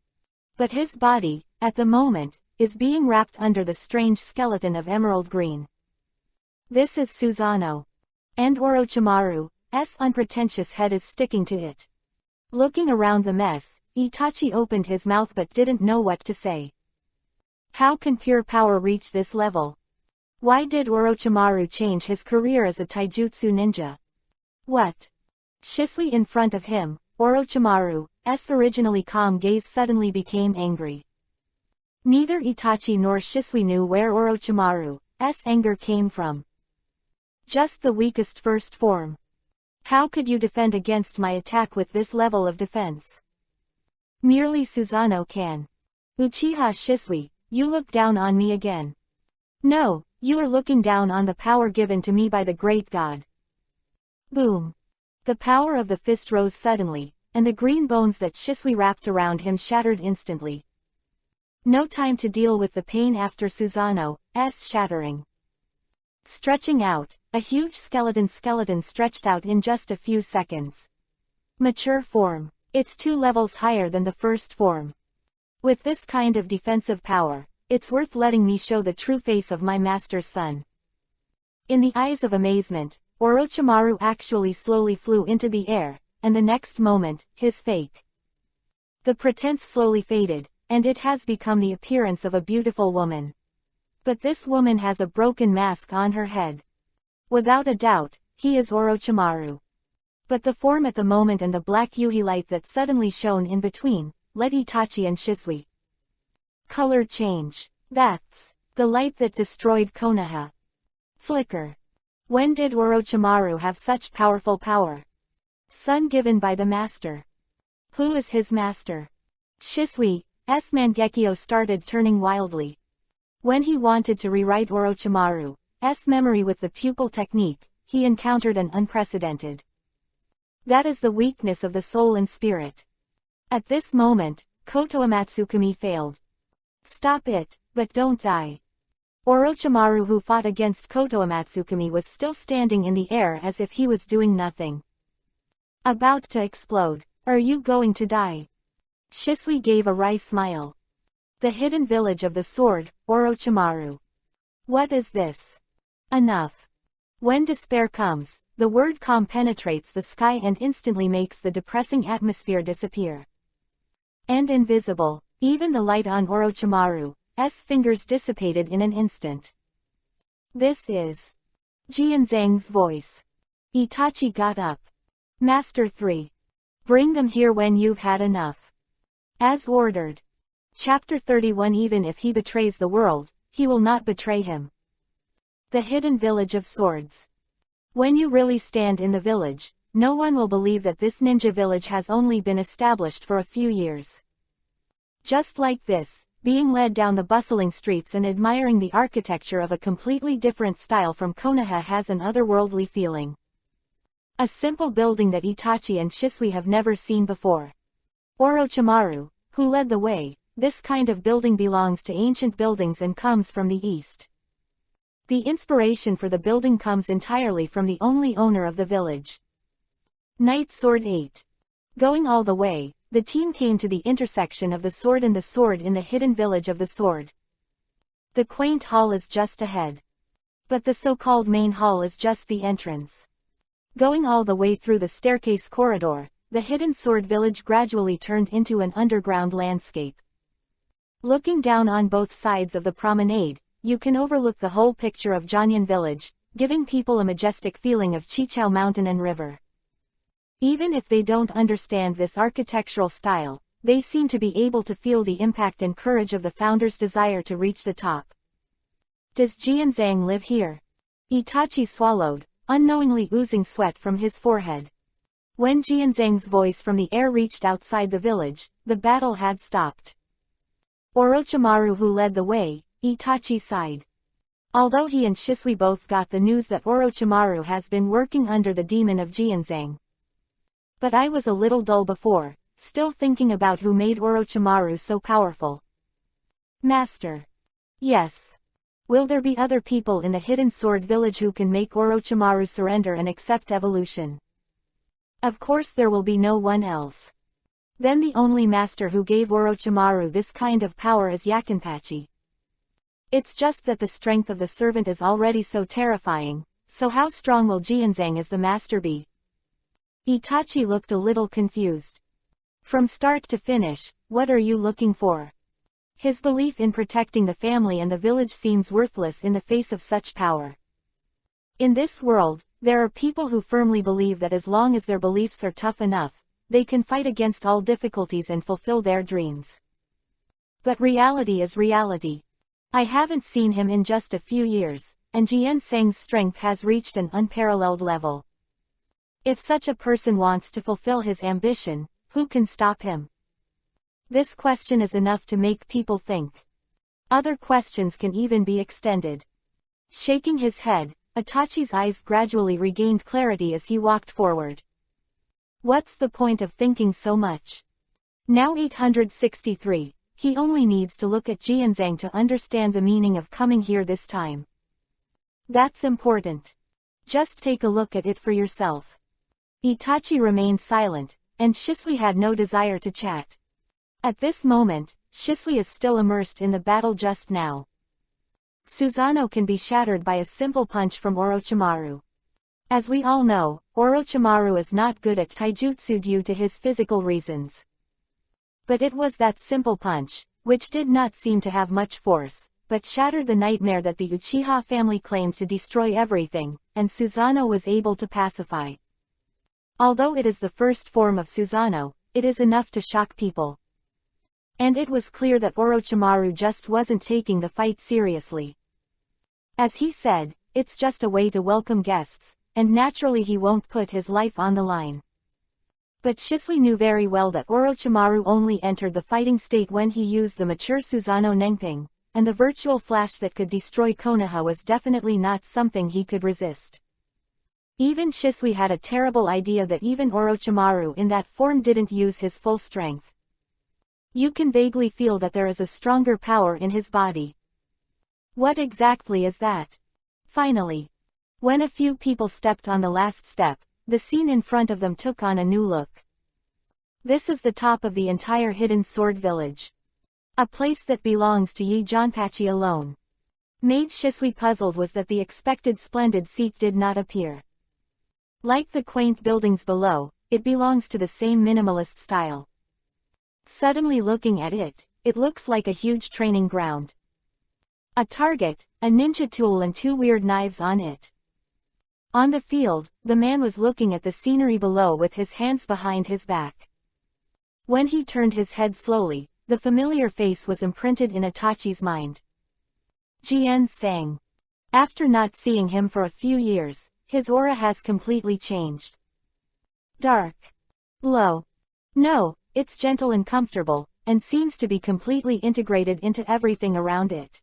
But his body, at the moment, is being wrapped under the strange skeleton of emerald green. This is Susanoo. And Orochimaru's unpretentious head is sticking to it. Looking around the mess, Itachi opened his mouth but didn't know what to say. How can pure power reach this level? Why did Orochimaru change his career as a taijutsu ninja? What? Shisui in front of him, Orochimaru's originally calm gaze suddenly became angry. Neither Itachi nor Shisui knew where Orochimaru's anger came from. Just the weakest first form. How could you defend against my attack with this level of defense? Merely Susanoo can. Uchiha Shisui, you look down on me again. No, you are looking down on the power given to me by the great god. Boom. The power of the fist rose suddenly, and the green bones that Shisui wrapped around him shattered instantly. No time to deal with the pain after Susanoo's shattering. Stretching out, a huge skeleton stretched out in just a few seconds. Mature form. It's 2 levels higher than the first form. With this kind of defensive power, it's worth letting me show the true face of my master's son. In the eyes of amazement, Orochimaru actually slowly flew into the air, and the next moment, his fake. The pretense slowly faded, and it has become the appearance of a beautiful woman. But this woman has a broken mask on her head. Without a doubt, he is Orochimaru. But the form at the moment and the black Yuhi light that suddenly shone in between, led Itachi and Shisui. Color change. That's the light that destroyed Konoha. Flicker. When did Orochimaru have such powerful power? Son given by the master. Who is his master? Shisui's Mangekyo started turning wildly. When he wanted to rewrite Orochimaru's memory with the pupil technique, he encountered an unprecedented. That is the weakness of the soul and spirit. At this moment, Koto Amatsukami failed. Stop it, but don't die. Orochimaru, who fought against Koto Amatsukami, was still standing in the air as if he was doing nothing. About to explode. Are you going to die? Shisui gave a wry smile. The hidden village of the sword, Orochimaru. What is this? Enough. When despair comes, the word calm penetrates the sky and instantly makes the depressing atmosphere disappear. And invisible, even the light on Orochimaru's fingers dissipated in an instant. This is Jianzhang's voice. Itachi got up. Master 3. Bring them here when you've had enough. As ordered. Chapter 31. Even if he betrays the world, he will not betray him. The hidden village of swords. When you really stand in the village, no one will believe that this ninja village has only been established for a few years. Just like this, being led down the bustling streets and admiring the architecture of a completely different style from Konoha has an otherworldly feeling. A simple building that Itachi and Shisui have never seen before. Orochimaru, who led the way, this kind of building belongs to ancient buildings and comes from the east. The inspiration for the building comes entirely from the only owner of the village. Knight Sword 8. Going all the way, the team came to the intersection of the sword and the sword in the hidden village of the sword. The quaint hall is just ahead. But the so-called main hall is just the entrance. Going all the way through the staircase corridor, the hidden sword village gradually turned into an underground landscape. Looking down on both sides of the promenade, you can overlook the whole picture of Jianyan village, giving people a majestic feeling of Chichao Mountain and river. Even if they don't understand this architectural style, they seem to be able to feel the impact and courage of the founder's desire to reach the top. Does Jianzhang live here? Itachi swallowed, unknowingly oozing sweat from his forehead. When Jianzhang's voice from the air reached outside the village, the battle had stopped. Orochimaru, who led the way, Itachi sighed. Although he and Shisui both got the news that Orochimaru has been working under the demon of Jianzhang. But I was a little dull before, still thinking about who made Orochimaru so powerful. Master. Yes. Will there be other people in the hidden sword village who can make Orochimaru surrender and accept evolution? Of course there will be no one else. Then the only master who gave Orochimaru this kind of power is Yakinpachi. It's just that the strength of the servant is already so terrifying, so how strong will Jianzhang as the master be? Itachi looked a little confused. From start to finish, what are you looking for? His belief in protecting the family and the village seems worthless in the face of such power. In this world, there are people who firmly believe that as long as their beliefs are tough enough, they can fight against all difficulties and fulfill their dreams. But reality is reality. I haven't seen him in just a few years, and Jianzhang's strength has reached an unparalleled level. If such a person wants to fulfill his ambition, who can stop him? This question is enough to make people think. Other questions can even be extended. Shaking his head, Itachi's eyes gradually regained clarity as he walked forward. What's the point of thinking so much? Now 863, he only needs to look at Jianzhang to understand the meaning of coming here this time. That's important. Just take a look at it for yourself. Itachi remained silent, and Shisui had no desire to chat. At this moment, Shisui is still immersed in the battle just now. Susanoo can be shattered by a simple punch from Orochimaru. As we all know, Orochimaru is not good at taijutsu due to his physical reasons. But it was that simple punch, which did not seem to have much force, but shattered the nightmare that the Uchiha family claimed to destroy everything, and Susanoo was able to pacify. Although it is the first form of Susanoo, it is enough to shock people. And it was clear that Orochimaru just wasn't taking the fight seriously. As he said, it's just a way to welcome guests, and naturally he won't put his life on the line. But Shisui knew very well that Orochimaru only entered the fighting state when he used the mature Susanoo Nenping, and the virtual flash that could destroy Konoha was definitely not something he could resist. Even Shisui had a terrible idea that even Orochimaru in that form didn't use his full strength. You can vaguely feel that there is a stronger power in his body. What exactly is that? Finally, when a few people stepped on the last step, the scene in front of them took on a new look. This is the top of the entire Hidden Sword Village. A place that belongs to Yi Janpachi alone. Made Shisui puzzled was that the expected splendid seat did not appear. Like the quaint buildings below, it belongs to the same minimalist style. Suddenly looking at it, it looks like a huge training ground. A target, a ninja tool and two weird knives on it. On the field, the man was looking at the scenery below with his hands behind his back. When he turned his head slowly, the familiar face was imprinted in Itachi's mind. Jian sang. After not seeing him for a few years, his aura has completely changed. Dark. Low. No, it's gentle and comfortable, and seems to be completely integrated into everything around it.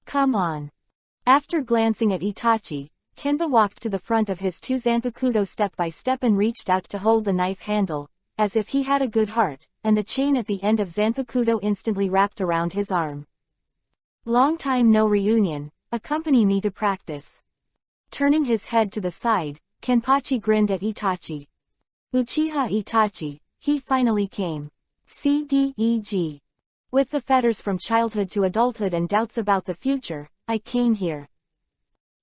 Come on. After glancing at Itachi, Kenba walked to the front of his two Zanpakuto step by step and reached out to hold the knife handle, as if he had a good heart, and the chain at the end of Zanpakuto instantly wrapped around his arm. Long time no reunion, accompany me to practice. Turning his head to the side, Kenpachi grinned at Itachi. Uchiha Itachi, he finally came. CDEG. With the fetters from childhood to adulthood and doubts about the future, I came here.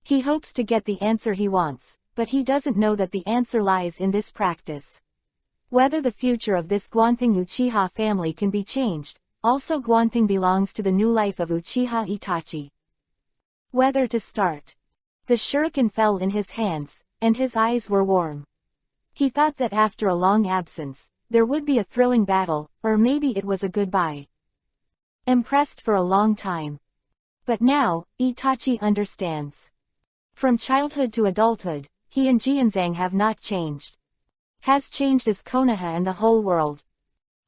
He hopes to get the answer he wants, but he doesn't know that the answer lies in this practice. Whether the future of this Guanping Uchiha family can be changed, also Guanping belongs to the new life of Uchiha Itachi. Whether to start. The shuriken fell in his hands, and his eyes were warm. He thought that after a long absence, there would be a thrilling battle, or maybe it was a goodbye. Impressed for a long time. But now, Itachi understands. From childhood to adulthood, he and Jianzhang have not changed. Has changed as Konoha and the whole world.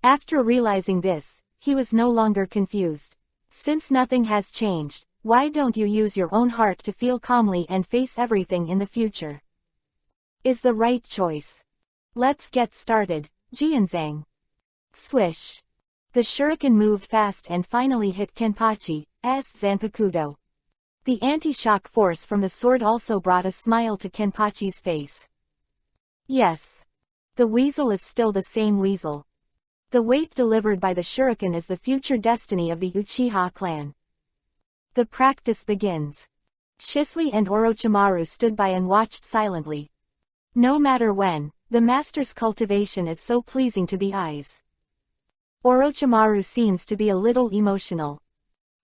After realizing this, he was no longer confused. Since nothing has changed, why don't you use your own heart to feel calmly and face everything in the future? Is the right choice. Let's get started, Jianzhang. Swish. The shuriken moved fast and finally hit Kenpachi's Zanpakuto. The anti-shock force from the sword also brought a smile to Kenpachi's face. Yes. The weasel is still the same weasel. The weight delivered by the shuriken is the future destiny of the Uchiha clan. The practice begins. Shisui and Orochimaru stood by and watched silently. No matter when, the master's cultivation is so pleasing to the eyes. Orochimaru seems to be a little emotional.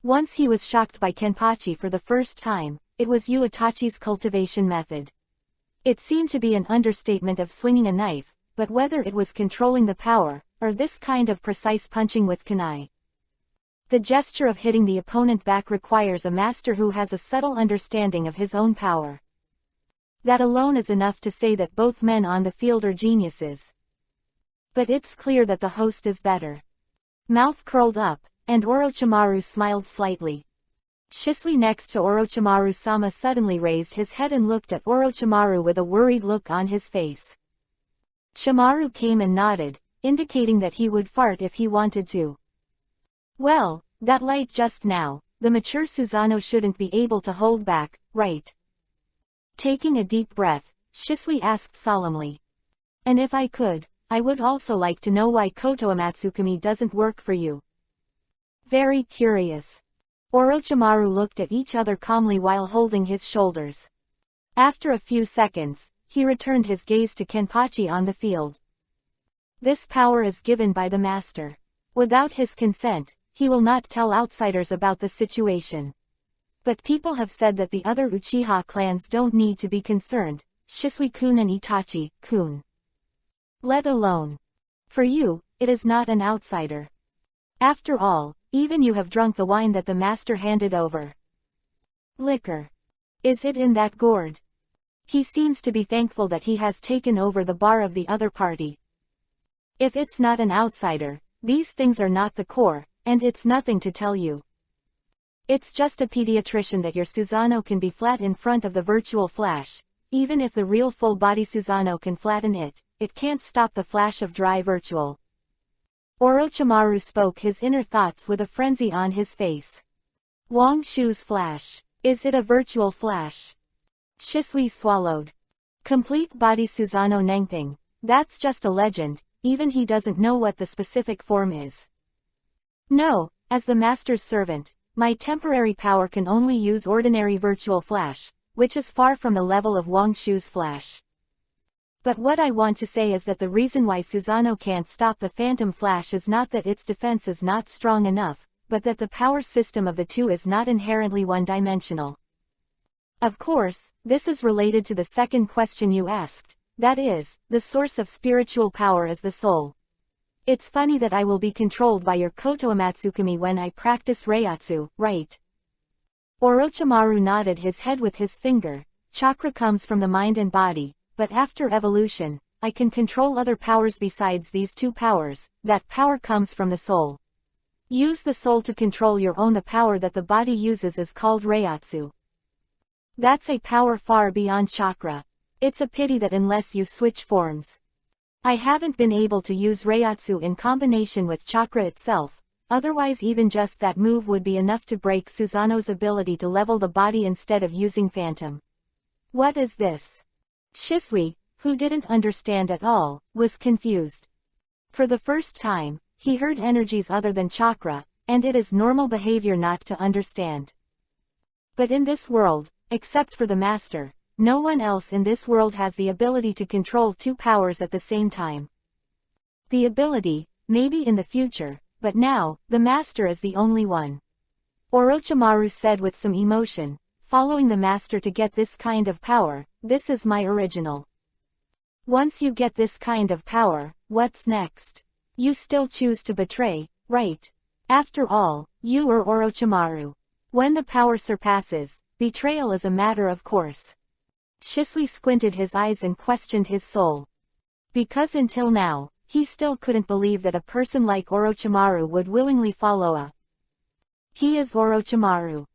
Once he was shocked by Kenpachi for the first time, it was Itachi's cultivation method. It seemed to be an understatement of swinging a knife, but whether it was controlling the power, or this kind of precise punching with kunai. The gesture of hitting the opponent back requires a master who has a subtle understanding of his own power. That alone is enough to say that both men on the field are geniuses. But it's clear that the host is better. Mouth curled up, and Orochimaru smiled slightly. Shisui next to Orochimaru-sama suddenly raised his head and looked at Orochimaru with a worried look on his face. Shimaru came and nodded, indicating that he would fart if he wanted to. Well, that light just now, the mature Susanoo shouldn't be able to hold back, right? Taking a deep breath, Shisui asked solemnly. And if I could, I would also like to know why Koto Amatsukami doesn't work for you. Very curious. Orochimaru looked at each other calmly while holding his shoulders. After a few seconds, he returned his gaze to Kenpachi on the field. This power is given by the master. Without his consent, he will not tell outsiders about the situation. But people have said that the other Uchiha clans don't need to be concerned, Shisui-kun and Itachi-kun. Let alone. For you, it is not an outsider. After all, even you have drunk the wine that the master handed over. Liquor. Is it in that gourd? He seems to be thankful that he has taken over the bar of the other party. If it's not an outsider, these things are not the core, and it's nothing to tell you. It's just a pediatrician that your Susano can be flat in front of the virtual flash. Even if the real full-body Susano can flatten it, it can't stop the flash of dry virtual. Orochimaru spoke his inner thoughts with a frenzy on his face. Wang Shu's flash. Is it a virtual flash? Shisui swallowed. Complete body Susano Nengping. That's just a legend, even he doesn't know what the specific form is. No, as the master's servant, my temporary power can only use ordinary virtual flash, which is far from the level of Wang Shu's flash. But what I want to say is that the reason why Susano can't stop the phantom flash is not that its defense is not strong enough, but that the power system of the two is not inherently one-dimensional. Of course, this is related to the second question you asked, that is, the source of spiritual power is the soul. It's funny that I will be controlled by your Koto Amatsukami when I practice Reiatsu, right? Orochimaru nodded his head with his finger. Chakra comes from the mind and body, but after evolution, I can control other powers besides these two powers. That power comes from the soul. Use the soul to control your own. The power that the body uses is called Reiatsu. That's a power far beyond chakra. It's a pity that unless you switch forms, I haven't been able to use Reiatsu in combination with chakra itself, otherwise even just that move would be enough to break Susano's ability to level the body instead of using phantom. What is this? Shisui, who didn't understand at all, was confused. For the first time, he heard energies other than chakra, and it is normal behavior not to understand. But in this world, except for the master, no one else in this world has the ability to control two powers at the same time. The ability, maybe in the future, but now, the master is the only one. Orochimaru said with some emotion, following the master to get this kind of power, this is my original. Once you get this kind of power, what's next? You still choose to betray, right? After all, you are Orochimaru. When the power surpasses, betrayal is a matter of course. Shisui squinted his eyes and questioned his soul. Because until now, he still couldn't believe that a person like Orochimaru would willingly follow a. He is Orochimaru.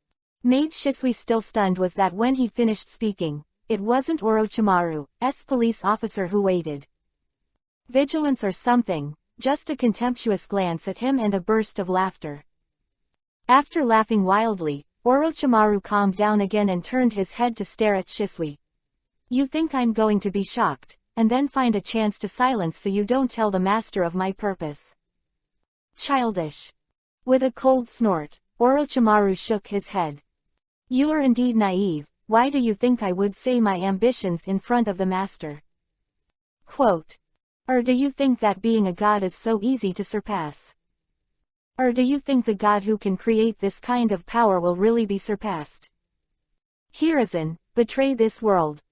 Made Shisui still stunned was that when he finished speaking, it wasn't Orochimaru's police officer who waited. Vigilance or something, just a contemptuous glance at him and a burst of laughter. After laughing wildly, Orochimaru calmed down again and turned his head to stare at Shisui. You think I'm going to be shocked, and then find a chance to silence so you don't tell the master of my purpose? Childish. With a cold snort, Orochimaru shook his head. You are indeed naive. Why do you think I would say my ambitions in front of the master? Quote. Or do you think that being a god is so easy to surpass? Or do you think the god who can create this kind of power will really be surpassed? Hiruzen, betray this world.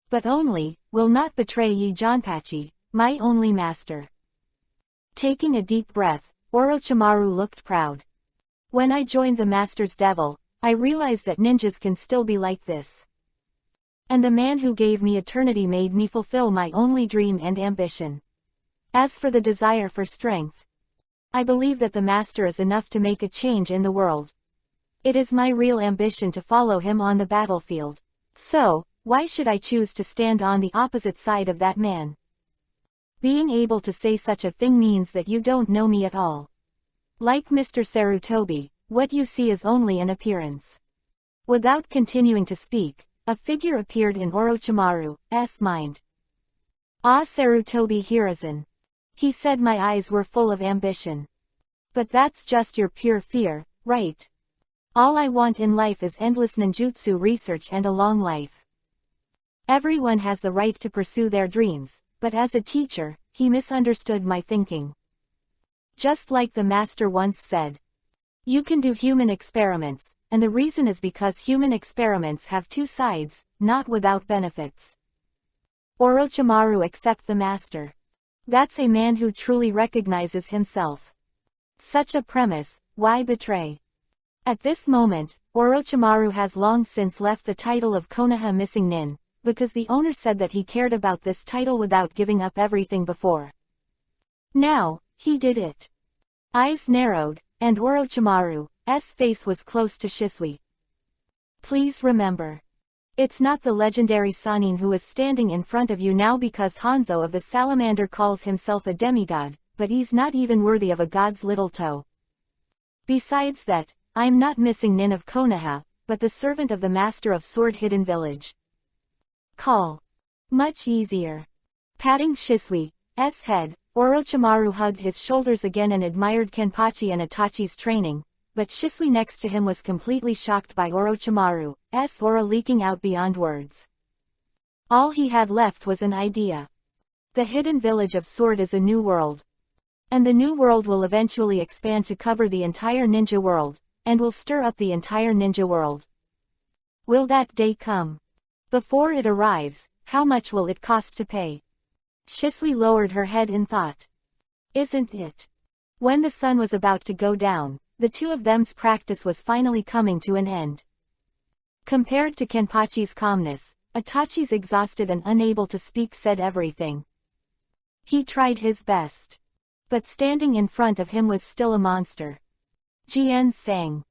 But only, will not betray ye Jonpachi, my only master. Taking a deep breath, Orochimaru looked proud. When I joined the master's devil, I realized that ninjas can still be like this. And the man who gave me eternity made me fulfill my only dream and ambition. As for the desire for strength, I believe that the master is enough to make a change in the world. It is my real ambition to follow him on the battlefield. So, why should I choose to stand on the opposite side of that man? Being able to say such a thing means that you don't know me at all. Like Mr. Sarutobi, what you see is only an appearance. Without continuing to speak, a figure appeared in Orochimaru's mind. Ah, Sarutobi Hiruzen. He said. My eyes were full of ambition. But that's just your pure fear, right? All I want in life is endless ninjutsu research and a long life. Everyone has the right to pursue their dreams, but as a teacher, he misunderstood my thinking. Just like the master once said. You can do human experiments, and the reason is because human experiments have two sides, not without benefits. Orochimaru accept the master. That's a man who truly recognizes himself. Such a premise, why betray? At this moment, Orochimaru has long since left the title of Konoha Missing Nin, because the owner said that he cared about this title without giving up everything before. Now, he did it. Eyes narrowed, and Orochimaru's face was close to Shisui. Please remember. It's not the legendary Sannin who is standing in front of you now because Hanzo of the Salamander calls himself a demigod, but he's not even worthy of a god's little toe. Besides that, I'm not missing Nin of Konoha, but the servant of the master of Sword Hidden Village. Call. Much easier. Patting Shisui's head, Orochimaru hugged his shoulders again and admired Kenpachi and Itachi's training, but Shisui next to him was completely shocked by Orochimaru's aura leaking out beyond words. All he had left was an idea. The hidden village of Sword is a new world. And the new world will eventually expand to cover the entire ninja world, and will stir up the entire ninja world. Will that day come? Before it arrives, how much will it cost to pay? Shisui lowered her head in thought. Isn't it? When the sun was about to go down, the two of them's practice was finally coming to an end. Compared to Kenpachi's calmness, Itachi's exhausted and unable to speak said everything. He tried his best. But standing in front of him was still a monster. Jien sang.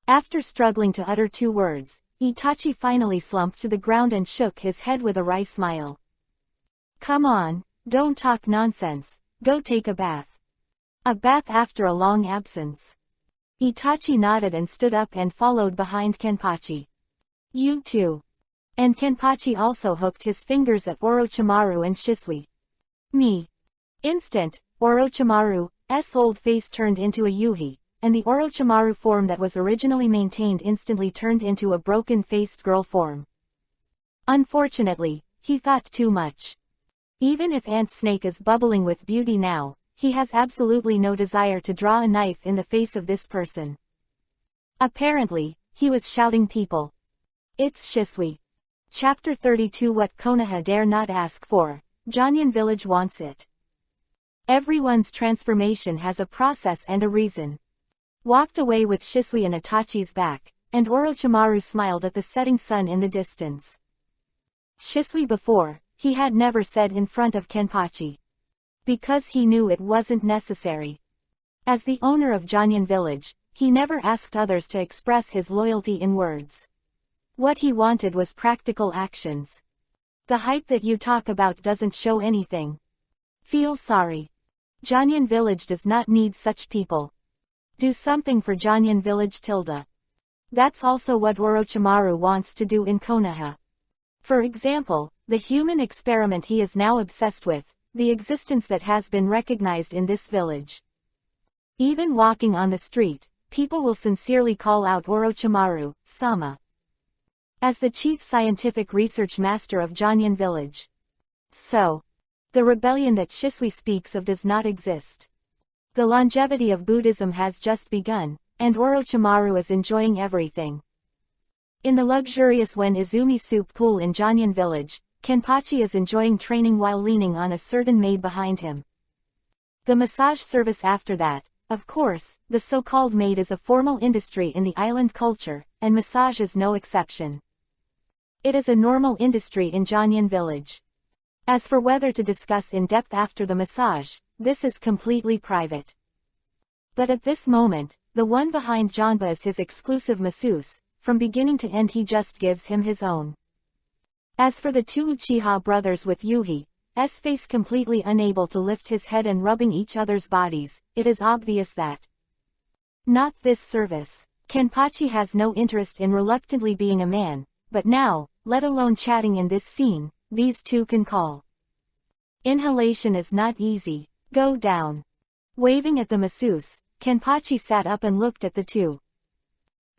After struggling to utter 2 words, Itachi finally slumped to the ground and shook his head with a wry smile. Come on, don't talk nonsense, go take a bath. A bath after a long absence. Itachi nodded and stood up and followed behind Kenpachi. You too. And Kenpachi also hooked his fingers at Orochimaru and Shisui. Me. Instant, Orochimaru's old face turned into a yuhi, and the Orochimaru form that was originally maintained instantly turned into a broken-faced girl form. Unfortunately, he thought too much. Even if Ant Snake is bubbling with beauty now, he has absolutely no desire to draw a knife in the face of this person. Apparently, he was shouting people. It's Shisui. Chapter 32 What Konoha dare not ask for, Jonyan Village wants it. Everyone's transformation has a process and a reason. Walked away with Shisui and Itachi's back, and Orochimaru smiled at the setting sun in the distance. Shisui before, he had never said in front of Kenpachi. Because he knew it wasn't necessary. As the owner of Jonyan Village, he never asked others to express his loyalty in words. What he wanted was practical actions. The hype that you talk about doesn't show anything. Feel sorry. Jonyan Village does not need such people. Do something for Jonyan Village tilde. That's also what Orochimaru wants to do in Konoha. For example, the human experiment he is now obsessed with, the existence that has been recognized in this village. Even walking on the street, people will sincerely call out Orochimaru-sama. As the chief scientific research master of Jonyan Village. So, the rebellion that Shisui speaks of does not exist. The longevity of Buddhism has just begun, and Orochimaru is enjoying everything. In the luxurious Wen-Izumi soup pool in Jonyan Village, Kenpachi is enjoying training while leaning on a certain maid behind him. The massage service after that, of course, the so-called maid is a formal industry in the island culture, and massage is no exception. It is a normal industry in Jonyan Village. As for whether to discuss in depth after the massage, this is completely private. But at this moment, the one behind Janba is his exclusive masseuse, from beginning to end he just gives him his own. As for the 2 Uchiha brothers with Yuhi's face completely unable to lift his head and rubbing each other's bodies, it is obvious that not this service. Kenpachi has no interest in reluctantly being a man, but now, let alone chatting in this scene, these two can call. Inhalation is not easy. Go down. Waving at the masseuse, Kenpachi sat up and looked at the 2.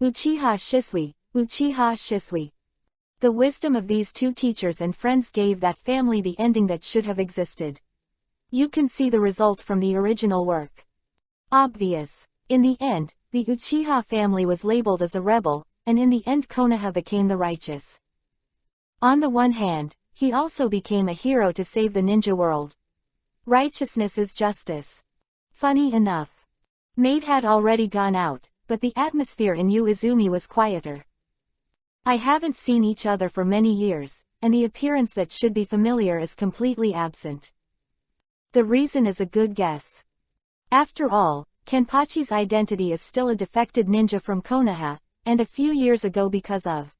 Uchiha Shisui, Uchiha Shisui. The wisdom of these 2 teachers and friends gave that family the ending that should have existed. You can see the result from the original work. Obvious. In the end, the Uchiha family was labeled as a rebel, and in the end Konoha became the righteous. On the one hand, he also became a hero to save the ninja world. Righteousness is justice. Funny enough. Maid had already gone out, but the atmosphere in Uizumi was quieter. I haven't seen each other for many years, and the appearance that should be familiar is completely absent. The reason is a good guess. After all, Kenpachi's identity is still a defected ninja from Konoha, and a few years ago because of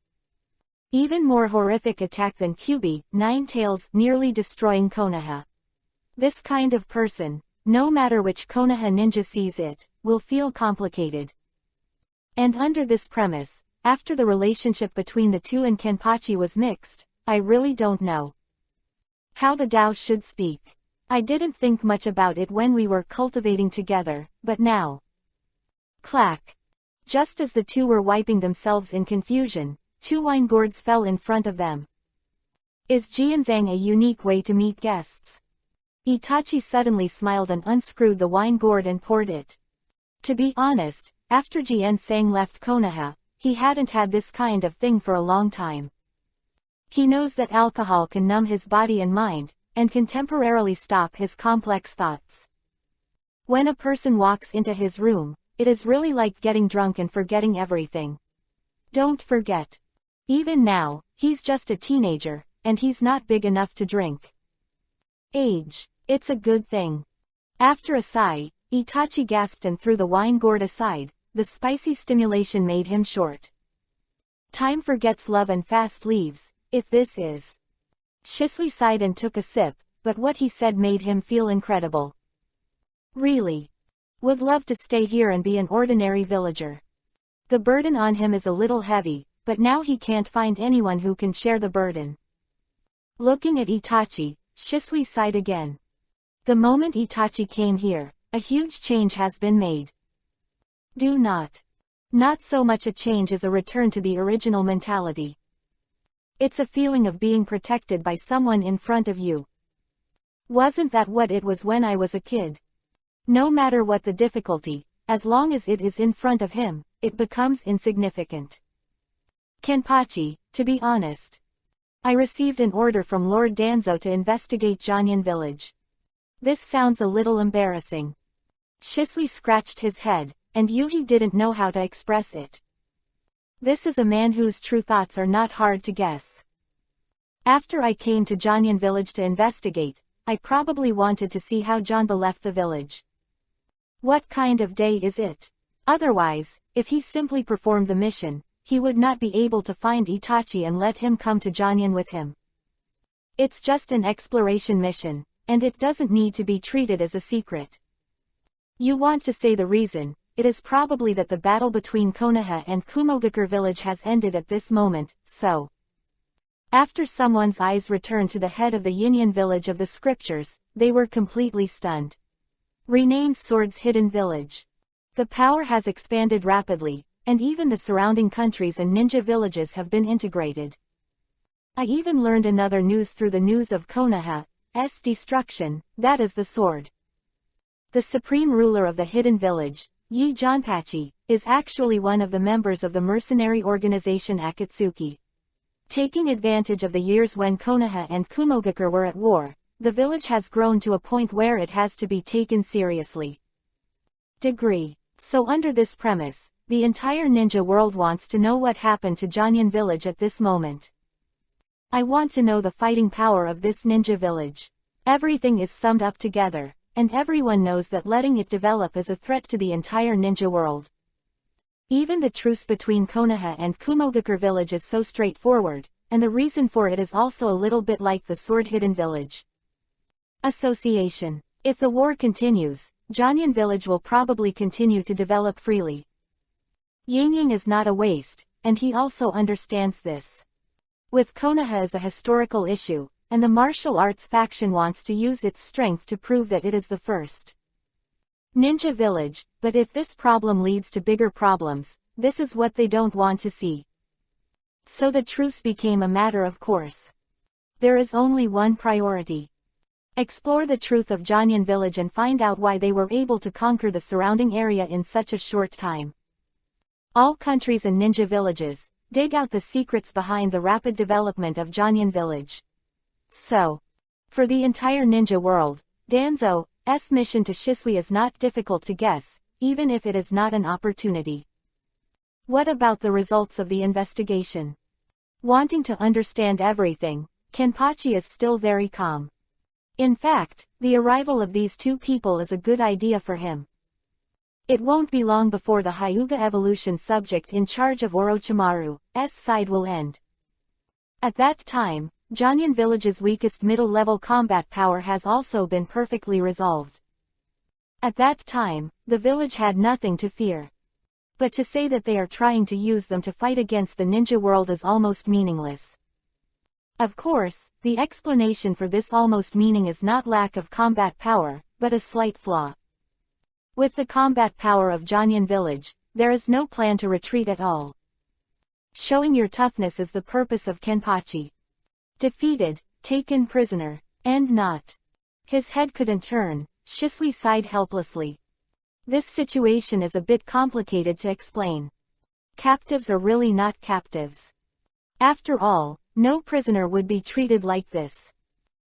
even more horrific attack than Kyubi, Nine Tails, nearly destroying Konoha. This kind of person, no matter which Konoha ninja sees it, will feel complicated. And under this premise, after the relationship between the two and Kenpachi was mixed, I really don't know how the Tao should speak. I didn't think much about it when we were cultivating together, but now. Clack. Just as the two were wiping themselves in confusion, 2 wine gourds fell in front of them. Is Jianzhang a unique way to meet guests? Itachi suddenly smiled and unscrewed the wine gourd and poured it. To be honest, after Jianzhang left Konoha, he hadn't had this kind of thing for a long time. He knows that alcohol can numb his body and mind, and can temporarily stop his complex thoughts. When a person walks into his room, it is really like getting drunk and forgetting everything. Don't forget. Even now, he's just a teenager, and he's not big enough to drink. Age. It's a good thing. After a sigh, Itachi gasped and threw the wine gourd aside. The spicy stimulation made him short. Time forgets love and fast leaves, if this is. Shisui sighed and took a sip, but what he said made him feel incredible. Really? Would love to stay here and be an ordinary villager. The burden on him is a little heavy, but now he can't find anyone who can share the burden. Looking at Itachi, Shisui sighed again. The moment Itachi came here, a huge change has been made. Do not. Not so much a change as a return to the original mentality. It's a feeling of being protected by someone in front of you. Wasn't that what it was when I was a kid? No matter what the difficulty, as long as it is in front of him, it becomes insignificant. Kenpachi, to be honest. I received an order from Lord Danzo to investigate Jianyan village. This sounds a little embarrassing. Shisui scratched his head, and Yuhi didn't know how to express it. This is a man whose true thoughts are not hard to guess. After I came to Jianyan village to investigate, I probably wanted to see how Janba left the village. What kind of day is it? Otherwise, if he simply performed the mission, he would not be able to find Itachi and let him come to Jianyan with him. It's just an exploration mission, and it doesn't need to be treated as a secret. You want to say the reason? It is probably that the battle between Konoha and Kumogakure village has ended at this moment, so. After someone's eyes returned to the head of the Yinyan village of the scriptures, they were completely stunned. Renamed Sword's Hidden Village. The power has expanded rapidly, and even the surrounding countries and ninja villages have been integrated. I even learned another news through the news of Konoha's destruction, that is the sword. The supreme ruler of the hidden village, Yi Janpachi, is actually one of the members of the mercenary organization Akatsuki. Taking advantage of the years when Konoha and Kumogakure were at war, the village has grown to a point where it has to be taken seriously. Degree. So under this premise, the entire ninja world wants to know what happened to Jianyan village at this moment. I want to know the fighting power of this ninja village. Everything is summed up together, and everyone knows that letting it develop is a threat to the entire ninja world. Even the truce between Konoha and Kumogakure village is so straightforward, and the reason for it is also a little bit like the Sword Hidden Village association. If the war continues, Jianyan village will probably continue to develop freely. Yingying is not a waste, and he also understands this. With Konoha as a historical issue, and the martial arts faction wants to use its strength to prove that it is the first ninja village, but if this problem leads to bigger problems, this is what they don't want to see. So the truce became a matter of course. There is only one priority. Explore the truth of Jianyan village and find out why they were able to conquer the surrounding area in such a short time. All countries and ninja villages, dig out the secrets behind the rapid development of Jianyan village. So, for the entire ninja world, Danzo's mission to Shisui is not difficult to guess, even if it is not an opportunity. What about the results of the investigation? Wanting to understand everything, Kenpachi is still very calm. In fact, the arrival of these two people is a good idea for him. It won't be long before the Hyuga evolution subject in charge of Orochimaru's side will end. At that time, Jonyan Village's weakest middle-level combat power has also been perfectly resolved. At that time, the village had nothing to fear. But to say that they are trying to use them to fight against the ninja world is almost meaningless. Of course, the explanation for this almost meaning is not lack of combat power, but a slight flaw. With the combat power of Jonyan Village, there is no plan to retreat at all. Showing your toughness is the purpose of Kenpachi. Defeated, taken prisoner, and not. His head couldn't turn, Shisui sighed helplessly. This situation is a bit complicated to explain. Captives are really not captives. After all, no prisoner would be treated like this.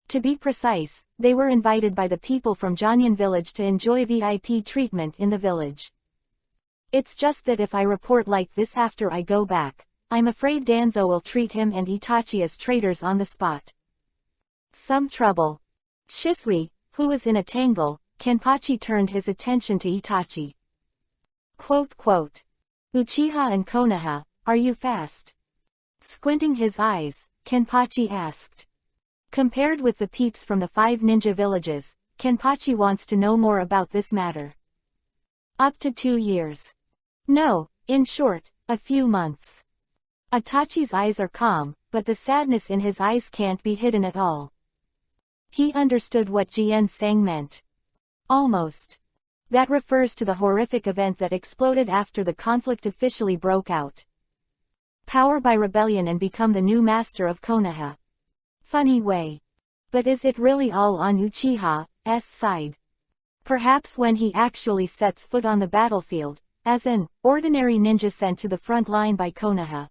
To be precise, they were invited by the people from Jonyan Village to enjoy VIP treatment in the village. It's just that if I report like this after I go back, I'm afraid Danzo will treat him and Itachi as traitors on the spot. Some trouble. Shisui, who was in a tangle, Kenpachi turned his attention to Itachi. Quote, Uchiha and Konoha, are you fast? Squinting his eyes, Kenpachi asked. Compared with the peeps from the 5 ninja villages, Kenpachi wants to know more about this matter. Up to 2 years. No, in short, a few months. Itachi's eyes are calm, but the sadness in his eyes can't be hidden at all. He understood what Jien Sang meant. Almost. That refers to the horrific event that exploded after the conflict officially broke out. Power by rebellion and become the new master of Konoha. Funny way. But is it really all on Uchiha's side? Perhaps when he actually sets foot on the battlefield, as an ordinary ninja sent to the front line by Konoha.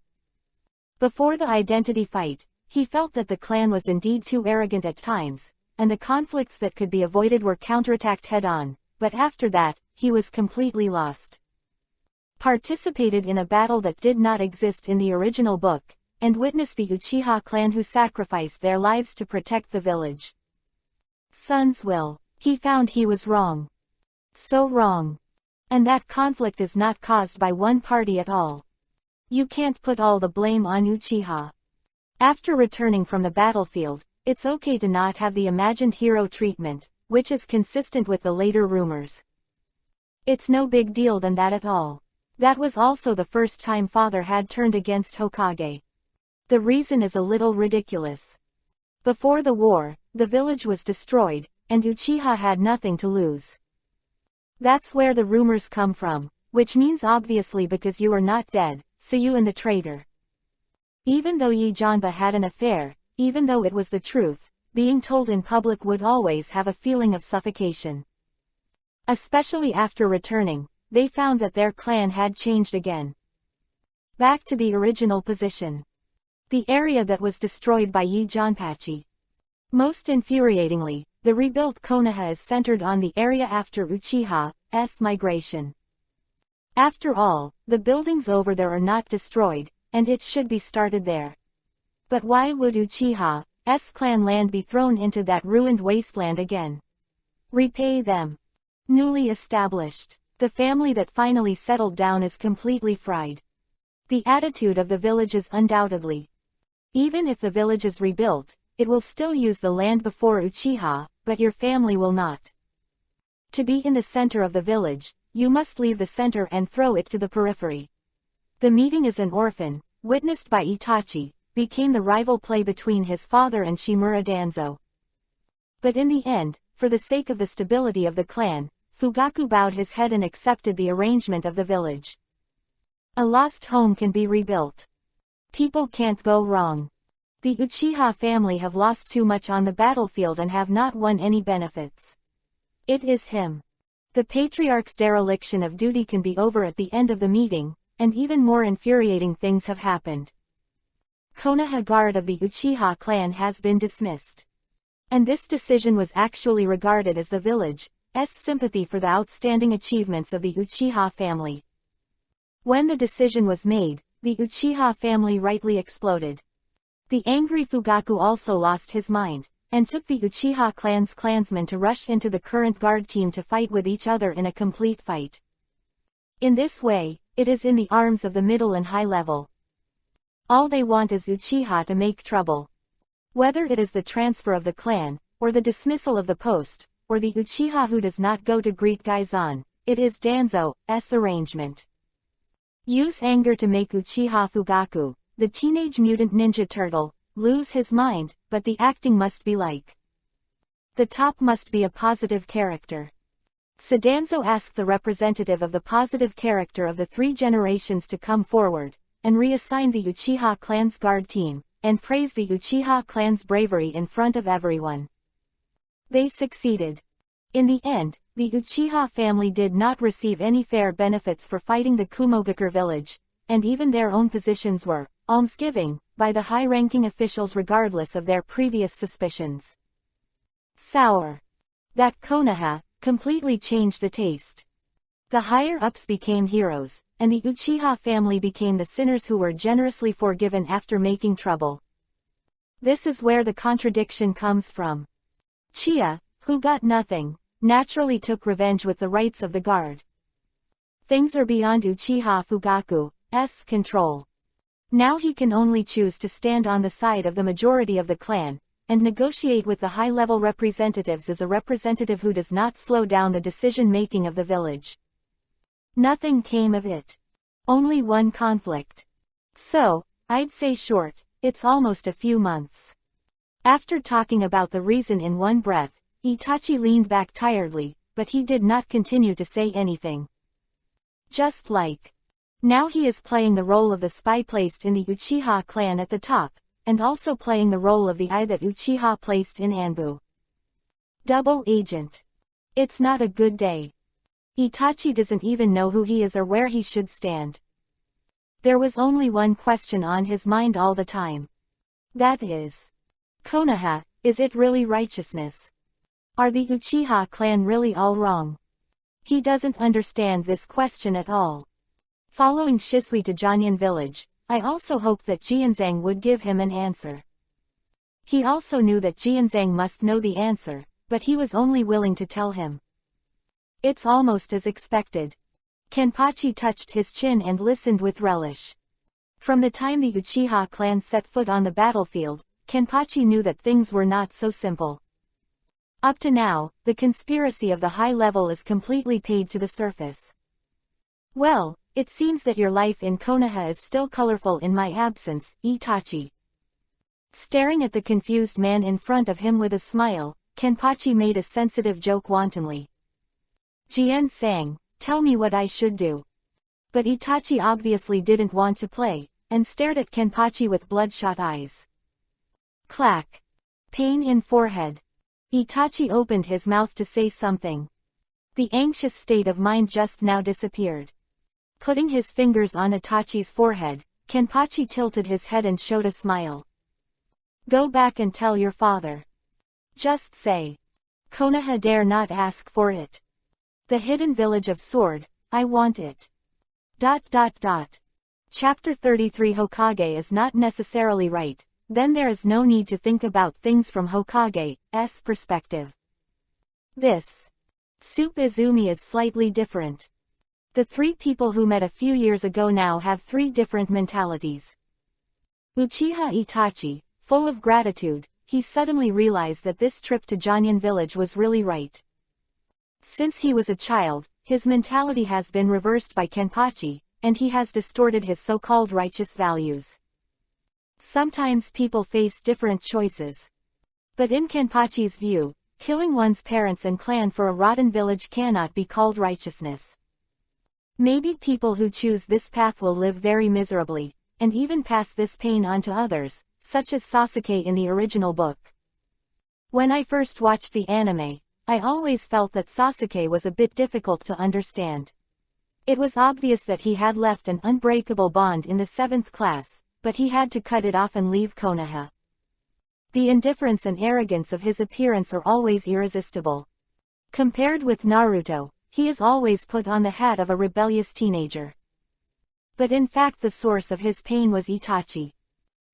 Before the identity fight, he felt that the clan was indeed too arrogant at times, and the conflicts that could be avoided were counterattacked head-on, but after that, he was completely lost. Participated in a battle that did not exist in the original book, and witnessed the Uchiha clan who sacrificed their lives to protect the village. Son's will. He found he was wrong. So wrong. And that conflict is not caused by one party at all. You can't put all the blame on Uchiha. After returning from the battlefield, it's okay to not have the imagined hero treatment, which is consistent with the later rumors. It's no big deal than that at all. That was also the first time father had turned against Hokage. The reason is a little ridiculous. Before the war, the village was destroyed, and Uchiha had nothing to lose. That's where the rumors come from, which means obviously because you are not dead, so you and the traitor. Even though Yi Janba had an affair, even though it was the truth, being told in public would always have a feeling of suffocation. Especially after returning, they found that their clan had changed again. Back to the original position. The area that was destroyed by Yi Janpachi. Most infuriatingly, the rebuilt Konoha is centered on the area after Uchiha's migration. After all, the buildings over there are not destroyed, and it should be started there. But why would Uchiha's clan land be thrown into that ruined wasteland again? Repay them. Newly established. The family that finally settled down is completely fried. The attitude of the village is undoubtedly. Even if the village is rebuilt, it will still use the land before Uchiha, but your family will not. To be in the center of the village, you must leave the center and throw it to the periphery. The meeting as an orphan, witnessed by Itachi, became the rival play between his father and Shimura Danzo. But in the end, for the sake of the stability of the clan, Fugaku bowed his head and accepted the arrangement of the village. A lost home can be rebuilt. People can't go wrong. The Uchiha family have lost too much on the battlefield and have not won any benefits. It is him. The patriarch's dereliction of duty can be over at the end of the meeting, and even more infuriating things have happened. Konoha guard of the Uchiha clan has been dismissed. And this decision was actually regarded as the village's sympathy for the outstanding achievements of the Uchiha family. When the decision was made, the Uchiha family rightly exploded. The angry Fugaku also lost his mind, and took the Uchiha clan's clansmen to rush into the current guard team to fight with each other in a complete fight. In this way, it is in the arms of the middle and high level. All they want is Uchiha to make trouble. Whether it is the transfer of the clan, or the dismissal of the post, or the Uchiha who does not go to greet Gaizan, it is Danzo's arrangement. Use anger to make Uchiha Fugaku, the teenage mutant ninja turtle, lose his mind, but the acting must be like. The top must be a positive character. Danzo asked the representative of the positive character of the 3 generations to come forward, and reassign the Uchiha clan's guard team, and praise the Uchiha clan's bravery in front of everyone. They succeeded. In the end, the Uchiha family did not receive any fair benefits for fighting the Kumogakure village, and even their own positions were almsgiving by the high-ranking officials regardless of their previous suspicions. Sour. That Konoha completely changed the taste. The higher-ups became heroes, and the Uchiha family became the sinners who were generously forgiven after making trouble. This is where the contradiction comes from. Chia, who got nothing, naturally took revenge with the rights of the guard. Things are beyond Uchiha Fugaku's control. Now he can only choose to stand on the side of the majority of the clan, and negotiate with the high-level representatives as a representative who does not slow down the decision-making of the village. Nothing came of it. Only one conflict. So, I'd say short, it's almost a few months. After talking about the reason in one breath, Itachi leaned back tiredly, but he did not continue to say anything. Just like. Now he is playing the role of the spy placed in the Uchiha clan at the top, and also playing the role of the eye that Uchiha placed in Anbu. Double agent. It's not a good day. Itachi doesn't even know who he is or where he should stand. There was only one question on his mind all the time. That is. Konoha, is it really righteousness? Are the Uchiha clan really all wrong? He doesn't understand this question at all. Following Shisui to Janyan village, I also hoped that Jianzhang would give him an answer. He also knew that Jianzhang must know the answer, but he was only willing to tell him. It's almost as expected. Kenpachi touched his chin and listened with relish. From the time the Uchiha clan set foot on the battlefield, Kenpachi knew that things were not so simple. Up to now, the conspiracy of the high level is completely paid to the surface. Well, it seems that your life in Konoha is still colorful in my absence, Itachi. Staring at the confused man in front of him with a smile, Kenpachi made a sensitive joke wantonly. Jian-sang, tell me what I should do. But Itachi obviously didn't want to play, and stared at Kenpachi with bloodshot eyes. Clack. Pain in forehead. Itachi opened his mouth to say something. The anxious state of mind just now disappeared. Putting his fingers on Itachi's forehead, Kenpachi tilted his head and showed a smile. Go back and tell your father. Just say. Konoha dare not ask for it. The hidden village of Sword, I want it. ... Chapter 33 Hokage is not necessarily right, then there is no need to think about things from Hokage's perspective. This Soup Izumi is slightly different. The 3 people who met a few years ago now have 3 different mentalities. Uchiha Itachi, full of gratitude, he suddenly realized that this trip to Janyan village was really right. Since he was a child, his mentality has been reversed by Kenpachi, and he has distorted his so-called righteous values. Sometimes people face different choices. But in Kenpachi's view, killing one's parents and clan for a rotten village cannot be called righteousness. Maybe people who choose this path will live very miserably, and even pass this pain on to others, such as Sasuke in the original book. When I first watched the anime, I always felt that Sasuke was a bit difficult to understand. It was obvious that he had left an unbreakable bond in the 7th class, but he had to cut it off and leave Konoha. The indifference and arrogance of his appearance are always irresistible. Compared with Naruto, he is always put on the hat of a rebellious teenager. But in fact the source of his pain was Itachi.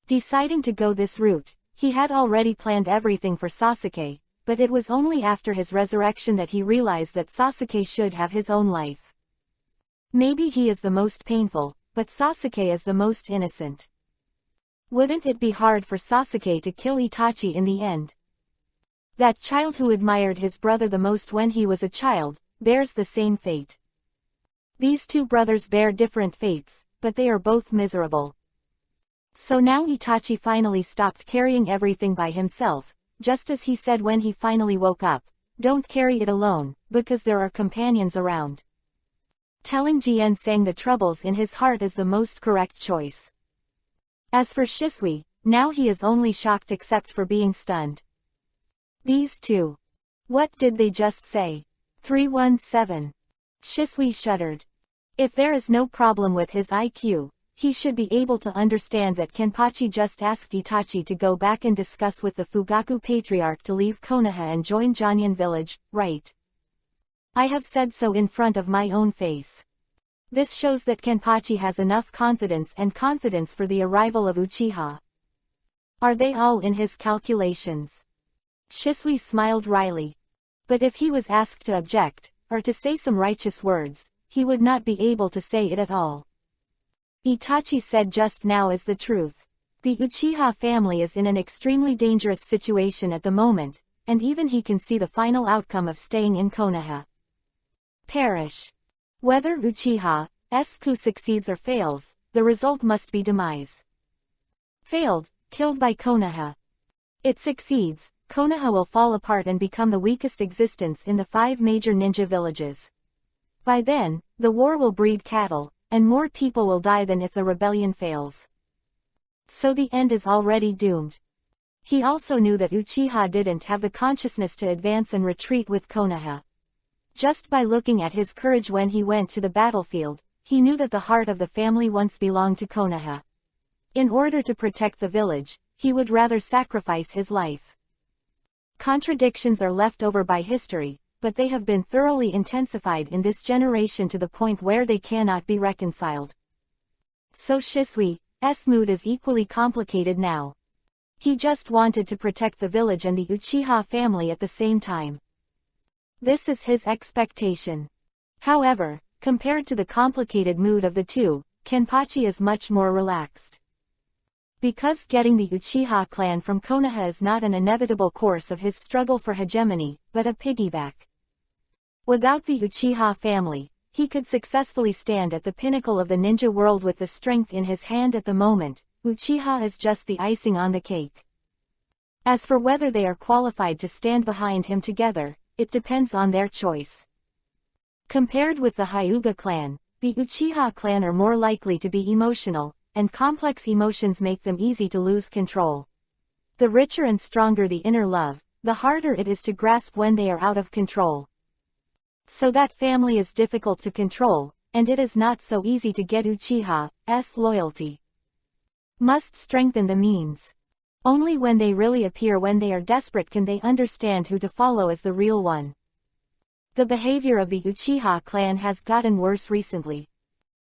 Deciding to go this route, he had already planned everything for Sasuke, but it was only after his resurrection that he realized that Sasuke should have his own life. Maybe he is the most painful, but Sasuke is the most innocent. Wouldn't it be hard for Sasuke to kill Itachi in the end? That child who admired his brother the most when he was a child, bears the same fate. These two brothers bear different fates, but they are both miserable. So now Itachi finally stopped carrying everything by himself, just as he said when he finally woke up, "Don't carry it alone, because there are companions around." Telling Jian-sang the troubles in his heart is the most correct choice. As for Shisui, now he is only shocked except for being stunned. These two. What did they just say? 317. Shisui shuddered. If there is no problem with his IQ, he should be able to understand that Kenpachi just asked Itachi to go back and discuss with the Fugaku Patriarch to leave Konoha and join Janyan village, right? I have said so in front of my own face. This shows that Kenpachi has enough confidence for the arrival of Uchiha. Are they all in his calculations? Shisui smiled wryly. But if he was asked to object, or to say some righteous words, he would not be able to say it at all. Itachi said just now is the truth. The Uchiha family is in an extremely dangerous situation at the moment, and even he can see the final outcome of staying in Konoha. Perish. Whether Uchiha's coup succeeds or fails, the result must be demise. Failed, killed by Konoha. It succeeds, Konoha will fall apart and become the weakest existence in the 5 major ninja villages. By then, the war will breed cattle, and more people will die than if the rebellion fails. So the end is already doomed. He also knew that Uchiha didn't have the consciousness to advance and retreat with Konoha. Just by looking at his courage when he went to the battlefield, he knew that the heart of the family once belonged to Konoha. In order to protect the village, he would rather sacrifice his life. Contradictions are left over by history, but they have been thoroughly intensified in this generation to the point where they cannot be reconciled. So Shisui's mood is equally complicated now. He just wanted to protect the village and the Uchiha family at the same time. This is his expectation. However, compared to the complicated mood of the two, Kenpachi is much more relaxed. Because getting the Uchiha clan from Konoha is not an inevitable course of his struggle for hegemony, but a piggyback. Without the Uchiha family, he could successfully stand at the pinnacle of the ninja world with the strength in his hand at the moment. Uchiha is just the icing on the cake. As for whether they are qualified to stand behind him together, it depends on their choice. Compared with the Hyuga clan, the Uchiha clan are more likely to be emotional, and complex emotions make them easy to lose control. The richer and stronger the inner love, the harder it is to grasp when they are out of control. So that family is difficult to control, and it is not so easy to get Uchiha's loyalty. Must strengthen the means. Only when they really appear when they are desperate can they understand who to follow as the real one. The behavior of the Uchiha clan has gotten worse recently.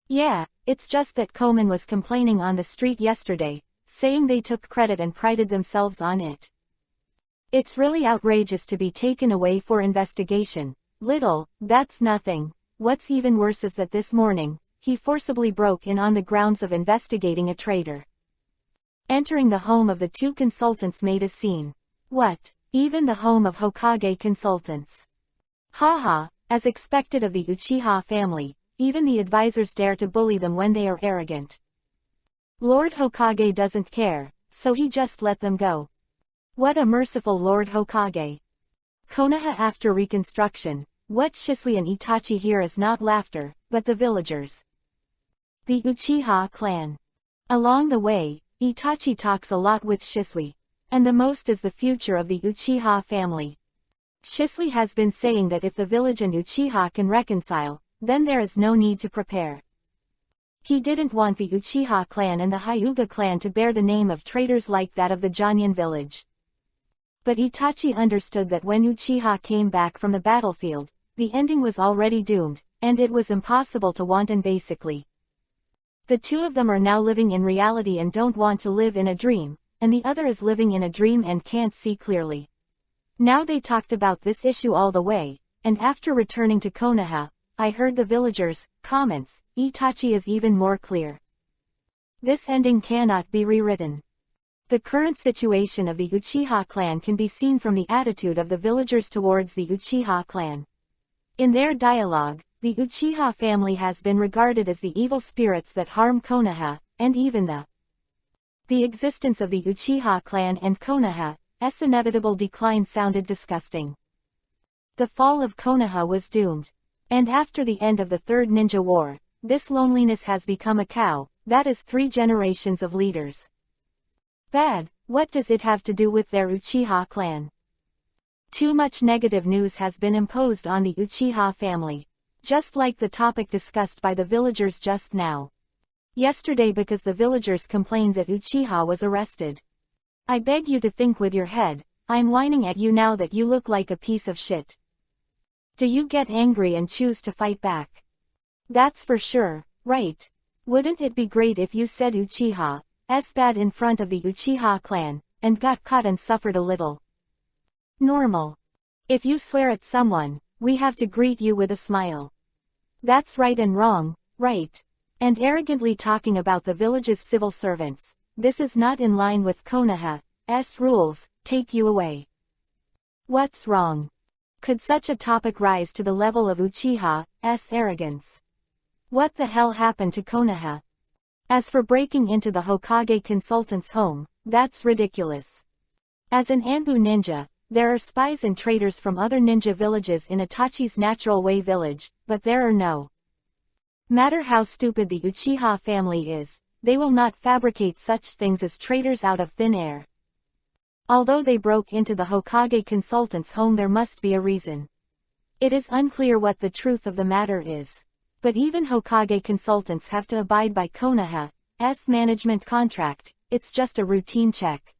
Yeah, it's just that Koman was complaining on the street yesterday, saying they took credit and prided themselves on it. It's really outrageous to be taken away for investigation. Little, that's nothing. What's even worse is that this morning, he forcibly broke in on the grounds of investigating a traitor. Entering the home of the two consultants made a scene. What? Even the home of Hokage consultants. Haha, as expected of the Uchiha family, even the advisors dare to bully them when they are arrogant. Lord Hokage doesn't care, so he just let them go. What a merciful Lord Hokage. Konoha after reconstruction. What Shisui and Itachi hear is not laughter, but the villagers. The Uchiha clan. Along the way, Itachi talks a lot with Shisui. And the most is the future of the Uchiha family. Shisui has been saying that if the village and Uchiha can reconcile, then there is no need to prepare. He didn't want the Uchiha clan and the Hyuga clan to bear the name of traitors like that of the Janyan village. But Itachi understood that when Uchiha came back from the battlefield, the ending was already doomed, and it was impossible to wanton basically. The two of them are now living in reality and don't want to live in a dream, and the other is living in a dream and can't see clearly. Now they talked about this issue all the way, and after returning to Konoha, I heard the villagers' comments. Itachi is even more clear. This ending cannot be rewritten. The current situation of the Uchiha clan can be seen from the attitude of the villagers towards the Uchiha clan. In their dialogue, the Uchiha family has been regarded as the evil spirits that harm Konoha, and even the existence of the Uchiha clan and Konoha's inevitable decline sounded disgusting. The fall of Konoha was doomed. And after the end of the Third Ninja War, this loneliness has become a cow, that is 3 generations of leaders. Bad, what does it have to do with their Uchiha clan? Too much negative news has been imposed on the Uchiha family. Just like the topic discussed by the villagers just now. Yesterday because the villagers complained that Uchiha was arrested. I beg you to think with your head, I'm whining at you now that you look like a piece of shit. Do you get angry and choose to fight back? That's for sure, right? Wouldn't it be great if you said Uchiha's bad in front of the Uchiha clan, and got caught and suffered a little? Normal. If you swear at someone, we have to greet you with a smile. That's right and wrong, right? And arrogantly talking about the village's civil servants. This is not in line with Konoha's rules. Take you away. What's wrong? Could such a topic rise to the level of Uchiha's arrogance? What the hell happened to Konoha? As for breaking into the Hokage consultant's home, that's ridiculous. As an Anbu ninja, there are spies and traitors from other ninja villages in Itachi's Natural Way village, but there are no matter how stupid the Uchiha family is, they will not fabricate such things as traitors out of thin air. Although they broke into the Hokage consultant's home, there must be a reason. It is unclear what the truth of the matter is. But even Hokage consultants have to abide by Konoha's management contract. It's just a routine check.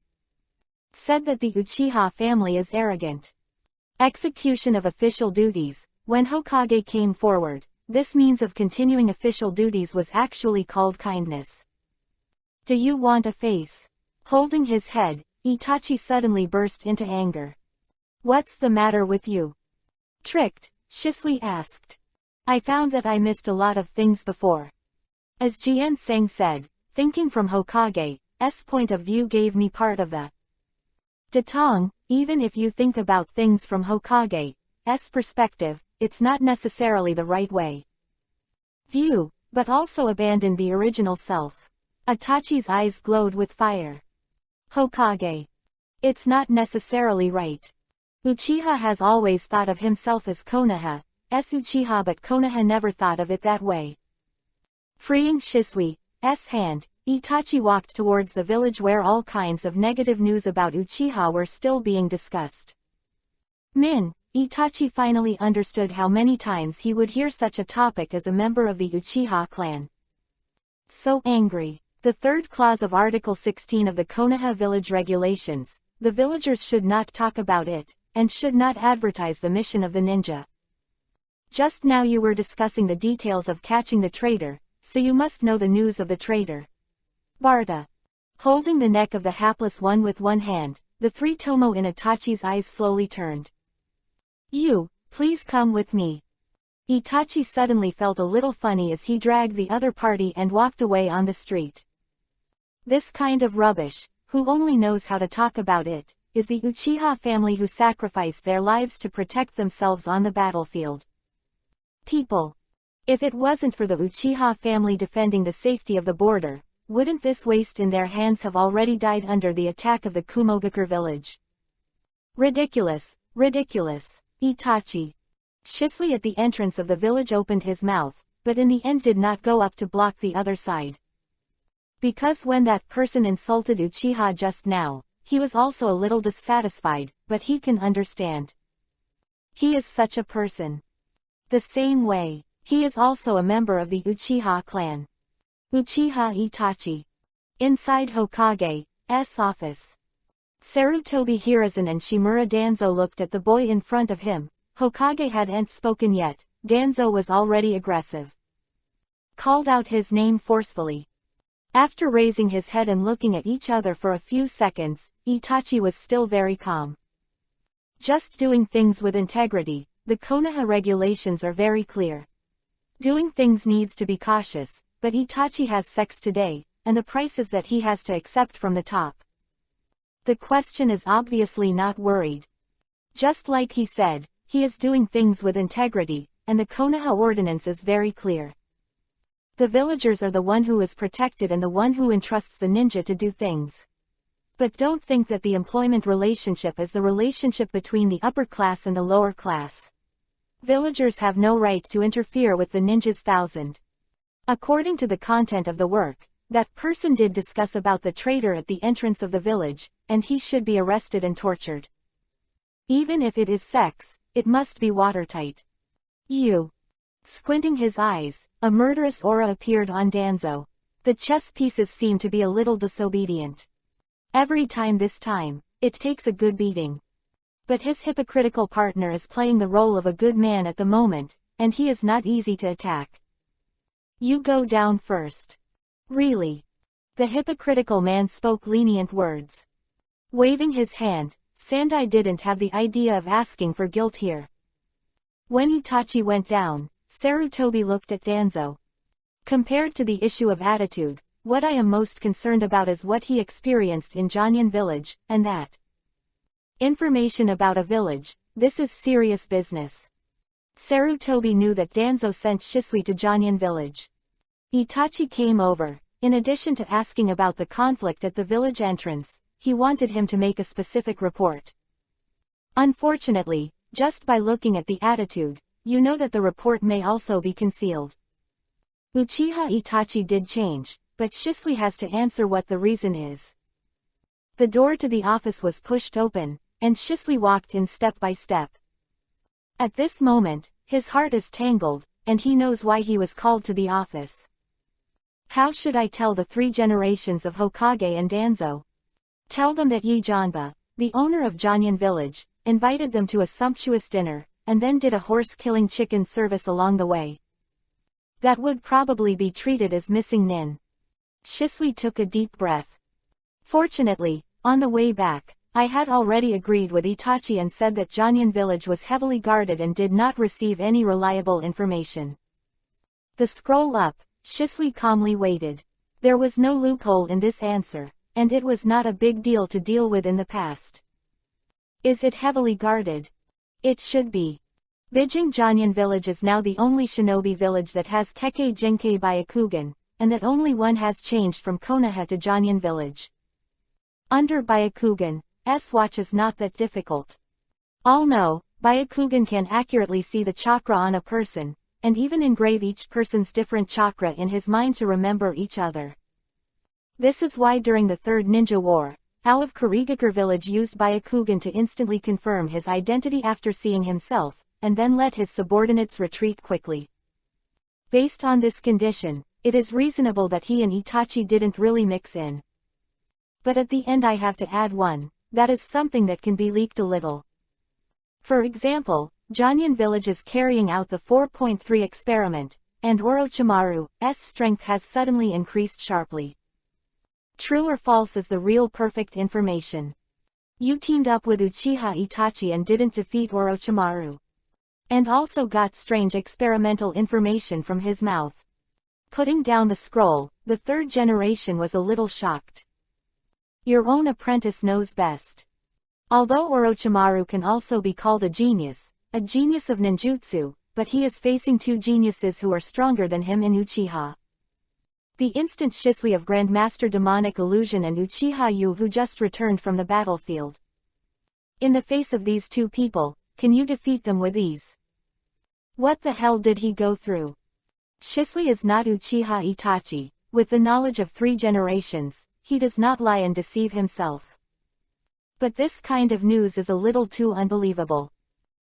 Said that the Uchiha family is arrogant. Execution of official duties. When Hokage came forward, this means of continuing official duties was actually called kindness. Do you want a face? Holding his head, Itachi suddenly burst into anger. What's the matter with you? Tricked, Shisui asked. I found that I missed a lot of things before. As Jian-Sang said, thinking from Hokage's point of view gave me part of the Datong. Even if you think about things from Hokage's perspective, it's not necessarily the right way. View, but also abandoned the original self. Itachi's eyes glowed with fire. Hokage. It's not necessarily right. Uchiha has always thought of himself as Konoha's Uchiha, but Konoha never thought of it that way. Freeing Shisui's hand, Itachi walked towards the village where all kinds of negative news about Uchiha were still being discussed. Itachi finally understood how many times he would hear such a topic as a member of the Uchiha clan. So angry. The third clause of Article 16 of the Konoha Village Regulations, the villagers should not talk about it, and should not advertise the mission of the ninja. Just now you were discussing the details of catching the traitor, so you must know the news of the traitor. Barta. Holding the neck of the hapless one with one hand, the 3 Tomo in Itachi's eyes slowly turned. You, please come with me. Itachi suddenly felt a little funny as he dragged the other party and walked away on the street. This kind of rubbish, who only knows how to talk about it, is the Uchiha family who sacrificed their lives to protect themselves on the battlefield. People. If it wasn't for the Uchiha family defending the safety of the border, wouldn't this waste in their hands have already died under the attack of the Kumogakure village? Ridiculous, ridiculous. Itachi. Shisui at the entrance of the village opened his mouth, but in the end did not go up to block the other side. Because when that person insulted Uchiha just now, he was also a little dissatisfied, but he can understand. He is such a person. The same way, he is also a member of the Uchiha clan. Uchiha Itachi. Inside Hokage's office. Sarutobi Hiruzen and Shimura Danzo looked at the boy in front of him. Hokage hadn't spoken yet, Danzo was already aggressive. Called out his name forcefully. After raising his head and looking at each other for a few seconds, Itachi was still very calm. Just doing things with integrity. The Konoha regulations are very clear. Doing things needs to be cautious, but Itachi has sex today, and the prices that he has to accept from the top. The question is obviously not worried. Just like he said, he is doing things with integrity, and the Konoha ordinance is very clear. The villagers are the one who is protected and the one who entrusts the ninja to do things. But don't think that the employment relationship is the relationship between the upper class and the lower class. Villagers have no right to interfere with the ninja's thousand. According to the content of the work, that person did discuss about the traitor at the entrance of the village, and he should be arrested and tortured. Even if it is sex, it must be watertight. Squinting his eyes, a murderous aura appeared on Danzo. The chess pieces seem to be a little disobedient. Every time this time, it takes a good beating. But his hypocritical partner is playing the role of a good man at the moment, and he is not easy to attack. You go down first. Really? The hypocritical man spoke lenient words. Waving his hand, Sandai didn't have the idea of asking for guilt here. When Itachi went down, Sarutobi looked at Danzo. Compared to the issue of attitude, what I am most concerned about is what he experienced in Jonyan village, and that. Information about a village, this is serious business. Sarutobi knew that Danzo sent Shisui to Jonyan village. Itachi came over. In addition to asking about the conflict at the village entrance, he wanted him to make a specific report. Unfortunately, just by looking at the attitude, you know that the report may also be concealed. Uchiha Itachi did change, but Shisui has to answer what the reason is. The door to the office was pushed open, and Shisui walked in step by step. At this moment, his heart is tangled, and he knows why he was called to the office. How should I tell the 3 generations of Hokage and Danzo? Tell them that Yi Janba, the owner of Jonyan village, invited them to a sumptuous dinner, and then did a horse-killing chicken service along the way. That would probably be treated as missing nin. Shisui took a deep breath. Fortunately, on the way back, I had already agreed with Itachi and said that Jonyan village was heavily guarded and did not receive any reliable information. The scroll up, Shisui calmly waited. There was no loophole in this answer, and it was not a big deal to deal with in the past. Is it heavily guarded? It should be. Bijing Jonyan village is now the only shinobi village that has Kekkei Jinkei Byakugan, and that only one has changed from Konoha to Jonyan village. Under Byakugan, S-watch is not that difficult. All know, Byakugan can accurately see the chakra on a person, and even engrave each person's different chakra in his mind to remember each other. This is why during the Third Ninja War, Ao of Kurigakure village used Byakugan to instantly confirm his identity after seeing himself, and then let his subordinates retreat quickly. Based on this condition, it is reasonable that he and Itachi didn't really mix in. But at the end I have to add one, that is something that can be leaked a little. For example, Jonyan village is carrying out the 4.3 experiment, and Orochimaru's strength has suddenly increased sharply. True or false is the real perfect information. You teamed up with Uchiha Itachi and didn't defeat Orochimaru. And also got strange experimental information from his mouth. Putting down the scroll, the 3rd generation was a little shocked. Your own apprentice knows best. Although Orochimaru can also be called a genius of ninjutsu, but he is facing 2 geniuses who are stronger than him in Uchiha. The instant Shisui of Grandmaster Demonic Illusion and Uchiha Yu who just returned from the battlefield. In the face of these 2 people, can you defeat them with ease? What the hell did he go through? Shisui is not Uchiha Itachi. With the knowledge of 3 generations, he does not lie and deceive himself. But this kind of news is a little too unbelievable.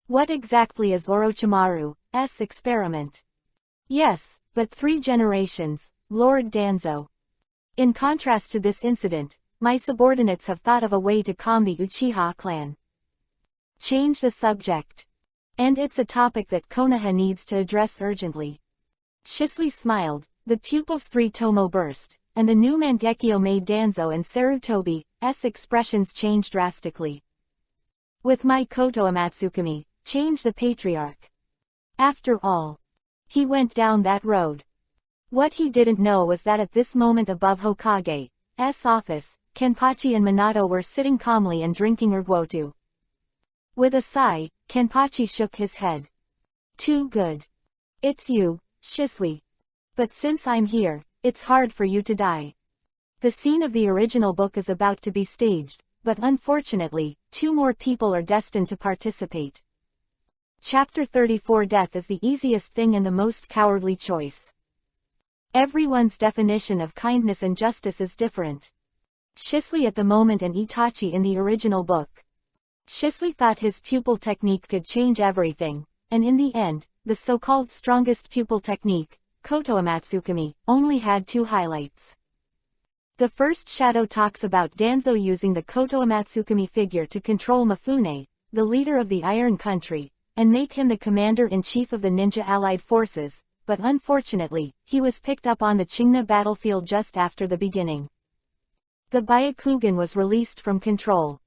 What exactly is Orochimaru's experiment? Yes, but 3 generations, Lord Danzo. In contrast to this incident, my subordinates have thought of a way to calm the Uchiha clan. Change the subject. And it's a topic that Konoha needs to address urgently. Shisui smiled, the pupil's 3 tomo burst, and the new Mangekyo made Danzo and Sarutobi's expressions change drastically. With my Koto Amatsukami, change the patriarch. After all, he went down that road. What he didn't know was that at this moment above Hokage's office, Kenpachi and Minato were sitting calmly and drinking ergotu. With a sigh, Kenpachi shook his head. Too good. It's you, Shisui. But since I'm here, it's hard for you to die. The scene of the original book is about to be staged, but unfortunately, 2 more people are destined to participate. Chapter 34 Death is the easiest thing and the most cowardly choice. Everyone's definition of kindness and justice is different. Shisui at the moment and Itachi in the original book. Shisui thought his pupil technique could change everything, and in the end, the so-called strongest pupil technique, Koto Amatsukami, only had 2 highlights. The first shadow talks about Danzo using the Koto Amatsukami figure to control Mifune, the leader of the Iron Country, and make him the commander-in-chief of the ninja allied forces, but unfortunately, he was picked up on the Chingna battlefield just after the beginning. The Byakugan was released from control.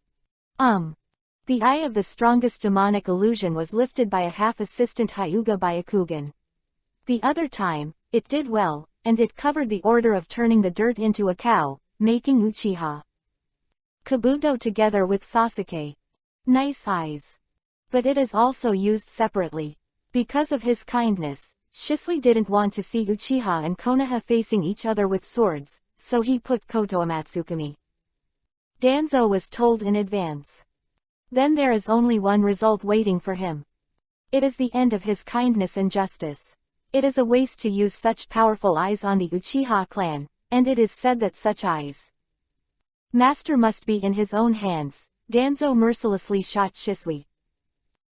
The eye of the strongest demonic illusion was lifted by a half-assistant Hyuga Byakugan. The other time, it did well, and it covered the order of turning the dirt into a cow, making Uchiha Kabuto together with Sasuke. Nice eyes. But it is also used separately. Because of his kindness, Shisui didn't want to see Uchiha and Konoha facing each other with swords, so he put Koto Amatsukami. Danzo was told in advance. Then there is only one result waiting for him. It is the end of his kindness and justice. It is a waste to use such powerful eyes on the Uchiha clan, and it is said that such eyes master must be in his own hands. Danzo mercilessly shot Shisui.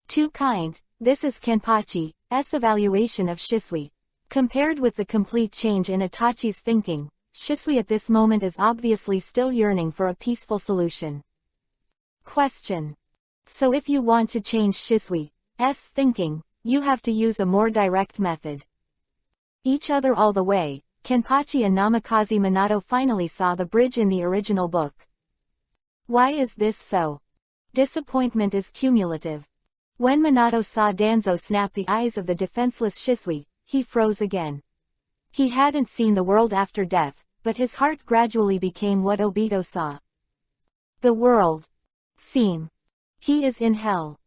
Too kind, this is Kenpachi's evaluation of Shisui. Compared with the complete change in Itachi's thinking, Shisui at this moment is obviously still yearning for a peaceful solution. Question. So if you want to change Shisui's thinking, you have to use a more direct method. Each other all the way, Kenpachi and Namikaze Minato finally saw the bridge in the original book. Why is this so? Disappointment is cumulative. When Minato saw Danzo snap the eyes of the defenseless Shisui, he froze again. He hadn't seen the world after death, but his heart gradually became what Obito saw. The world. Seem. He is in hell.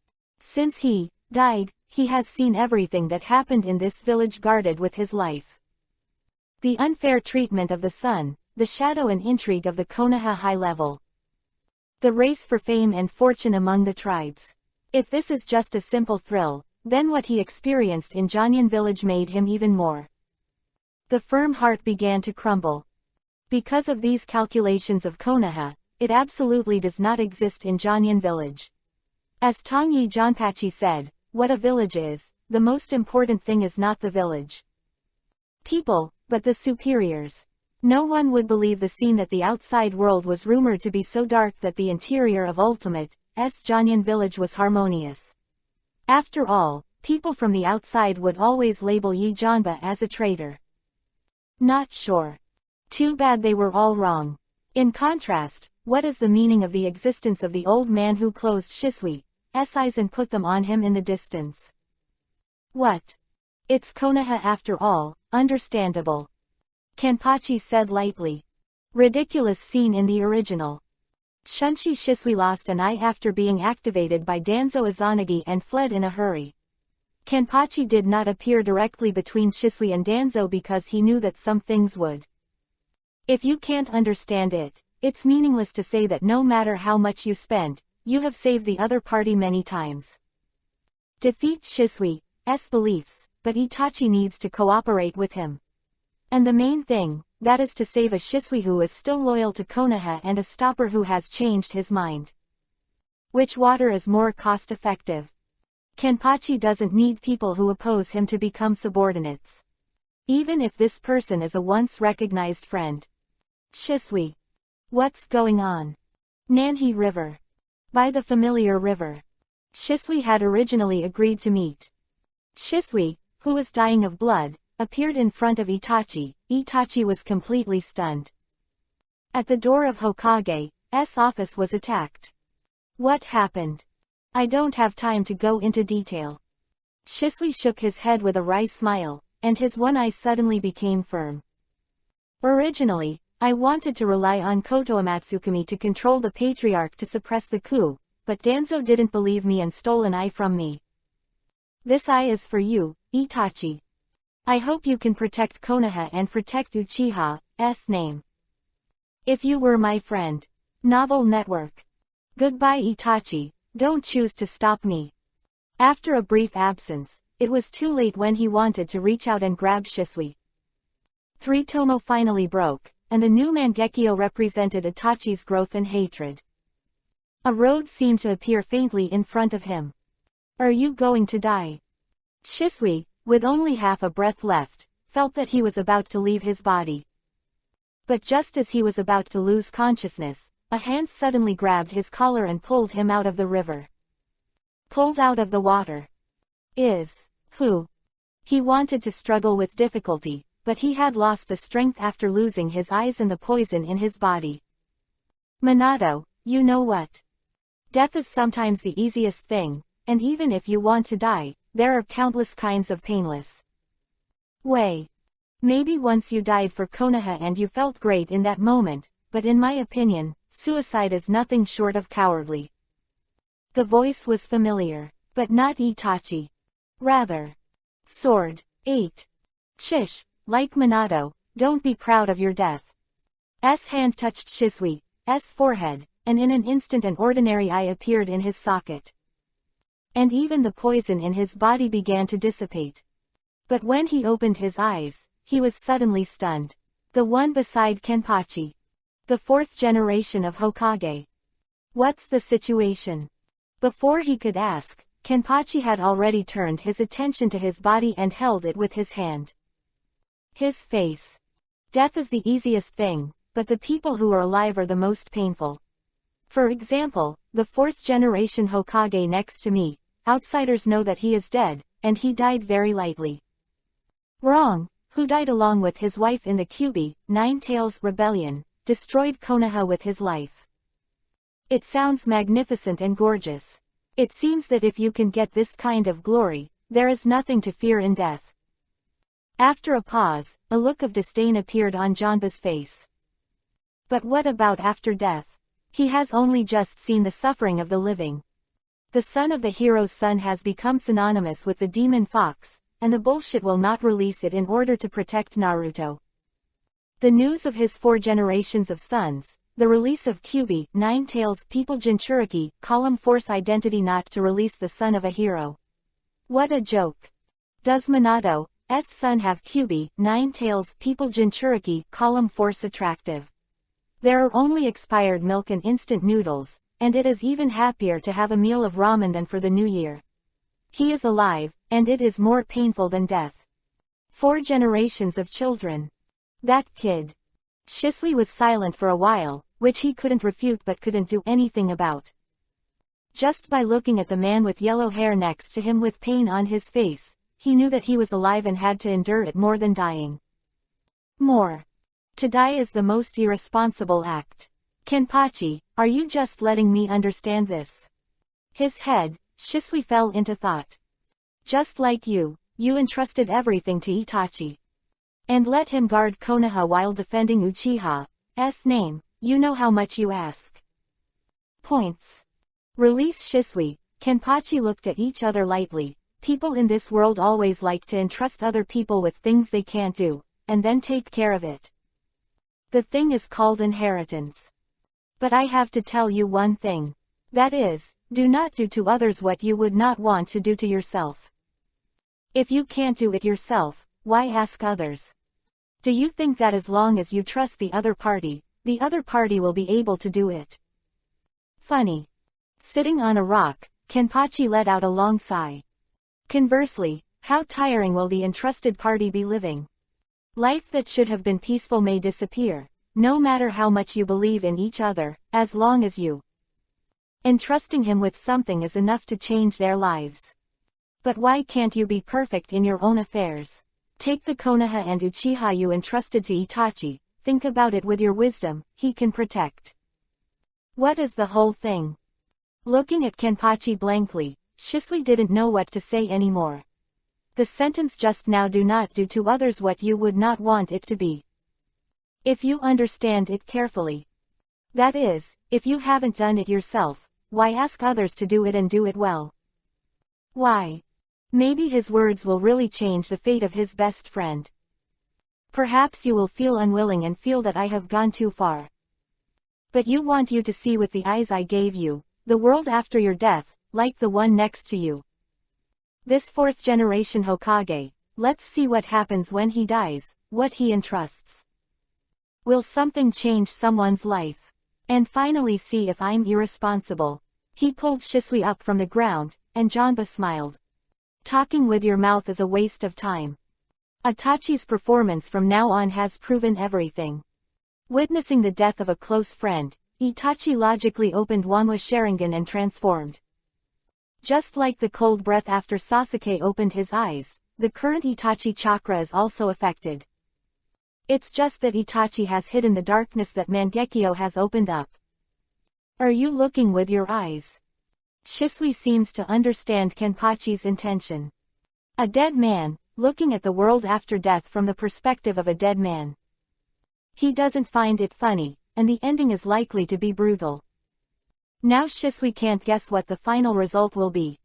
Since he died, he has seen everything that happened in this village guarded with his life. The unfair treatment of the sun, the shadow and intrigue of the Konoha high level. The race for fame and fortune among the tribes. If this is just a simple thrill, then what he experienced in Janyan village made him even more. The firm heart began to crumble. Because of these calculations of Konoha, it absolutely does not exist in Janyan village. As Tongyi Janpachi said, what a village is, the most important thing is not the village people, but the superiors. No one would believe the scene that the outside world was rumored to be so dark that the interior of Ultimate's Janyan village was harmonious. After all, people from the outside would always label Yi Janba as a traitor. Not sure. Too bad they were all wrong. In contrast, what is the meaning of the existence of the old man who closed Shisui's eyes and put them on him in the distance? What? It's Konoha after all, understandable. Kenpachi said lightly. Ridiculous scene in the original. Shunshi Shisui lost an eye after being activated by Danzo Izanagi and fled in a hurry. Kenpachi did not appear directly between Shisui and Danzo because he knew that some things would. If you can't understand it, it's meaningless to say that no matter how much you spend, you have saved the other party many times. Defeat Shisui's beliefs, but Itachi needs to cooperate with him. And the main thing, that is to save a Shisui who is still loyal to Konoha and a stopper who has changed his mind. Which water is more cost-effective? Kenpachi doesn't need people who oppose him to become subordinates. Even if this person is a once recognized friend. Shisui. What's going on? Nanhi River. By the familiar river. Shisui had originally agreed to meet. Shisui, who was dying of blood, appeared in front of Itachi. Itachi was completely stunned. At the door of Hokage's office was attacked. What happened? I don't have time to go into detail. Shisui shook his head with a wry smile, and his one eye suddenly became firm. Originally, I wanted to rely on Koto Amatsukami to control the patriarch to suppress the coup, but Danzo didn't believe me and stole an eye from me. This eye is for you, Itachi. I hope you can protect Konoha and protect Uchiha's name. If you were my friend. Novel Network. Goodbye Itachi, don't choose to stop me. After a brief absence, it was too late when he wanted to reach out and grab Shisui. 3 Tomo finally broke, and the new Mangekyo represented Itachi's growth and hatred. A road seemed to appear faintly in front of him. Are you going to die? Shisui, with only half a breath left, felt that he was about to leave his body. But just as he was about to lose consciousness, a hand suddenly grabbed his collar and pulled him out of the river. Pulled out of the water. Who? He wanted to struggle with difficulty, but he had lost the strength after losing his eyes and the poison in his body. Minato, you know what? Death is sometimes the easiest thing, and even if you want to die, there are countless kinds of painless way. Maybe once you died for Konoha and you felt great in that moment, but in my opinion, suicide is nothing short of cowardly. The voice was familiar, but not Itachi. Rather. Sword. 8. Chish, like Minato, don't be proud of your death. S hand touched Shisui's forehead, and in an instant an ordinary eye appeared in his socket. And even the poison in his body began to dissipate. But when he opened his eyes, he was suddenly stunned. The one beside Kenpachi. The 4th generation of Hokage. What's the situation? Before he could ask, Kenpachi had already turned his attention to his body and held it with his hand. His face. Death is the easiest thing, but the people who are alive are the most painful. For example, the 4th generation Hokage next to me, outsiders know that he is dead, and he died very lightly. Wrong, who died along with his wife in the EPUB, Nine Tails Rebellion, destroyed Konoha with his life. It sounds magnificent and gorgeous. It seems that if you can get this kind of glory, there is nothing to fear in death. After a pause, a look of disdain appeared on Janba's face. But what about after death? He has only just seen the suffering of the living. The son of the hero's son has become synonymous with the demon fox, and the bullshit will not release it in order to protect Naruto. The news of his 4 generations of sons, the release of EPUB, Nine Tails People Jinchuriki, column force identity not to release the son of a hero. What a joke. Does Minato's son have EPUB, Nine Tails People Jinchuriki, column force attractive? There are only expired milk and instant noodles, and it is even happier to have a meal of ramen than for the new year. He is alive, and it is more painful than death. 4 generations of children. That kid. Shisui was silent for a while, which he couldn't refute but couldn't do anything about. Just by looking at the man with yellow hair next to him with pain on his face, he knew that he was alive and had to endure it more than dying. More. To die is the most irresponsible act. Kenpachi, are you just letting me understand this? His head, Shisui fell into thought. Just like you entrusted everything to Itachi. And let him guard Konoha while defending Uchiha's name, you know how much you ask. Points. Release Shisui. Kenpachi looked at each other lightly. People in this world always like to entrust other people with things they can't do, and then take care of it. The thing is called inheritance. But I have to tell you one thing. That is, do not do to others what you would not want to do to yourself. If you can't do it yourself, why ask others? Do you think that as long as you trust the other party will be able to do it? Funny. Sitting on a rock, Kenpachi let out a long sigh. Conversely, how tiring will the entrusted party be living? Life that should have been peaceful may disappear, no matter how much you believe in each other, as long as you entrusting him with something is enough to change their lives. But why can't you be perfect in your own affairs? Take the Konoha and Uchiha you entrusted to Itachi, think about it with your wisdom, he can protect. What is the whole thing? Looking at Kenpachi blankly, Shisui didn't know what to say anymore. The sentence just now, do not do to others what you would not want it to be. If you understand it carefully. That is, if you haven't done it yourself, why ask others to do it and do it well? Why? Maybe his words will really change the fate of his best friend. Perhaps you will feel unwilling and feel that I have gone too far. But you want you to see with the eyes I gave you, the world after your death, like the one next to you. This fourth generation Hokage, let's see what happens when he dies, what he entrusts. Will something change someone's life? And finally see if I'm irresponsible. He pulled Shisui up from the ground, and Janba smiled. Talking with your mouth is a waste of time. Itachi's performance from now on has proven everything. Witnessing the death of a close friend, Itachi logically opened Wanwa Sharingan and transformed. Just like the cold breath after Sasuke opened his eyes, the current Itachi chakra is also affected. It's just that Itachi has hidden the darkness that Mangekyo has opened up. Are you looking with your eyes? Shisui seems to understand Kenpachi's intention. A dead man, looking at the world after death from the perspective of a dead man. He doesn't find it funny, and the ending is likely to be brutal. Now Shisui can't guess what the final result will be.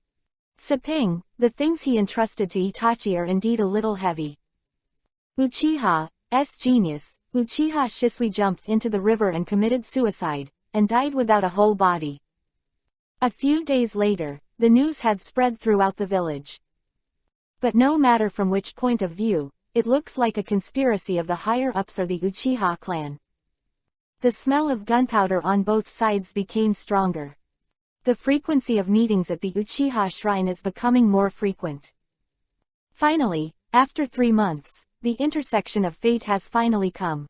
Seping, the things he entrusted to Itachi are indeed a little heavy. Uchiha's genius, Uchiha Shisui jumped into the river and committed suicide, and died without a whole body. A few days later, the news had spread throughout the village. But no matter from which point of view, it looks like a conspiracy of the higher-ups or the Uchiha clan. The smell of gunpowder on both sides became stronger. The frequency of meetings at the Uchiha shrine is becoming more frequent. Finally, after 3 months, the intersection of fate has finally come.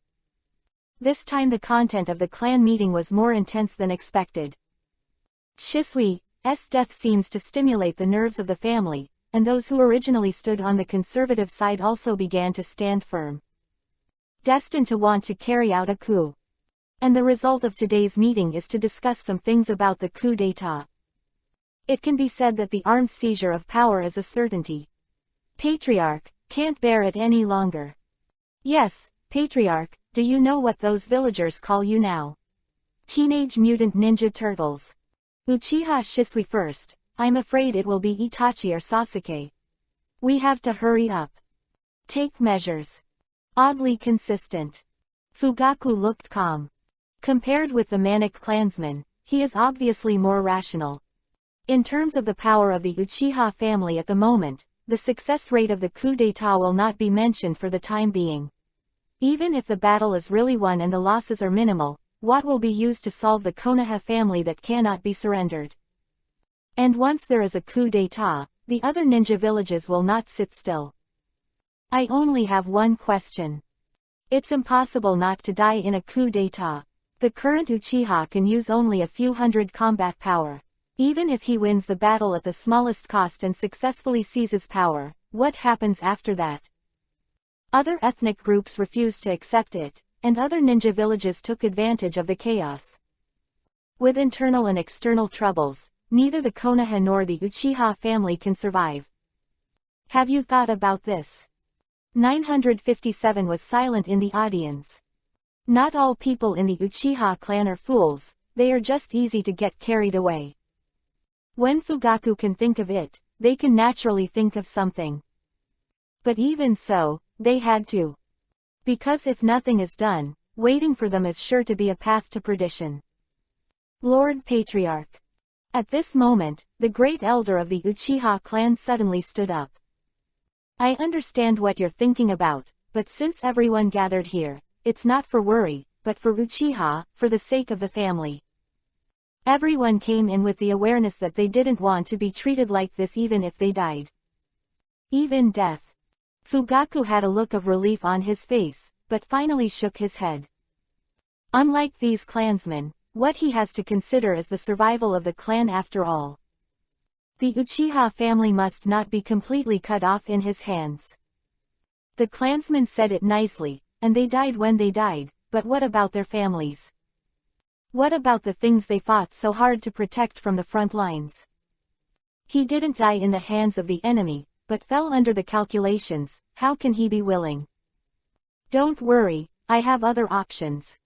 This time the content of the clan meeting was more intense than expected. Shisui's death seems to stimulate the nerves of the family, and those who originally stood on the conservative side also began to stand firm. Destined to want to carry out a coup. And the result of today's meeting is to discuss some things about the coup d'état. It can be said that the armed seizure of power is a certainty. Patriarch can't bear it any longer. Yes, Patriarch, do you know what those villagers call you now? Teenage Mutant Ninja Turtles. Uchiha Shisui first. I'm afraid it will be Itachi or Sasuke. We have to hurry up. Take measures. Oddly consistent. Fugaku looked calm. Compared with the manic clansman, he is obviously more rational. In terms of the power of the Uchiha family at the moment, the success rate of the coup d'état will not be mentioned for the time being. Even if the battle is really won and the losses are minimal, what will be used to solve the Konoha family that cannot be surrendered? And once there is a coup d'état, the other ninja villages will not sit still. I only have one question. It's impossible not to die in a coup d'état. The current Uchiha can use only a few hundred combat power. Even if he wins the battle at the smallest cost and successfully seizes power, what happens after that? Other ethnic groups refused to accept it, and other ninja villages took advantage of the chaos. With internal and external troubles, neither the Konoha nor the Uchiha family can survive. Have you thought about this? 957 was silent in the audience. Not all people in the Uchiha clan are fools, they are just easy to get carried away. When Fugaku can think of it, they can naturally think of something. But even so, they had to. Because if nothing is done, waiting for them is sure to be a path to perdition. Lord Patriarch. At this moment, the great elder of the Uchiha clan suddenly stood up. I understand what you're thinking about, but since everyone gathered here, it's not for worry, but for Uchiha, for the sake of the family. Everyone came in with the awareness that they didn't want to be treated like this even if they died. Even death. Fugaku had a look of relief on his face, but finally shook his head. Unlike these clansmen, what he has to consider is the survival of the clan after all. The Uchiha family must not be completely cut off in his hands. The clansman said it nicely, and they died when they died, but what about their families? What about the things they fought so hard to protect from the front lines? He didn't die in the hands of the enemy, but fell under the calculations. How can he be willing? Don't worry, I have other options.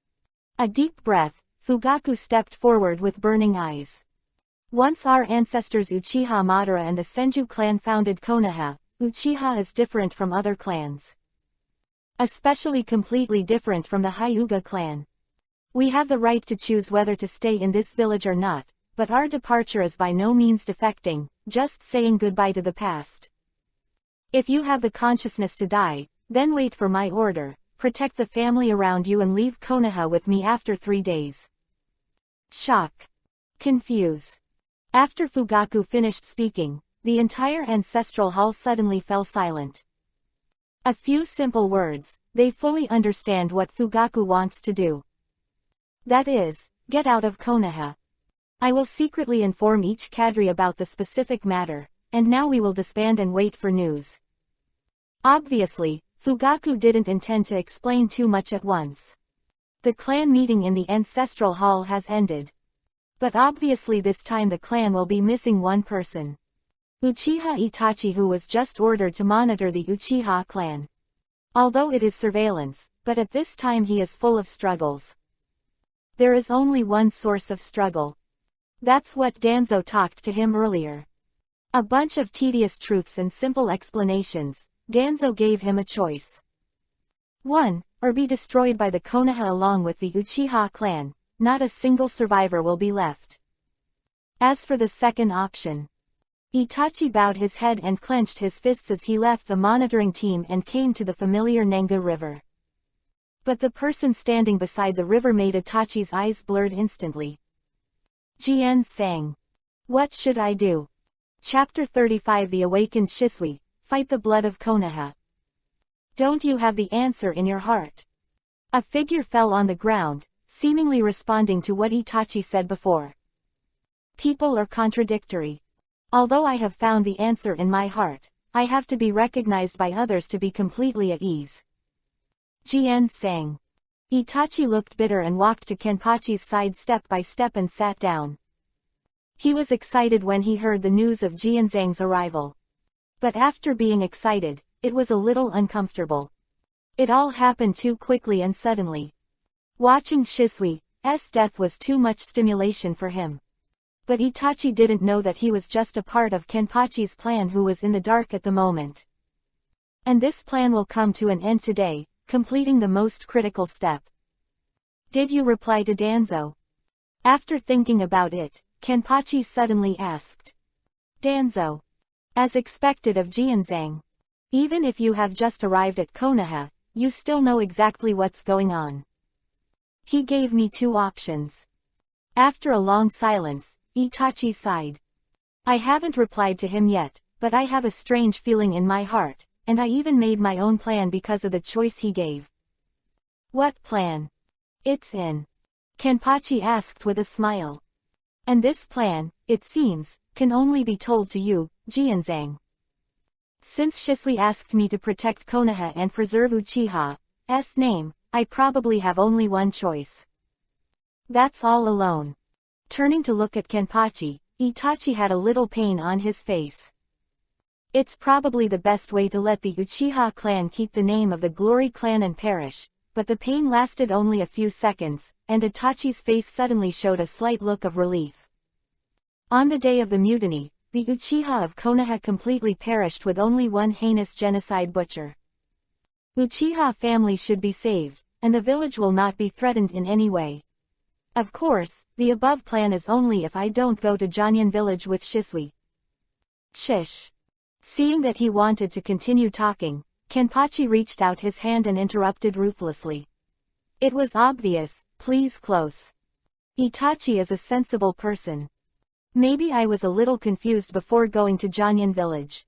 A deep breath, Fugaku stepped forward with burning eyes. Once our ancestors Uchiha Madara and the Senju clan founded Konoha, Uchiha is different from other clans. Especially completely different from the Hyuga clan. We have the right to choose whether to stay in this village or not, but our departure is by no means defecting, just saying goodbye to the past. If you have the consciousness to die, then wait for my order, protect the family around you and leave Konoha with me after 3 days. Shock. Confuse. After Fugaku finished speaking, the entire ancestral hall suddenly fell silent. A few simple words, they fully understand what Fugaku wants to do. That is, get out of Konoha. I will secretly inform each cadre about the specific matter, and now we will disband and wait for news. Obviously, Fugaku didn't intend to explain too much at once. The clan meeting in the ancestral hall has ended. But obviously this time the clan will be missing one person. Uchiha Itachi, who was just ordered to monitor the Uchiha clan. Although it is surveillance, but at this time he is full of struggles. There is only one source of struggle. That's what Danzo talked to him earlier. A bunch of tedious truths and simple explanations. Danzo gave him a choice. 1. Or be destroyed by the Konoha along with the Uchiha clan. Not a single survivor will be left. As for the second option, Itachi bowed his head and clenched his fists as he left the monitoring team and came to the familiar Nenga River. But the person standing beside the river made Itachi's eyes blurred instantly. Jien sang. What should I do? Chapter 35. The Awakened Shisui, Fight the Blood of Konoha. Don't you have the answer in your heart? A figure fell on the ground, seemingly responding to what Itachi said before. People are contradictory. Although I have found the answer in my heart, I have to be recognized by others to be completely at ease. Jien sang. Itachi looked bitter and walked to Kenpachi's side step by step and sat down. He was excited when he heard the news of Jianzhang's arrival. But after being excited, it was a little uncomfortable. It all happened too quickly and suddenly. Watching Shisui's death was too much stimulation for him. But Itachi didn't know that he was just a part of Kenpachi's plan, who was in the dark at the moment. And this plan will come to an end today, completing the most critical step. Did you reply to Danzo? After thinking about it, Kenpachi suddenly asked. Danzo. As expected of Jianzhang. Even if you have just arrived at Konoha, you still know exactly what's going on. He gave me 2 options. After a long silence, Itachi sighed. I haven't replied to him yet, but I have a strange feeling in my heart, and I even made my own plan because of the choice he gave. What plan? It's in. Kenpachi asked with a smile. And this plan, it seems, can only be told to you, Jianzhang. Since Shisui asked me to protect Konoha and preserve Uchiha's name, I probably have only one choice. That's all alone. Turning to look at Kenpachi, Itachi had a little pain on his face. It's probably the best way to let the Uchiha clan keep the name of the Glory clan and perish, but the pain lasted only a few seconds, and Itachi's face suddenly showed a slight look of relief. On the day of the mutiny, the Uchiha of Konoha completely perished with only one heinous genocide butcher. Uchiha family should be saved, and the village will not be threatened in any way. Of course, the above plan is only if I don't go to Janyan village with Shisui. Shish. Seeing that he wanted to continue talking, Kenpachi reached out his hand and interrupted ruthlessly. It was obvious, please close. Itachi is a sensible person. Maybe I was a little confused before going to Janyan village.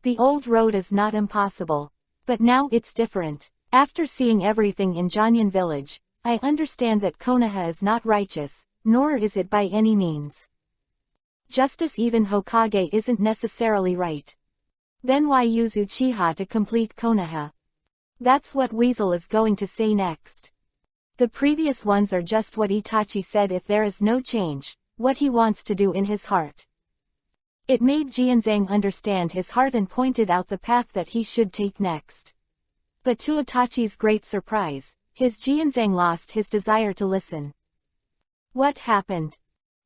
The old road is not impossible. But now it's different. After seeing everything in Janyan village, I understand that Konoha is not righteous, nor is it by any means. Justice, even Hokage isn't necessarily right. Then why use Uchiha to complete Konoha? That's what Weasel is going to say next. The previous ones are just what Itachi said if there is no change, what he wants to do in his heart. It made Jianzhang understand his heart and pointed out the path that he should take next. But to Itachi's great surprise, his Jianzhang lost his desire to listen. What happened?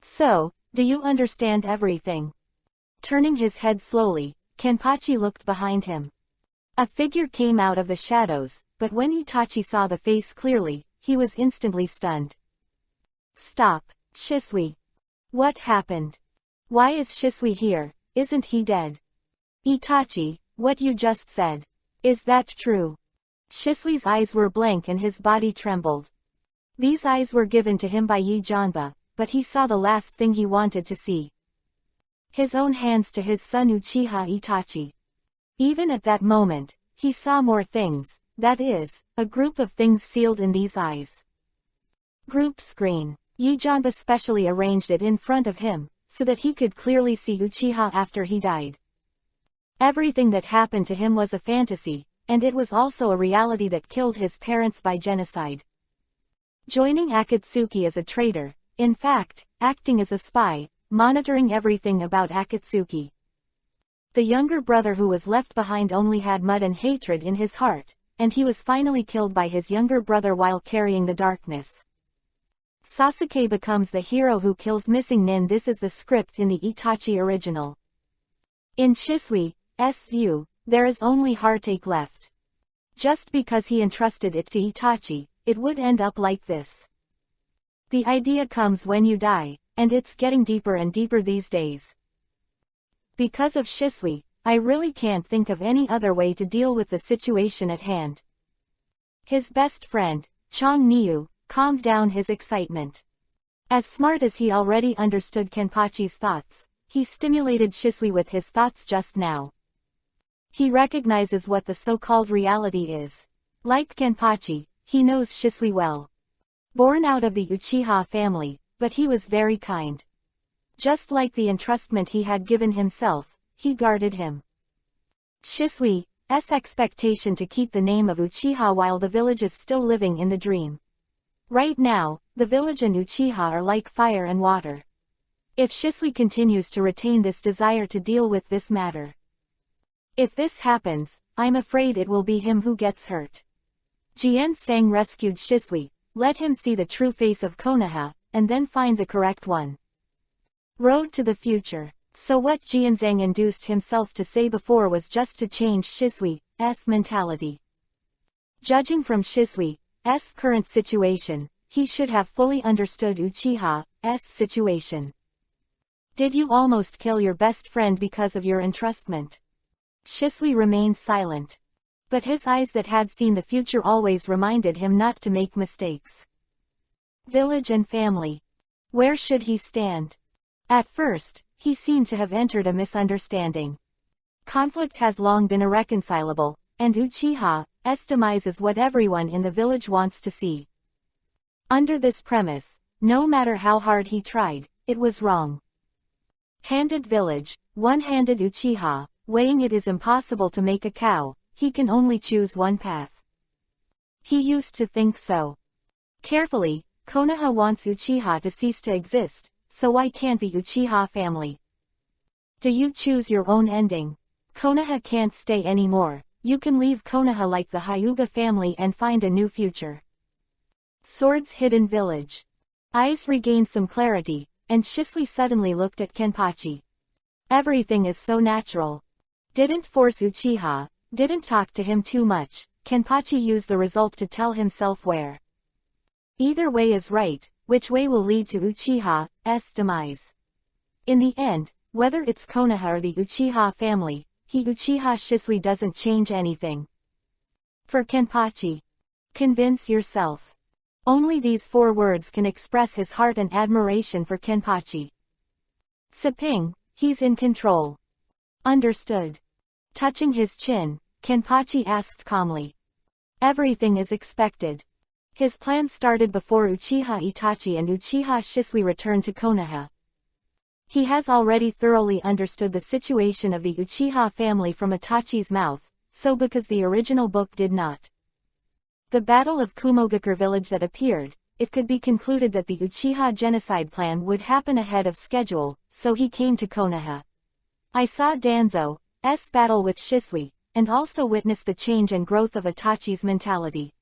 So, do you understand everything? Turning his head slowly, Kenpachi looked behind him. A figure came out of the shadows, but when Itachi saw the face clearly, he was instantly stunned. Stop, Shisui. What happened? Why is Shisui here? Isn't he dead? Itachi, what you just said. Is that true? Shisui's eyes were blank and his body trembled. These eyes were given to him by Yi Janba, but he saw the last thing he wanted to see. His own hands to his son Uchiha Itachi. Even at that moment, he saw more things, that is, a group of things sealed in these eyes. Group screen. Yi Janba specially arranged it in front of him, so that he could clearly see Uchiha after he died. Everything that happened to him was a fantasy, and it was also a reality that killed his parents by genocide. Joining Akatsuki as a traitor, in fact, acting as a spy, monitoring everything about Akatsuki. The younger brother who was left behind only had mud and hatred in his heart, and he was finally killed by his younger brother while carrying the darkness. Sasuke becomes the hero who kills missing Nin. This is the script in the Itachi original. In Shisui's view, there is only heartache left. Just because he entrusted it to Itachi, it would end up like this. The idea comes when you die, and it's getting deeper and deeper these days. Because of Shisui, I really can't think of any other way to deal with the situation at hand. His best friend, Chong Niu, calmed down his excitement. As smart as he already understood Kenpachi's thoughts, he stimulated Shisui with his thoughts just now. He recognizes what the so-called reality is. Like Kenpachi, he knows Shisui well. Born out of the Uchiha family, but he was very kind. Just like the entrustment he had given himself, he guarded him. Shisui's expectation to keep the name of Uchiha while the village is still living in the dream. Right now, the village and Uchiha are like fire and water. If Shisui continues to retain this desire to deal with this matter. If this happens, I'm afraid it will be him who gets hurt. Jian Sang rescued Shisui, let him see the true face of Konoha, and then find the correct one. Road to the future. So what Jianzhang induced himself to say before was just to change Shisui's mentality. Judging from Shisui's current situation, he should have fully understood Uchiha's situation. Did you almost kill your best friend because of your entrustment? Shisui remained silent. But his eyes that had seen the future always reminded him not to make mistakes. Village and family. Where should he stand? At first, he seemed to have entered a misunderstanding. Conflict has long been irreconcilable, and Uchiha's demise is what everyone in the village wants to see. Under this premise, no matter how hard he tried, it was wrong. Handed village, one-handed Uchiha, weighing it is impossible to make a cow, he can only choose one path. He used to think so. Carefully, Konoha wants Uchiha to cease to exist, so why can't the Uchiha family? Do you choose your own ending? Konoha can't stay anymore, you can leave Konoha like the Hyuga family and find a new future. Swords hidden village. Eyes regained some clarity, and Shisui suddenly looked at Kenpachi. Everything is so natural. Didn't force Uchiha, didn't talk to him too much, Kenpachi used the result to tell himself where. Either way is right, which way will lead to Uchiha's demise. In the end, whether it's Konoha or the Uchiha family, Uchiha Shisui doesn't change anything. For Kenpachi. Convince yourself. Only these 4 words can express his heart and admiration for Kenpachi. Saping, he's in control. Understood. Touching his chin, Kenpachi asked calmly. Everything is expected. His plan started before Uchiha Itachi and Uchiha Shisui returned to Konoha. He has already thoroughly understood the situation of the Uchiha family from Itachi's mouth, so because the original book did not. The Battle of Kumogakure village that appeared, it could be concluded that the Uchiha genocide plan would happen ahead of schedule, so he came to Konoha. I saw Danzo's battle with Shisui, and also witnessed the change and growth of Itachi's mentality.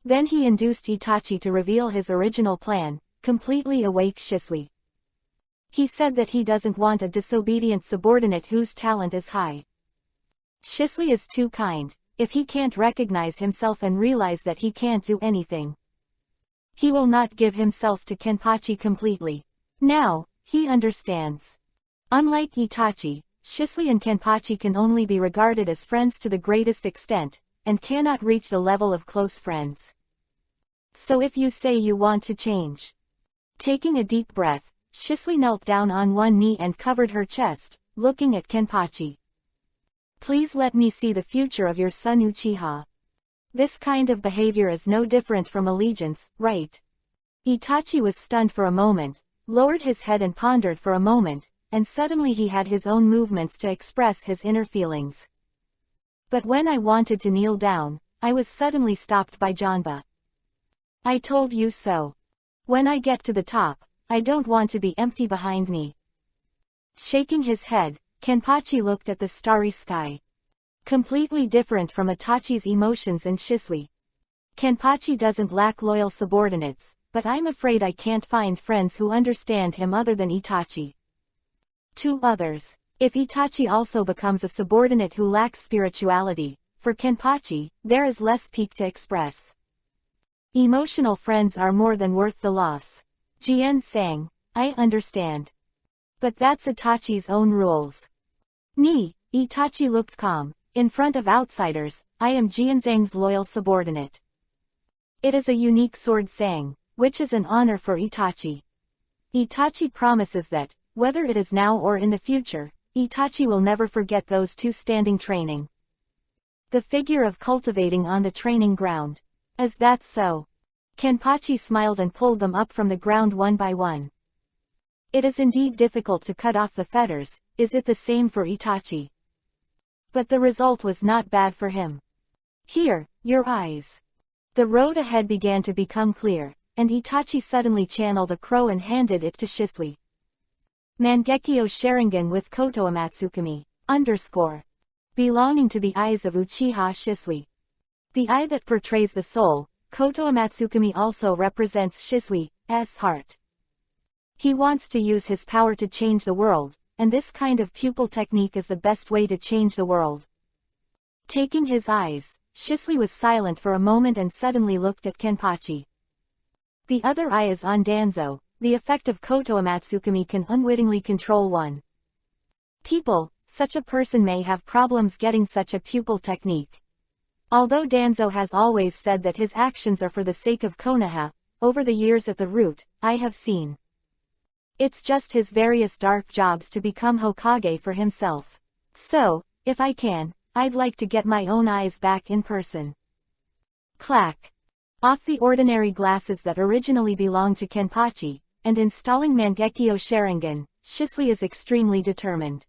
Then he induced Itachi to reveal his original plan, completely awake Shisui. He said that he doesn't want a disobedient subordinate whose talent is high. Shisui is too kind, if he can't recognize himself and realize that he can't do anything. He will not give himself to Kenpachi completely. Now, he understands. Unlike Itachi, Shisui and Kenpachi can only be regarded as friends to the greatest extent, and cannot reach the level of close friends. So if you say you want to change. Taking a deep breath, Shisui knelt down on one knee and covered her chest, looking at Kenpachi. Please let me see the future of your son Uchiha. This kind of behavior is no different from allegiance, right? Itachi was stunned for a moment, lowered his head and pondered for a moment, and suddenly he had his own movements to express his inner feelings. But when I wanted to kneel down, I was suddenly stopped by Janba. I told you so. When I get to the top, I don't want to be empty behind me. Shaking his head, Kenpachi looked at the starry sky. Completely different from Itachi's emotions and Shisui. Kenpachi doesn't lack loyal subordinates, but I'm afraid I can't find friends who understand him other than Itachi. 2 others. If Itachi also becomes a subordinate who lacks spirituality, for Kenpachi, there is less peak to express. Emotional friends are more than worth the loss. Jien sang, I understand. But that's Itachi's own rules. Itachi looked calm. In front of outsiders, I am Jianzhang's loyal subordinate. It is a unique sword sang, which is an honor for Itachi. Itachi promises that, whether it is now or in the future, Itachi will never forget those 2 standing training. The figure of cultivating on the training ground. Is that so? Kenpachi smiled and pulled them up from the ground one by one. It is indeed difficult to cut off the fetters, is it the same for Itachi? But the result was not bad for him. Here, your eyes. The road ahead began to become clear, and Itachi suddenly channeled a crow and handed it to Shisui. Mangekyo Sharingan with Koto Amatsukami, _ belonging to the eyes of Uchiha Shisui. The eye that portrays the soul, Koto Amatsukami also represents Shisui's heart. He wants to use his power to change the world, and this kind of pupil technique is the best way to change the world. Taking his eyes, Shisui was silent for a moment and suddenly looked at Kenpachi. The other eye is on Danzo. The effect of Koto Amatsukami can unwittingly control one. People, such a person may have problems getting such a pupil technique. Although Danzo has always said that his actions are for the sake of Konoha, over the years at the root, I have seen. It's just his various dark jobs to become Hokage for himself. So, if I can, I'd like to get my own eyes back in person. Clack. Off the ordinary glasses that originally belonged to Kenpachi, and installing Mangekyo Sharingan, Shisui is extremely determined.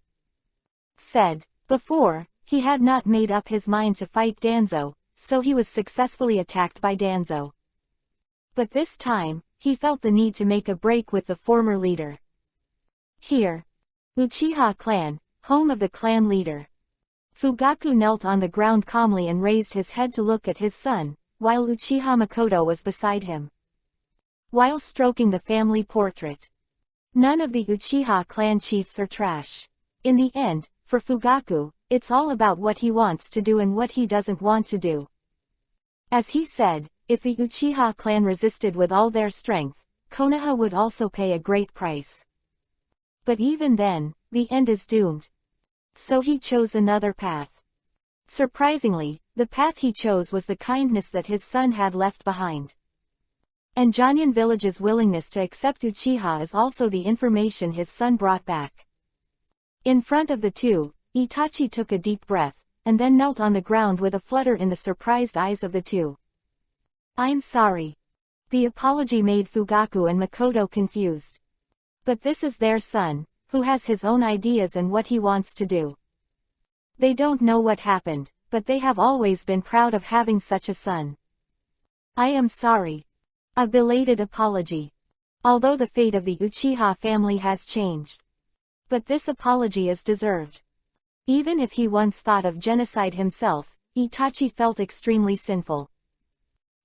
Said, before, he had not made up his mind to fight Danzo, so he was successfully attacked by Danzo. But this time, he felt the need to make a break with the former leader. Here. Uchiha clan, home of the clan leader. Fugaku knelt on the ground calmly and raised his head to look at his son, while Uchiha Makoto was beside him. While stroking the family portrait. None of the Uchiha clan chiefs are trash. In the end, for Fugaku, it's all about what he wants to do and what he doesn't want to do. As he said, if the Uchiha clan resisted with all their strength, Konoha would also pay a great price. But even then, the end is doomed. So he chose another path. Surprisingly, the path he chose was the kindness that his son had left behind. And Janyan village's willingness to accept Uchiha is also the information his son brought back. In front of the 2, Itachi took a deep breath, and then knelt on the ground with a flutter in the surprised eyes of the 2. I'm sorry. The apology made Fugaku and Makoto confused. But this is their son, who has his own ideas and what he wants to do. They don't know what happened, but they have always been proud of having such a son. I am sorry. A belated apology. Although the fate of the Uchiha family has changed. But this apology is deserved. Even if he once thought of genocide himself, Itachi felt extremely sinful.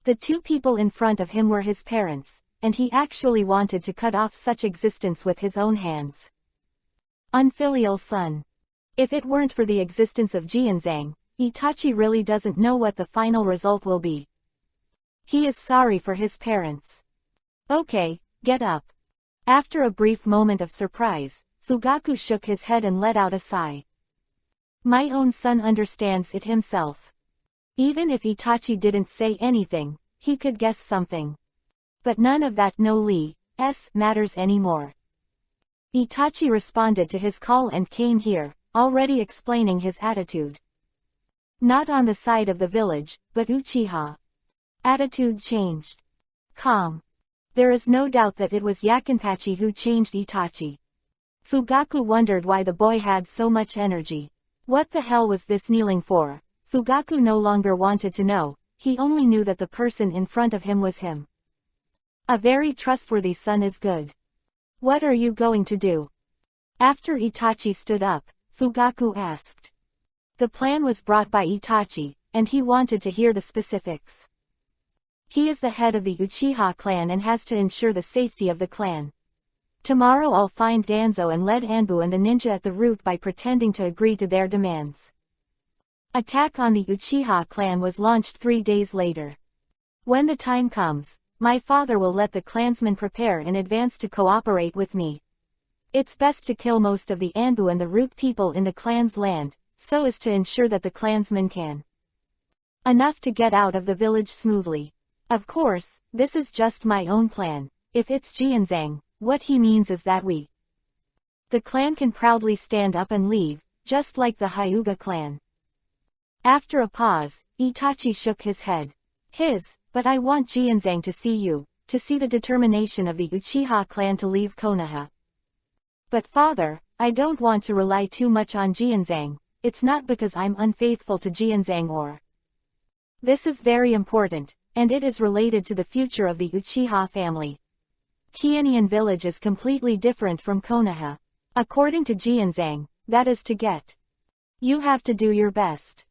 The two people in front of him were his parents, and he actually wanted to cut off such existence with his own hands. Unfilial son. If it weren't for the existence of Jianzhang, Itachi really doesn't know what the final result will be. He is sorry for his parents. Okay, get up. After a brief moment of surprise, Fugaku shook his head and let out a sigh. My own son understands it himself. Even if Itachi didn't say anything, he could guess something. But none of that matters anymore. Itachi responded to his call and came here, already explaining his attitude. Not on the side of the village, but Uchiha. Attitude changed. Calm. There is no doubt that it was Yakinpachi who changed Itachi. Fugaku wondered why the boy had so much energy. What the hell was this kneeling for? Fugaku no longer wanted to know, he only knew that the person in front of him was him. A very trustworthy son is good. What are you going to do? After Itachi stood up, Fugaku asked. The plan was brought by Itachi, and he wanted to hear the specifics. He is the head of the Uchiha clan and has to ensure the safety of the clan. Tomorrow I'll find Danzo and lead Anbu and the ninja at the root by pretending to agree to their demands. Attack on the Uchiha clan was launched 3 days later. When the time comes, my father will let the clansmen prepare in advance to cooperate with me. It's best to kill most of the Anbu and the root people in the clan's land, so as to ensure that the clansmen can enough to get out of the village smoothly. Of course, this is just my own plan. If it's Jianzhang, what he means is that the clan can proudly stand up and leave, just like the Hyuga clan. After a pause, Itachi shook his head. But I want Jianzhang to see the determination of the Uchiha clan to leave Konoha. But father, I don't want to rely too much on Jianzhang. It's not because I'm unfaithful to Jianzhang or. This is very important, and it is related to the future of the Uchiha family. Kianian village is completely different from Konoha. According to Jianzhang, that is to get. You have to do your best.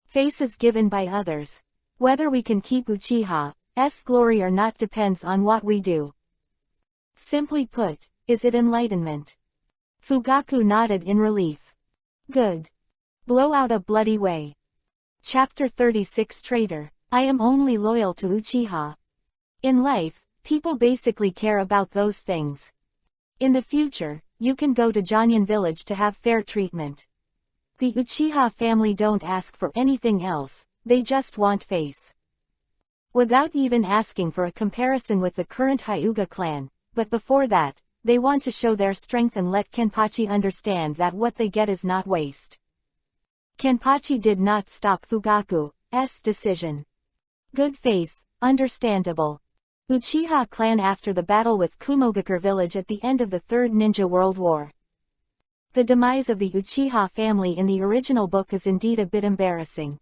Faces given by others. Whether we can keep Uchiha's glory or not depends on what we do. Simply put, is it enlightenment? Fugaku nodded in relief. Good. Blow out a bloody way. Chapter 36 Traitor. I am only loyal to Uchiha. In life, people basically care about those things. In the future, you can go to Janyan village to have fair treatment. The Uchiha family don't ask for anything else, they just want face. Without even asking for a comparison with the current Hyuga clan, but before that, they want to show their strength and let Kenpachi understand that what they get is not waste. Kenpachi did not stop Fugaku's decision. Good face, understandable. Uchiha clan after the battle with Kumogakure village at the end of the Third Ninja World War. The demise of the Uchiha family in the original book is indeed a bit embarrassing.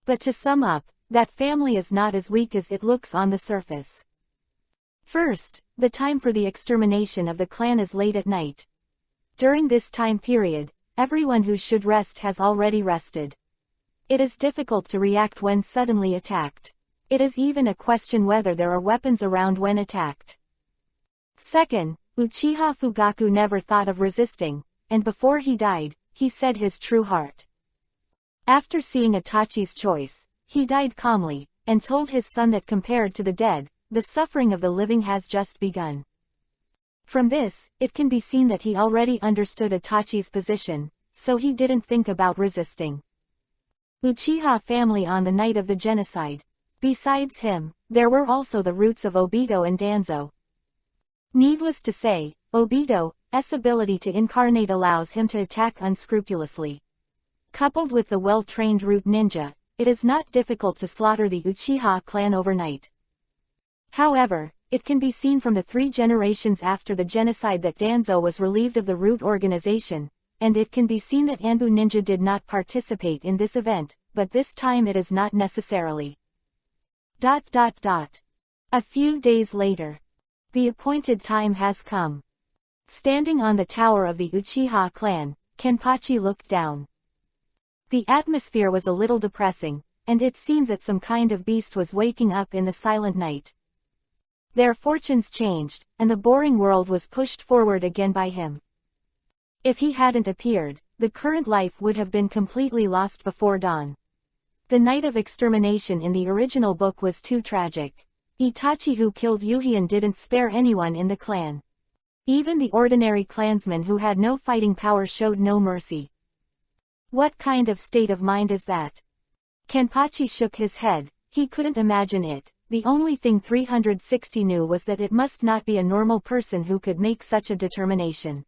But to sum up, that family is not as weak as it looks on the surface. First, the time for the extermination of the clan is late at night. During this time period, everyone who should rest has already rested. It is difficult to react when suddenly attacked. It is even a question whether there are weapons around when attacked. Second, Uchiha Fugaku never thought of resisting, and before he died, he said his true heart. After seeing Itachi's choice, he died calmly, and told his son that compared to the dead, the suffering of the living has just begun. From this, it can be seen that he already understood Itachi's position, so he didn't think about resisting. Uchiha family on the night of the genocide. Besides him, there were also the roots of Obito and Danzo. Needless to say, Obito's ability to incarnate allows him to attack unscrupulously. Coupled with the well-trained root ninja, it is not difficult to slaughter the Uchiha clan overnight. However, it can be seen from the 3 generations after the genocide that Danzo was relieved of the root organization, and it can be seen that Anbu ninja did not participate in this event, but this time it is not necessarily A few days later. The appointed time has come. Standing on the tower of the Uchiha clan, Kenpachi looked down. The atmosphere was a little depressing, and it seemed that some kind of beast was waking up in the silent night. Their fortunes changed, and the boring world was pushed forward again by him. If he hadn't appeared, the current life would have been completely lost before dawn. The night of extermination in the original book was too tragic. Itachi, who killed Yuhian, didn't spare anyone in the clan. Even the ordinary clansmen who had no fighting power showed no mercy. What kind of state of mind is that? Kenpachi shook his head. He couldn't imagine it. The only thing 360 knew was that it must not be a normal person who could make such a determination.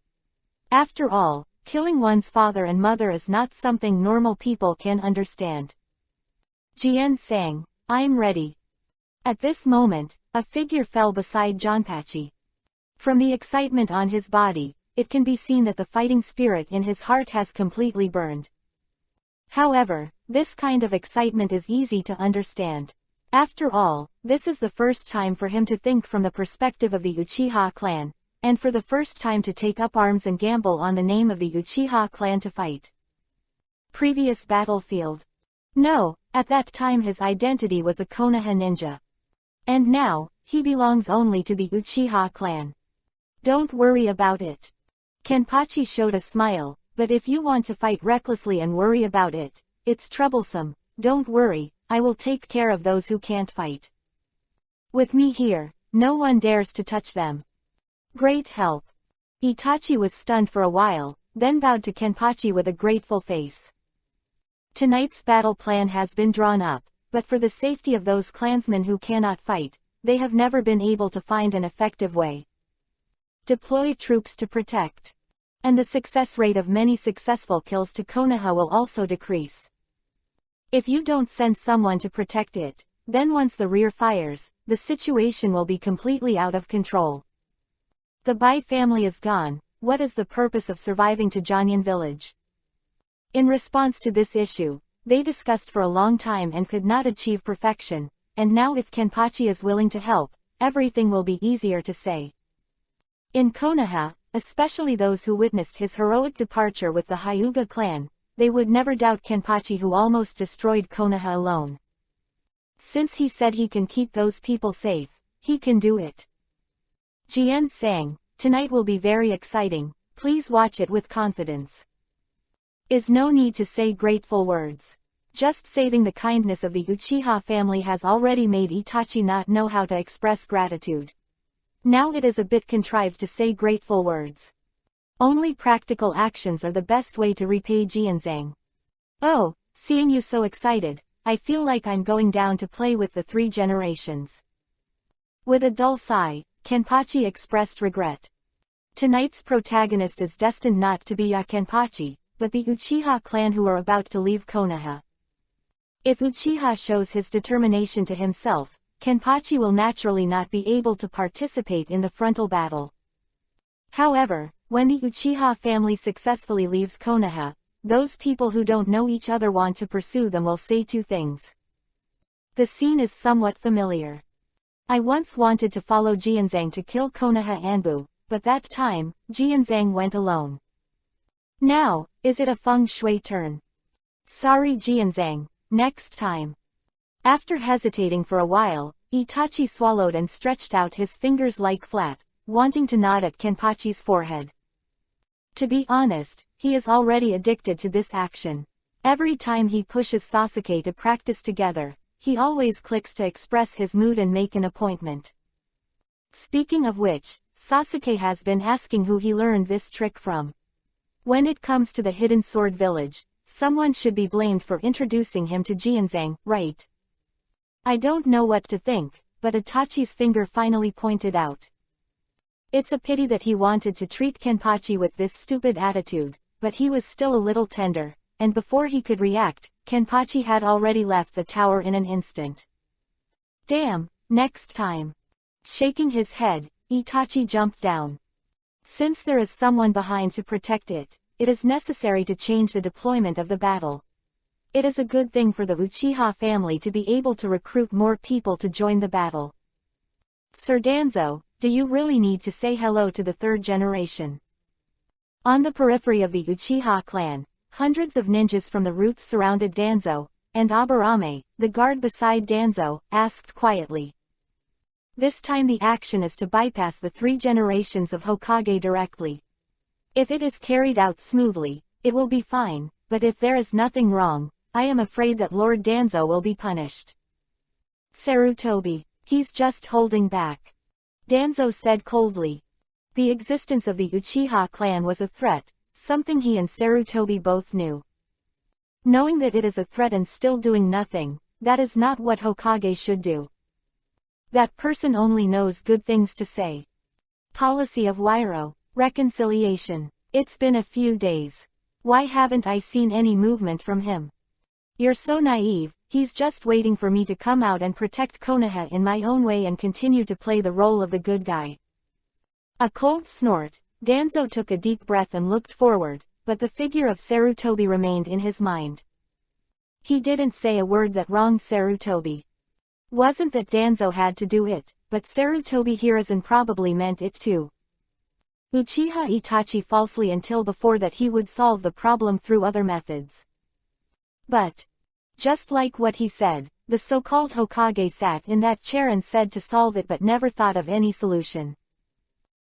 After all, killing one's father and mother is not something normal people can understand. Jian sang, "I'm ready." At this moment, a figure fell beside Jonpachi. From the excitement on his body, it can be seen that the fighting spirit in his heart has completely burned. However, this kind of excitement is easy to understand. After all, this is the first time for him to think from the perspective of the Uchiha clan, and for the first time to take up arms and gamble on the name of the Uchiha clan to fight. Previous battlefield. No, at that time his identity was a Konoha ninja. And now, he belongs only to the Uchiha clan. Don't worry about it. Kenpachi showed a smile, but if you want to fight recklessly and worry about it, it's troublesome. Don't worry, I will take care of those who can't fight. With me here, no one dares to touch them. Great help. Itachi was stunned for a while, then bowed to Kenpachi with a grateful face. Tonight's battle plan has been drawn up, but for the safety of those clansmen who cannot fight, they have never been able to find an effective way. Deploy troops to protect. And the success rate of many successful kills to Konoha will also decrease. If you don't send someone to protect it, then once the rear fires, the situation will be completely out of control. The Bai family is gone. What is the purpose of surviving to Janyan village? In response to this issue, they discussed for a long time and could not achieve perfection, and now if Kenpachi is willing to help, everything will be easier to say. In Konoha, especially those who witnessed his heroic departure with the Hyuga clan, they would never doubt Kenpachi, who almost destroyed Konoha alone. Since he said he can keep those people safe, he can do it. Jian sang, "Tonight will be very exciting, please watch it with confidence." Is no need to say grateful words. Just saving the kindness of the Uchiha family has already made Itachi not know how to express gratitude. Now it is a bit contrived to say grateful words. Only practical actions are the best way to repay Jianzang. Oh, seeing you so excited, I feel like I'm going down to play with the 3 generations. With a dull sigh, Kenpachi expressed regret. Tonight's protagonist is destined not to be Kenpachi, but the Uchiha clan who are about to leave Konoha. If Uchiha shows his determination to himself, Kenpachi will naturally not be able to participate in the frontal battle. However, when the Uchiha family successfully leaves Konoha, those people who don't know each other want to pursue them will say 2 things. The scene is somewhat familiar. I once wanted to follow Jianzang to kill Konoha Anbu, but that time, Jianzang went alone. Now, is it a feng shui turn? Sorry Jianzang, next time. After hesitating for a while, Itachi swallowed and stretched out his fingers like flat, wanting to nod at Kenpachi's forehead. To be honest, he is already addicted to this action. Every time he pushes Sasuke to practice together, he always clicks to express his mood and make an appointment. Speaking of which, Sasuke has been asking who he learned this trick from. When it comes to the Hidden Sword Village, someone should be blamed for introducing him to Jianzang, right? I don't know what to think, but Itachi's finger finally pointed out. It's a pity that he wanted to treat Kenpachi with this stupid attitude, but he was still a little tender, and before he could react, Kenpachi had already left the tower in an instant. Damn, next time. Shaking his head, Itachi jumped down. Since there is someone behind to protect it, it is necessary to change the deployment of the battle. It is a good thing for the Uchiha family to be able to recruit more people to join the battle. Sir Danzo, do you really need to say hello to the third generation? On the periphery of the Uchiha clan, hundreds of ninjas from the roots surrounded Danzo, and Aburame, the guard beside Danzo, asked quietly. This time the action is to bypass the 3 generations of Hokage directly. If it is carried out smoothly, it will be fine, but if there is nothing wrong, I am afraid that Lord Danzo will be punished. Sarutobi, he's just holding back. Danzo said coldly. The existence of the Uchiha clan was a threat, something he and Sarutobi both knew. Knowing that it is a threat and still doing nothing, that is not what Hokage should do. That person only knows good things to say. Policy of Wairo, reconciliation. It's been a few days. Why haven't I seen any movement from him? You're so naive, he's just waiting for me to come out and protect Konoha in my own way and continue to play the role of the good guy. A cold snort, Danzo took a deep breath and looked forward, but the figure of Sarutobi remained in his mind. He didn't say a word that wronged Sarutobi. Wasn't that Danzo had to do it, but Sarutobi Hiruzen probably meant it too. Uchiha Itachi falsely until before that he would solve the problem through other methods. But, just like what he said, the so-called Hokage sat in that chair and said to solve it but never thought of any solution.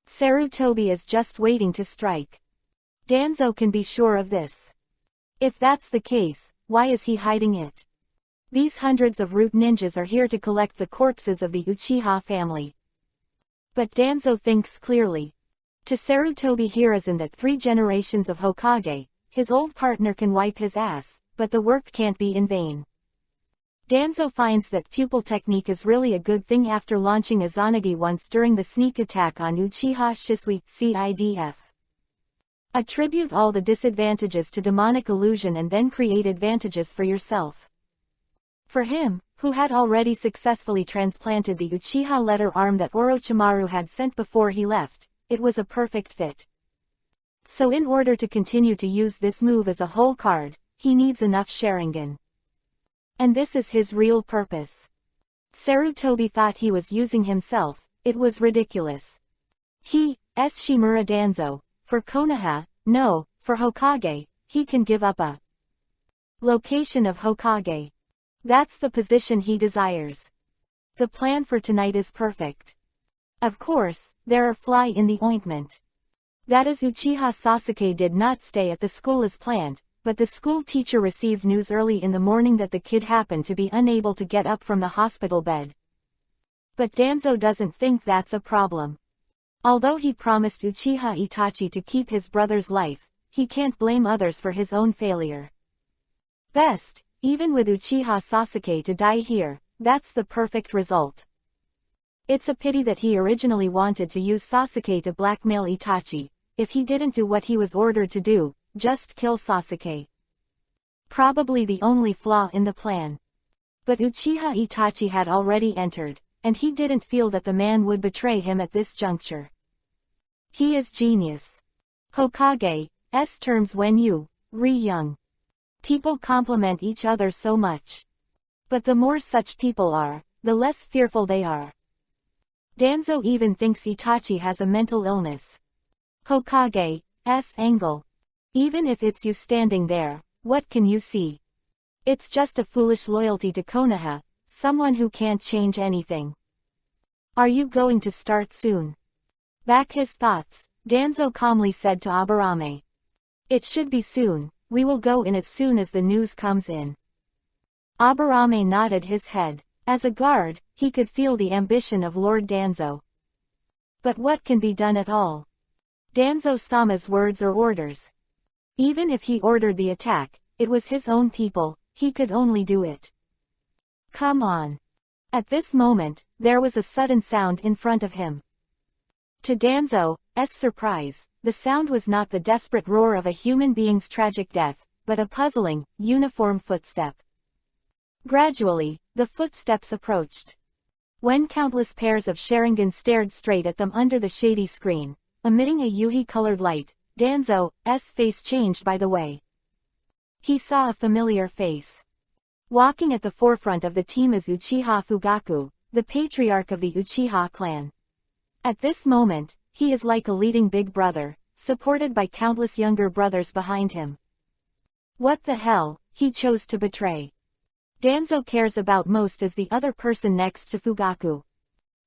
Sarutobi is just waiting to strike. Danzo can be sure of this. If that's the case, why is he hiding it? These hundreds of root ninjas are here to collect the corpses of the Uchiha family. But Danzo thinks clearly. To Sarutobi Hiruzen that 3 generations of Hokage, his old partner can wipe his ass, but the work can't be in vain. Danzo finds that pupil technique is really a good thing after launching Izanagi once during the sneak attack on Uchiha Shisui CIDF. Attribute all the disadvantages to demonic illusion and then create advantages for yourself. For him, who had already successfully transplanted the Uchiha letter arm that Orochimaru had sent before he left, it was a perfect fit. So in order to continue to use this move as a whole card, he needs enough Sharingan. And this is his real purpose. Sarutobi thought he was using himself, it was ridiculous. Shimura Danzo, for Konoha, no, for Hokage, he can give up a location of Hokage. That's the position he desires. The plan for tonight is perfect. Of course, there are fly in the ointment. That is Uchiha Sasuke did not stay at the school as planned, but the school teacher received news early in the morning that the kid happened to be unable to get up from the hospital bed. But Danzo doesn't think that's a problem. Although he promised Uchiha Itachi to keep his brother's life, he can't blame others for his own failure. Best, even with Uchiha Sasuke to die here, that's the perfect result. It's a pity that he originally wanted to use Sasuke to blackmail Itachi. If he didn't do what he was ordered to do, just kill Sasuke. Probably the only flaw in the plan. But Uchiha Itachi had already entered, and he didn't feel that the man would betray him at this juncture. He is genius. Hokage's terms when you, young. People compliment each other so much. But the more such people are, the less fearful they are. Danzo even thinks Itachi has a mental illness. Hokage's angle. Even if it's you standing there, what can you see? It's just a foolish loyalty to Konoha, someone who can't change anything. Are you going to start soon? Back his thoughts, Danzo calmly said to Aburame. It should be soon, we will go in as soon as the news comes in. Aburame nodded his head. As a guard, he could feel the ambition of Lord Danzo. But what can be done at all? Danzo-sama's words or orders. Even if he ordered the attack, it was his own people, he could only do it. Come on. At this moment, there was a sudden sound in front of him. To Danzo's surprise, the sound was not the desperate roar of a human being's tragic death, but a puzzling, uniform footstep. Gradually, the footsteps approached. When countless pairs of Sharingan stared straight at them under the shady screen, emitting a Yuhi-colored light, Danzo's face changed by the way. he saw a familiar face. Walking at the forefront of the team is Uchiha Fugaku, the patriarch of the Uchiha clan. At this moment, he is like a leading big brother, supported by countless younger brothers behind him. What the hell, he chose to betray. Danzo cares about most is the other person next to Fugaku.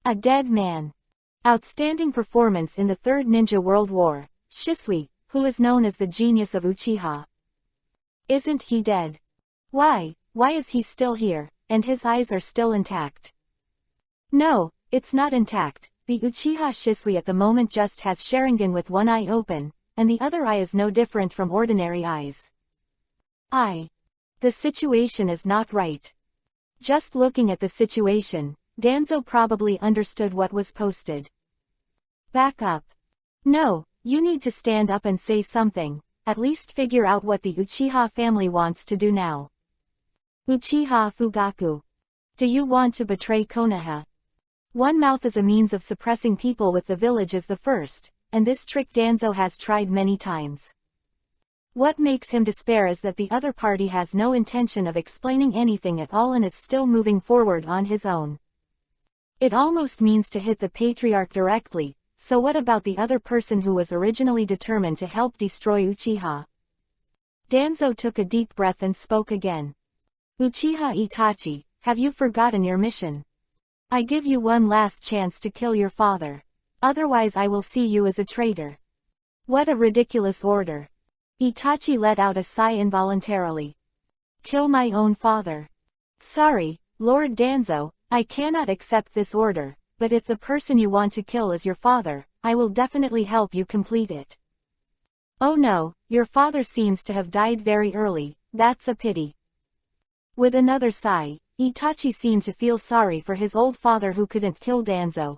A dead man. Outstanding performance in the Third Ninja World War, Shisui, who is known as the genius of Uchiha. Isn't he dead? Why is he still here, and his eyes are still intact? No, it's not intact. The Uchiha Shisui at the moment just has Sharingan with one eye open, and the other eye is no different from ordinary eyes. The situation is not right. Just looking at the situation, Danzo probably understood what was posted. Back up. No, you need to stand up and say something, at least figure out what the Uchiha family wants to do now. Uchiha Fugaku. Do you want to betray Konoha? One mouth is a means of suppressing people with the village as the first, and this trick Danzo has tried many times. What makes him despair is that the other party has no intention of explaining anything at all and is still moving forward on his own. It almost means to hit the patriarch directly, so what about the other person who was originally determined to help destroy Uchiha? Danzo took a deep breath and spoke again. Uchiha Itachi, have you forgotten your mission? I give you one last chance to kill your father. Otherwise I will see you as a traitor. What a ridiculous order. Itachi let out a sigh involuntarily. Kill my own father. Sorry, Lord Danzo, I cannot accept this order, but if the person you want to kill is your father, I will definitely help you complete it. Oh no, your father seems to have died very early, that's a pity. With another sigh, Itachi seemed to feel sorry for his old father who couldn't kill Danzo.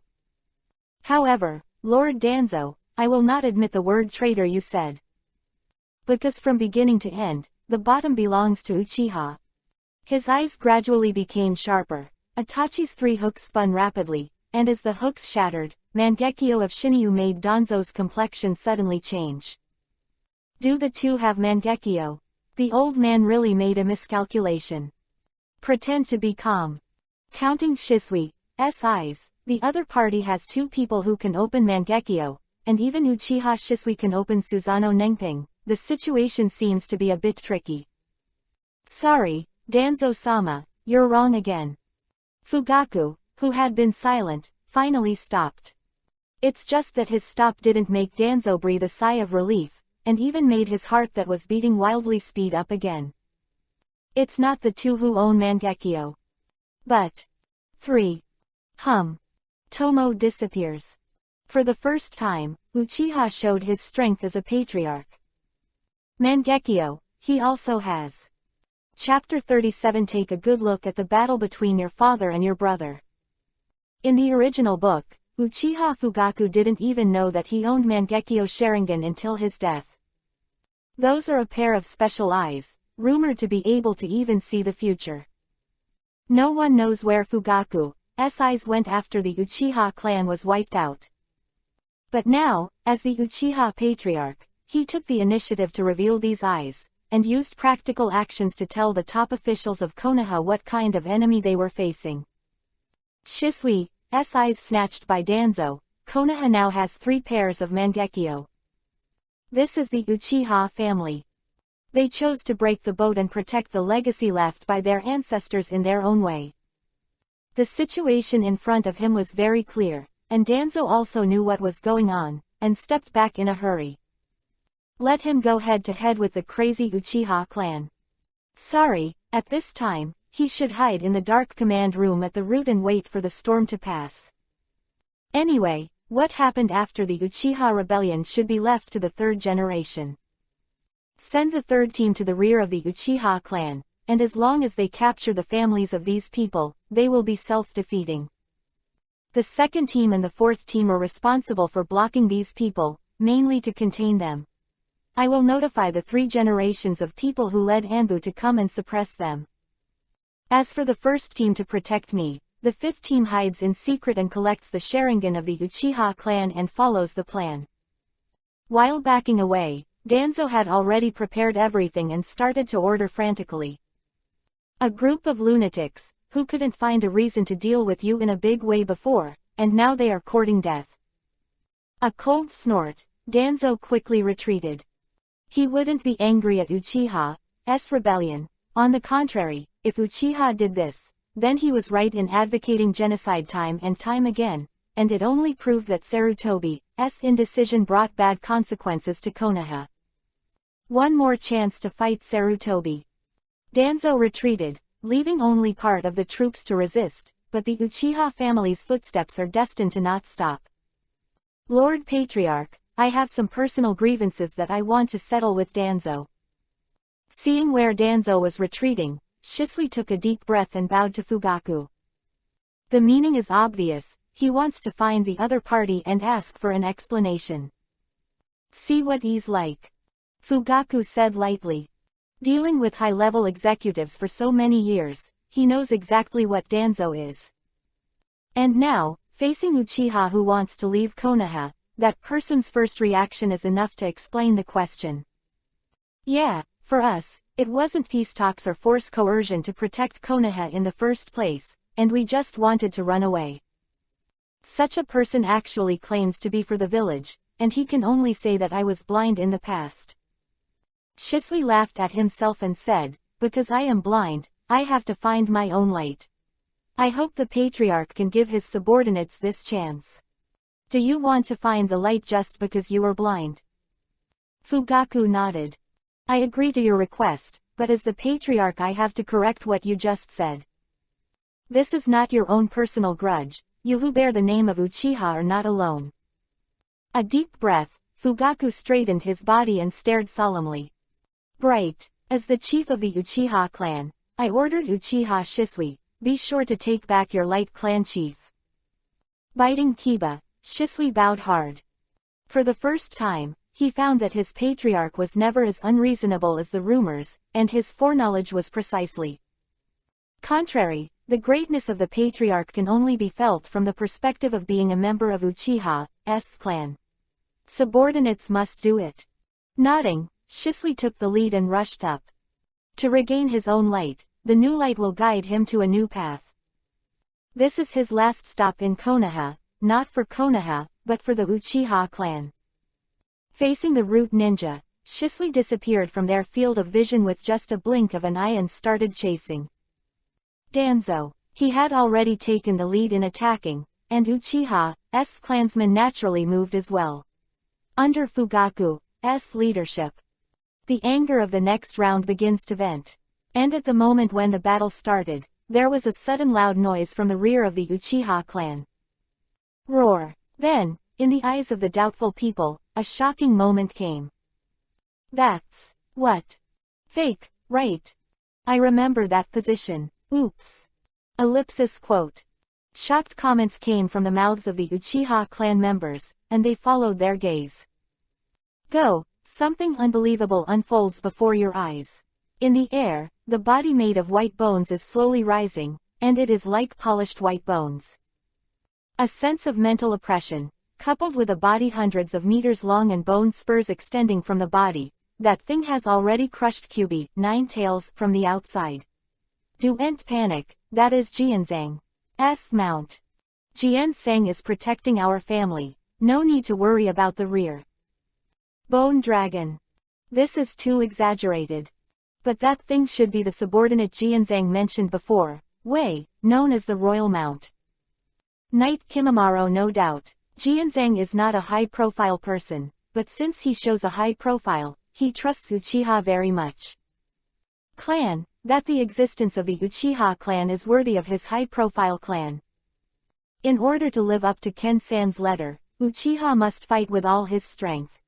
However, Lord Danzo, I will not admit the word traitor you said. Because from beginning to end, the bottom belongs to Uchiha. His eyes gradually became sharper. Itachi's three hooks spun rapidly, and as the hooks shattered, Mangekyo of Shinryu made Danzo's complexion suddenly change. Do the two have Mangekyo? The old man really made a miscalculation. Pretend to be calm. Counting Shisui's eyes, the other party has two people who can open Mangekyo, and even Uchiha Shisui can open Susanoo Nenping. The situation seems to be a bit tricky. Sorry, Danzo-sama, you're wrong again. Fugaku, who had been silent, finally stopped. It's just that his stop didn't make Danzo breathe a sigh of relief, and even made his heart that was beating wildly speed up again. It's not the two who own Mangekyo. But 3. Tomo disappears. For the first time, Uchiha showed his strength as a patriarch. Mangekyo, he also has. Chapter 37. Take a good look at the battle between your father and your brother. In the original book, Uchiha Fugaku didn't even know that he owned Mangekyo Sharingan until his death. Those are a pair of special eyes, rumored to be able to even see the future. No one knows where Fugaku's eyes went after the Uchiha clan was wiped out. But now, as the Uchiha patriarch, he took the initiative to reveal these eyes, and used practical actions to tell the top officials of Konoha what kind of enemy they were facing. Shisui's eyes snatched by Danzo, Konoha now has 3 pairs of Mangekyo. This is the Uchiha family. They chose to break the boat and protect the legacy left by their ancestors in their own way. The situation in front of him was very clear, and Danzo also knew what was going on, and stepped back in a hurry. Let him go head to head with the crazy Uchiha clan. Sorry, at this time, he should hide in the dark command room at the root and wait for the storm to pass. Anyway, what happened after the Uchiha rebellion should be left to the third generation. Send the third team to the rear of the Uchiha clan, and as long as they capture the families of these people, they will be self-defeating. The second team and the fourth team are responsible for blocking these people, mainly to contain them. I will notify the 3 generations of people who led Anbu to come and suppress them. As for the first team to protect me, the 5th team hides in secret and collects the Sharingan of the Uchiha clan and follows the plan. While backing away, Danzo had already prepared everything and started to order frantically. A group of lunatics, who couldn't find a reason to deal with you in a big way before, and now they are courting death. A cold snort, Danzo quickly retreated. He wouldn't be angry at Uchiha's rebellion. On the contrary, if Uchiha did this, then he was right in advocating genocide time and time again, and it only proved that Sarutobi's indecision brought bad consequences to Konoha. One more chance to fight Sarutobi. Danzo retreated, leaving only part of the troops to resist, but the Uchiha family's footsteps are destined to not stop. Lord Patriarch, I have some personal grievances that I want to settle with Danzo. Seeing where Danzo was retreating, Shisui took a deep breath and bowed to Fugaku. The meaning is obvious, he wants to find the other party and ask for an explanation. See what he's like. Fugaku said lightly. Dealing with high-level executives for so many years, he knows exactly what Danzo is. And now, facing Uchiha who wants to leave Konoha, that person's first reaction is enough to explain the question. Yeah, for us, it wasn't peace talks or forced coercion to protect Konoha in the first place, and we just wanted to run away. Such a person actually claims to be for the village, and he can only say that I was blind in the past. Shisui laughed at himself and said, because I am blind, I have to find my own light. I hope the Patriarch can give his subordinates this chance. Do you want to find the light just because you are blind? Fugaku nodded. I agree to your request, but as the Patriarch I have to correct what you just said. This is not your own personal grudge, you who bear the name of Uchiha are not alone. A deep breath, Fugaku straightened his body and stared solemnly. Bright, as the chief of the Uchiha clan, I ordered Uchiha Shisui, be sure to take back your light clan chief. Biting Kiba, Shisui bowed hard. For the first time, he found that his patriarch was never as unreasonable as the rumors, and his foreknowledge was precisely contrary. The greatness of the patriarch can only be felt from the perspective of being a member of Uchiha's clan. Subordinates must do it. Nodding, Shisui took the lead and rushed up. To regain his own light, the new light will guide him to a new path. This is his last stop in Konoha, not for Konoha, but for the Uchiha clan. Facing the root ninja, Shisui disappeared from their field of vision with just a blink of an eye and started chasing Danzo. He had already taken the lead in attacking, and Uchiha's clansmen naturally moved as well. Under Fugaku's leadership, the anger of the next round begins to vent. And at the moment when the battle started, there was a sudden loud noise from the rear of the Uchiha clan. Roar. Then, in the eyes of the doubtful people, a shocking moment came. That's what? Fake, right? I remember that position. Oops. Ellipsis quote. Shocked comments came from the mouths of the Uchiha clan members, and they followed their gaze. Go, something unbelievable unfolds before your eyes. In the air, the body made of white bones is slowly rising, and it is like polished white bones. A sense of mental oppression, coupled with a body hundreds of meters long and bone spurs extending from the body, that thing has already crushed Kyubi, 9 tails, from the outside. Don't panic, that is Jianzhang's mount. Jianzhang is protecting our family, no need to worry about the rear. Bone Dragon. This is too exaggerated. But that thing should be the subordinate Jianzhang mentioned before, Wei, known as the Royal Mount. Knight Kimimaro no doubt. Jianzhang is not a high-profile person, but since he shows a high profile, he trusts Uchiha very much. Clan, that the existence of the Uchiha clan is worthy of his high-profile clan. In order to live up to Ken-san's letter, Uchiha must fight with all his strength.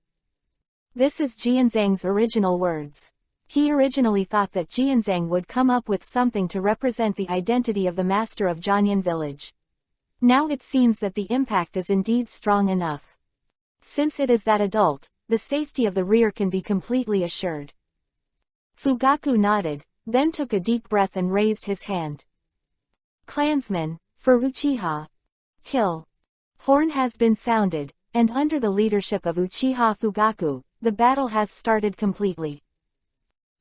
This is Jianzhang's original words. He originally thought that Jianzhang would come up with something to represent the identity of the master of Jianyan village. Now it seems that the impact is indeed strong enough. Since it is that adult, the safety of the rear can be completely assured. Fugaku nodded, then took a deep breath and raised his hand. Clansmen, for Uchiha. Kill. Horn has been sounded, and under the leadership of Uchiha Fugaku, the battle has started completely.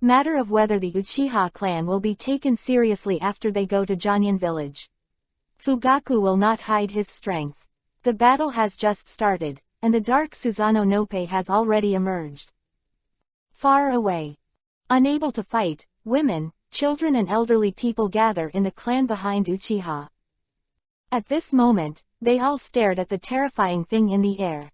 Matter of whether the Uchiha clan will be taken seriously after they go to Jonyan village. Fugaku will not hide his strength. The battle has just started, and the dark Susanoo Nope has already emerged. Far away. Unable to fight, women, children and elderly people gather in the clan behind Uchiha. At this moment, they all stared at the terrifying thing in the air.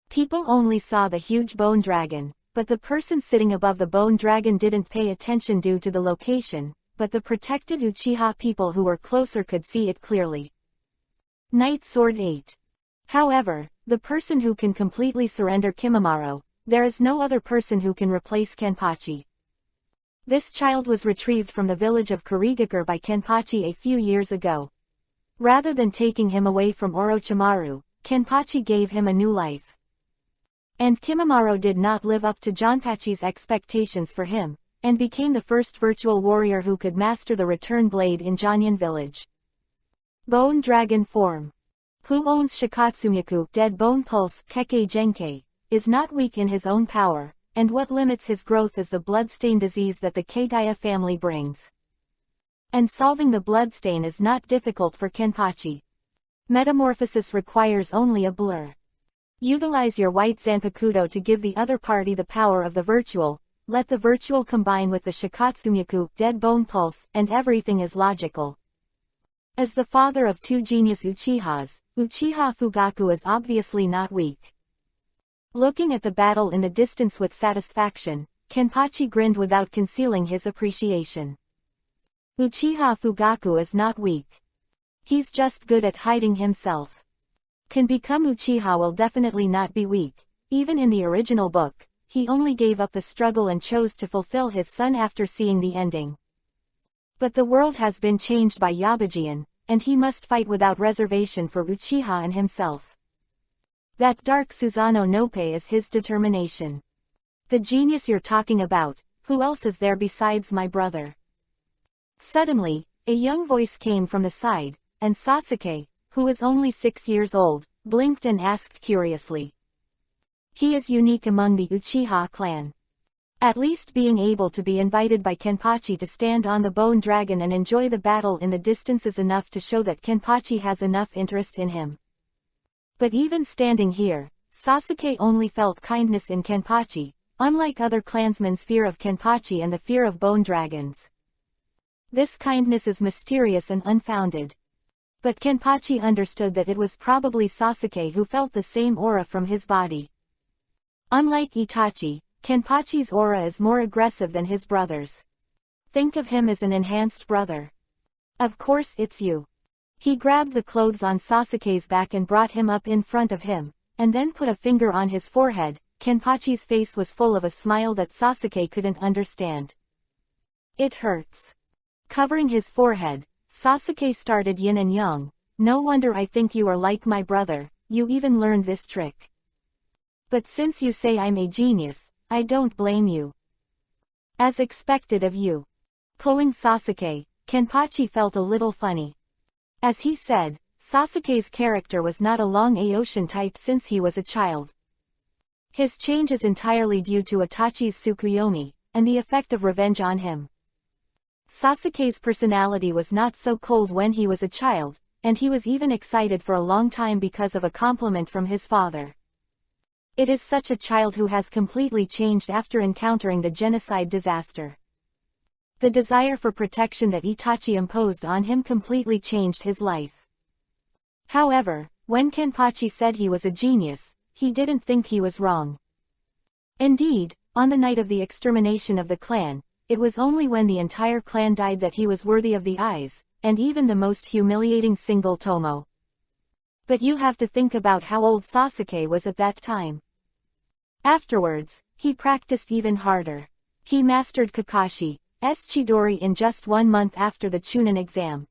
People only saw the huge bone dragon, but the person sitting above the bone dragon didn't pay attention due to the location, but the protected Uchiha people who were closer could see it clearly. Knight Sword 8. However, the person who can completely surrender Kimimaro, there is no other person who can replace Kenpachi. This child was retrieved from the village of Kurigakure by Kenpachi a few years ago. Rather than taking him away from Orochimaru, Kenpachi gave him a new life. And Kimimaro did not live up to Jonpachi's expectations for him, and became the first virtual warrior who could master the return blade in Jonyan village. Bone Dragon Form. Who owns Shikatsumiku, Dead Bone Pulse, Kekkei Genkei, is not weak in his own power, and what limits his growth is the bloodstain disease that the Kagaya family brings. And solving the bloodstain is not difficult for Kenpachi. Metamorphosis requires only a blur. Utilize your white Zanpakuto to give the other party the power of the virtual, let the virtual combine with the Shikatsumiku, Dead Bone Pulse, and everything is logical. As the father of two genius Uchihas, Uchiha Fugaku is obviously not weak. Looking at the battle in the distance with satisfaction, Kenpachi grinned without concealing his appreciation. Uchiha Fugaku is not weak. He's just good at hiding himself. Can become Uchiha will definitely not be weak. Even in the original book, he only gave up the struggle and chose to fulfill his son after seeing the ending. But the world has been changed by Yabajian, and he must fight without reservation for Uchiha and himself. That dark Susanoo Nope is his determination. The genius you're talking about, who else is there besides my brother? Suddenly, a young voice came from the side, and Sasuke, who is only 6 years old, blinked and asked curiously. He is unique among the Uchiha clan. At least being able to be invited by Kenpachi to stand on the bone dragon and enjoy the battle in the distance is enough to show that Kenpachi has enough interest in him. But even standing here, Sasuke only felt kindness in Kenpachi, unlike other clansmen's fear of Kenpachi and the fear of bone dragons. This kindness is mysterious and unfounded. But Kenpachi understood that it was probably Sasuke who felt the same aura from his body. Unlike Itachi, Kenpachi's aura is more aggressive than his brother's. Think of him as an enhanced brother. Of course it's you. He grabbed the clothes on Sasuke's back and brought him up in front of him, and then put a finger on his forehead. Kenpachi's face was full of a smile that Sasuke couldn't understand. It hurts. Covering his forehead, Sasuke started yin and yang. No wonder I think you are like my brother, you even learned this trick. But since you say I'm a genius, I don't blame you. As expected of you. Pulling Sasuke, Kenpachi felt a little funny. As he said, Sasuke's character was not a long Aoshin type since he was a child. His change is entirely due to Itachi's Tsukuyomi, and the effect of revenge on him. Sasuke's personality was not so cold when he was a child, and he was even excited for a long time because of a compliment from his father. It is such a child who has completely changed after encountering the genocide disaster. The desire for protection that Itachi imposed on him completely changed his life. However, when Kenpachi said he was a genius, he didn't think he was wrong. Indeed, on the night of the extermination of the clan, it was only when the entire clan died that he was worthy of the eyes, and even the most humiliating single Tomo. But you have to think about how old Sasuke was at that time. Afterwards, he practiced even harder. He mastered Kakashi's Chidori in just 1 month after the Chunin exam.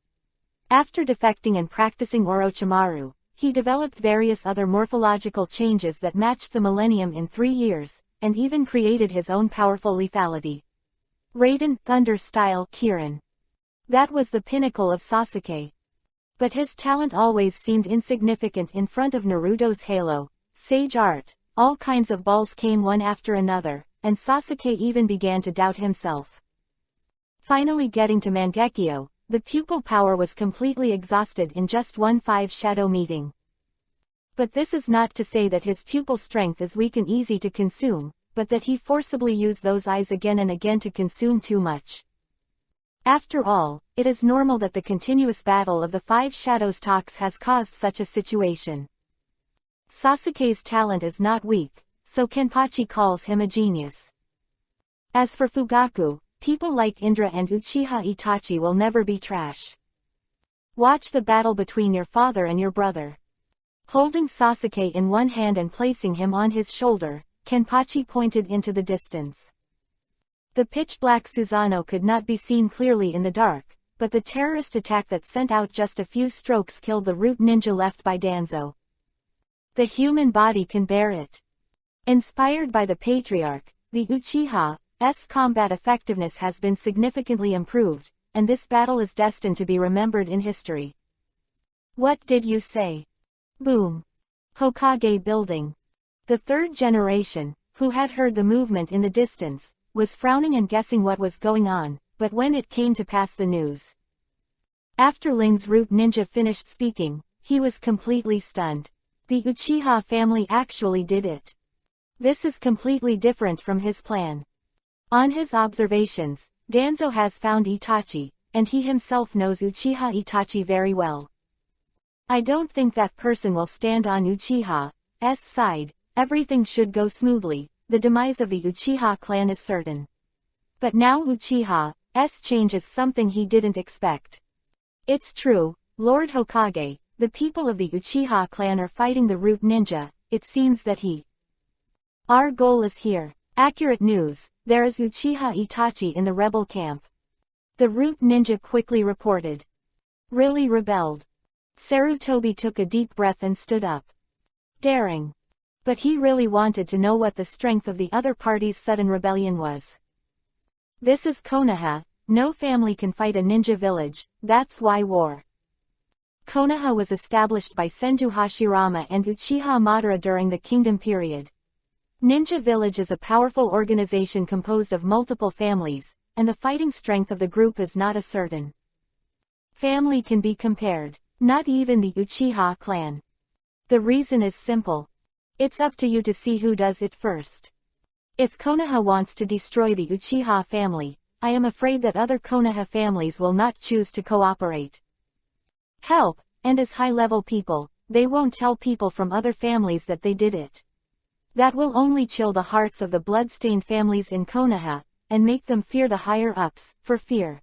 After defecting and practicing Orochimaru, he developed various other morphological changes that matched the millennium in 3 years, and even created his own powerful lethality. Raiden Thunder style Kirin. That was the pinnacle of Sasuke. But his talent always seemed insignificant in front of Naruto's halo, sage art, all kinds of balls came one after another, and Sasuke even began to doubt himself. Finally getting to Mangekyo, the pupil power was completely exhausted in just one 5-shadow meeting. But this is not to say that his pupil strength is weak and easy to consume, but that he forcibly used those eyes again and again to consume too much. After all, it is normal that the continuous battle of the 5 shadows talks has caused such a situation. Sasuke's talent is not weak, so Kenpachi calls him a genius. As for Fugaku, people like Indra and Uchiha Itachi will never be trash. Watch the battle between your father and your brother. Holding Sasuke in one hand and placing him on his shoulder, Kenpachi pointed into the distance. The pitch-black Susanoo could not be seen clearly in the dark, but the terrorist attack that sent out just a few strokes killed the root ninja left by Danzo. The human body can bear it. Inspired by the patriarch, the Uchiha's combat effectiveness has been significantly improved, and this battle is destined to be remembered in history. What did you say? Boom. Hokage building. The third generation, who had heard the movement in the distance, was frowning and guessing what was going on, but when it came to pass the news. After Ling's root ninja finished speaking, he was completely stunned. The Uchiha family actually did it. This is completely different from his plan. On his observations, Danzo has found Itachi, and he himself knows Uchiha Itachi very well. I don't think that person will stand on Uchiha's side. Everything should go smoothly. The demise of the Uchiha clan is certain. But now Uchiha's change is something he didn't expect. It's true, Lord Hokage, the people of the Uchiha clan are fighting the root ninja. It seems that our goal is here. Accurate news, there is Uchiha Itachi in the rebel camp. The root ninja quickly reported. Really rebelled. Sarutobi took a deep breath and stood up. Daring. But he really wanted to know what the strength of the other party's sudden rebellion was. This is Konoha, no family can fight a ninja village, that's why war. Konoha was established by Senju Hashirama and Uchiha Madara during the kingdom period. Ninja Village is a powerful organization composed of multiple families, and the fighting strength of the group is not a certain family can be compared, not even the Uchiha clan. The reason is simple. It's up to you to see who does it first. If Konoha wants to destroy the Uchiha family, I am afraid that other Konoha families will not choose to cooperate. Help, and as high-level people, they won't tell people from other families that they did it. That will only chill the hearts of the blood-stained families in Konoha, and make them fear the higher-ups, for fear.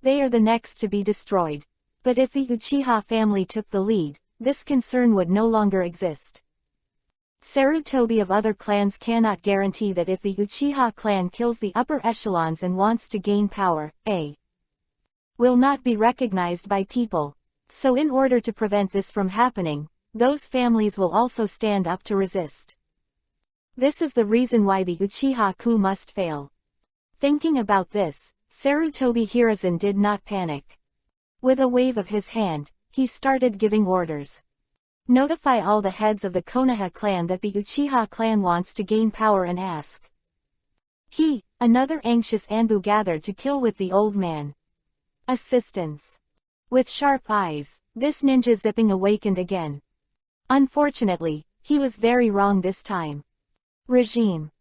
They are the next to be destroyed. But if the Uchiha family took the lead, this concern would no longer exist. Sarutobi of other clans cannot guarantee that if the Uchiha clan kills the upper echelons and wants to gain power, will not be recognized by people. So in order to prevent this from happening, those families will also stand up to resist. This is the reason why the Uchiha coup must fail. Thinking about this, Sarutobi Hiruzen did not panic. With a wave of his hand, he started giving orders. Notify all the heads of the Konoha clan that the Uchiha clan wants to gain power and ask. Another anxious Anbu gathered to kill with the old man. Assistance. With sharp eyes, this ninja zipping awakened again. Unfortunately, he was very wrong this time. Regime.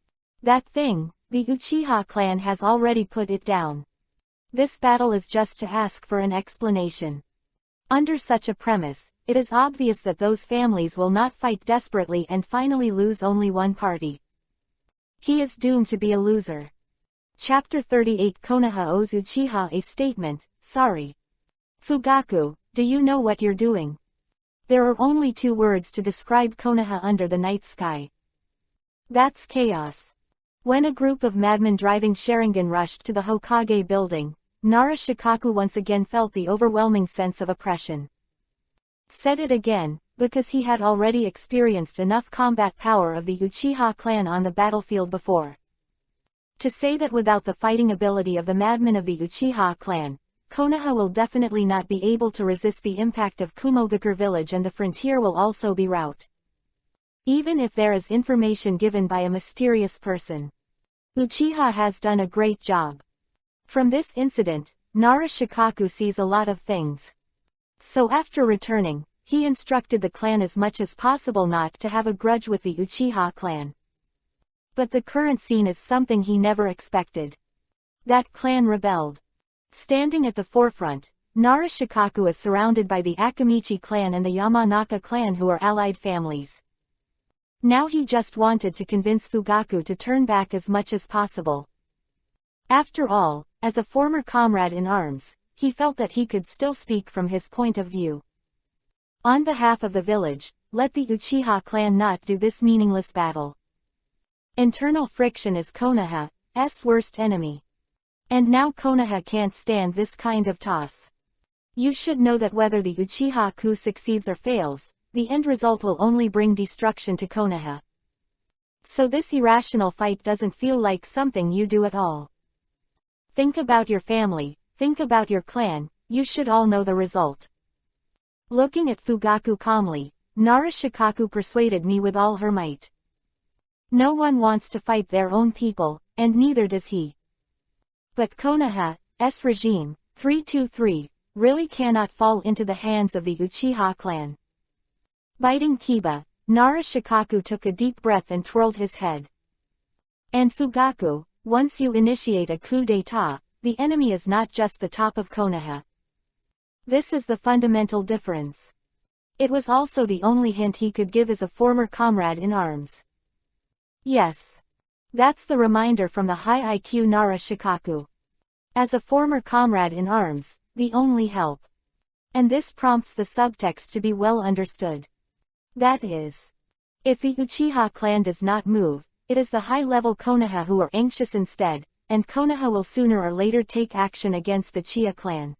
That thing, the Uchiha clan has already put it down. This battle is just to ask for an explanation. Under such a premise, it is obvious that those families will not fight desperately and finally lose only one party. He is doomed to be a loser. Chapter 38 Konoha owes Uchiha a statement, sorry. Fugaku, do you know what you're doing? There are only 2 words to describe Konoha under the night sky. That's chaos. When a group of madmen driving Sharingan rushed to the Hokage building, Nara Shikaku once again felt the overwhelming sense of oppression. Said it again, because he had already experienced enough combat power of the Uchiha clan on the battlefield before. To say that without the fighting ability of the madmen of the Uchiha clan, Konoha will definitely not be able to resist the impact of Kumogakure village, and the frontier will also be rout. even if there is information given by a mysterious person. Uchiha has done a great job. From this incident, Nara Shikaku sees a lot of things. So after returning, he instructed the clan as much as possible not to have a grudge with the Uchiha clan. But the current scene is something he never expected. That clan rebelled. Standing at the forefront, Nara Shikaku is surrounded by the Akamichi clan and the Yamanaka clan, who are allied families. Now he just wanted to convince Fugaku to turn back as much as possible. After all, as a former comrade in arms, he felt that he could still speak from his point of view. On behalf of the village, let the Uchiha clan not do this meaningless battle. Internal friction is Konoha's worst enemy. And now Konoha can't stand this kind of toss. You should know that whether the Uchiha coup succeeds or fails, the end result will only bring destruction to Konoha. So this irrational fight doesn't feel like something you do at all. Think about your family, think about your clan, you should all know the result. Looking at Fugaku calmly, Nara Shikaku persuaded me with all her might. No one wants to fight their own people, and neither does he. But Konoha's regime, 323, really cannot fall into the hands of the Uchiha clan. Biting Kiba, Nara Shikaku took a deep breath and twirled his head. And Fugaku, once you initiate a coup d'état, the enemy is not just the top of Konoha. This is the fundamental difference. It was also the only hint he could give as a former comrade in arms. Yes. That's the reminder from the high IQ Nara Shikaku. As a former comrade in arms, the only help. And this prompts the subtext to be well understood. That is, if the Uchiha clan does not move, it is the high-level Konoha who are anxious instead, and Konoha will sooner or later take action against the Chia clan.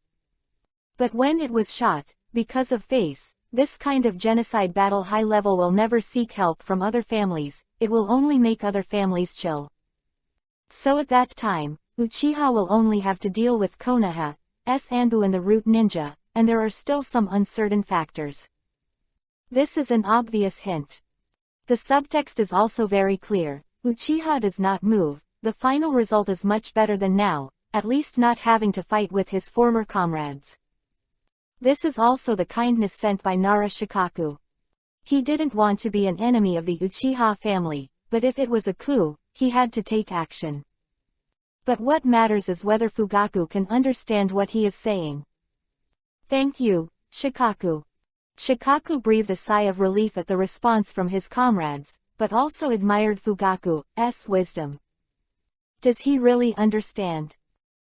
But when it was shot, because of face, this kind of genocide battle high-level will never seek help from other families, it will only make other families chill. So at that time, Uchiha will only have to deal with Konoha's Anbu and the Root Ninja, and there are still some uncertain factors. This is an obvious hint. The subtext is also very clear. Uchiha does not move, the final result is much better than now, at least not having to fight with his former comrades. This is also the kindness sent by Nara Shikaku. He didn't want to be an enemy of the Uchiha family, but if it was a coup, he had to take action. But what matters is whether Fugaku can understand what he is saying. Thank you, Shikaku. Shikaku breathed a sigh of relief at the response from his comrades, but also admired Fugaku's wisdom. Does he really understand?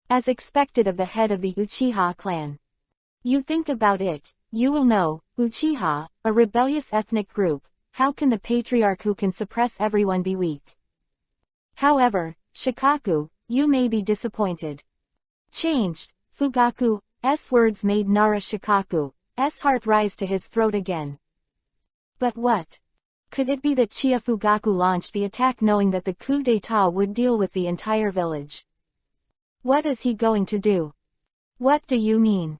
As expected of the head of the Uchiha clan. You think about it, you will know, Uchiha, a rebellious ethnic group, how can the patriarch who can suppress everyone be weak? However, Shikaku, you may be disappointed. Changed, Fugaku's words made Nara Shikaku's heart rise to his throat again. But what? Could it be that Chia Fugaku launched the attack knowing that the coup d'état would deal with the entire village? What is he going to do? What do you mean?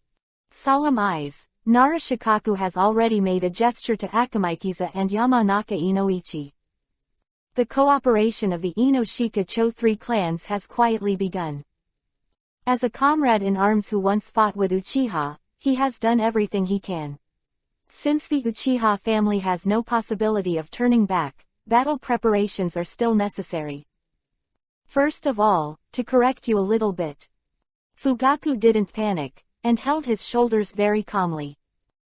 Solemn eyes, Nara Shikaku has already made a gesture to Akamikiza and Yamanaka Inoichi. The cooperation of the Ino-Shika-Cho three clans has quietly begun. As a comrade in arms who once fought with Uchiha, he has done everything he can. Since the Uchiha family has no possibility of turning back, battle preparations are still necessary. First of all, to correct you a little bit. Fugaku didn't panic, and held his shoulders very calmly.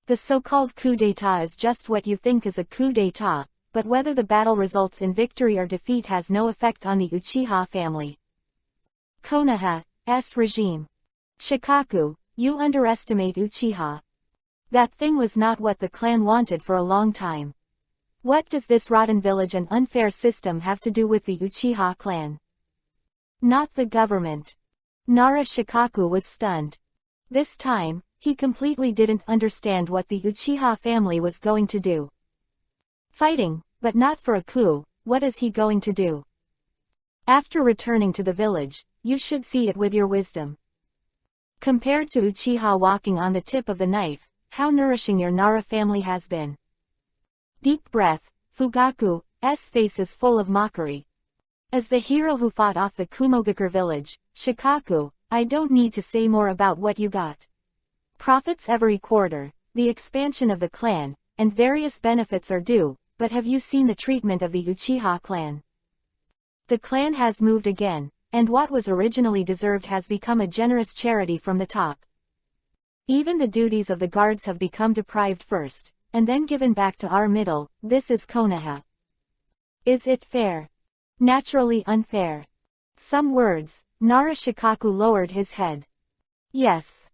The so-called coup d'état is just what you think is a coup d'état, but whether the battle results in victory or defeat has no effect on the Uchiha family. Konoha's regime. Shikaku, you underestimate Uchiha. That thing was not what the clan wanted for a long time. What does this rotten village and unfair system have to do with the Uchiha clan? Not the government. Nara Shikaku was stunned. This time, he completely didn't understand what the Uchiha family was going to do. Fighting, but not for a coup, what is he going to do? After returning to the village, you should see it with your wisdom. Compared to Uchiha walking on the tip of the knife, how nourishing your Nara family has been. Deep breath, Fugaku's face is full of mockery. As the hero who fought off the Kumogakure village, Shikaku, I don't need to say more about what you got. Profits every quarter, the expansion of the clan, and various benefits are due, but have you seen the treatment of the Uchiha clan? The clan has moved again, and what was originally deserved has become a generous charity from the top. Even the duties of the guards have become deprived first, and then given back to our middle. This is Konoha. Is it fair? Naturally unfair. Some words. Nara Shikaku lowered his head. Yes.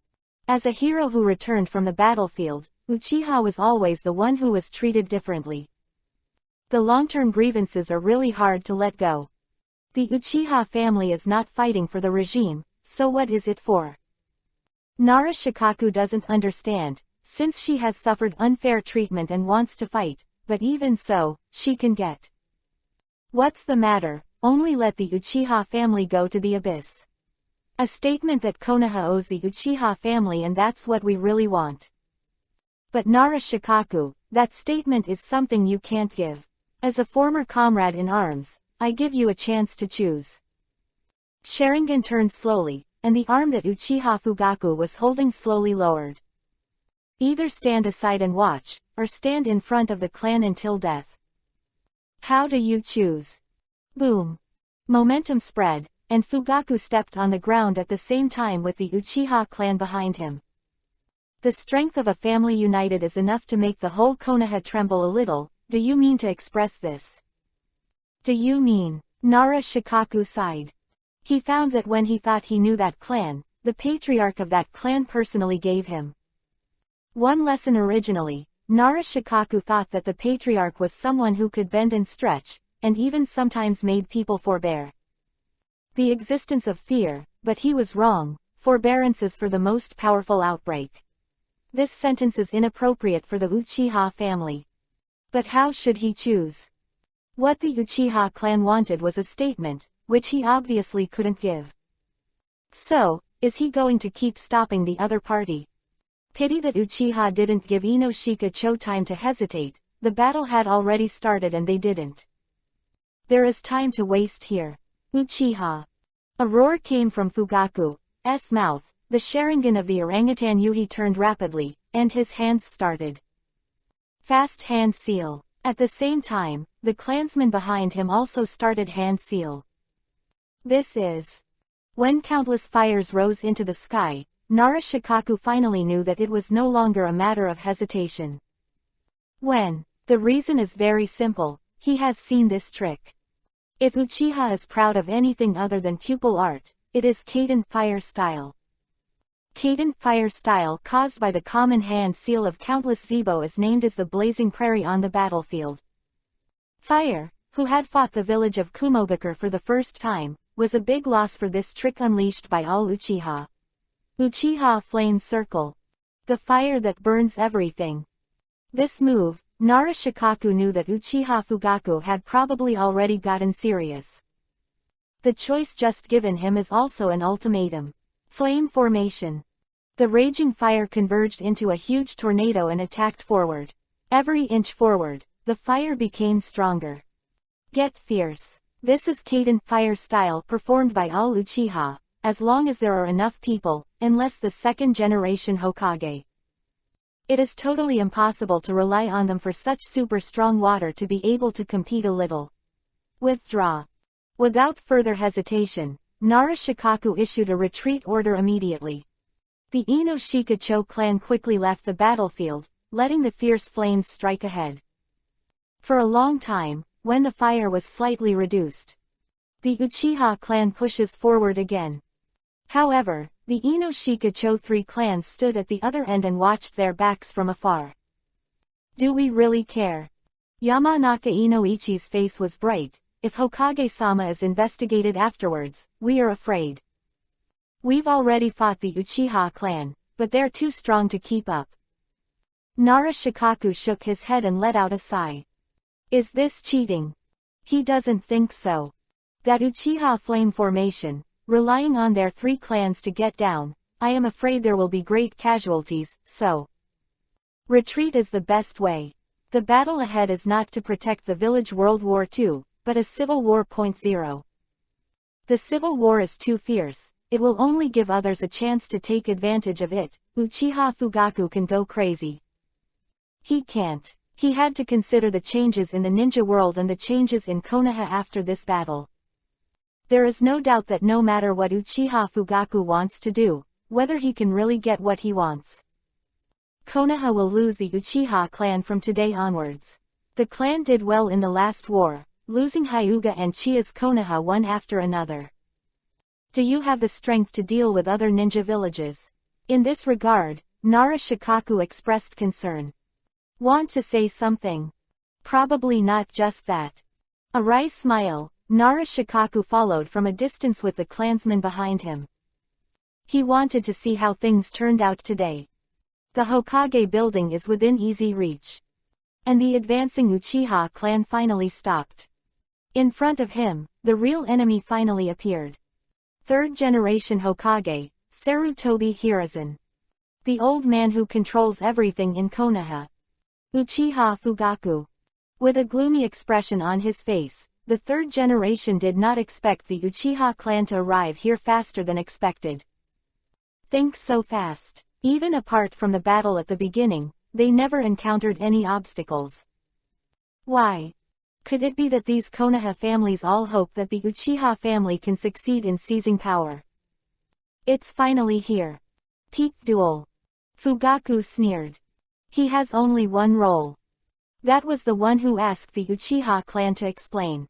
As a hero who returned from the battlefield, Uchiha was always the one who was treated differently. The long-term grievances are really hard to let go. The Uchiha family is not fighting for the regime, so what is it for? Nara Shikaku doesn't understand, since she has suffered unfair treatment and wants to fight, but even so, she can get. What's the matter? Only let the Uchiha family go to the abyss. A statement that Konoha owes the Uchiha family, and that's what we really want. But Nara Shikaku, that statement is something you can't give. As a former comrade in arms, I give you a chance to choose. Sharingan turned slowly, and the arm that Uchiha Fugaku was holding slowly lowered. Either stand aside and watch, or stand in front of the clan until death. How do you choose? Boom. Momentum spread, and Fugaku stepped on the ground at the same time with the Uchiha clan behind him. The strength of a family united is enough to make the whole Konoha tremble a little. Do you mean to express this? Do you mean? Nara Shikaku sighed. He found that when he thought he knew that clan, the patriarch of that clan personally gave him one lesson. Originally, Nara Shikaku thought that the patriarch was someone who could bend and stretch, and even sometimes made people forbear the existence of fear, but he was wrong. Forbearance is for the most powerful outbreak. This sentence is inappropriate for the Uchiha family. But how should he choose? What the Uchiha clan wanted was a statement, which he obviously couldn't give. So, is he going to keep stopping the other party? Pity that Uchiha didn't give Inoshika-cho time to hesitate. The battle had already started and they didn't. There is time to waste here. Uchiha. A roar came from Fugaku's mouth. The Sharingan of the orangutan Yuhi turned rapidly, and his hands started. Fast hand seal. At the same time, the clansmen behind him also started hand seal. This is. When countless fires rose into the sky, Nara Shikaku finally knew that it was no longer a matter of hesitation. When? The reason is very simple. He has seen this trick. If Uchiha is proud of anything other than pupil art, it is Kaiden fire style. Kaiden fire style, caused by the common hand seal of countless Zebo, is named as the blazing prairie on the battlefield. Fire, who had fought the village of Kumogakure for the first time, was a big loss for this trick unleashed by all Uchiha. Uchiha Flame Circle. The fire that burns everything. This move, Nara Shikaku knew that Uchiha Fugaku had probably already gotten serious. The choice just given him is also an ultimatum. Flame formation. The raging fire converged into a huge tornado and attacked forward. Every inch forward, the fire became stronger. Get fierce. This is Kaiden fire style performed by all Uchiha, as long as there are enough people, unless the second generation Hokage. It is totally impossible to rely on them for such super strong water to be able to compete a little. Withdraw. Without further hesitation, Nara Shikaku issued a retreat order immediately. The Inoshika-cho clan quickly left the battlefield, letting the fierce flames strike ahead. For a long time, when the fire was slightly reduced, the Uchiha clan pushes forward again. However, the Inoshika-cho three clans stood at the other end and watched their backs from afar. Do we really care? Yamanaka Inoichi's face was bright. If Hokage-sama is investigated afterwards, we are afraid. We've already fought the Uchiha clan, but they're too strong to keep up. Nara Shikaku shook his head and let out a sigh. Is this cheating? He doesn't think so. That Uchiha flame formation, relying on their three clans to get down, I am afraid there will be great casualties, so retreat is the best way. The battle ahead is not to protect the village World War II, but a Civil War.0. The Civil War is too fierce, it will only give others a chance to take advantage of it. Uchiha Fugaku can go crazy. He can't. He had to consider the changes in the ninja world and the changes in Konoha after this battle. There is no doubt that no matter what Uchiha Fugaku wants to do, whether he can really get what he wants, Konoha will lose the Uchiha clan from today onwards. The clan did well in the last war, losing Hyuga and Chia's Konoha one after another. Do you have the strength to deal with other ninja villages? In this regard, Nara Shikaku expressed concern. Want to say something? Probably not just that. A wry smile, Nara Shikaku followed from a distance with the clansmen behind him. He wanted to see how things turned out today. The Hokage building is within easy reach. And the advancing Uchiha clan finally stopped. In front of him, the real enemy finally appeared. Third-generation Hokage, Sarutobi Hiruzen. The old man who controls everything in Konoha. Uchiha Fugaku. With a gloomy expression on his face, the third generation did not expect the Uchiha clan to arrive here faster than expected. Think so fast. Even apart from the battle at the beginning, they never encountered any obstacles. Why? Could it be that these Konoha families all hope that the Uchiha family can succeed in seizing power? It's finally here. Peak duel. Fugaku sneered. He has only one role. That was the one who asked the Uchiha clan to explain.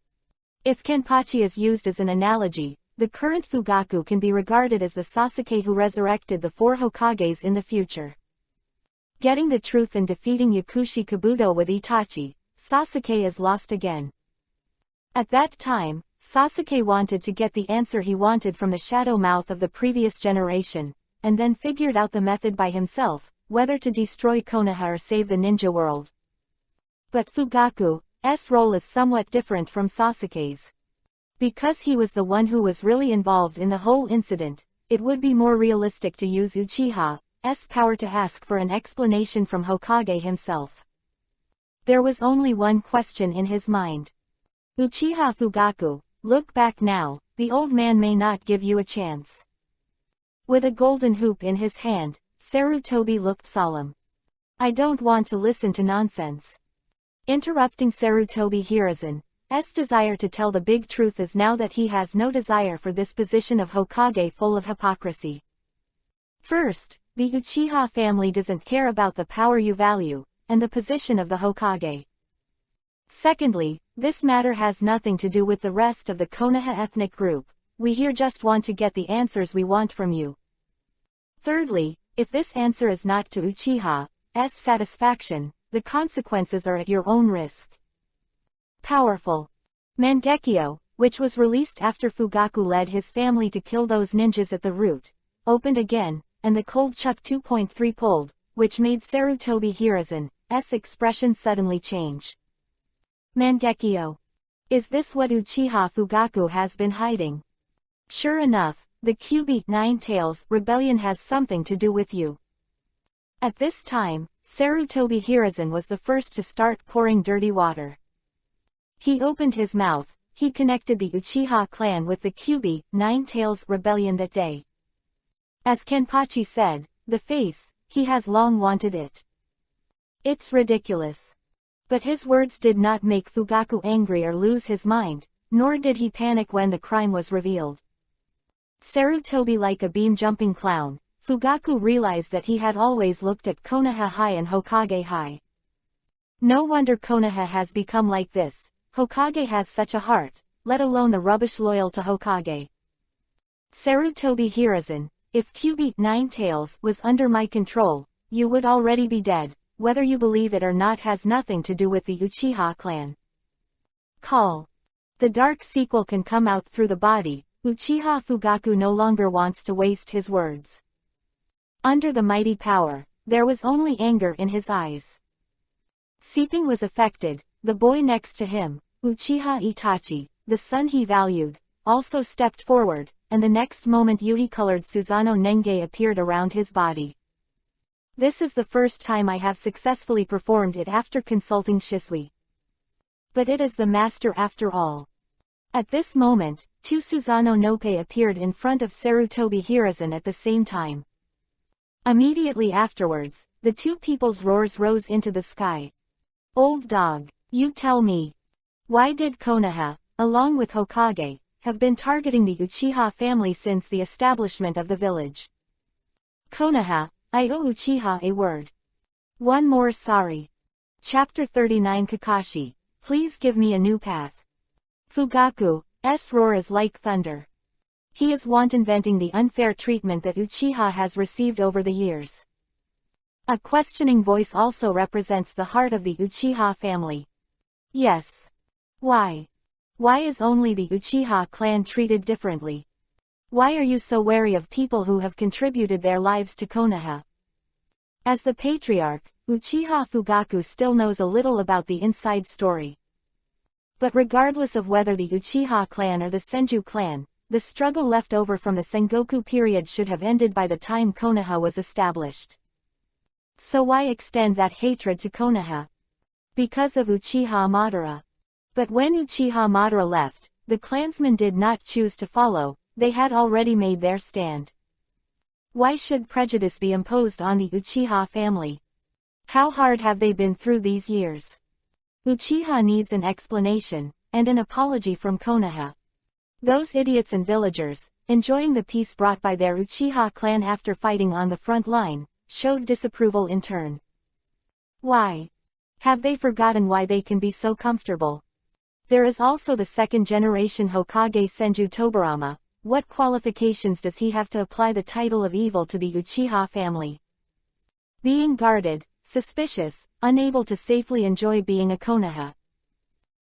If Kenpachi is used as an analogy, the current Fugaku can be regarded as the Sasuke who resurrected the 4 Hokages in the future. Getting the truth and defeating Yakushi Kabuto with Itachi, Sasuke is lost again. At that time, Sasuke wanted to get the answer he wanted from the shadow mouth of the previous generation, and then figured out the method by himself, whether to destroy Konoha or save the ninja world. But Fugaku's role is somewhat different from Sasuke's. Because he was the one who was really involved in the whole incident, it would be more realistic to use Uchiha's power to ask for an explanation from Hokage himself. There was only one question in his mind. Uchiha Fugaku, look back now, the old man may not give you a chance. With a golden hoop in his hand, Sarutobi looked solemn. I don't want to listen to nonsense. Interrupting Sarutobi Hiruzen's desire to tell the big truth is now that he has no desire for this position of Hokage full of hypocrisy. First, the Uchiha family doesn't care about the power you value, and the position of the Hokage. Secondly, this matter has nothing to do with the rest of the Konoha ethnic group, we here just want to get the answers we want from you. Thirdly, if this answer is not to Uchiha's satisfaction, the consequences are at your own risk. Powerful. Mangekyo, which was released after Fugaku led his family to kill those ninjas at the root, opened again, and the cold chuck 2.3 pulled, which made Sarutobi Hiruzen's expression suddenly change. Mangekyo. Is this what Uchiha Fugaku has been hiding? Sure enough, the Kyubi Nine Tails rebellion has something to do with you. At this time, Sarutobi Hiruzen was the first to start pouring dirty water. He opened his mouth, he connected the Uchiha clan with the Kyubi Nine Tails rebellion that day. As Kenpachi said, the face, he has long wanted it. It's ridiculous. But his words did not make Fugaku angry or lose his mind, nor did he panic when the crime was revealed. Sarutobi like a beam-jumping clown, Fugaku realized that he had always looked at Konoha High and Hokage High. No wonder Konoha has become like this, Hokage has such a heart, let alone the rubbish loyal to Hokage. Sarutobi Hiruzen, if Kyubi Nine Tails was under my control, you would already be dead, whether you believe it or not has nothing to do with the Uchiha clan. Call. The dark sequel can come out through the body, Uchiha Fugaku no longer wants to waste his words. Under the mighty power, there was only anger in his eyes. Seeping was affected, the boy next to him, Uchiha Itachi, the son he valued, also stepped forward, and the next moment Yui-colored Susanoo Nenge appeared around his body. This is the first time I have successfully performed it after consulting Shisui. But it is the master after all. At this moment, two Susanoo Noppe appeared in front of Sarutobi Hiruzen at the same time. Immediately afterwards, the two people's roars rose into the sky. Old dog, you tell me. Why did Konoha, along with Hokage, have been targeting the Uchiha family since the establishment of the village? Konoha, I owe Uchiha a word. One more sorry. Chapter 39 Kakashi, please give me a new path. Fugaku's roar is like thunder. He is wanton venting the unfair treatment that Uchiha has received over the years. A questioning voice also represents the heart of the Uchiha family. Yes. Why? Why is only the Uchiha clan treated differently? Why are you so wary of people who have contributed their lives to Konoha? As the patriarch, Uchiha Fugaku still knows a little about the inside story. But regardless of whether the Uchiha clan or the Senju clan, the struggle left over from the Sengoku period should have ended by the time Konoha was established. So why extend that hatred to Konoha? Because of Uchiha Madara. But when Uchiha Madara left, the clansmen did not choose to follow, they had already made their stand. Why should prejudice be imposed on the Uchiha family? How hard have they been through these years? Uchiha needs an explanation, and an apology from Konoha. Those idiots and villagers, enjoying the peace brought by their Uchiha clan after fighting on the front line, showed disapproval in turn. Why? Have they forgotten why they can be so comfortable? There is also the second generation Hokage Senju Tobirama. What qualifications does he have to apply the title of evil to the Uchiha family? Being guarded, suspicious, unable to safely enjoy being a Konoha.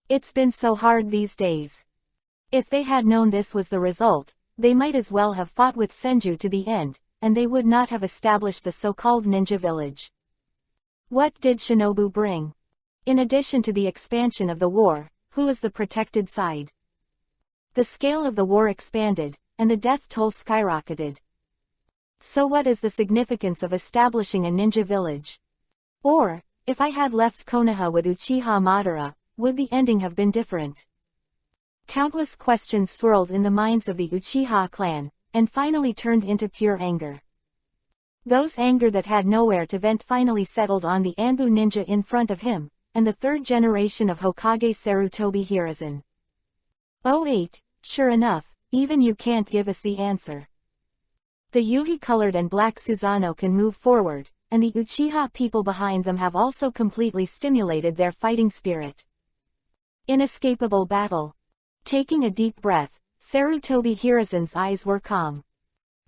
It's been so hard these days. If they had known this was the result, they might as well have fought with Senju to the end, and they would not have established the so-called ninja village. What did Shinobu bring? In addition to the expansion of the war, who is the protected side? The scale of the war expanded, and the death toll skyrocketed. So what is the significance of establishing a ninja village? Or, if I had left Konoha with Uchiha Madara, would the ending have been different? Countless questions swirled in the minds of the Uchiha clan, and finally turned into pure anger. Those anger that had nowhere to vent finally settled on the Anbu ninja in front of him, and the third generation of Hokage Sarutobi Hiruzen. Oh wait, sure enough, even you can't give us the answer. The Yuhi-colored and black Susanoo can move forward, and the Uchiha people behind them have also completely stimulated their fighting spirit. Inescapable battle. Taking a deep breath, Sarutobi Hiruzen's eyes were calm.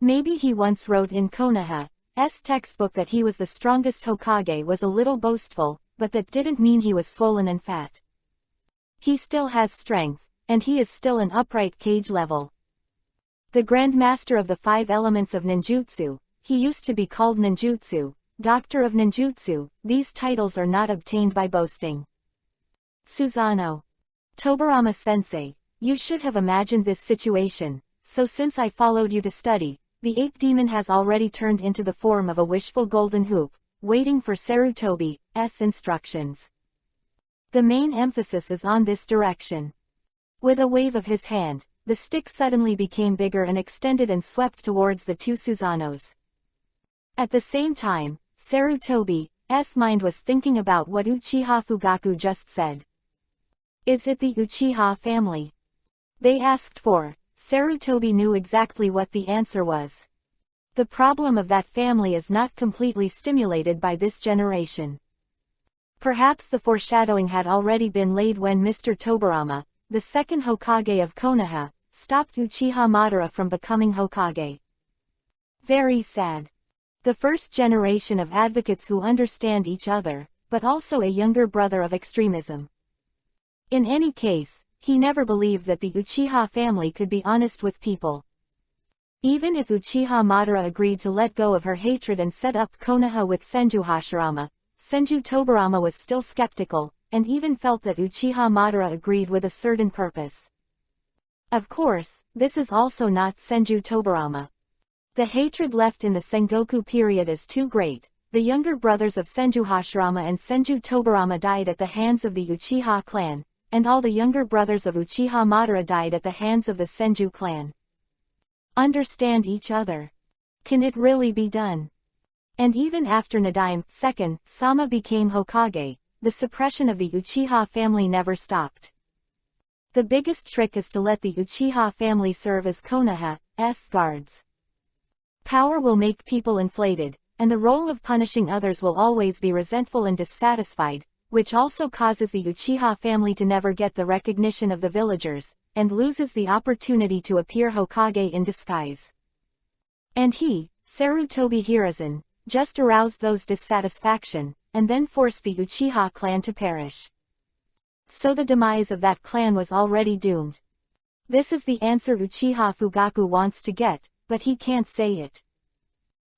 Maybe he once wrote in Konoha's textbook that he was the strongest Hokage was a little boastful, but that didn't mean he was swollen and fat. He still has strength, and he is still an upright cage level. The Grandmaster of the 5 elements of ninjutsu, he used to be called ninjutsu, Doctor of Ninjutsu. These titles are not obtained by boasting. Susanoo. Tobirama-sensei, you should have imagined this situation, so since I followed you to study, the ape demon has already turned into the form of a wishful golden hoop, waiting for Sarutobi's instructions. The main emphasis is on this direction. With a wave of his hand, the stick suddenly became bigger and extended and swept towards the two Susanoos. At the same time, Sarutobi's mind was thinking about what Uchiha Fugaku just said. Is it the Uchiha family? They asked for. Sarutobi knew exactly what the answer was. The problem of that family is not completely stimulated by this generation. Perhaps the foreshadowing had already been laid when Mr. Tobirama, the second Hokage of Konoha, stopped Uchiha Madara from becoming Hokage. Very sad. The first generation of advocates who understand each other, but also a younger brother of extremism. In any case, he never believed that the Uchiha family could be honest with people. Even if Uchiha Madara agreed to let go of her hatred and set up Konoha with Senju Hashirama, Senju Tobirama was still skeptical, and even felt that Uchiha Madara agreed with a certain purpose. Of course, this is also not Senju Tobirama. The hatred left in the Sengoku period is too great, the younger brothers of Senju Hashirama and Senju Tobarama died at the hands of the Uchiha clan, and all the younger brothers of Uchiha Madara died at the hands of the Senju clan. Understand each other. Can it really be done? And even after Nadaime II Sama became Hokage, the suppression of the Uchiha family never stopped. The biggest trick is to let the Uchiha family serve as Konoha's guards. Power will make people inflated, and the role of punishing others will always be resentful and dissatisfied, which also causes the Uchiha family to never get the recognition of the villagers, and loses the opportunity to appear Hokage in disguise. And he, Sarutobi Hiruzen, just aroused those dissatisfaction, and then forced the Uchiha clan to perish. So the demise of that clan was already doomed. This is the answer Uchiha Fugaku wants to get, but he can't say it.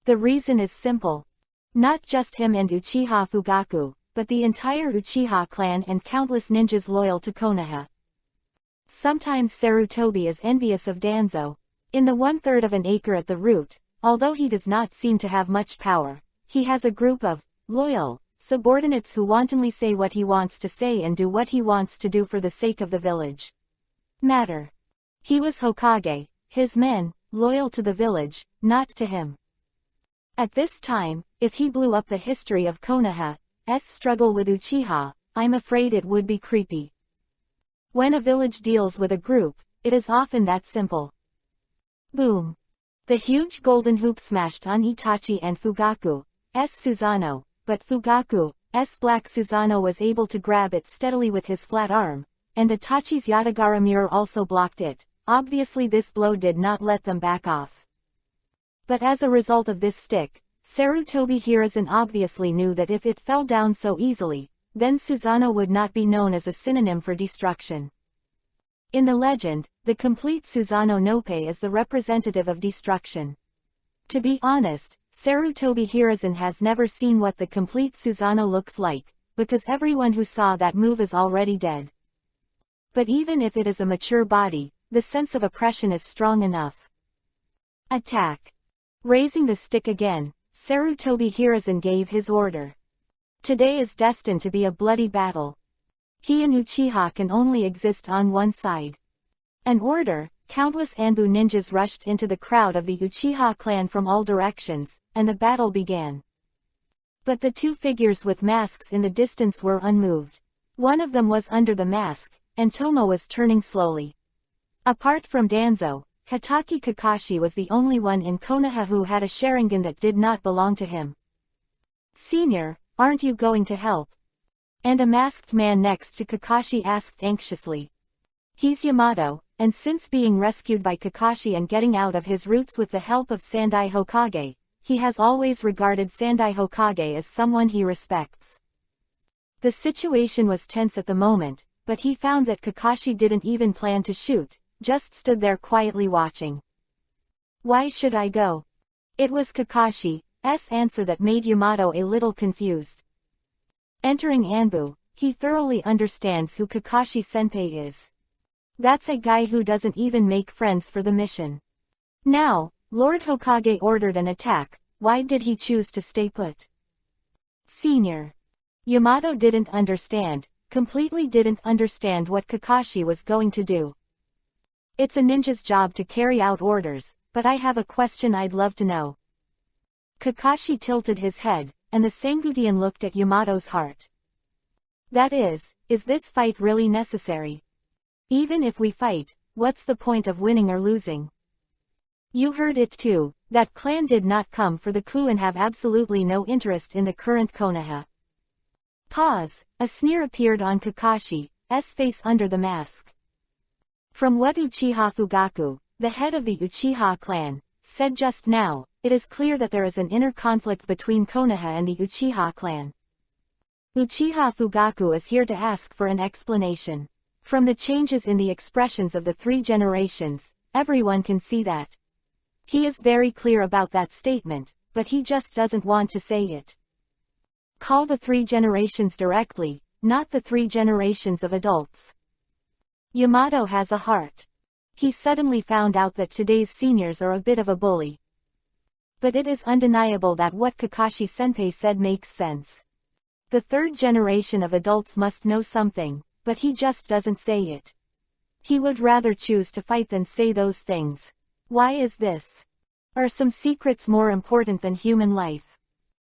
The reason is simple. Not just him and Uchiha Fugaku, but the entire Uchiha clan and countless ninjas loyal to Konoha. Sometimes Sarutobi is envious of Danzo. In the 1/3 of an acre at the root, although he does not seem to have much power, he has a group of loyal subordinates who wantonly say what he wants to say and do what he wants to do for the sake of the village. Matter. He was Hokage, his men, loyal to the village, not to him. At this time, if he blew up the history of Konoha's struggle with Uchiha, I'm afraid it would be creepy. When a village deals with a group, it is often that simple. Boom. The huge golden hoop smashed on Itachi and Fugaku's Susanoo, but Fugaku's black Susanoo was able to grab it steadily with his flat arm, and Itachi's Yatagara mirror also blocked it. Obviously this blow did not let them back off. But as a result of this stick, Sarutobi Hiruzen obviously knew that if it fell down so easily, then Susanoo would not be known as a synonym for destruction. In the legend, the complete Susanoo Nope is the representative of destruction. To be honest, Sarutobi Hiruzen has never seen what the complete Susanoo looks like, because everyone who saw that move is already dead. But even if it is a mature body, the sense of oppression is strong enough. Attack. Raising the stick again, Sarutobi Hiruzen gave his order. Today is destined to be a bloody battle. He and Uchiha can only exist on one side. An order, countless Anbu ninjas rushed into the crowd of the Uchiha clan from all directions, and the battle began. But the two figures with masks in the distance were unmoved. One of them was under the mask, and Tomo was turning slowly. Apart from Danzo, Hatake Kakashi was the only one in Konoha who had a Sharingan that did not belong to him. "Senior, aren't you going to help?" And a masked man next to Kakashi asked anxiously. He's Yamato, and since being rescued by Kakashi and getting out of his roots with the help of Sandai Hokage, he has always regarded Sandai Hokage as someone he respects. The situation was tense at the moment, but he found that Kakashi didn't even plan to shoot, just stood there quietly watching. "Why should I go?" It was Kakashi's answer that made Yamato a little confused. Entering Anbu, he thoroughly understands who Kakashi Senpai is. That's a guy who doesn't even make friends for the mission. Now, Lord Hokage ordered an attack. Why did he choose to stay put? "Senior." Yamato didn't understand, completely didn't understand what Kakashi was going to do. "It's a ninja's job to carry out orders, but I have a question I'd love to know." Kakashi tilted his head, and the Sangudian looked at Yamato's heart. "That is this fight really necessary? Even if we fight, what's the point of winning or losing?" "You heard it too, that clan did not come for the coup and have absolutely no interest in the current Konoha." Pause. A sneer appeared on Kakashi's face under the mask. "From what Uchiha Fugaku, the head of the Uchiha clan, said just now, it is clear that there is an inner conflict between Konoha and the Uchiha clan. Uchiha Fugaku is here to ask for an explanation. From the changes in the expressions of the three generations, everyone can see that. He is very clear about that statement, but he just doesn't want to say it. Call the three generations directly, not the three generations of adults." Yamato has a heart. He suddenly found out that today's seniors are a bit of a bully. But it is undeniable that what Kakashi-senpai said makes sense. The third generation of adults must know something, but he just doesn't say it. He would rather choose to fight than say those things. Why is this? Are some secrets more important than human life?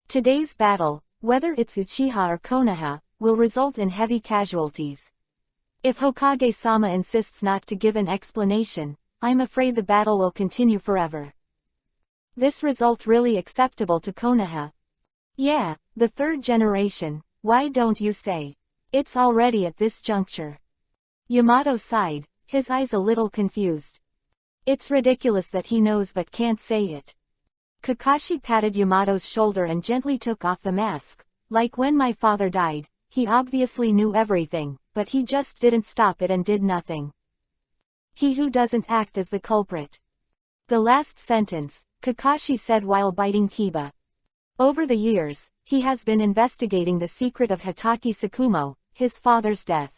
Today's battle, whether it's Uchiha or Konoha, will result in heavy casualties. If Hokage-sama insists not to give an explanation, I'm afraid the battle will continue forever. This result really acceptable to Konoha? Yeah, the third generation, why don't you say? It's already at this juncture. Yamato sighed, his eyes a little confused. It's ridiculous that he knows but can't say it. Kakashi patted Yamato's shoulder and gently took off the mask. Like when my father died, he obviously knew everything, but he just didn't stop it and did nothing. He who doesn't act is the culprit. The last sentence, Kakashi said while biting Kiba. Over the years, he has been investigating the secret of Hatake Tsukumo, his father's death.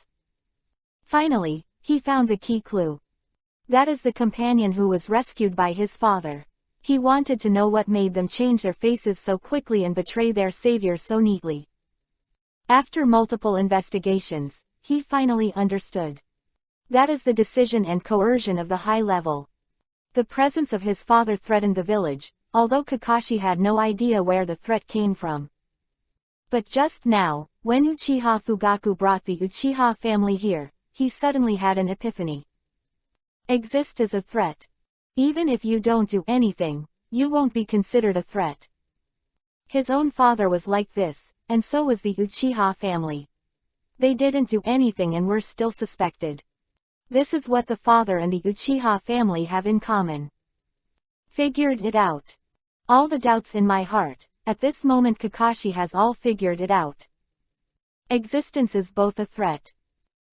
Finally, he found the key clue. That is the companion who was rescued by his father. He wanted to know what made them change their faces so quickly and betray their savior so neatly. After multiple investigations, he finally understood. That is the decision and coercion of the high level. The presence of his father threatened the village, although Kakashi had no idea where the threat came from. But just now, when Uchiha Fugaku brought the Uchiha family here, he suddenly had an epiphany. Exist as a threat. Even if you don't do anything, you won't be considered a threat. His own father was like this, and so was the Uchiha family. They didn't do anything and were still suspected. This is what the father and the Uchiha family have in common. Figured it out. All the doubts in my heart, at this moment Kakashi has all figured it out. Existence is both a threat.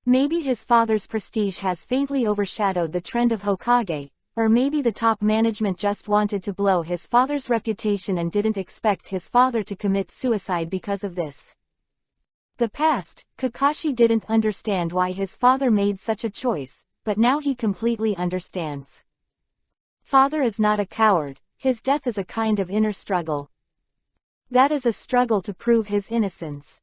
Maybe his father's prestige has faintly overshadowed the trend of Hokage, or maybe the top management just wanted to blow his father's reputation and didn't expect his father to commit suicide because of this. The past, Kakashi didn't understand why his father made such a choice, but now he completely understands. Father is not a coward, his death is a kind of inner struggle. That is a struggle to prove his innocence.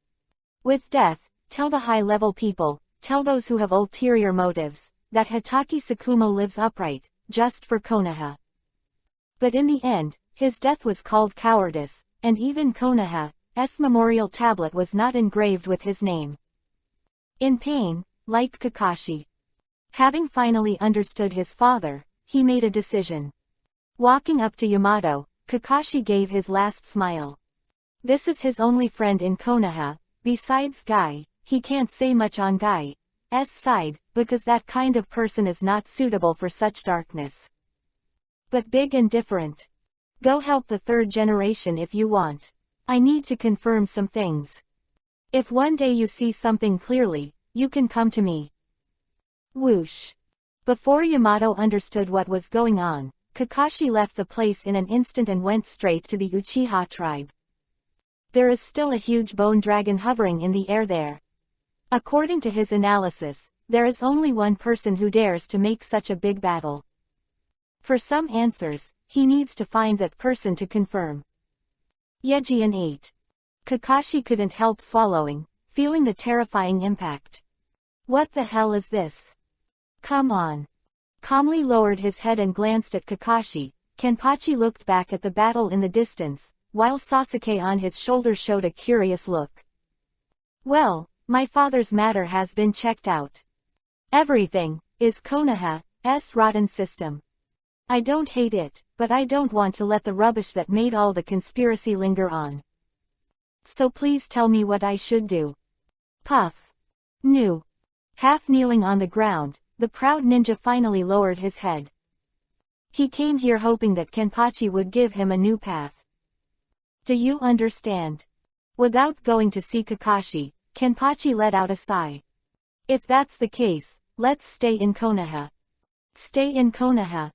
With death, tell the high-level people, tell those who have ulterior motives, that Hatake Tsukumo lives upright, just for Konoha. But in the end, his death was called cowardice, and even Konoha's memorial tablet was not engraved with his name. In pain, like Kakashi. Having finally understood his father, he made a decision. Walking up to Yamato, Kakashi gave his last smile. This is his only friend in Konoha, besides Guy. He can't say much on Guy's side, because that kind of person is not suitable for such darkness. But big and different. Go help the third generation if you want. I need to confirm some things. If one day you see something clearly, you can come to me. Whoosh. Before Yamato understood what was going on, Kakashi left the place in an instant and went straight to the Uchiha tribe. There is still a huge bone dragon hovering in the air there. According to his analysis, there is only one person who dares to make such a big battle. For some answers, he needs to find that person to confirm. Yejian 8. Kakashi couldn't help swallowing, feeling the terrifying impact. What the hell is this? Come on. Calmly lowered his head and glanced at Kakashi. Kenpachi looked back at the battle in the distance, while Sasuke on his shoulder showed a curious look. Well, my father's matter has been checked out. Everything is Konoha's rotten system. I don't hate it, but I don't want to let the rubbish that made all the conspiracy linger on. So please tell me what I should do. Puff. Nu. Half kneeling on the ground, the proud ninja finally lowered his head. He came here hoping that Kenpachi would give him a new path. Do you understand? Without going to see Kakashi, Kenpachi let out a sigh. If that's the case, let's stay in Konoha. Stay in Konoha.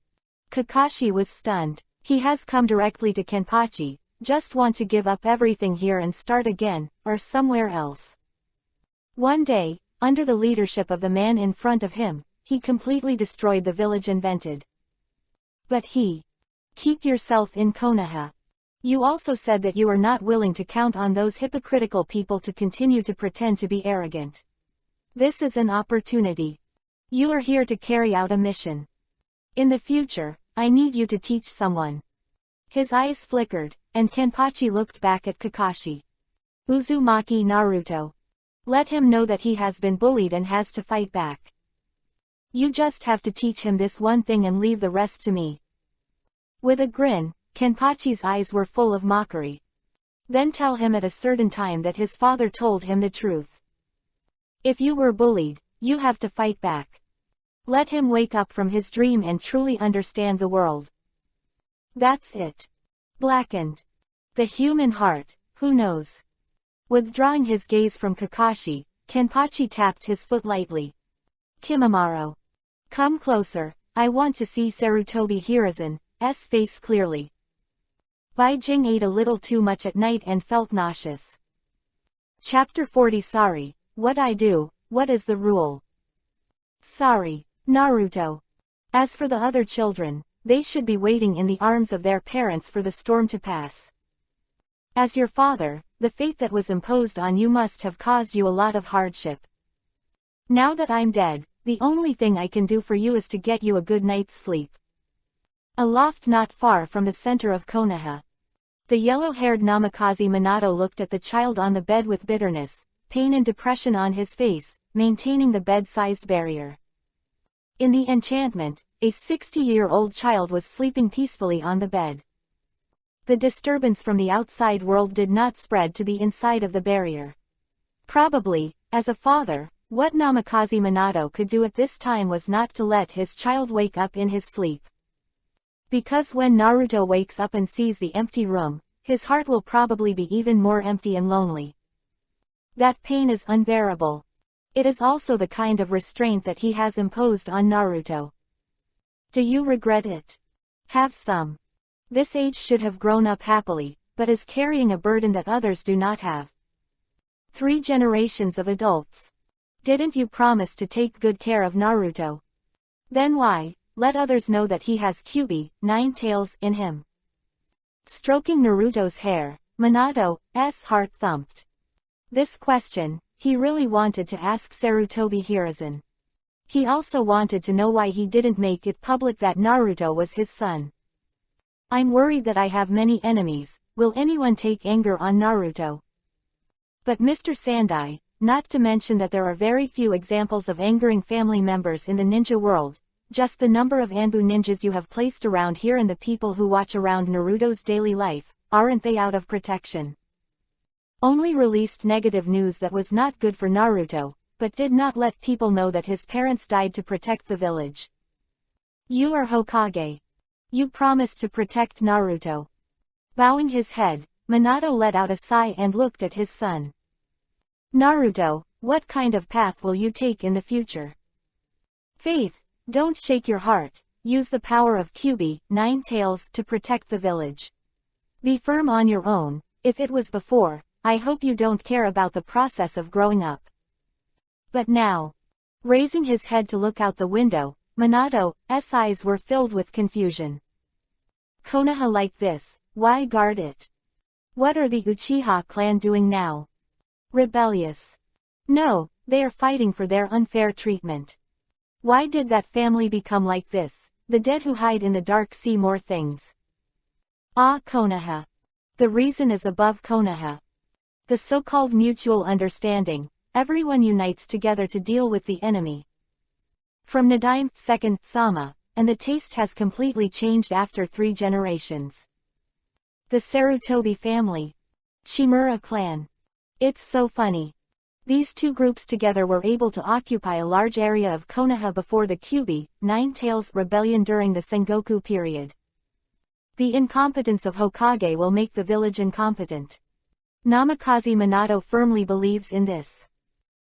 Kakashi was stunned. He has come directly to Kenpachi, just want to give up everything here and start again, or somewhere else. One day, under the leadership of the man in front of him, he completely destroyed the village invented. But he Keep yourself in Konoha. You also said that you are not willing to count on those hypocritical people to continue to pretend to be arrogant. This is an opportunity. You are here to carry out a mission. In the future, I need you to teach someone. His eyes flickered, and Kenpachi looked back at Kakashi. Uzumaki Naruto. Let him know that he has been bullied and has to fight back. You just have to teach him this one thing and leave the rest to me. With a grin, Kenpachi's eyes were full of mockery. Then tell him at a certain time that his father told him the truth. If you were bullied, you have to fight back. Let him wake up from his dream and truly understand the world. That's it. Blackened. The human heart, who knows? Withdrawing his gaze from Kakashi, Kenpachi tapped his foot lightly. Kimimaro. Come closer, I want to see Sarutobi Hiruzen's face clearly. Baijing ate a little too much at night and felt nauseous. Chapter 40. Sorry, what I do, what is the rule? Sorry, Naruto. As for the other children, they should be waiting in the arms of their parents for the storm to pass. As your father, the fate that was imposed on you must have caused you a lot of hardship. Now that I'm dead, the only thing I can do for you is to get you a good night's sleep. A loft not far from the center of Konoha. The yellow-haired Namikaze Minato looked at the child on the bed with bitterness, pain and depression on his face, maintaining the bed-sized barrier. In the enchantment, a 60-year-old child was sleeping peacefully on the bed. The disturbance from the outside world did not spread to the inside of the barrier. Probably, as a father, what Namikaze Minato could do at this time was not to let his child wake up in his sleep. Because when Naruto wakes up and sees the empty room, his heart will probably be even more empty and lonely. That pain is unbearable. It is also the kind of restraint that he has imposed on Naruto. Do you regret it? Have some. This age should have grown up happily, but is carrying a burden that others do not have. 3 generations of adults. Didn't you promise to take good care of Naruto? Then why? Let others know that he has Kyuubi, 9 tails, in him. Stroking Naruto's hair, Minato's heart thumped. This question, he really wanted to ask Sarutobi Hiruzen. He also wanted to know why he didn't make it public that Naruto was his son. I'm worried that I have many enemies, will anyone take anger on Naruto? But Mr. Sandai, not to mention that there are very few examples of angering family members in the ninja world, just the number of Anbu ninjas you have placed around here and the people who watch around Naruto's daily life, aren't they out of protection? Only released negative news that was not good for Naruto, but did not let people know that his parents died to protect the village. You are Hokage. You promised to protect Naruto. Bowing his head, Minato let out a sigh and looked at his son. Naruto, what kind of path will you take in the future? Faith, don't shake your heart, use the power of Kyuubi, 9 tails, to protect the village. Be firm on your own. If it was before, I hope you don't care about the process of growing up. But now, raising his head to look out the window, Minato's eyes were filled with confusion. Konoha like this, why guard it? What are the Uchiha clan doing now? Rebellious. No, they are fighting for their unfair treatment. Why did that family become like this? The dead who hide in the dark see more things. Ah, Konoha. The reason is above Konoha. The so-called mutual understanding, everyone unites together to deal with the enemy. From Nadaime, second, Sama, and the taste has completely changed after 3 generations. The Sarutobi family. Shimura clan. It's so funny. These 2 groups together were able to occupy a large area of Konoha before the Kyuubi, 9 tails, rebellion during the Sengoku period. The incompetence of Hokage will make the village incompetent. Namikaze Minato firmly believes in this.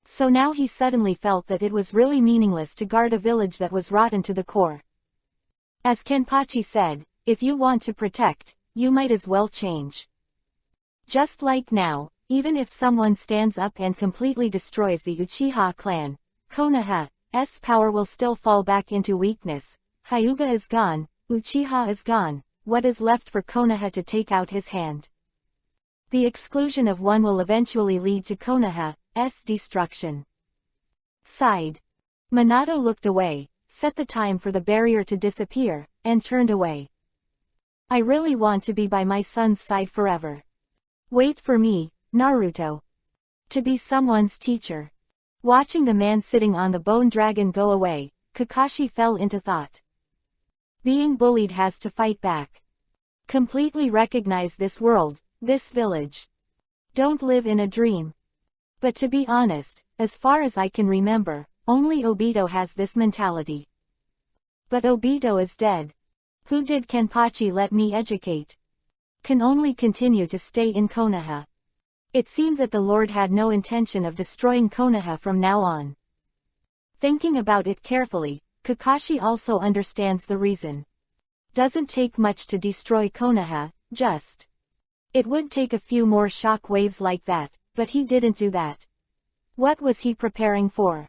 So now he suddenly felt that it was really meaningless to guard a village that was rotten to the core. As Kenpachi said, if you want to protect, you might as well change. Just like now, even if someone stands up and completely destroys the Uchiha clan, Konoha's power will still fall back into weakness. Hyuga is gone, Uchiha is gone, what is left for Konoha to take out his hand. The exclusion of one will eventually lead to Konoha's destruction. Sighed. Minato looked away, set the time for the barrier to disappear, and turned away. I really want to be by my son's side forever. Wait for me, Naruto. To be someone's teacher. Watching the man sitting on the bone dragon go away, Kakashi fell into thought. Being bullied has to fight back. Completely recognize this world, this village. Don't live in a dream. But to be honest, as far as I can remember, only Obito has this mentality. But Obito is dead. Who did Kenpachi let me educate? Can only continue to stay in Konoha. It seemed that the Lord had no intention of destroying Konoha from now on. Thinking about it carefully, Kakashi also understands the reason. Doesn't take much to destroy Konoha, just. It would take a few more shock waves like that, but he didn't do that. What was he preparing for?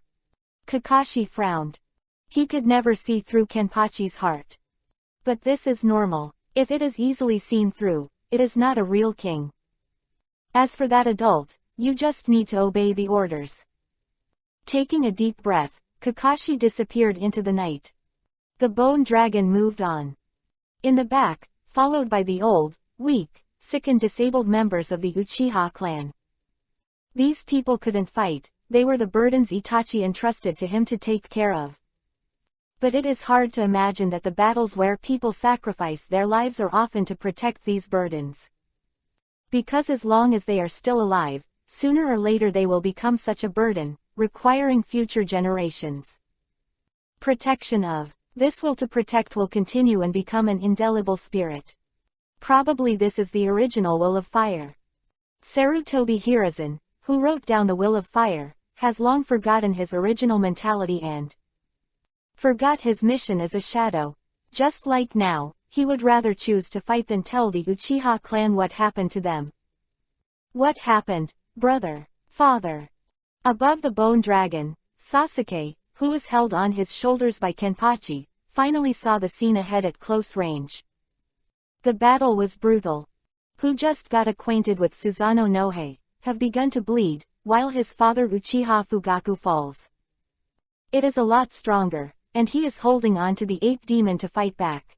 Kakashi frowned. He could never see through Kenpachi's heart. But this is normal. If it is easily seen through, it is not a real king. As for that adult, you just need to obey the orders. Taking a deep breath, Kakashi disappeared into the night. The bone dragon moved on. In the back, followed by the old, weak, sick and disabled members of the Uchiha clan. These people couldn't fight, they were the burdens Itachi entrusted to him to take care of. But it is hard to imagine that the battles where people sacrifice their lives are often to protect these burdens. Because as long as they are still alive, sooner or later they will become such a burden, requiring future generations. Protection of. This will to protect will continue and become an indelible spirit. Probably this is the original will of fire. Sarutobi Hiruzen, who wrote down the will of fire, has long forgotten his original mentality and forgot his mission as a shadow. Just like now, he would rather choose to fight than tell the Uchiha clan what happened to them. What happened, brother? Father? Above the bone dragon, Sasuke, who was held on his shoulders by Kenpachi, finally saw the scene ahead at close range. The battle was brutal. Who just got acquainted with Susanoo Nohei, have begun to bleed, while his father Uchiha Fugaku falls. It is a lot stronger, and he is holding on to the ape demon to fight back.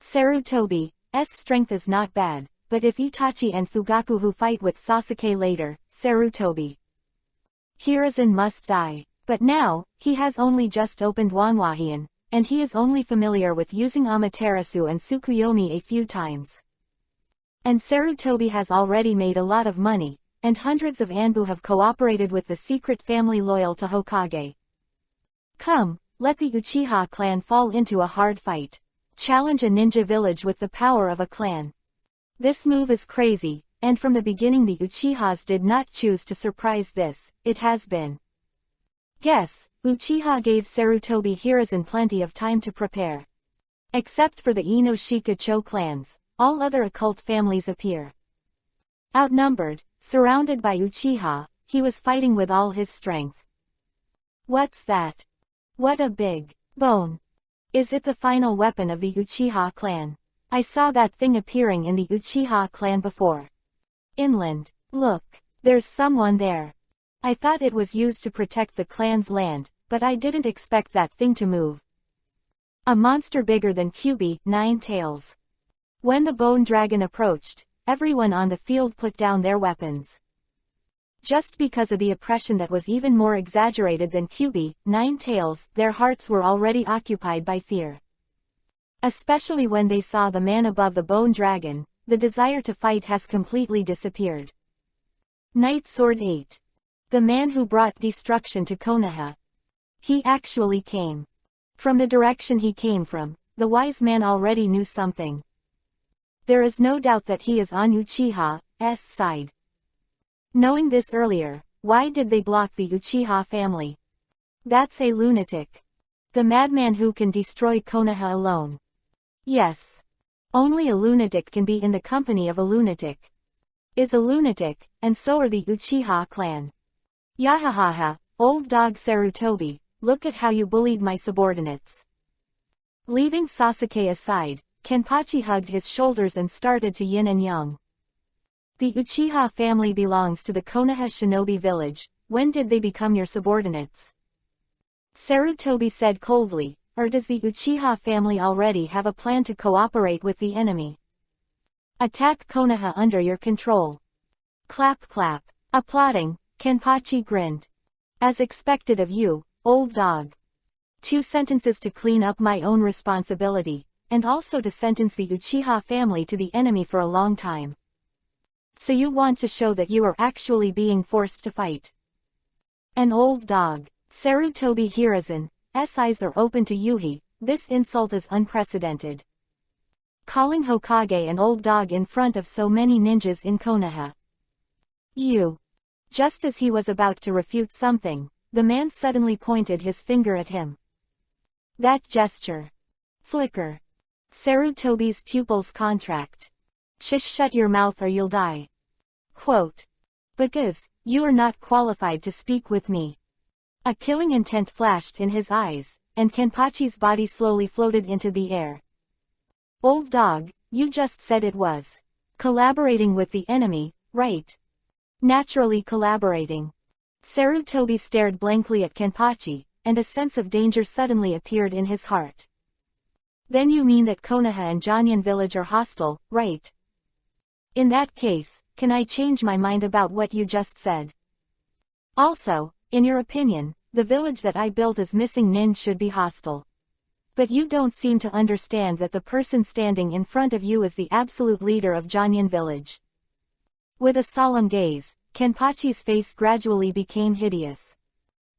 Sarutobi's strength is not bad, but if Itachi and Fugaku who fight with Sasuke later, Sarutobi Hiruzen must die. But now, he has only just opened Wanwahian, and he is only familiar with using Amaterasu and Tsukuyomi a few times. And Sarutobi has already made a lot of money, and hundreds of Anbu have cooperated with the secret family loyal to Hokage. Come, let the Uchiha clan fall into a hard fight. Challenge a ninja village with the power of a clan. This move is crazy, and from the beginning the Uchihas did not choose to surprise this, it has been. Guess, Uchiha gave Sarutobi Hiruzen plenty of time to prepare. Except for the Ino-Shika-Cho clans, all other occult families appear. Outnumbered, surrounded by Uchiha, he was fighting with all his strength. What's that? What a big bone. Is it the final weapon of the Uchiha clan? I saw that thing appearing in the Uchiha clan before. Inland. Look, there's someone there. I thought it was used to protect the clan's land, but I didn't expect that thing to move. A monster bigger than Kyuubi, 9 tails. When the bone dragon approached, everyone on the field put down their weapons. Just because of the oppression that was even more exaggerated than Kyuubi, 9 tails, their hearts were already occupied by fear. Especially when they saw the man above the bone dragon, the desire to fight has completely disappeared. Night Sword 8. The man who brought destruction to Konoha. He actually came. From the direction he came from, the wise man already knew something. There is no doubt that he is on Uchiha's side. Knowing this earlier, why did they block the Uchiha family? That's a lunatic. The madman who can destroy Konoha alone. Yes. Only a lunatic can be in the company of a lunatic. Is a lunatic, and so are the Uchiha clan. Yahahaha, old dog Sarutobi, look at how you bullied my subordinates. Leaving Sasuke aside, Kenpachi hugged his shoulders and started to yin and yang. The Uchiha family belongs to the Konoha shinobi village. When did they become your subordinates? Sarutobi said coldly. Or does the Uchiha family already have a plan to cooperate with the enemy? Attack Konoha under your control. Clap clap. Applauding, Kenpachi grinned. As expected of you, old dog. 2 sentences to clean up my own responsibility, and also to sentence the Uchiha family to the enemy for a long time. So you want to show that you are actually being forced to fight. An old dog. Sarutobi Hiruzen, eyes are open to Yuhi. This insult is unprecedented. Calling Hokage an old dog in front of so many ninjas in Konoha. You. Just as he was about to refute something, the man suddenly pointed his finger at him. That gesture. Flicker. Sarutobi's pupils contract. Shut your mouth or you'll die. Quote. Because, you are not qualified to speak with me. A killing intent flashed in his eyes, and Kenpachi's body slowly floated into the air. Old dog, you just said it was. Collaborating with the enemy, right? Naturally collaborating. Sarutobi stared blankly at Kenpachi, and a sense of danger suddenly appeared in his heart. Then you mean that Konoha and Janyan village are hostile, right? In that case, can I change my mind about what you just said? Also, in your opinion, the village that I built as missing nin should be hostile. But you don't seem to understand that the person standing in front of you is the absolute leader of Janyan village. With a solemn gaze, Kenpachi's face gradually became hideous.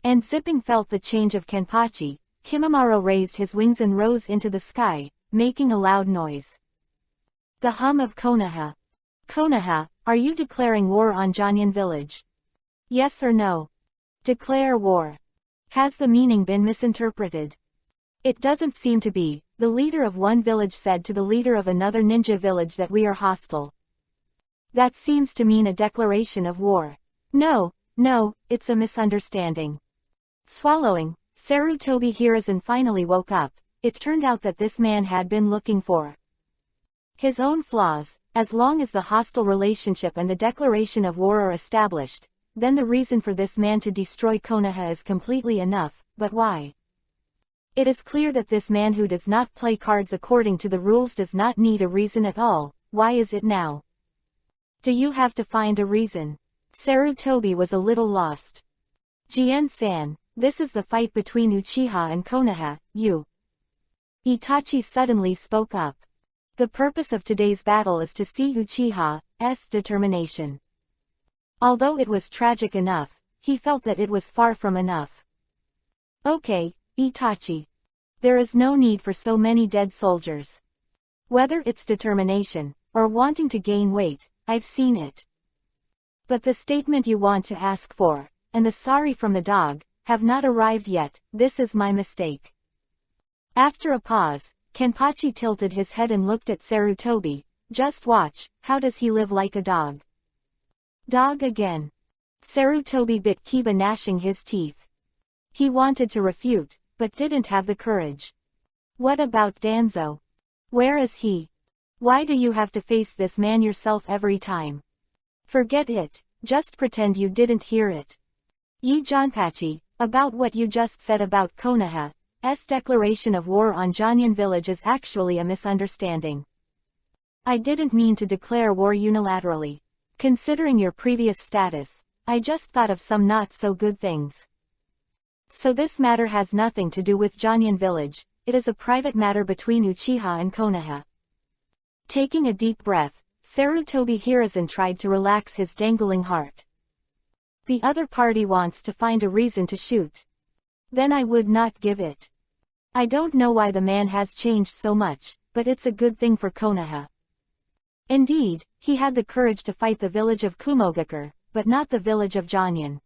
And Zipping felt the change of Kenpachi. Kimimaro raised his wings and rose into the sky, making a loud noise. The hum of Konoha. Konoha, are you declaring war on Janyan village? Yes or no? Declare war. Has the meaning been misinterpreted? It doesn't seem to be. The leader of one village said to the leader of another ninja village that we are hostile. That seems to mean a declaration of war. No, it's a misunderstanding. Swallowing, Sarutobi Hiruzen finally woke up. It turned out that this man had been looking for his own flaws. As long as the hostile relationship and the declaration of war are established, then the reason for this man to destroy Konoha is completely enough, but why? It is clear that this man who does not play cards according to the rules does not need a reason at all. Why is it now? Do you have to find a reason? Sarutobi was a little lost. Jien-san, this is the fight between Uchiha and Konoha, you. Itachi suddenly spoke up. The purpose of today's battle is to see Uchiha's determination. Although it was tragic enough, he felt that it was far from enough. Okay, Itachi. There is no need for so many dead soldiers. Whether it's determination, or wanting to gain weight, I've seen it. But the statement you want to ask for, and the sorry from the dog, have not arrived yet. This is my mistake. After a pause, Kenpachi tilted his head and looked at Sarutobi. Just watch, how does he live like a dog? Dog again. Sarutobi bit Kiba, gnashing his teeth. He wanted to refute, but didn't have the courage. What about Danzo? Where is he? Why do you have to face this man yourself every time? Forget it, just pretend you didn't hear it. Yi Janpachi, about what you just said about Konoha's declaration of war on Janyan village is actually a misunderstanding. I didn't mean to declare war unilaterally. Considering your previous status, I just thought of some not so good things. So this matter has nothing to do with Janyan village, it is a private matter between Uchiha and Konoha. Taking a deep breath, Sarutobi Hiruzen tried to relax his dangling heart. The other party wants to find a reason to shoot. Then I would not give it. I don't know why the man has changed so much, but it's a good thing for Konoha. Indeed, he had the courage to fight the village of Kumogakure, but not the village of Janyan.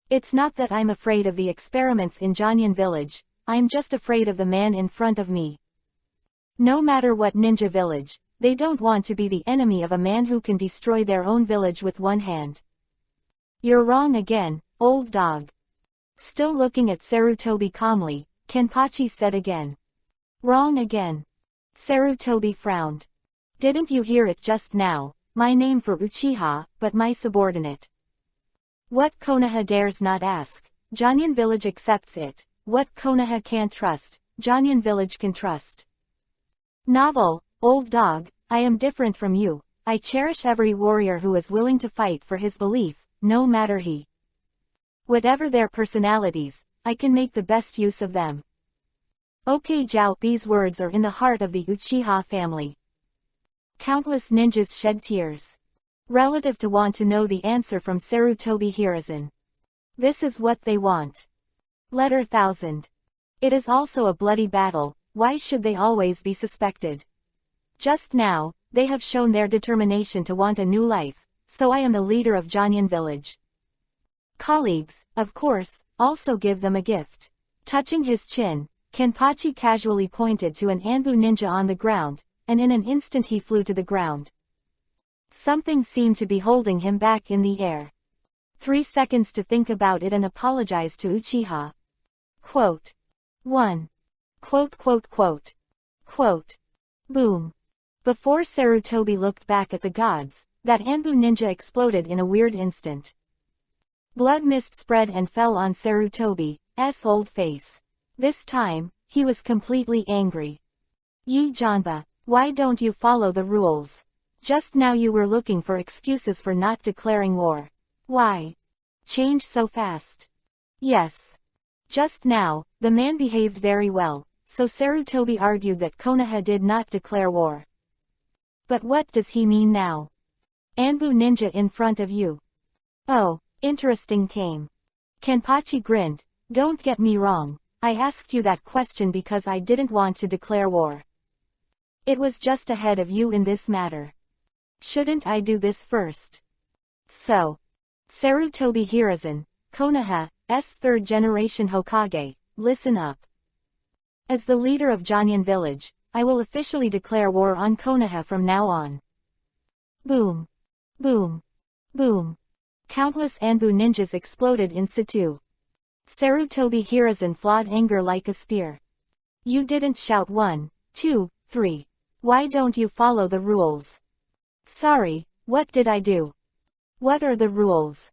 It's not that I'm afraid of the experiments in Janyan village, I'm just afraid of the man in front of me. No matter what ninja village, they don't want to be the enemy of a man who can destroy their own village with one hand. You're wrong again, old dog. Still looking at Sarutobi calmly, Kenpachi said again. Wrong again. Sarutobi frowned. Didn't you hear it just now? My name for Uchiha, but my subordinate. What Konoha dares not ask, Jonyan village accepts it. What Konoha can't trust, Jonyan village can trust. Novel, old dog, I am different from you. I cherish every warrior who is willing to fight for his belief, no matter he. Whatever their personalities, I can make the best use of them. Okay, Zhao, these words are in the heart of the Uchiha family. Countless ninjas shed tears. Relative to want to know the answer from Sarutobi Hiruzen. This is what they want. Letter 1000. It is also a bloody battle, why should they always be suspected? Just now, they have shown their determination to want a new life, so I am the leader of Jonyan village. Colleagues, of course, also give them a gift. Touching his chin, Kenpachi casually pointed to an Anbu ninja on the ground, and in an instant he flew to the ground. Something seemed to be holding him back in the air. 3 seconds to think about it and apologize to Uchiha. Quote. 1. Quote. Quote. Boom. Before Sarutobi looked back at the gods, that Anbu ninja exploded in a weird instant. Blood mist spread and fell on Sarutobi's old face. This time, he was completely angry. Yi Janba, why don't you follow the rules? Just now you were looking for excuses for not declaring war. Why? Change so fast. Yes. Just now, the man behaved very well, so Sarutobi argued that Konoha did not declare war. But what does he mean now? Anbu ninja in front of you. Oh, interesting came. Kenpachi grinned. Don't get me wrong, I asked you that question because I didn't want to declare war. It was just ahead of you in this matter. Shouldn't I do this first? So. Sarutobi Hiruzen, Konoha's third-generation Hokage, listen up. As the leader of Jonyan village, I will officially declare war on Konoha from now on. Boom. Boom. Boom. Countless Anbu ninjas exploded in situ. Sarutobi Hiruzen flawed anger like a spear. You didn't shout 1, 2, 3. Why don't you follow the rules? Sorry, what did I do? What are the rules?